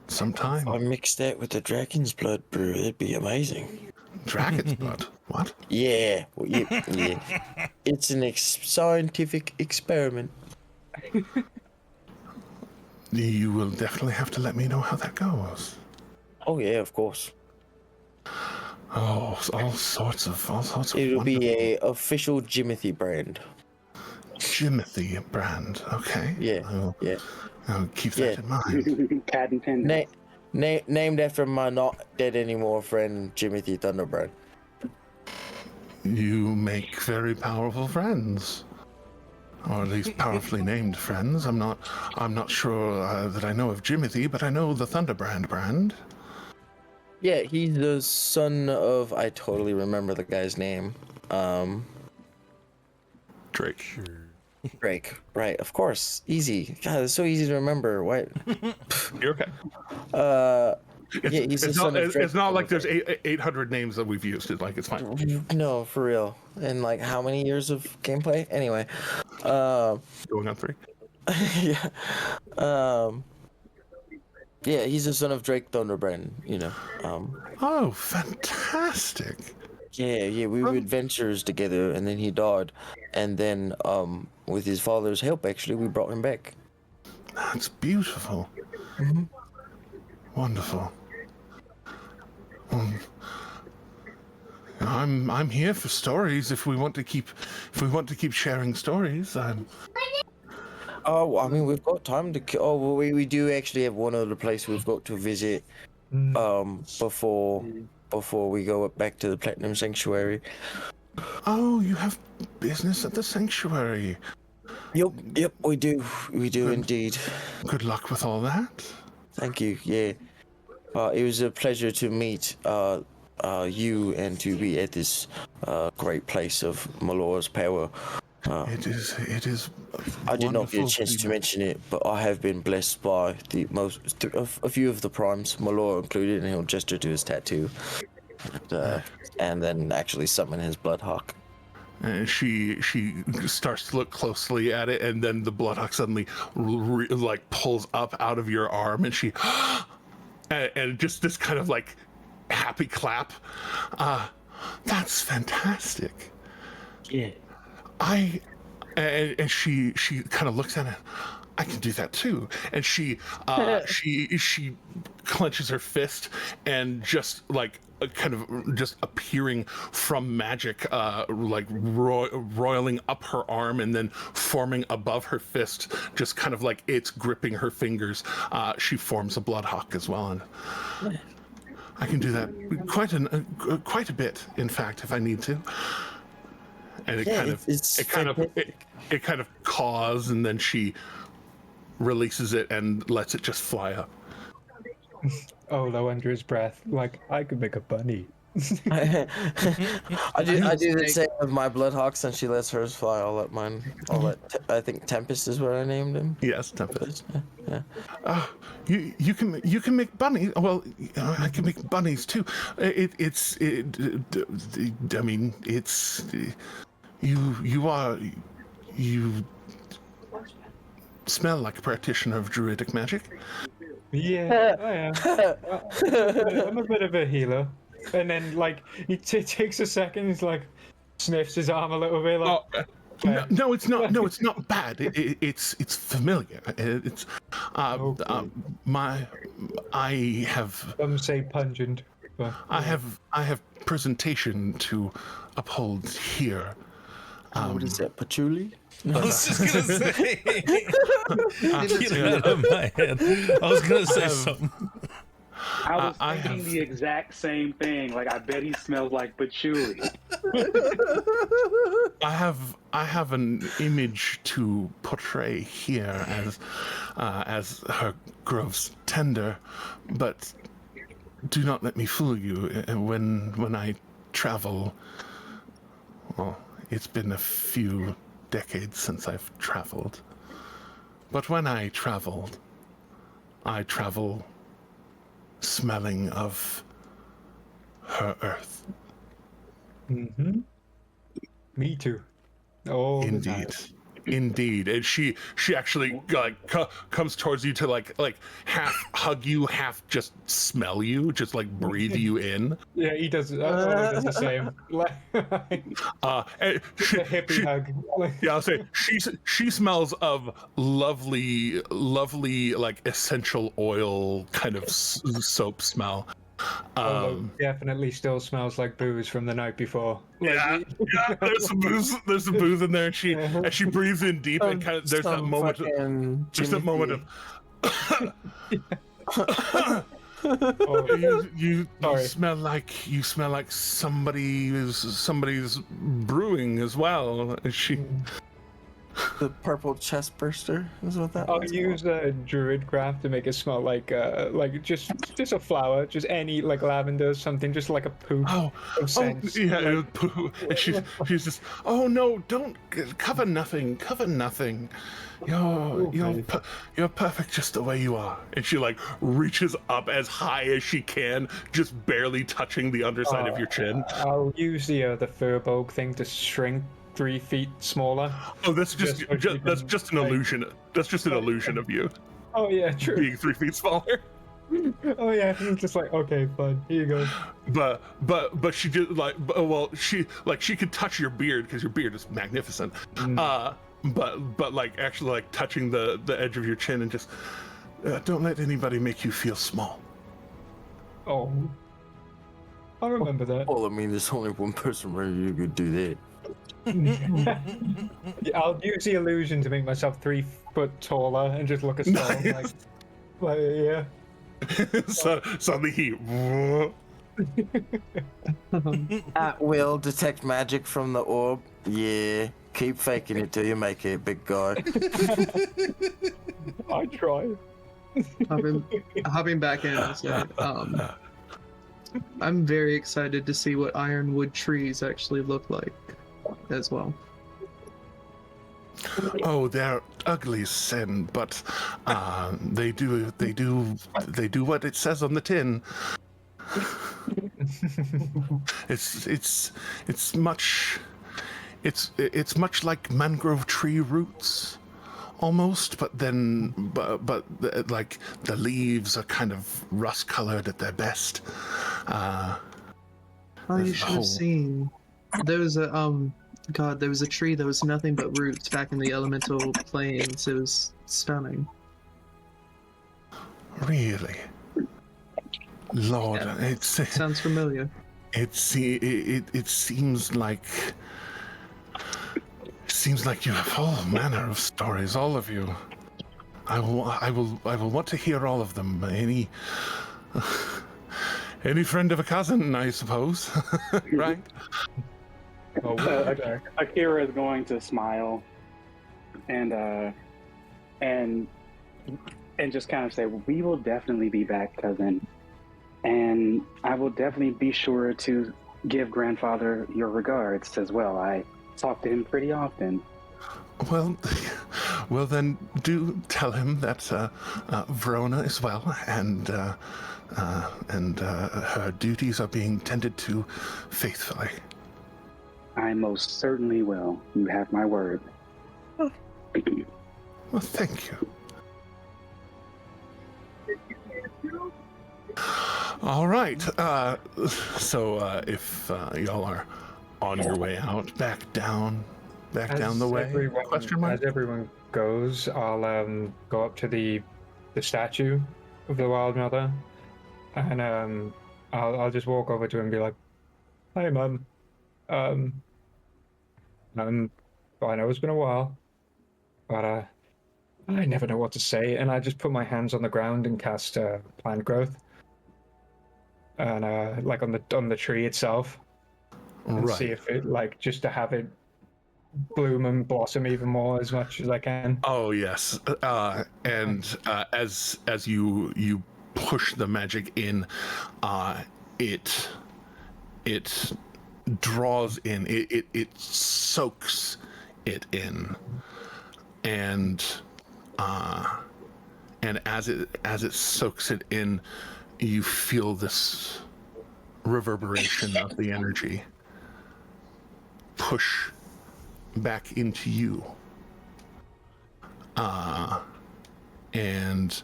some time. I mixed that with the dragon's blood brew. It'd be amazing. Dragon's blood? What? Yeah, well, yeah. It's an scientific experiment. You will definitely have to let me know how that goes. Oh yeah, of course. Oh, all sorts of It'll be wonderful- a official Jimothy brand. Jimothy brand. Okay. Yeah, yeah. I'll keep that in mind. Patent pending. Named after my not dead anymore friend Jimothy Thunderbrand. You make very powerful friends, or at least powerfully named friends. I'm not sure that I know of Jimothy, but I know the Thunderbrand brand. Yeah, he's the son of, I totally remember the guy's name. Drake. Drake, right, of course. Easy. God, it's so easy to remember. What? You're okay. Yeah, he's the son of Drake. It's not like there's 800 names that we've used. It's fine. No, for real. And like how many years of gameplay? Anyway. Going on 3. Yeah. Yeah, he's the son of Drake Thunderbrand, Oh, fantastic. Yeah, we were adventurers together, and then he died. And then, with his father's help, actually, we brought him back. That's beautiful. Mm-hmm. Wonderful. I'm here for stories. If we want to keep sharing stories, I'm. Oh, I mean, we've got time to. Oh, well, we do actually have one other place we've got to visit. Before we go back to the Platinum Sanctuary. Oh, you have business at the sanctuary. Yep, we do. We do indeed. Good luck with all that. Thank you. Yeah. It was a pleasure to meet you and to be at this great place of Malora's power. It is. I did not get a wonderful chance to be- mention it, but I have been blessed by a few of the primes, Malora included, and he'll gesture to his tattoo, and then actually summon his Bloodhawk. And she starts to look closely at it, and then the Bloodhawk suddenly like pulls up out of your arm, and she and just this kind of like happy clap. That's fantastic. Yeah. And she kind of looks at it. I can do that too. And she clenches her fist, and just like kind of just appearing from magic, like roiling up her arm and then forming above her fist, just kind of like it's gripping her fingers. She forms a Bloodhawk as well, and I can do that quite a bit, in fact, if I need to. And it kind of caws, and then she releases it and lets it just fly up. Low under his breath, like I could make a bunny. I do the same with my Bloodhawks, and she lets hers fly. I'll let mine. I think Tempest is what I named him. Yes, Tempest. Yeah. You can make bunnies. Well, I can make bunnies too. I mean, it's. You smell like a practitioner of druidic magic. Yeah, I am. I'm a bit of a healer. And then, like, he takes a second, he's like, sniffs his arm a little bit, like... No, it's not. No, it's not bad. It's familiar. It's I have. Some say pungent. But, I have presentation to uphold here. What is that, patchouli? I was just gonna say. Get it out of my head. I was gonna say something. I was thinking the exact same thing. Like, I bet he smells like patchouli. I have an image to portray here as her groves tender, but do not let me fool you. When I travel, well, it's been a few decades since I've traveled, but when I travel smelling of her earth. Mm-hmm. Me too. Oh, Indeed. And she actually like comes towards you to like half hug you, half just smell you, just like breathe you in. Yeah, he does. Does the same. And a hippie hug. Yeah, I'll say she smells of lovely like essential oil kind of soap smell. Definitely still smells like booze from the night before. Yeah, there's some booze in there, and she breathes in deep, and kind of there's that moment of you smell like somebody's brewing as well. She The purple chest burster is what that. I'll use a druid craft to make it smell like just a flower, just any like lavender, something, just like a poo. Of scents. Yeah, poo. And she's just, oh no, don't cover nothing. You're perfect just the way you are. And she like reaches up as high as she can, just barely touching the underside of your chin. I'll use the furbolg thing to shrink 3 feet smaller. Oh, that's just an illusion. That's just an illusion of you. Oh yeah, true. Being 3 feet smaller. Oh yeah, he's just like, okay, fine, here you go. But she just like, she could touch your beard because your beard is magnificent. But like actually like touching the edge of your chin and just don't let anybody make you feel small. Oh I remember that. Well, I mean, there's only one person where you could do that. Yeah, I'll use the illusion to make myself 3 foot taller and just look a stone. Like, yeah. So suddenly he. At will detect magic from the orb. Yeah, keep faking it till you make it, big guy. I try. Hopping back in, I'm very excited to see what ironwood trees actually look like as well. Oh, they're ugly sin, but they do what it says on the tin. It's much like mangrove tree roots, almost, but like the leaves are kind of rust colored at their best. Oh, you should have seen. There was a there was a tree that was nothing but roots back in the elemental plains. It was stunning. Really? Lord, Yeah. it Sounds familiar. It seems like you have all manner of stories, all of you. I will want to hear all of them. Any friend of a cousin, I suppose, right? Akira is going to smile and just kind of say, "We will definitely be back, cousin. And I will definitely be sure to give grandfather your regards as well. I talk to him pretty often." Well then, do tell him that Verona is well, and her duties are being tended to faithfully. I most certainly will. You have my word. Well, thank you. All right. So if y'all are on your way out, back down the way. Question mark? As everyone goes, I'll go up to the statue of the Wild Mother, and I'll just walk over to her and be like, "Hi, Mum. I know it's been a while, but I never know what to say." And I just put my hands on the ground and cast plant growth, and like on the tree itself, and see if it just to have it bloom and blossom even more as much as I can. Oh yes, and as you push the magic in, it draws in, it soaks it in, and as it soaks it in, you feel this reverberation of the energy push back into you, and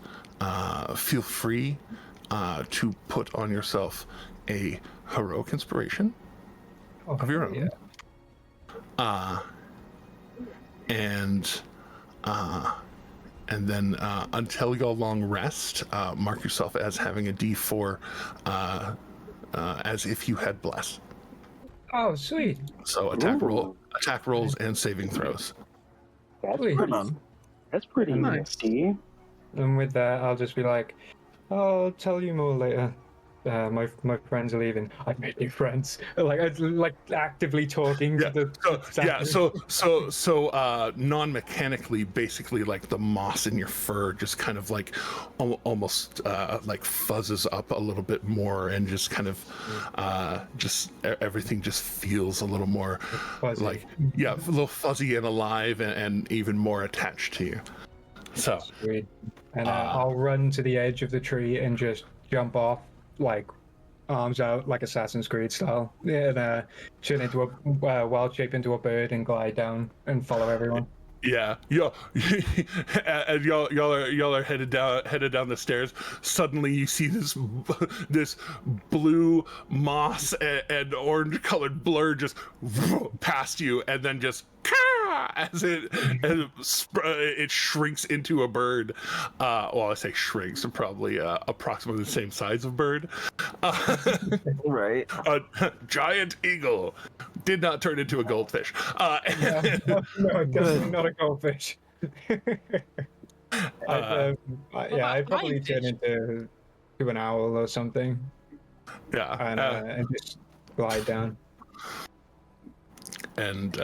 feel free to put on yourself a heroic inspiration of your own. And then until your long rest, mark yourself as having a D4, as if you had bless. Oh, sweet. So attack rolls and saving throws. That's pretty nifty. And with that, I'll just be like, "I'll tell you more later. My friends are leaving. I've made new friends." Like actively talking to the. So non-mechanically, basically, like the moss in your fur just kind of like almost like fuzzes up a little bit more, and just kind of just everything just feels a little more fuzzy. Like a little fuzzy and alive, and even more attached to you. So sweet. And I'll run to the edge of the tree and just jump off, like arms out, like Assassin's Creed style, and turn into a wild shape into a bird and glide down and follow everyone. Yeah, and y'all are headed down the stairs. Suddenly, you see this blue moss and orange colored blur just past you, and then just as it shrinks into a bird. Well, I say shrinks, probably approximately the same size of bird. Right. A giant eagle did not turn into a goldfish. No, definitely not a goldfish. I'd probably turn into an owl or something. Yeah. And just glide down. And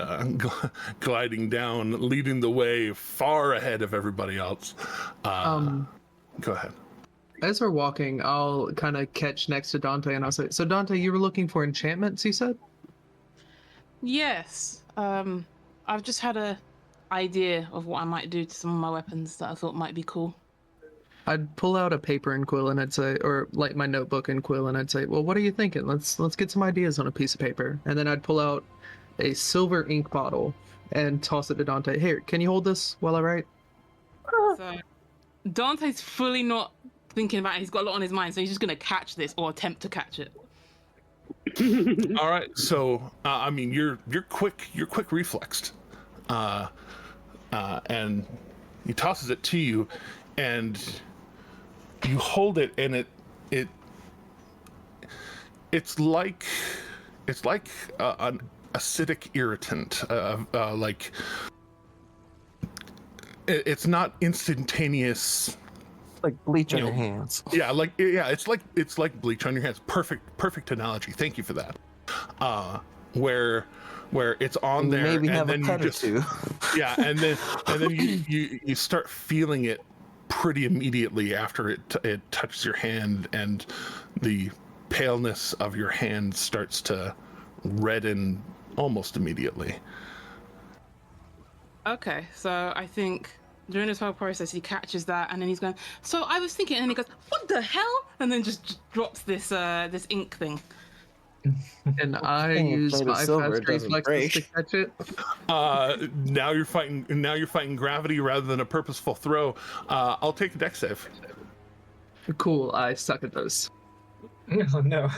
gliding down, leading the way far ahead of everybody else. Go ahead. As we're walking, I'll kind of catch next to Dante and I'll say, "So Dante, you were looking for enchantments, you said?" Yes. I've just had a idea of what I might do to some of my weapons that I thought might be cool. I'd pull out a paper and quill and I'd say, or like my notebook and quill, and I'd say, "Well, what are you thinking? Let's get some ideas on a piece of paper." And then I'd pull out a silver ink bottle and toss it to Dante. "Here, can you hold this while I write?" So Dante's fully not thinking about it. He's got a lot on his mind, so he's just gonna catch this or attempt to catch it. All right, so I mean, you're quick reflexed, and he tosses it to you, and you hold it, and it's like an acidic irritant, like it's not instantaneous. Like bleach on your hands. Yeah, it's like bleach on your hands. Perfect analogy. Thank you for that. Where it's on and there, maybe and have then a cut you just, or two. yeah, and then you start feeling it pretty immediately after it touches your hand, and the paleness of your hand starts to redden almost immediately. Okay, so I think during this whole process, he catches that, and then he's going, "So I was thinking," and then he goes, "What the hell?" And then just drops this this ink thing. And I use my fast reflexes to catch it. Now you're fighting gravity rather than a purposeful throw. I'll take a dex save. Cool, I suck at those. Oh, no.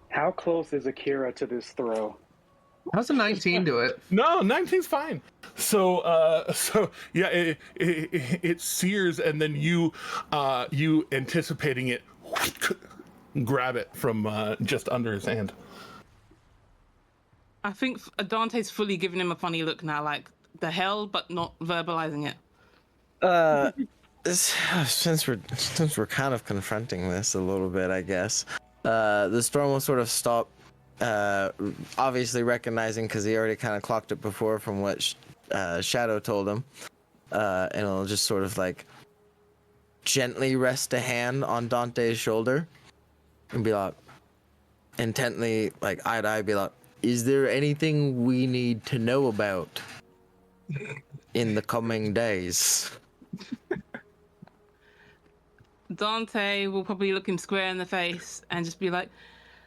How close is Akira to this throw? How's a 19 do it? No, 19's fine. So yeah, it sears, and then you anticipating it, grab it from just under his hand. I think Dante's fully giving him a funny look now, like the hell, but not verbalizing it. Since we're kind of confronting this a little bit, I guess the storm will sort of stop. Obviously recognizing, because he already kind of clocked it before from what Shadow told him, and it'll just sort of like gently rest a hand on Dante's shoulder and be like, intently, like eye to eye, be like, "Is there anything we need to know about in the coming days?" Dante will probably look him square in the face and just be like,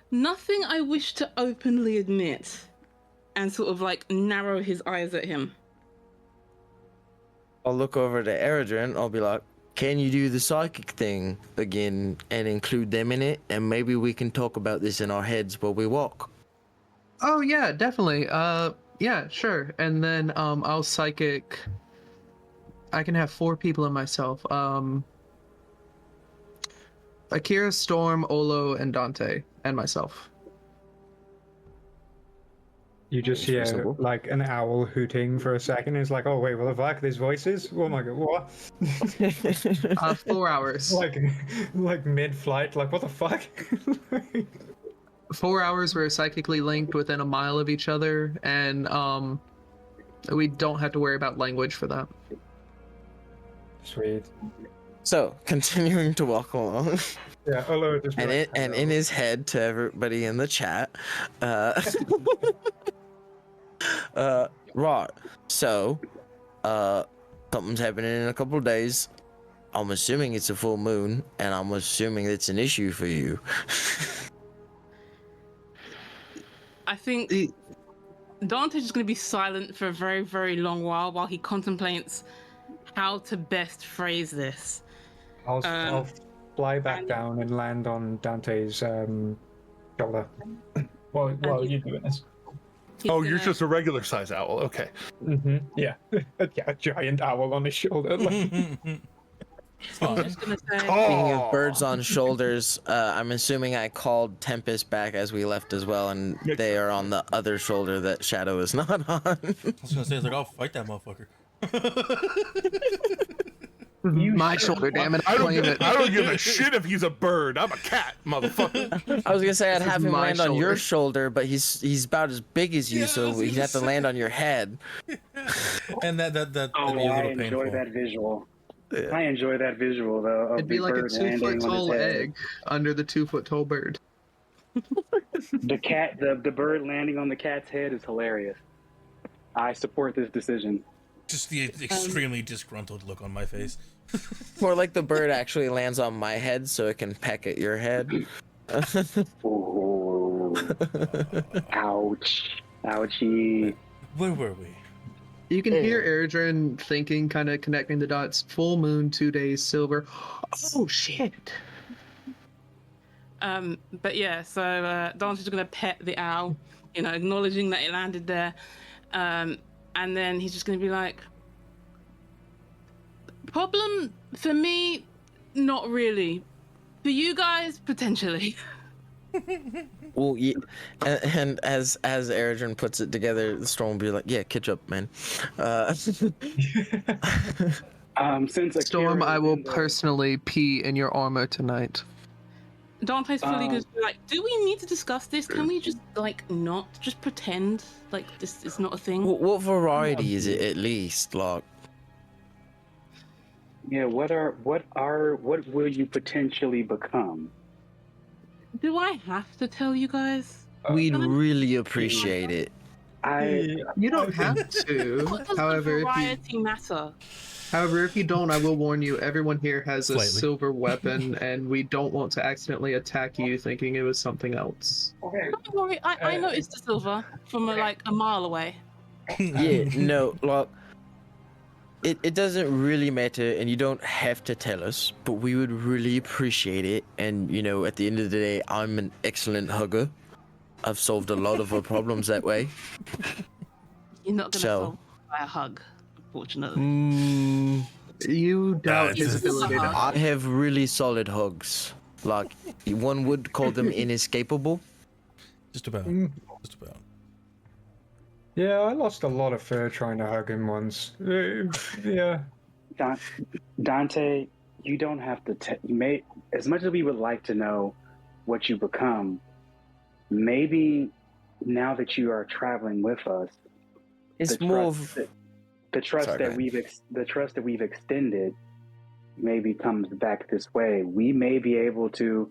"Nothing I wish to openly admit," and sort of like narrow his eyes at him. I'll look over to Eredrin. I'll be like, "Can you do the psychic thing again and include them in it? And maybe we can talk about this in our heads while we walk." Oh yeah, definitely. Yeah, sure. And then I'll psychic. I can have 4 people in myself. Akira, Storm, Olo, and Dante, and myself. You just hear like an owl hooting for a second. It's like, "Oh wait, what the fuck? These voices? Oh my god, what?" 4 hours. Like mid-flight. Like, what the fuck? 4 hours. We're psychically linked within a mile of each other, and we don't have to worry about language for that. Sweet. So, continuing to walk along. Yeah, Olo just and in his head, to everybody in the chat, right. So, something's happening in a couple of days. I'm assuming it's a full moon, and I'm assuming it's an issue for you. I think Dante's just going to be silent for a very, very long while he contemplates how to best phrase this. I'll fly back down and land on Dante's shoulder. While you're doing this. You're just a regular size owl. Okay. Yeah. A giant owl on his shoulder. Like... He's just gonna say, Speaking of birds on shoulders, I'm assuming I called Tempest back as we left as well, and they are on the other shoulder that Shadow is not on. I was gonna say, it's like, I'll fight that motherfucker. My shoulder, damn it! I don't give a shit if he's a bird. I'm a cat, motherfucker. I was gonna say I'd This have is him my land on your shoulder. shoulder, but he's about as big as you, so he'd have to land on your head. And that Oh, that'd be a I little enjoy painful. that visual. I enjoy that visual though. Of It'd be the like a bird 2 foot landing on his tall head. egg under the 2 foot tall bird. The bird landing on the cat's head is hilarious. I support this decision. Just the extremely disgruntled look on my face. More like the bird actually lands on my head, so it can peck at your head. Ooh. Ouch. Ouchie. Where were we? You can hear Erdrin thinking, kind of connecting the dots. Full moon, 2 days, silver. Oh shit! But yeah, so Dante's gonna pet the owl, acknowledging that it landed there, and then he's just gonna be like, problem for me, not really. For you guys, potentially. Well, yeah, and as Erdrin puts it together, the storm will be like, "Yeah, catch up, man." Since Storm, Akira I will in the- personally pee in your armor tonight. Dante's fully going to be like, do we need to discuss this? Can we just not just pretend like this is not a thing? What variety is it at least, like? Yeah, what will you potentially become? Do I have to tell you guys? We'd really appreciate it. You don't have to. What does However, the variety matter? if you don't, I will warn you. Everyone here has a Slightly. silver weapon, and we don't want to accidentally attack you thinking it was something else. Don't worry, I noticed the silver from a mile away. Yeah, no, like, it doesn't really matter, and you don't have to tell us, but we would really appreciate it. And, at the end of the day, I'm an excellent hugger. I've solved a lot of our problems that way. You're not going to So- solve by a hug, unfortunately. You doubt his It's ability to not. I have really solid hugs. Like, one would call them inescapable. Just about. Just about. Yeah, I lost a lot of fur trying to hug him once. Yeah. Dante, you don't have to. As much as we would like to know what you become, maybe now that you are traveling with us, It's more of the trust Sorry, go ahead. the trust that we've extended maybe comes back this way. We may be able to,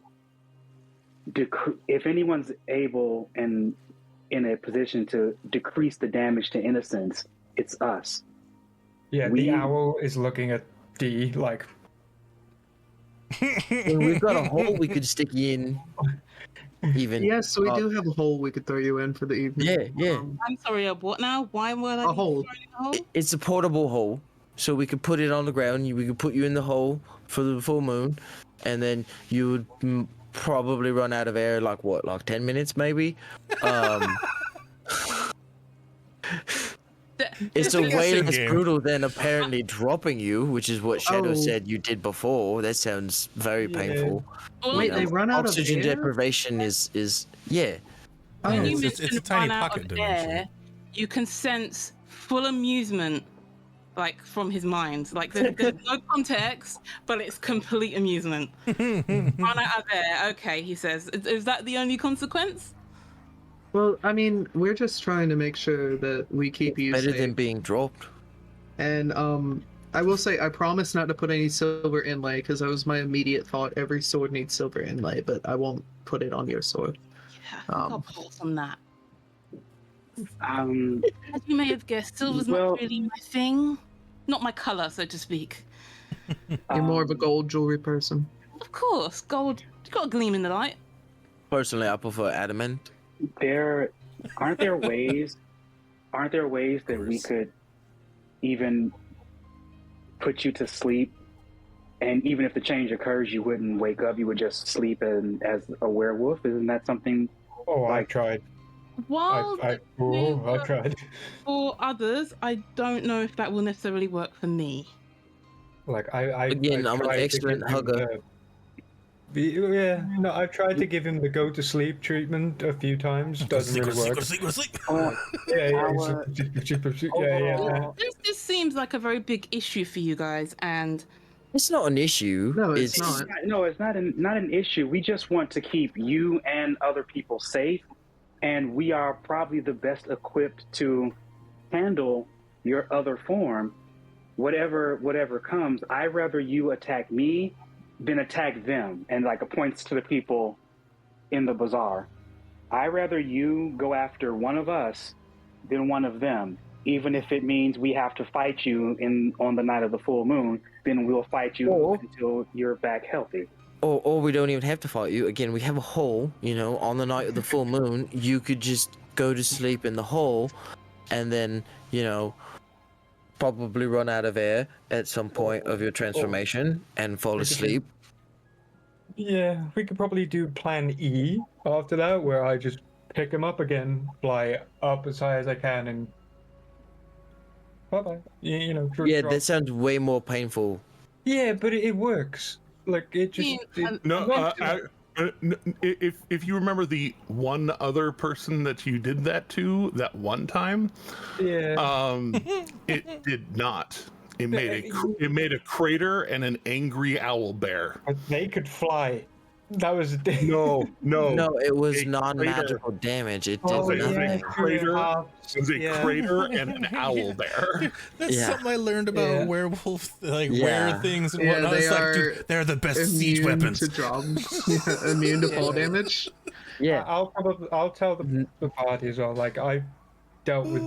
if anyone's able and in a position to decrease the damage to innocence, it's us. Yeah, We- the owl is looking at D like, We've got a hole we could stick you in. Even. Yes, we do have a hole we could throw you in for the evening. Yeah. I'm sorry, what now? Why were A hole. It's a portable hole, so we could put it on the ground. We could put you in the hole for the full moon, and then you would probably run out of air like 10 minutes maybe. It's a way less brutal than apparently dropping you, which is what Shadow said you did before. That sounds very painful. Wait, they run out of Oxygen air? deprivation is yeah. When you it's a mention tiny run out pocket of dimension. air, you can sense full amusement, from his mind. There's no context, but it's complete amusement. Run out of air. Okay, he says. Is that the only consequence? Well, I mean, we're just trying to make sure that we keep you Better safe. than being dropped. And I will say, I promise not to put any silver inlay, because that was my immediate thought. Every sword needs silver inlay, but I won't put it on your sword. Yeah, I think I'll pass on that. As you may have guessed, silver's not really my thing. Not my color, so to speak. You're more of a gold jewelry person. Of course, gold. It's got a gleam in the light. Personally, I prefer adamant. Aren't there ways that we could even put you to sleep, and even if the change occurs, you wouldn't wake up, you would just sleep as a werewolf? Isn't that something? I tried. While I tried. for others, I don't know if that will necessarily work for me. Like I Again, I'm an tried to excellent give him hugger. yeah, no, I've tried to give him the go to sleep treatment a few times. Doesn't really work. Go to sleep. Go to sleep. Yeah. This seems like a very big issue for you guys, and It's not an issue. No, it's not. No, it's not an issue. We just want to keep you and other people safe, and we are probably the best equipped to handle your other form. Whatever comes, I'd rather you attack me than attack them. And like it points to the people in the bazaar. I'd rather you go after one of us than one of them. Even if it means we have to fight you on the night of the full moon, then we'll fight you until you're back healthy. Or we don't even have to fight you. Again, we have a hole, on the night of the full moon. You could just go to sleep in the hole and then, probably run out of air at some point of your transformation and fall asleep. Yeah, we could probably do plan E after that, where I just pick him up again, fly up as high as I can, and bye-bye. Yeah, that sounds way more painful. Yeah, but it works. Like, it just... If you remember the one other person that you did that to that one time, it did not. It made a crater and an angry owl bear. But they could fly. That was no. It was non-magical damage. It did nothing. Crater. It was a crater and an owl bear. That's something I learned about werewolf, were things and whatnot. They are dude, they're the best siege weapons. To drums, immune to fall damage. Yeah, I'll tell the party as well. Like, I dealt with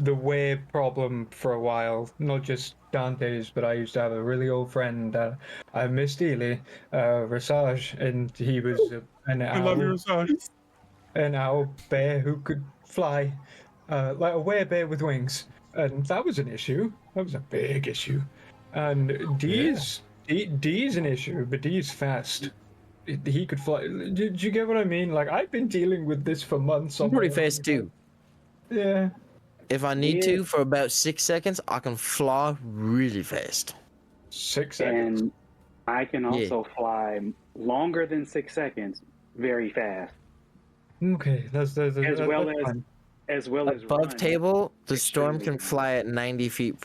the were problem for a while, not just Dante's, but I used to have a really old friend that I miss dearly, Rasaj, and he was an owl. I love you, Rasaj. An owl bear who could fly, like a werebear with wings, and that was an issue. That was a big issue. And D is an issue, but D is fast. He could fly. Did you get what I mean? Like, I've been dealing with this for months. I'm pretty fast too. Yeah. If I need to, for about 6 seconds, I can fly really fast. 6 seconds. And I can also fly longer than 6 seconds, very fast. Okay, that's as well as above run. table. The storm can fly at 90 feet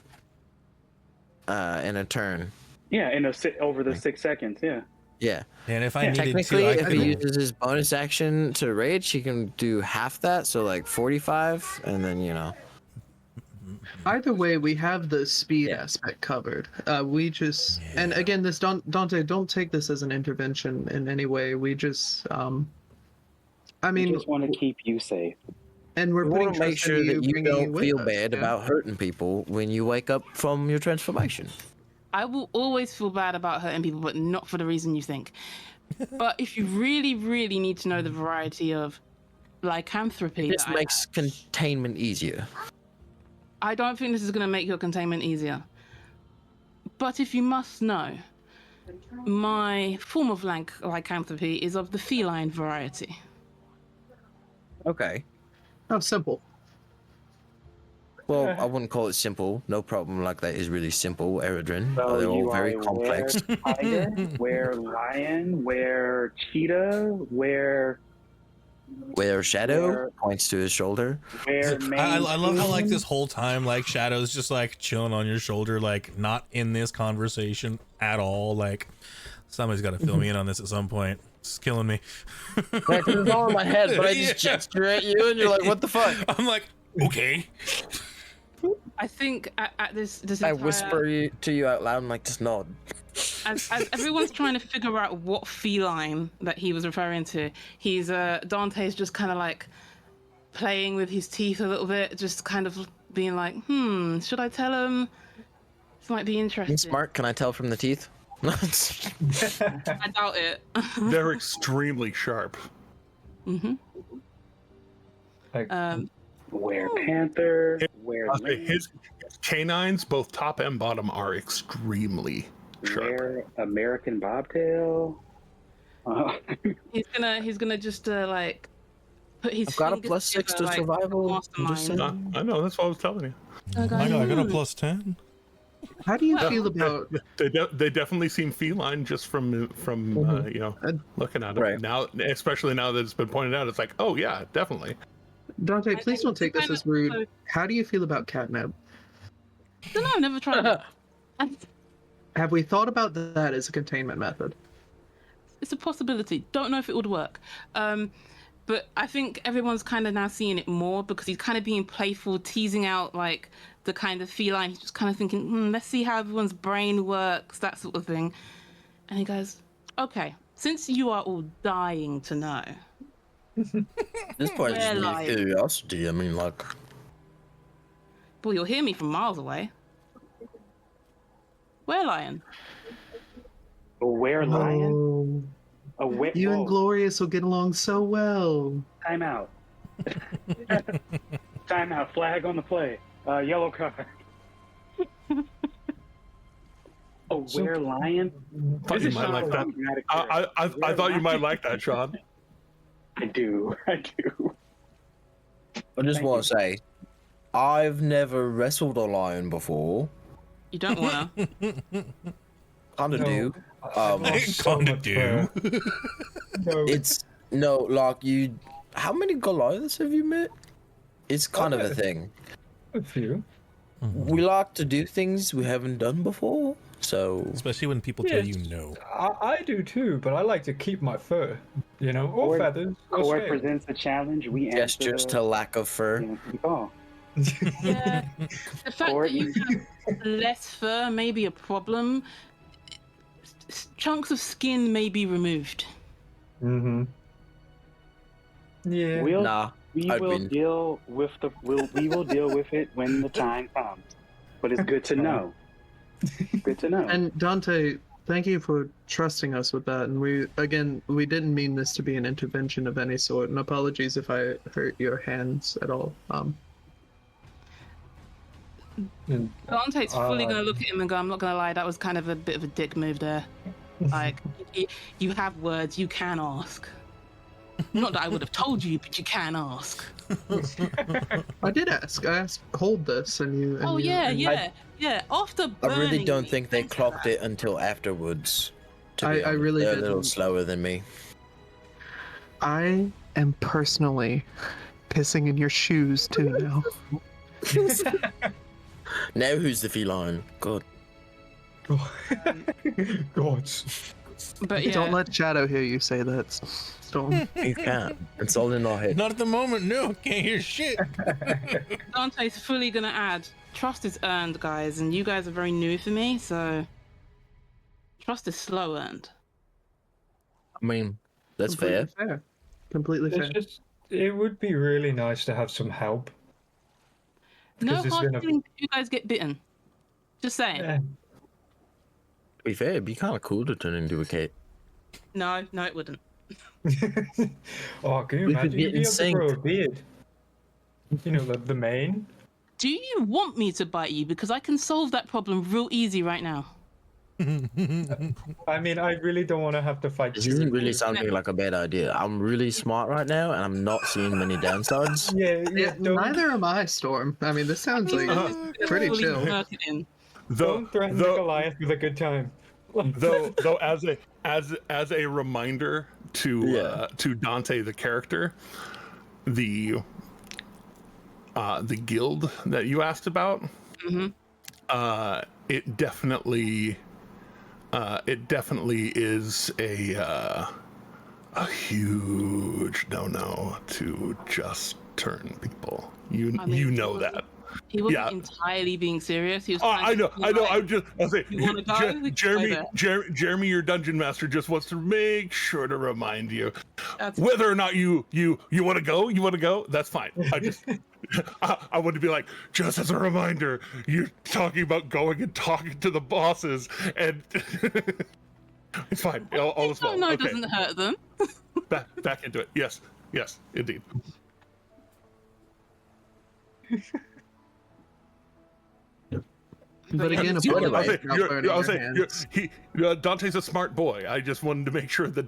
in a turn. Yeah, over the 6 seconds. Yeah. Yeah. And if I needed technically, to, if he uses his bonus action to rage, he can do half that, so like 45, and then Either way, we have the speed aspect covered. We just and again, this Dante, don't take this as an intervention in any way. We just, we just want to keep you safe. And we're putting to make sure that you don't feel bad about hurting people when you wake up from your transformation. I will always feel bad about hurting people, but not for the reason you think. But if you really, really need to know the variety of lycanthropy, this makes containment easier. I don't think this is going to make your containment easier. But if you must know, my form of lycanthropy is of the feline variety. Okay. Oh, simple. Well, I wouldn't call it simple. No problem like that is really simple, Eredrin. So They're all very complex. Tiger, where lion, where cheetah, where Shadow points to his shoulder. I love how this whole time Shadow's just chilling on your shoulder, not in this conversation at all. Somebody's got to fill me in on this at some point. It's killing me. It's all in my head, but I just gesture at you and you're like, what the fuck? I'm like, okay. I think at this I whisper to you out loud and just nod. As everyone's trying to figure out what feline that he was referring to, Dante's just kind of playing with his teeth a little bit, just kind of being like, should I tell him? This might be interesting. Smart, can I tell from the teeth? I doubt it. They're extremely sharp. Mm-hmm. Where panther, where his canines, both top and bottom, are extremely sharp. Where American bobtail. He's gonna just put his I've got a fingers +6 to together like survival. I'm just mastermind. saying. I know, that's what I was telling you. I got a +10. How do you Well, feel about They definitely seem feline just from you know, looking at it. Right. Now, especially now that it's been pointed out, it's like, oh yeah, definitely. Dante? I Please think don't take this kind as of- rude. How do you feel about catnip? I don't know. I've never tried it. Have we thought about that as a containment method? It's a possibility. Don't know if it would work. But I think everyone's kind of now seeing it more because he's kind of being playful, teasing out like the kind of feline. He's just kind of thinking, let's see how everyone's brain works, that sort of thing. And he goes, okay, since you are all dying to know. This part is Where mere lion? curiosity. I mean, like, Boy, you'll hear me from miles away. Where lion? A were lion? A were You and Glorious will get along so well. Time out. Time out. Flag on the play. Yellow card. A were lion? Thought you might like that. I thought you might like that, Sean. I do. I do. I just want to say, I've never wrestled a lion before. You don't wanna. Kinda No. do. Kinda do. No. It's no, like you. How many Goliaths have you met? It's kind of a thing. A few. We like to do things we haven't done before, so. Especially when people tell you no. I do too, but I like to keep my fur, you know, or feathers. Or Core scales. presents a challenge. We Gestures answer to lack of fur. the call. Yeah. The fact that you have less fur may be a problem. Chunks of skin may be removed. Mm-hmm. Yeah. We I'd will win. deal with we will deal with it when the time comes. But it's good to know. Good to know. And Dante, thank you for trusting us with that. And we didn't mean this to be an intervention of any sort. And apologies if I hurt your hands at all. Dante's fully gonna look at him and go, I'm not gonna lie, that was kind of a bit of a dick move there. Like, you have words, you can ask. Not that I would have told you, but you can ask. I did ask. I asked, hold this, and you. And Oh you, yeah, and yeah. After I really burning don't me, think they thanks for clocked that. it until afterwards. To be I honest. really They're a little didn't. slower than me. I am personally pissing in your shoes too now. Now who's the feline? God. God. But yeah, Don't let Shadow hear you say that. Don't. You can't. It's all in our head. Not at the moment, no. Can't hear shit. Dante's fully gonna add, trust is earned, guys, and you guys are very new for me, so trust is slow earned. I mean, that's fair. Completely fair. It's just, it would be really nice to have some help. No Because it's hard gonna- feelings if you guys get bitten. Just saying. Yeah. To be fair, it'd be kind of cool to turn into a cat. No, it wouldn't. Oh, can you We could imagine? get You'd be in able to grow a sync. beard. You know, the mane. Do you want me to bite you? Because I can solve that problem real easy right now. I mean, I really don't want to have to fight This you. isn't really sounding like a bad idea. I'm really smart right now, and I'm not seeing many downsides. Yeah, don't, Neither am I, Storm. I mean, this sounds like pretty Fully chill. work it in. don't threaten the Goliath with a good time. Though as a reminder to Dante the character, the guild that you asked about, it definitely is a huge no to just turn people. You know that. He wasn't entirely being serious. He was. I know. I'll say, You wanna go? We can go there. Jeremy, your dungeon master, just wants to make sure to remind you That's whether or not you want to go. You want to go? That's fine. I want to be like, just as a reminder, you're talking about going and talking to the bosses, and it's fine. All is well. No, Okay. doesn't hurt them. Back into it. Yes, indeed. But again, a I'll bullet say- might not burn in their hands. Dante's a smart boy. I just wanted to make sure that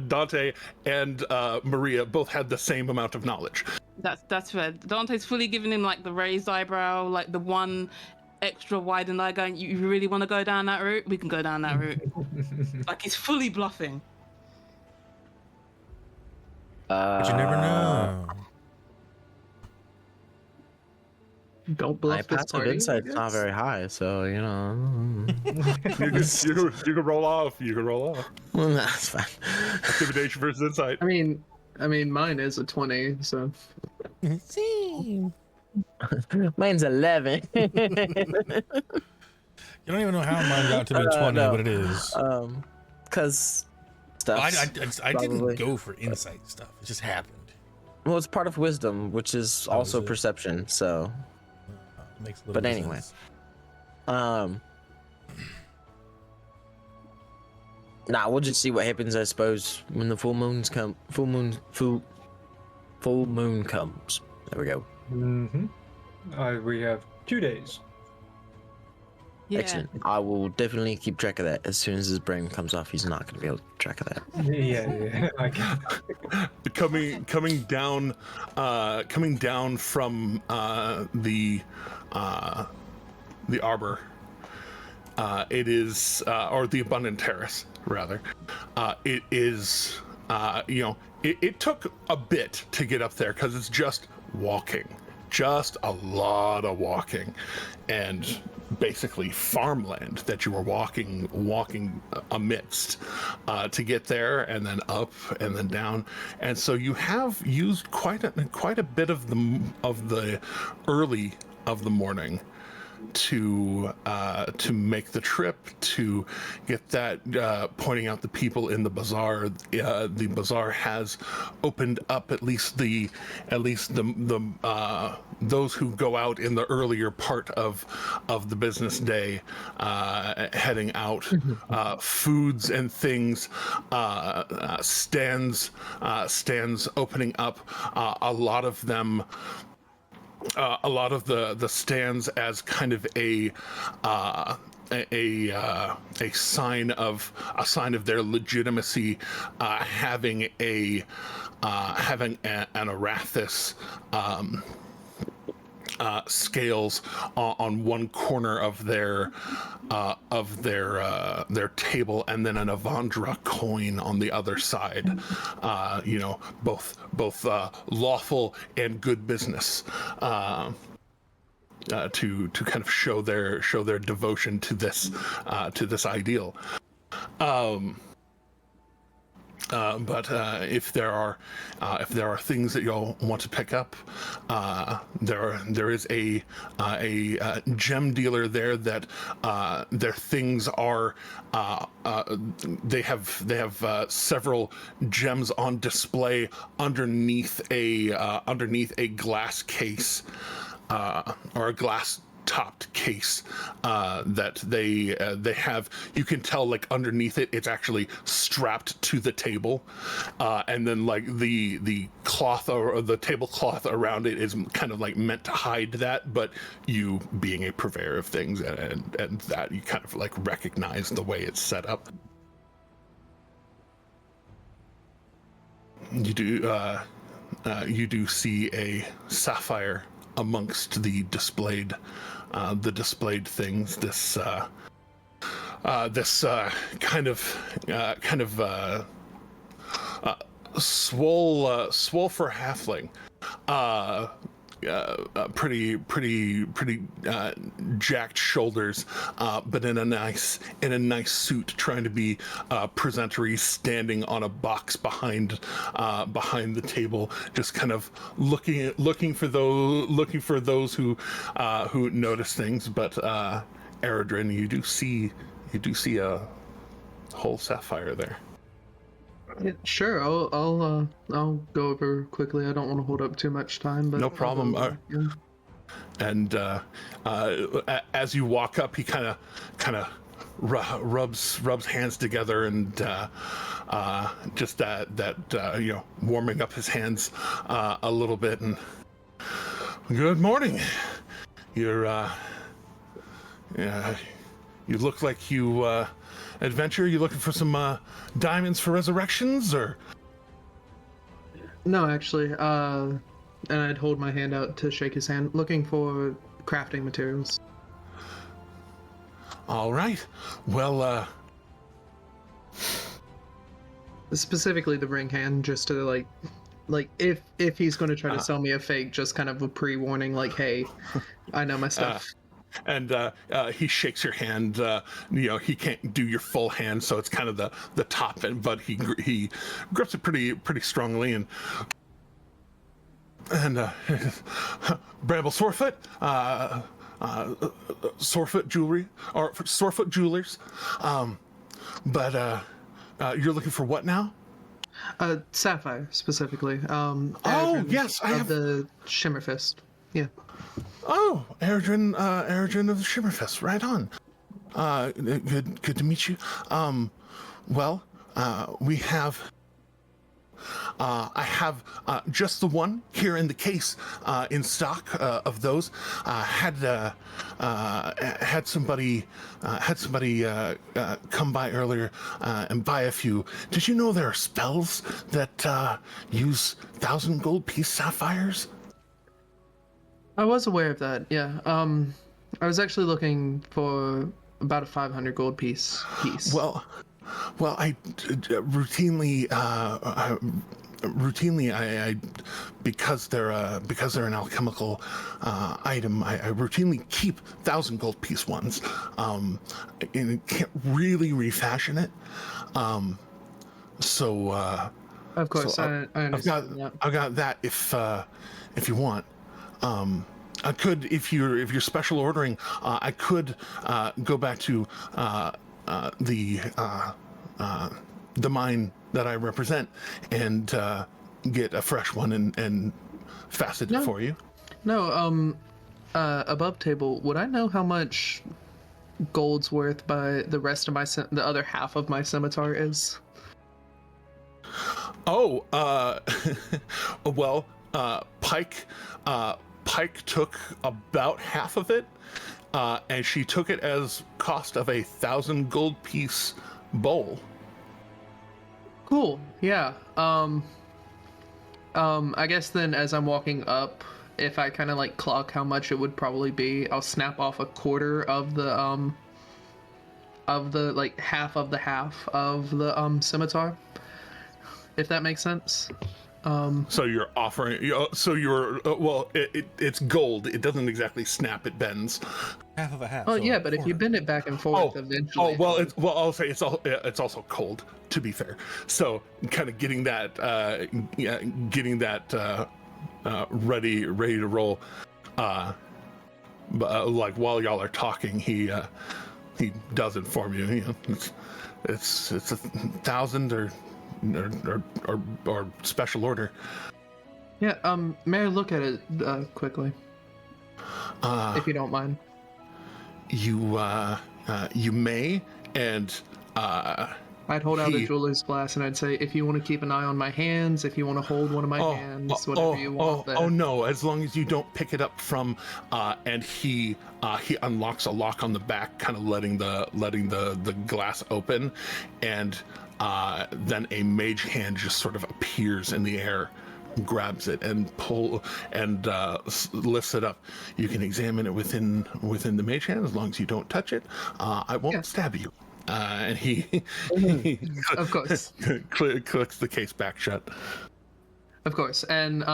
Dante and Maria both had the same amount of knowledge. That's fair. Dante's fully giving him like the raised eyebrow, like the one extra widened eye, going, "You really want to go down that route? We can go down that route." Like he's fully bluffing. But you never know. Don't My bluff this passive party. insight's not very high, so you know. You can roll off. You can roll off. Well, that's fine. Intimidation versus insight. I mean, mine is a 20, so. Mine's 11. You don't even know how mine got to be 20, no. but it is. Because I stuff. didn't go for insight stuff. It just happened. Well, it's part of wisdom, which is Oh, also is it? perception. So, Makes a little but bit anyway, sense. nah, we'll just see what happens, I suppose, when the full moon comes. There we go. We have 2 days. Yeah. Excellent. I will definitely keep track of that. As soon as his brain comes off, he's not going to be able to keep track of that. Yeah. I can. coming down from the arbor. It is, or the abundant terrace, rather. It is, it took a bit to get up there because it's just walking, just a lot of walking, and basically farmland that you were walking amidst to get there, and then up and then down. And so you have used quite a bit of the early of the morning to make the trip, to get that, pointing out the people in the bazaar. The bazaar has opened up, at least the those who go out in the earlier part of the business day, heading out. Foods and things, stands opening up. A lot of them. A lot of the stands as kind of a sign of their legitimacy, having an Arathis scales on one corner of their table, and then an Avandra coin on the other side. Both lawful and good business. To kind of show their devotion to this ideal. But if there are things that you'll want to pick up, there is a gem dealer there that their things are they have several gems on display underneath a glass case, or a glass topped case, that they have. You can tell, like, underneath it's actually strapped to the table, and then like the cloth or the tablecloth around it is kind of like meant to hide that, but you, being a purveyor of things and that, you kind of like recognize the way it's set up. You do see a sapphire amongst the displayed things. This kind of swole for halfling, pretty jacked shoulders, but in a nice suit, trying to be presentery, standing on a box behind the table, just kind of looking for those who notice things. But Eredrin, you do see a whole sapphire there. Yeah, sure. I'll go over quickly. I don't want to hold up too much time, but No problem. Yeah. And as you walk up, he kind of rubs hands together, and just that warming up his hands a little bit. And good morning. You're You look like you adventure. You looking for some diamonds for resurrections, or? No, actually. And I'd hold my hand out to shake his hand, looking for crafting materials. All right. Well, specifically the ring hand, just to like if he's going to try to sell me a fake, just kind of a pre-warning, like, hey, I know my stuff. And he shakes your hand. He can't do your full hand, so it's kind of the top end, but he grips it pretty strongly. And Bramble Sorefoot, Sorefoot jewelry, or Sorefoot jewelers. But you're looking for what now? Sapphire specifically. Yes, I have the Shimmerfist. Yeah. Oh, Eredrin of the Shimmerfest, right on. Good to meet you. We have. I have just the one here in the case in stock of those. Had somebody come by earlier and buy a few. Did you know there are spells that use 1,000 gold piece sapphires? I was aware of that. Yeah. I was actually looking for about a 500 gold piece. Well, I routinely, I because they're an alchemical item, I routinely keep 1,000 gold piece ones. And can't really refashion it. Of course, so I understand that. I've got that if you want. I could, if you're special ordering, I could go back to the mine that I represent and get a fresh one and facet it for you. No, above table, would I know how much gold's worth by the rest of the other half of my scimitar is? Oh, well, Pike took about half of it, and she took it as cost of 1,000 gold piece bowl. Cool. Yeah. I guess then as I'm walking up, if I kind of like clock how much it would probably be, I'll snap off a quarter of the like half of the scimitar, if that makes sense. So you're offering, it's gold. It doesn't exactly snap, it bends. Half of a half. Oh yeah, but if you bend it back and forth, eventually. I'll say it's also cold, to be fair. So kind of getting that ready to roll. Like while y'all are talking, he does inform you. It's 1,000 or special order. Yeah. May I look at it quickly, if you don't mind? You may, and I'd hold out a jeweler's glass and I'd say, if you want to keep an eye on my hands, if you want to hold one of my hands, whatever you want. Oh no! As long as you don't pick it up from, and he unlocks a lock on the back, kind of letting the glass open, and then a mage hand just sort of appears in the air, grabs it and lifts it up. You can examine it within the mage hand as long as you don't touch it. I won't stab you. And he of course clicks the case back shut. Of course. And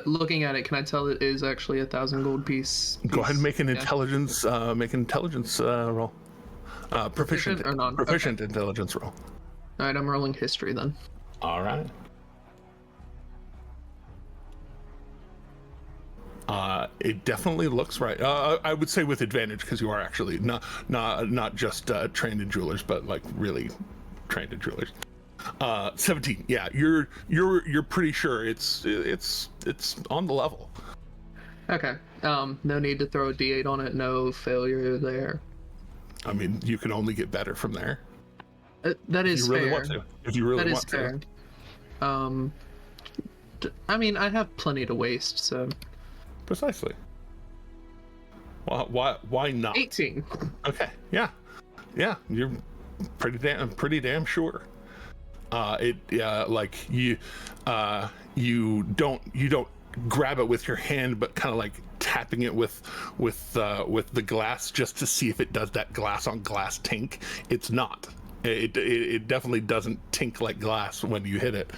looking at it, can I tell it is actually 1,000 gold piece? Go ahead and make an intelligence roll. Proficient or non? Proficient intelligence roll. All right, I'm rolling history then. All right. It definitely looks right. I would say with advantage because you are actually not just trained in jewelers, but like really trained in jewelers. 17. Yeah, you're pretty sure it's on the level. Okay. No need to throw a D8 on it. No failure there. I mean, you can only get better from there. That is fair. If you really want to. That is fair. I mean, I have plenty to waste, so. Precisely. Why not? 18. Okay, yeah, you're pretty damn sure. Like you don't grab it with your hand, but kind of like tapping it with the glass just to see if it does that glass on glass tink. It's not. It definitely doesn't tink like glass when you hit it.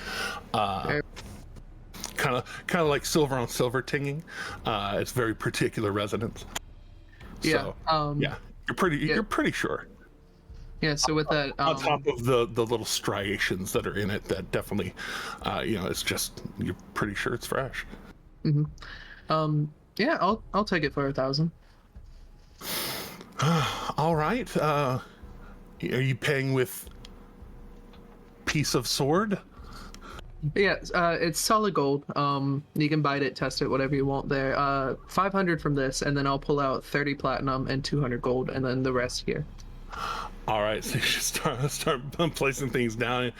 Kind of like silver on silver tinging. It's very particular resonance. Yeah. So, yeah, you're pretty sure. Yeah. So with that, on top of the little striations that are in it, that definitely, it's just you're pretty sure it's fresh. Mm-hmm. Yeah, I'll take it for 1,000. All right. Are you paying with piece of sword? Yeah, it's solid gold. You can bite it, test it, whatever you want there. 500 from this, and then I'll pull out 30 platinum and 200 gold, and then the rest here. All right, so you just start placing things down.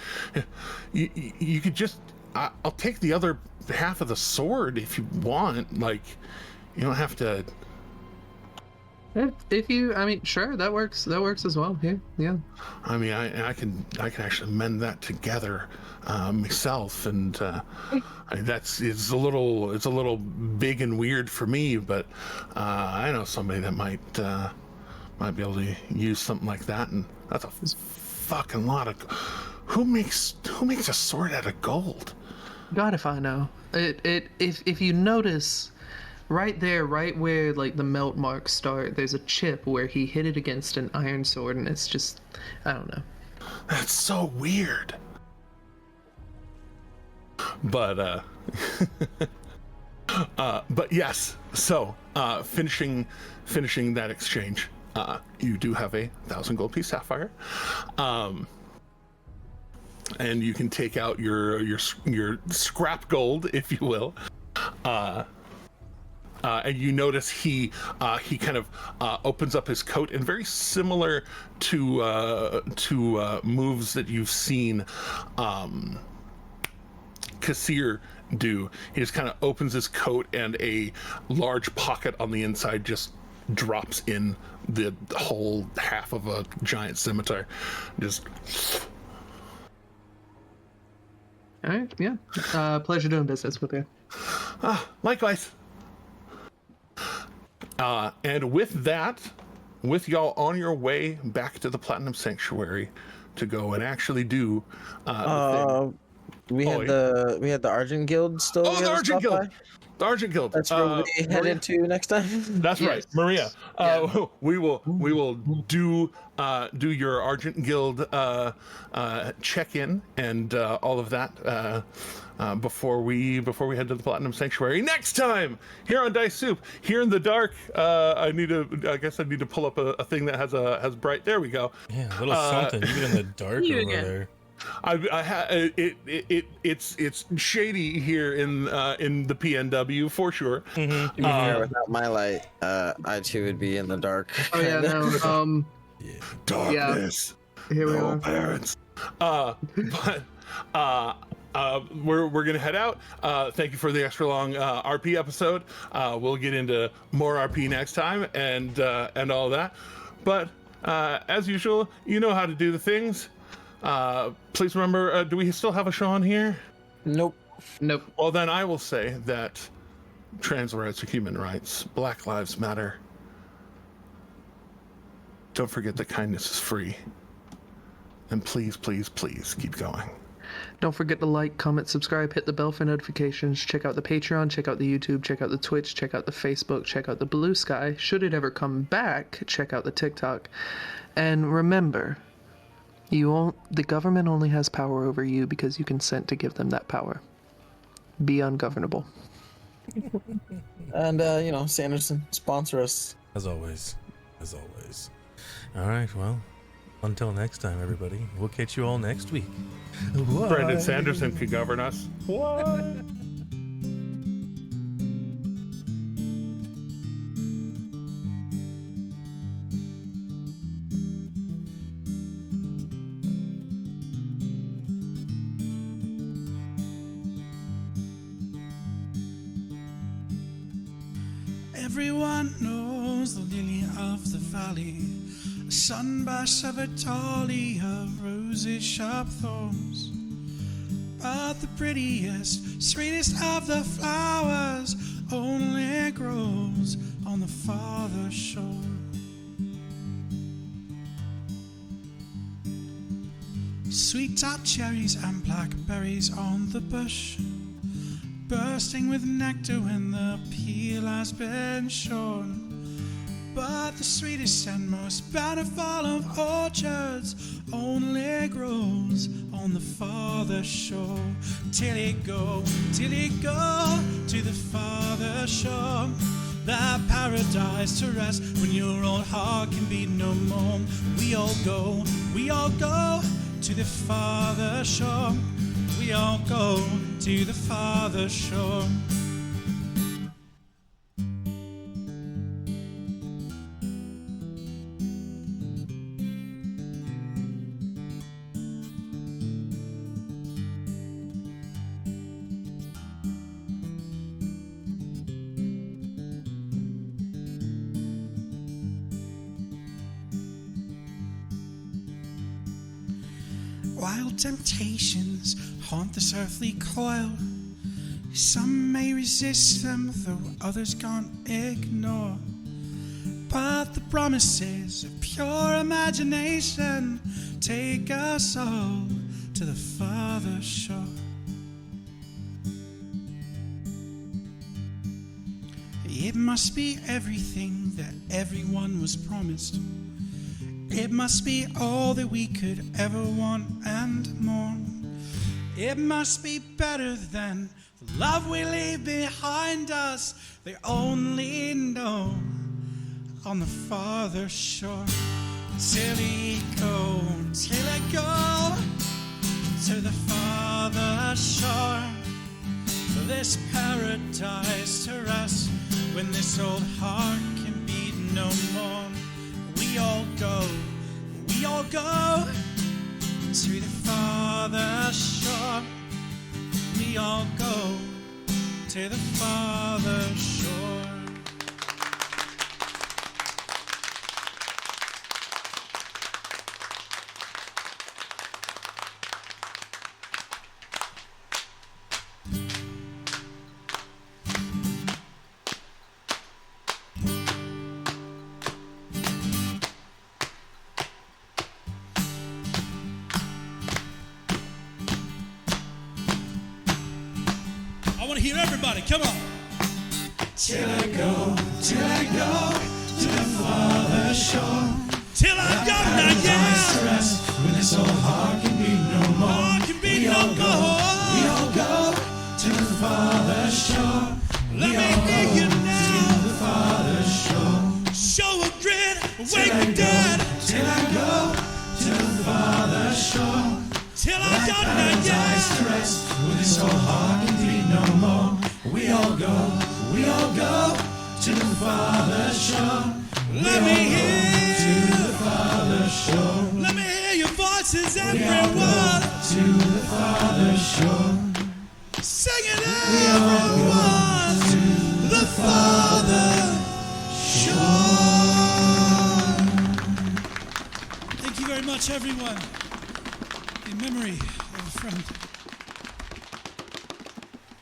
You could just, I'll take the other half of the sword if you want. Like, you don't have to. If you, I mean, sure, that works. That works as well. Yeah. I mean, I can actually mend that together myself, and it's a little big and weird for me, but I know somebody that might be able to use something like that, and that's a fucking lot of. Who makes a sword out of gold? God, if I know. If you notice. Right there, right where like the melt marks start, there's a chip where he hit it against an iron sword, and it's just, I don't know. That's so weird. But but yes. So finishing that exchange, you do have a 1,000 gold piece sapphire, and you can take out your scrap gold, if you will. And you notice he kind of opens up his coat, and very similar to moves that you've seen Kassir do. He just kind of opens his coat, and a large pocket on the inside just drops in the whole half of a giant scimitar. Just. All right, yeah. Pleasure doing business with you. Likewise. And with that, with y'all on your way back to the Platinum Sanctuary to go and actually do we had the Argent Guild still. Oh, the Argent Guild. The Argent Guild. That's where we headed to next time. That's right, Maria. We will do your Argent Guild check-in and all of that before we head to the Platinum Sanctuary next time here on Dice Soup. Here in the dark, I guess I need to pull up a thing that has bright. There we go. Yeah, a little something even in the dark over there. It's shady here in the PNW for sure. Mm-hmm. Without my light, I too would be in the dark. Oh yeah, no. Darkness. Yeah. Here we no are. Parents. But we're gonna head out. Thank you for the extra long RP episode. We'll get into more RP next time and all that. But as usual, you know how to do the things. Please remember, do we still have a show on here? Nope. Well, then I will say that trans rights are human rights. Black lives matter. Don't forget that kindness is free. And please, please, please keep going. Don't forget to like, comment, subscribe, hit the bell for notifications, check out the Patreon, check out the YouTube, check out the Twitch, check out the Facebook, check out the Blue Sky. Should it ever come back, check out the TikTok. And remember, the government only has power over you because you consent to give them that power. Be ungovernable. And Sanderson, sponsor us. As always. All right, well, until next time, everybody. We'll catch you all next week. Bye. Brandon Sanderson can govern us. What? Everyone knows the lily of the valley, a sunburst of a dahlia of roses, sharp thorns. But the prettiest, sweetest of the flowers only grows on the farther shore. Sweet tart cherries and blackberries on the bush, bursting with nectar when the peel has been shorn. But the sweetest and most bountiful of orchards only grows on the farther shore. Till it go to the farther shore, that paradise to rest when your old heart can beat no more. We all go to the farther shore. We all go to the farther shore. Wild temptations haunt this earthly coil. Some may resist them, though others can't ignore. But the promises of pure imagination take us all to the farther shore. It must be everything that everyone was promised. It must be all that we could ever want and more. It must be better than the love we leave behind us. They only know on the farther shore. Till it go to the farther shore. For this paradise to rest when this old heart can beat no more. We all go to the farther shore. We all go to the farther shore. I want to hear everybody, come on. Till I go to the farther shore. Till I go now, yeah. Rest when this old heart can be no more. We all go to the farther shore. Let me hear you now. To the farther shore. Show a grin, wake the dead. Till I go to the farther shore. Till I go now, yeah. Rest when this old heart can be no more. We all go to the farther shore. Let me hear to the farther shore. Let me hear your voices, everyone. To the farther shore. Sing it, everyone. To the farther shore. Thank you very much, everyone. In memory of a friend.